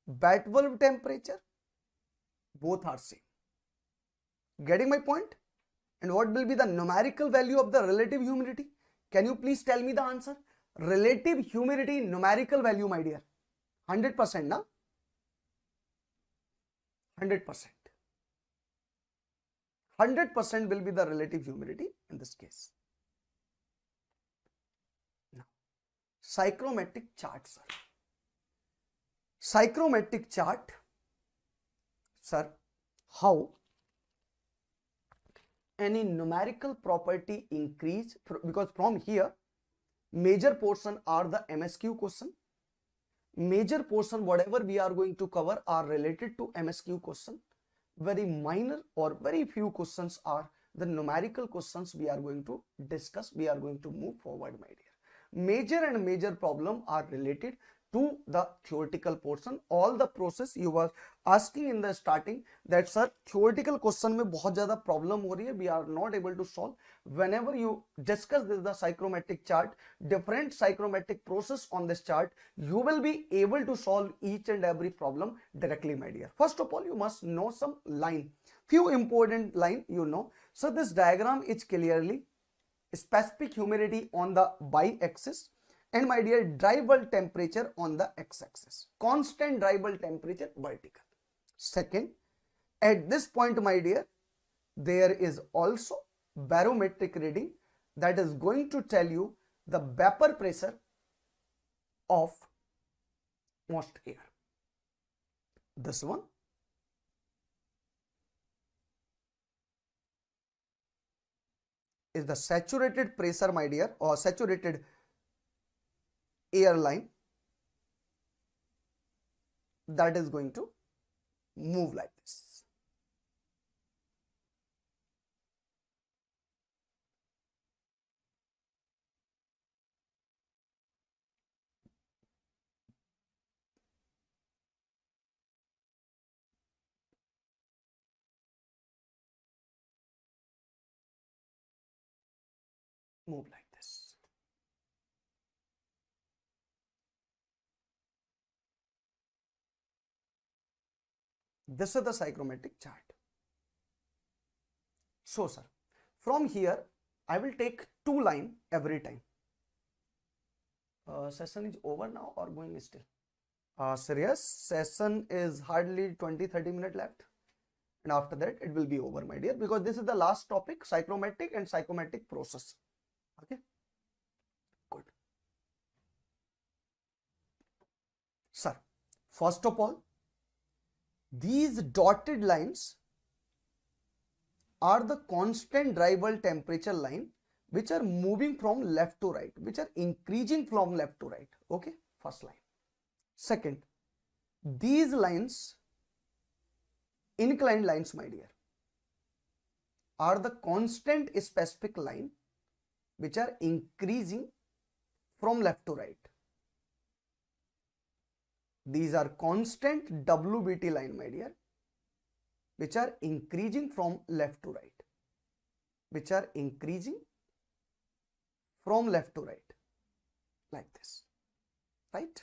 bat bulb temperature, both are same. Getting my point? And what will be the numerical value of the relative humidity? Can you please tell me the answer? Relative humidity numerical value, my dear. 100%, na? 100%. 100% will be the relative humidity in this case. Now, psychrometric chart, sir. Psychrometric chart, sir, how any numerical property increase, because from here major portion are the MSQ question. Major portion whatever we are going to cover are related to MSQ question. Very minor or very few questions are the numerical questions we are going to discuss. We are going to move forward, my dear. Major and major problem are related to the theoretical portion. All the process you were asking in the starting that sir theoretical question में बहुत ज़्यादा problem हो रही है, we are not able to solve. Whenever you discuss this the psychrometric chart, different psychrometric process on this chart, you will be able to solve each and every problem directly, my dear. First of all, you must know some line, few important line you know. So this diagram is clearly specific humidity on the y-axis. And my dear, dry bulb temperature on the x-axis. Constant dry bulb temperature vertical. Second, at this point, my dear, there is also barometric reading that is going to tell you the vapor pressure of most air. This one. Is the saturated pressure, my dear, or saturated airline that is going to move like this. Move like this. This is the psychrometric chart. So, sir, from here, I will take two line every time. Session is over now or going still? Serious? Session is hardly 20-30 minutes left. And after that, it will be over, my dear, because this is the last topic, psychrometric and psychometric process. Okay? Good. Sir, first of all, these dotted lines are the constant dry bulb temperature line which are moving from left to right, which are increasing from left to right. Okay, first line. Second, these lines, inclined lines, my dear, are the constant specific line which are increasing from left to right. These are constant WBT line, my dear, which are increasing from left to right, which are increasing from left to right, like this, right?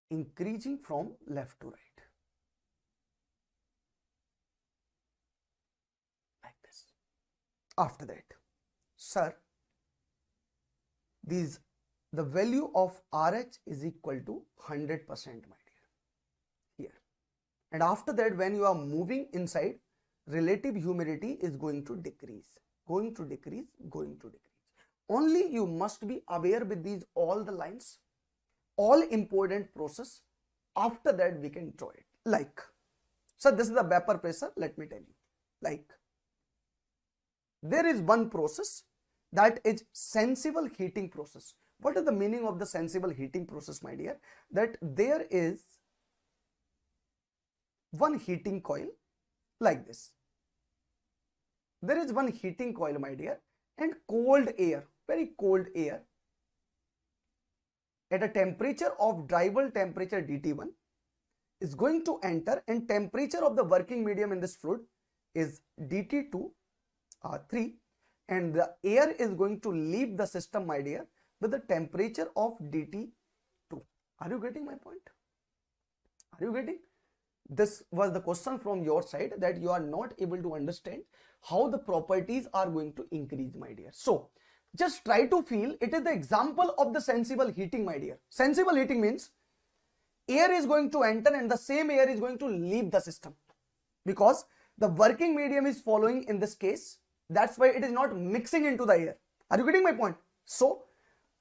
Increasing from left to right. After that, sir, the value of RH is equal to 100%, my dear, here. And after that, when you are moving inside, relative humidity is going to decrease. going to decrease, going to decrease. Only you must be aware with these all the lines, all important process. After that we can draw it. Like, so this is the vapor pressure. Let me tell you, like, there is one process that is sensible heating process. What is the meaning of the sensible heating process, my dear? That there is one heating coil like this. There is one heating coil, my dear, and cold air, very cold air, at a temperature of dry bulb temperature DT1 is going to enter, and temperature of the working medium in this fluid is DT2 3, and the air is going to leave the system, my dear, with the temperature of DT2. Are you getting my point? Are you getting? This was the question from your side, that you are not able to understand how the properties are going to increase, my dear. So just try to feel it is the example of the sensible heating, my dear. Sensible heating means air is going to enter and the same air is going to leave the system, because the working medium is following in this case. That's why it is not mixing into the air. Are you getting my point? So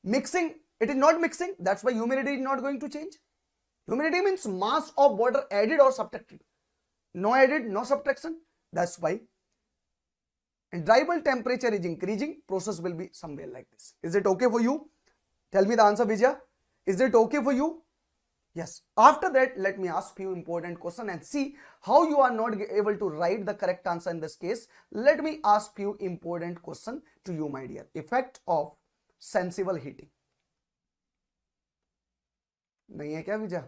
mixing, it is not mixing. That's why humidity is not going to change. Humidity means mass of water added or subtracted. No added, no subtraction. That's why. And dry bulb temperature is increasing. Process will be somewhere like this. Is it okay for you? Tell me the answer, Vijay. Is it okay for you? Yes. After that, let me ask you important question and see how you are not able to write the correct answer in this case. Let me ask you important question to you, my dear. Effect of sensible heating. नहीं है क्या विजय?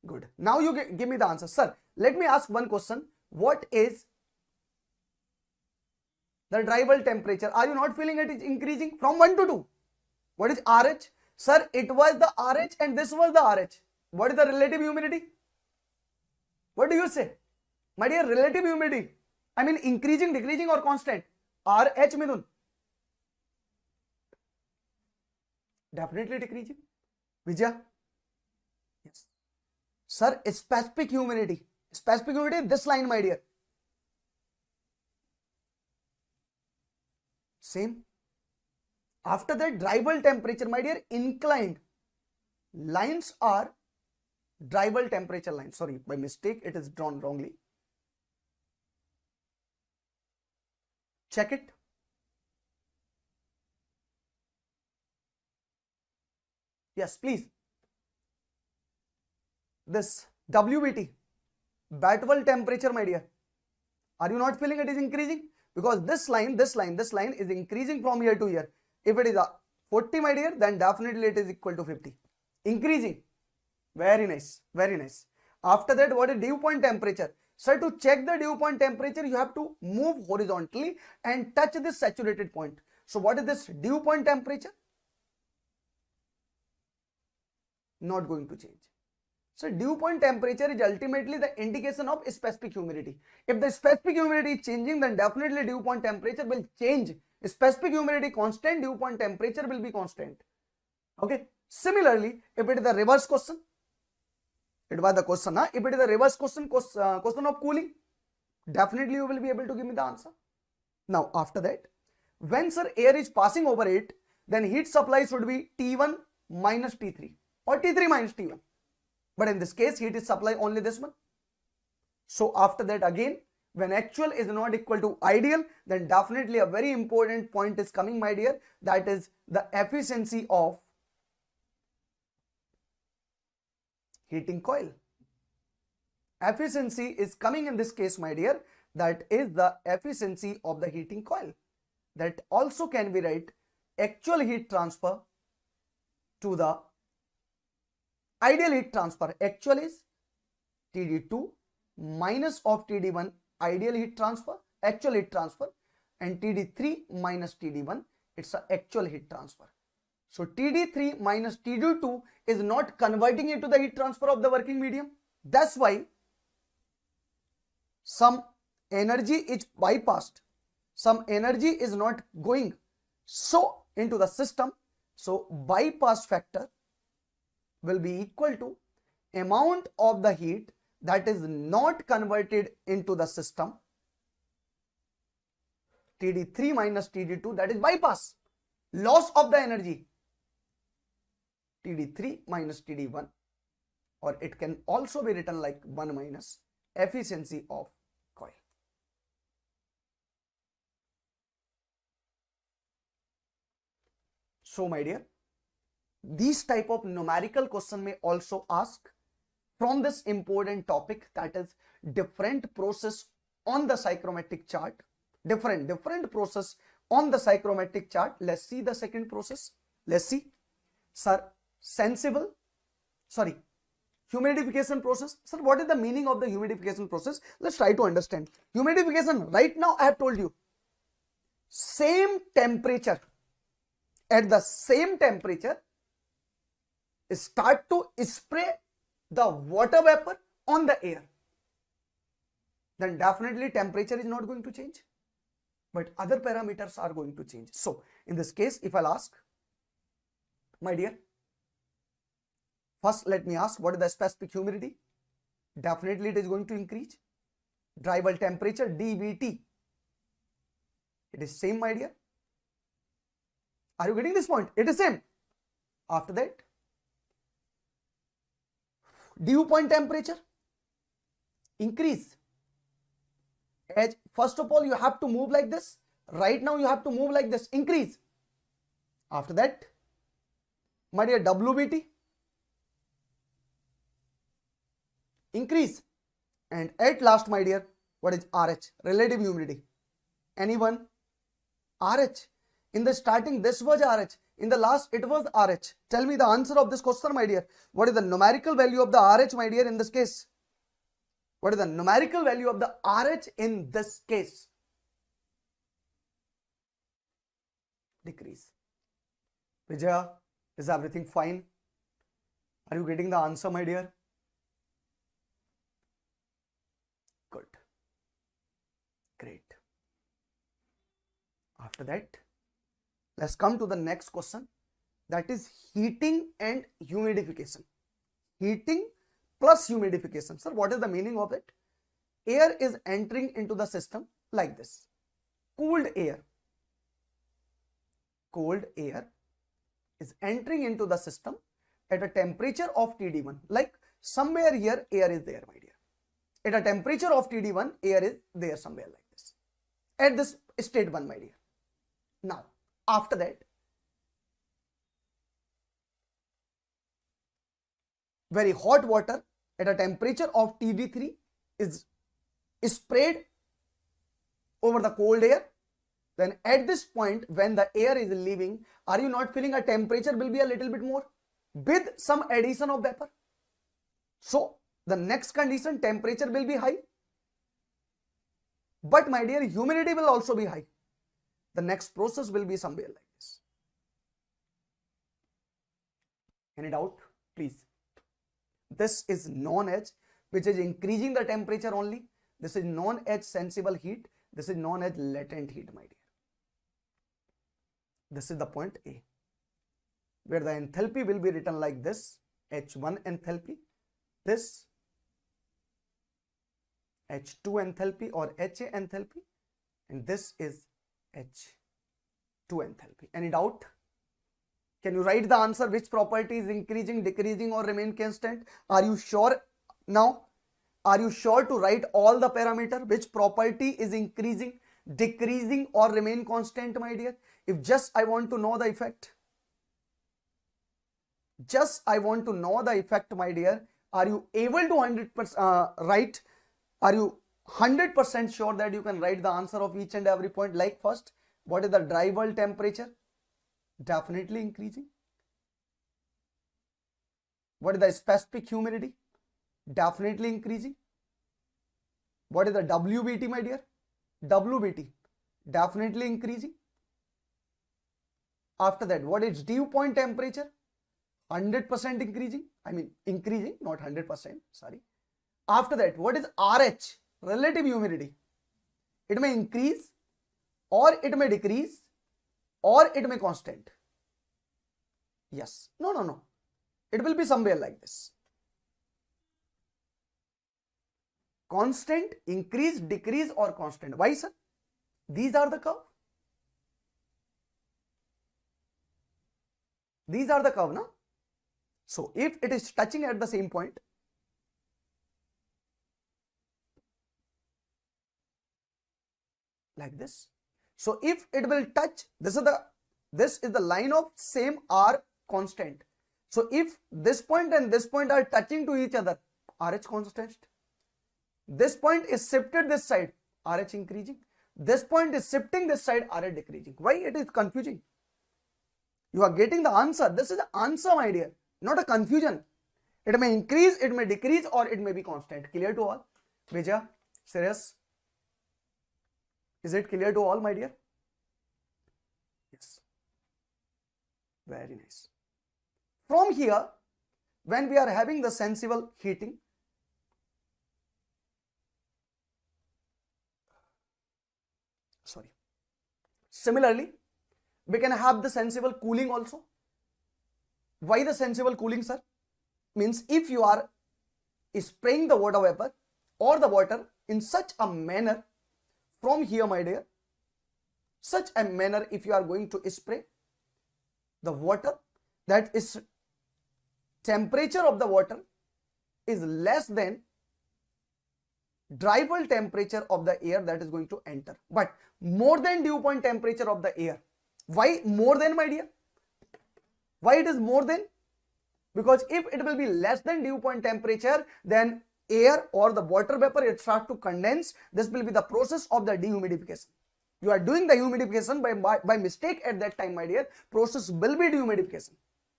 Good. Now you give me the answer. Sir, let me ask one question. What is the dry bulb temperature? Are you not feeling it is increasing from 1 to 2? What is RH? Sir, it was the RH and this was the RH. What is the relative humidity? What do you say? My dear, relative humidity. I mean increasing, decreasing or constant? RH Midun. Definitely decreasing. Vijay? Yes. Sir, specific humidity. Specific humidity, this line, my dear. Same. After that, dry bulb temperature, my dear, inclined. Lines are dry bulb temperature lines. Sorry, by mistake, it is drawn wrongly. Check it. Yes, please. This WBT, battle temperature, my dear. Are you not feeling it is increasing? Because this line is increasing from here to here. If it is a 40, my dear, then definitely it is equal to 50. Increasing. Very nice. Very nice. After that, what is dew point temperature? Sir, to check the dew point temperature, you have to move horizontally and touch this saturated point. So what is this dew point temperature? Not going to change. So dew point temperature is ultimately the indication of specific humidity. If the specific humidity is changing, then definitely dew point temperature will change. Specific humidity constant, dew point temperature will be constant. Okay. Similarly, if it is the reverse question, it was the question. Huh? If it is the reverse question, question of cooling, definitely you will be able to give me the answer. Now after that, when sir air is passing over it, then heat supply should be T1 minus T3 or T3 minus T1. But in this case, heat is supply only this one. So after that, again, when actual is not equal to ideal, then definitely a very important point is coming, my dear. That is the efficiency of heating coil. Efficiency is coming in this case, my dear. That is the efficiency of the heating coil. That also can be write actual heat transfer to the ideal heat transfer. Actual is TD2 minus of TD1 ideal heat transfer, actual heat transfer, and TD3 minus TD1, it's an actual heat transfer. So TD3 minus TD2 is not converting into the heat transfer of the working medium. That's why some energy is bypassed, some energy is not going so into the system. So bypass factor will be equal to amount of the heat that is not converted into the system TD3 minus TD2, that is bypass, loss of the energy, TD3 minus TD1, or it can also be written like 1 minus efficiency of coil. So my dear, these type of numerical question may also ask from this important topic, that is different process on the psychrometric chart, different process on the psychrometric chart. Let's see the second process. Let's see, sir, humidification process. Sir, what is the meaning of the humidification process? Let's try to understand. Humidification, right now I have told you, same temperature, at the same temperature, start to spray the water vapor on the air, then definitely temperature is not going to change, but other parameters are going to change. So in this case, if I'll ask, my dear, first let me ask, what is the specific humidity? Definitely it is going to increase. Dry bulb temperature, dVT, it is same, my dear. Are you getting this point? It is same. After that, dew point temperature, increase. As first of all, you have to move like this. Right now you have to move like this, increase. After that, my dear, WBT, increase. And at last, my dear, what is RH? Relative humidity. Anyone? RH. In the starting, this was RH. In the last, it was RH. Tell me the answer of this question, my dear. What is the numerical value of the RH, my dear, in this case? What is the numerical value of the RH in this case? Decrease. Vijaya, is everything fine? Are you getting the answer, my dear? Good. Great. After that, let's come to the next question, that is heating and humidification. Heating plus humidification. Sir, what is the meaning of it? Air is entering into the system like this. Cooled air is entering into the system at a temperature of TD1. Like somewhere here air is there, my dear. At a temperature of TD1, air is there somewhere like this. At this state 1, my dear. Now, after that, very hot water at a temperature of TD3 is sprayed over the cold air. Then at this point, when the air is leaving, are you not feeling a temperature will be a little bit more with some addition of vapor? So the next condition, temperature will be high, but my dear, humidity will also be high. The next process will be somewhere like this. Any doubt? Please. This is non-H, which is increasing the temperature only. This is non-H sensible heat. This is non-H latent heat, my dear. This is the point A, where the enthalpy will be written like this, H1 enthalpy, this H2 enthalpy or HA enthalpy, and this is H2 enthalpy. Any doubt? Can you write the answer? Which property is increasing, decreasing, or remain constant? Are you sure now? Are you sure to write all the parameter? Which property is increasing, decreasing, or remain constant, my dear? If just I want to know the effect, my dear, are you able to 100% write? Are you 100% sure that you can write the answer of each and every point? Like first, what is the dry bulb temperature? Definitely increasing. What is the specific humidity? Definitely increasing. What is the WBT, my dear? WBT, definitely increasing. After that, what is dew point temperature? 100% increasing. I mean increasing, not 100%, sorry. After that, what is RH? Relative humidity. It may increase, or it may decrease, or it may constant. Yes. No. It will be somewhere like this. Constant, increase, decrease, or constant. Why, sir? These are the curve. These are the curve, na? So if it is touching at the same point, like this. So if it will touch, this is the line of same R constant. So if this point and this point are touching to each other, RH constant. This point is shifted this side, RH increasing. This point is shifting this side, RH decreasing. Why it is confusing? You are getting the answer. This is the answer, my dear, not a confusion. It may increase, it may decrease, or it may be constant. Clear to all? Vijay, serious? Is it clear to all, my dear? Yes. Very nice. From here, when we are having the sensible heating, similarly, we can have the sensible cooling also. Why the sensible cooling, sir? Means if you are spraying the water vapor or the water in such a manner, from here, my dear, such a manner, if you are going to spray the water, that is temperature of the water is less than dry bulb temperature of the air that is going to enter, but more than dew point temperature of the air. Why more than, my dear? Why it is more than? Because if it will be less than dew point temperature, then air or the water vapor, it starts to condense. This will be the process of the dehumidification. You are doing the humidification by mistake at that time, my dear. Process will be dehumidification.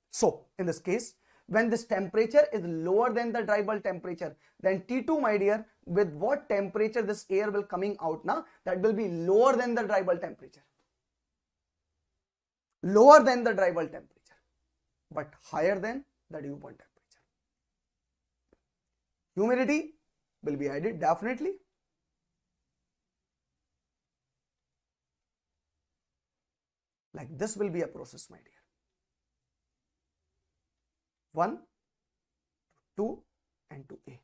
So in this case, when this temperature is lower than the dry bulb temperature, then T2, my dear, with what temperature this air will coming out now, that will be lower than the dry bulb temperature. Lower than the dry bulb temperature, but higher than the dew point temperature. Humidity will be added definitely. Like this will be a process, my dear. 1, 2 and 2A.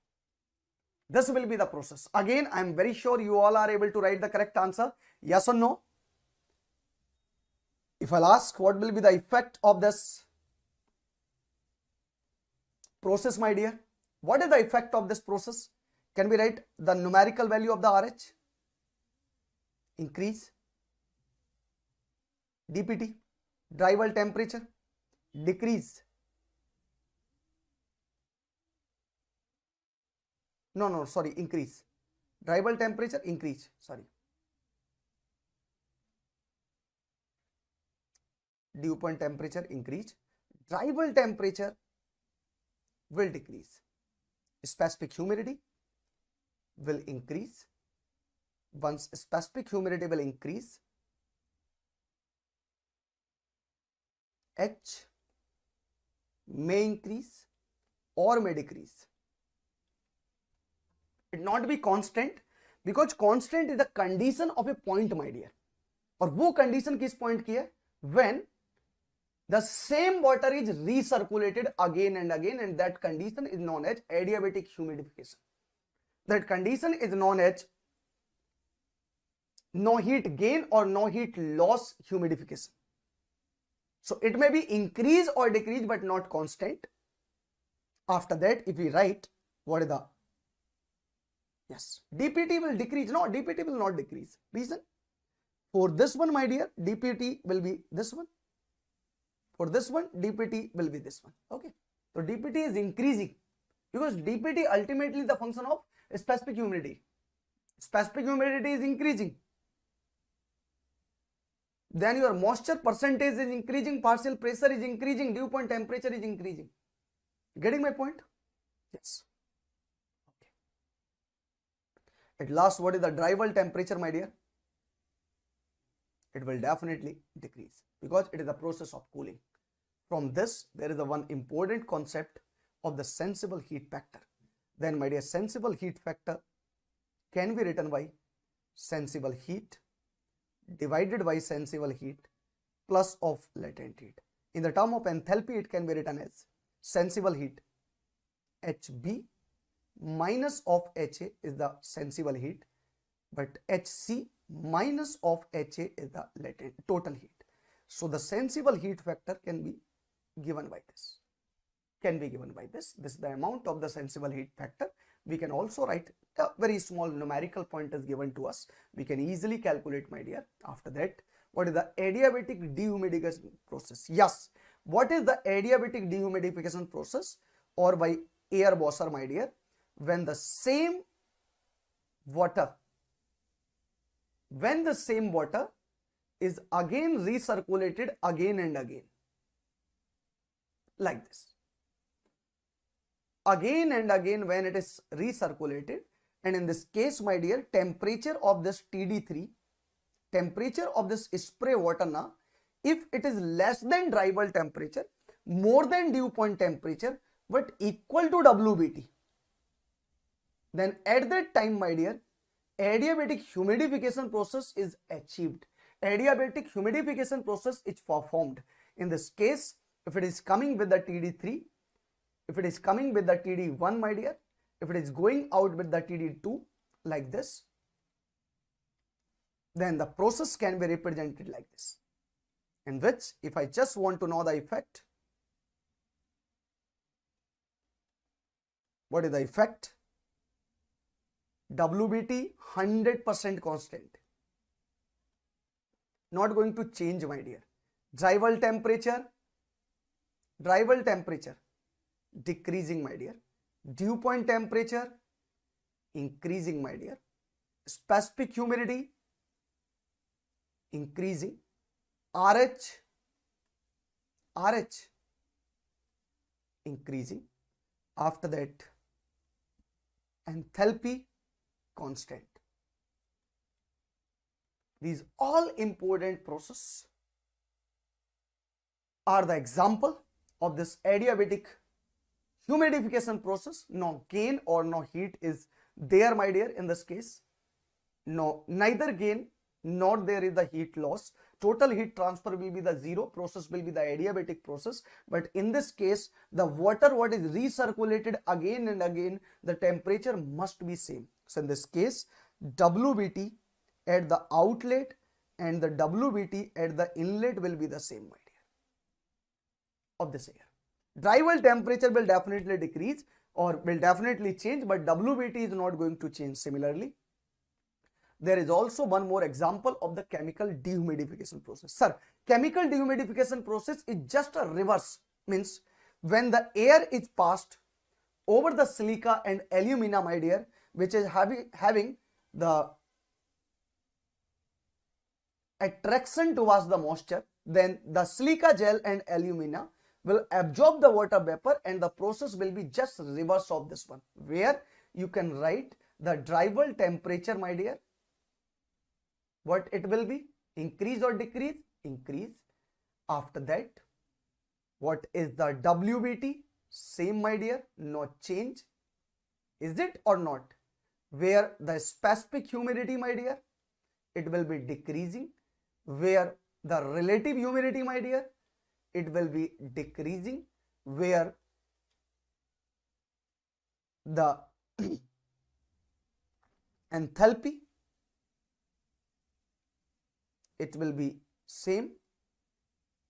This will be the process. Again, I am very sure you all are able to write the correct answer. Yes or no? If I'll ask what will be the effect of this process, my dear, what is the effect of this process? Can we write the numerical value of the RH? Increase. dPT, dry bulb temperature, decrease. No, sorry, increase. Dry bulb temperature, increase, sorry. Dew point temperature, increase. Dry bulb temperature will decrease. Specific humidity will increase. Once specific humidity will increase, H may increase or may decrease. It not be constant, because constant is the condition of a point, my dear. और वो condition किस point की है? When the same water is recirculated again and again, and that condition is known as adiabatic humidification. That condition is known as no heat gain or no heat loss humidification. So it may be increase or decrease, but not constant. After that, if we write what is the, yes, dPT will decrease. No, dPT will not decrease. Reason? For this one, my dear, dPT will be this one. For this one, dPT will be this one. Okay. So dPT is increasing, because dPT ultimately the function of specific humidity. Specific humidity is increasing. Then your moisture percentage is increasing, partial pressure is increasing, dew point temperature is increasing. Getting my point? Yes. Okay. At last, what is the dry bulb temperature, my dear? It will definitely decrease, because it is the process of cooling. From this, there is a one important concept of the sensible heat factor. Then, my dear, sensible heat factor can be written by sensible heat divided by sensible heat plus of latent heat. In the term of enthalpy, it can be written as sensible heat HB minus of HA is the sensible heat, but HC minus of HA is the latent total heat. So the sensible heat factor can be given by this. This is the amount of the sensible heat factor. We can also write a very small numerical point is given to us. We can easily calculate, my dear. After that, what is the adiabatic dehumidification process? Yes, what is the adiabatic dehumidification process, or by air washer, my dear? When the same water is again recirculated again and again, like this, again and again when it is recirculated, and in this case, my dear, temperature of this TD3, temperature of this spray water now, if it is less than dry bulb temperature, more than dew point temperature, but equal to WBT, then at that time, my dear, adiabatic humidification process is achieved. Adiabatic humidification process is performed. In this case, if it is coming with the TD3, if it is coming with the TD1, my dear, if it is going out with the TD2, like this, then the process can be represented like this, in which if I just want to know the effect, what is the effect? WBT 100% constant, not going to change, my dear. Dry bulb temperature decreasing, my dear. Dew point temperature increasing, my dear. Specific humidity increasing. RH increasing. After that, enthalpy constant. These all important processes are the example of this adiabatic humidification process. No gain or no heat is there, my dear, in this case. No, neither gain nor there is the heat loss. Total heat transfer will be the zero. Process will be the adiabatic process. But in this case, the water what is recirculated again and again, the temperature must be same. So in this case, WBT at the outlet and the WBT at the inlet will be the same, my dear, of this air. Dry bulb temperature will definitely decrease or will definitely change, but WBT is not going to change similarly. There is also one more example of the chemical dehumidification process. Sir, chemical dehumidification process is just a reverse, means when the air is passed over the silica and alumina, my dear, which is having the attraction towards the moisture, then the silica gel and alumina will absorb the water vapor, and the process will be just reverse of this one, where you can write the dry bulb temperature, my dear. What it will be? Increase or decrease? Increase. After that, what is the WBT? Same, my dear, no change. Is it or not? Where the specific humidity, my dear, it will be decreasing. Where the relative humidity, my dear, it will be decreasing. Where the enthalpy, it will be same,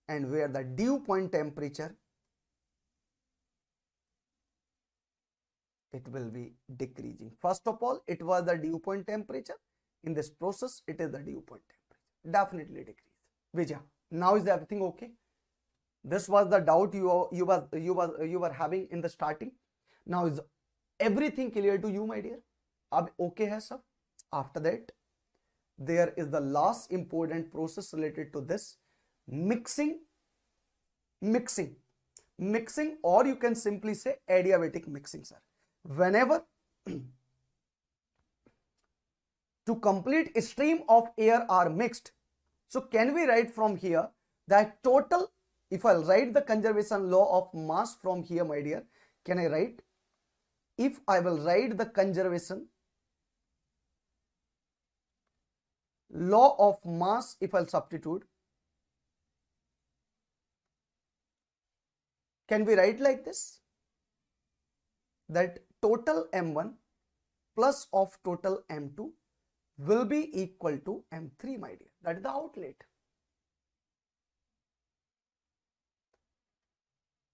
and where the dew point temperature, it will be decreasing. First of all, it was the dew point temperature. In this process, it is the dew point temperature. Definitely decrease. Vijay, now is everything okay? This was the doubt you were having in the starting. Now is everything clear to you, my dear? Ab okay hai sir? After that, there is the last important process related to this, mixing, or you can simply say adiabatic mixing, sir. Whenever to complete a stream of air are mixed, so can we write from here that total, if I'll write the conservation law of mass from here, my dear, can I write, if I will write the conservation law of mass, if I'll substitute, can we write like this, that total M1 plus of total M2 will be equal to M3, my dear. That is the outlet.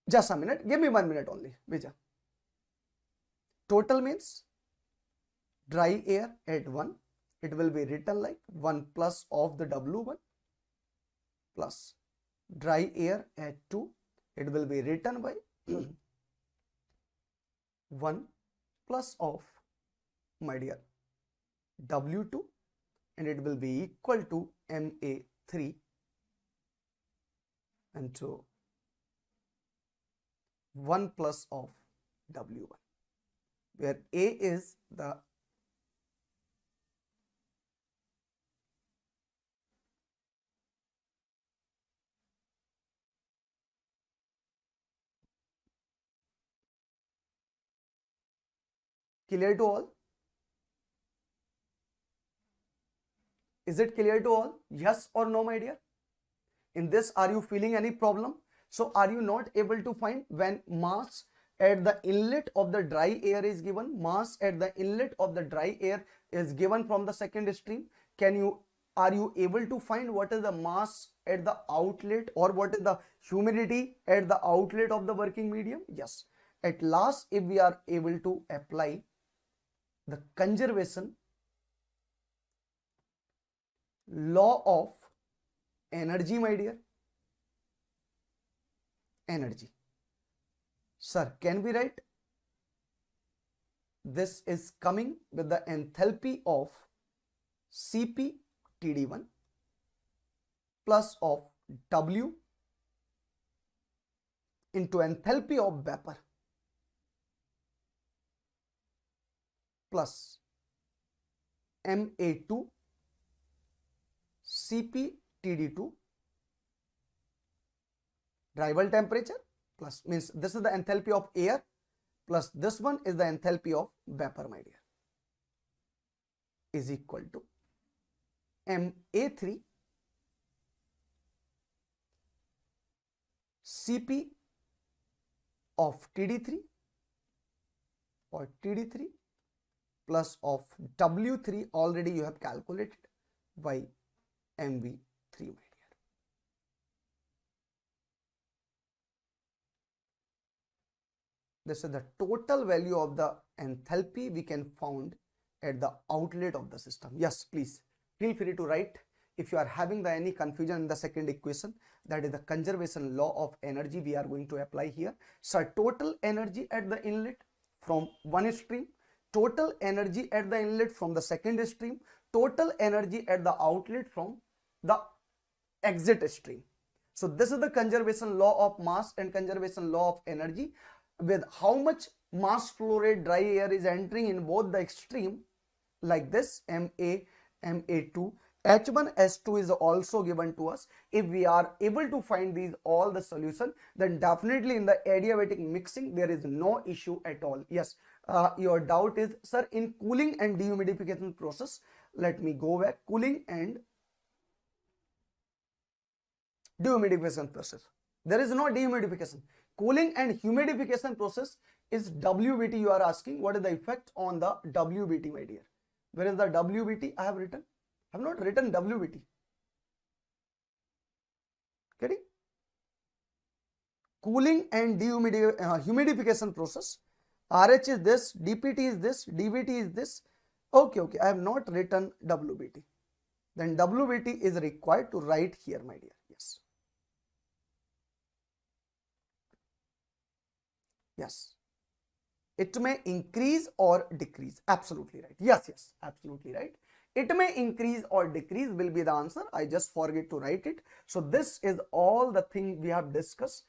Just a minute. Give me 1 minute only, Vijay. Total means dry air at 1. It will be written like 1 plus of the W1 plus dry air at 2. It will be written by 1 plus of, my dear, W2, and it will be equal to Ma3, and so 1 plus of W1, where A is the clear to all? Is it clear to all? Yes or no, my dear? In this, are you feeling any problem? So are you not able to find when mass at the inlet of the dry air is given, mass at the inlet of the dry air is given from the second stream? Are you able to find what is the mass at the outlet, or what is the humidity at the outlet of the working medium? Yes. At last, if we are able to apply the conservation law of energy, my dear, energy. Sir, can we write? This is coming with the enthalpy of Cp Td1 plus of W into enthalpy of vapor plus Ma2 Cp Td2 arrival temperature plus, means this is the enthalpy of air plus this one is the enthalpy of vapor, my dear, is equal to Ma3 Cp of Td3 or Td3 plus of W3, already you have calculated, by Mv3, my dear. This is the total value of the enthalpy we can found at the outlet of the system. Yes, please feel free to write if you are having any confusion in the second equation, that is the conservation law of energy we are going to apply here. So total energy at the inlet from one stream, total energy at the inlet from the second stream, total energy at the outlet from the exit stream. So this is the conservation law of mass and conservation law of energy, with how much mass flow rate dry air is entering in both the extreme, like this Ma2, H1, H2 is also given to us. If we are able to find these all the solution, then definitely in the adiabatic mixing there is no issue at all. Yes, your doubt is, sir, in cooling and dehumidification process, let me go back. Cooling and dehumidification process, there is no dehumidification. Cooling and humidification process is WBT. You are asking what is the effect on the WBT, my dear. Where is the WBT? I have written. I have not written WBT. Getting? Cooling and humidification process. RH is this, DPT is this, DBT is this. Okay, I have not written WBT. Then WBT is required to write here, my dear. Yes. Yes. It may increase or decrease. Absolutely right. Yes, absolutely right. It may increase or decrease will be the answer. I just forget to write it. So this is all the thing we have discussed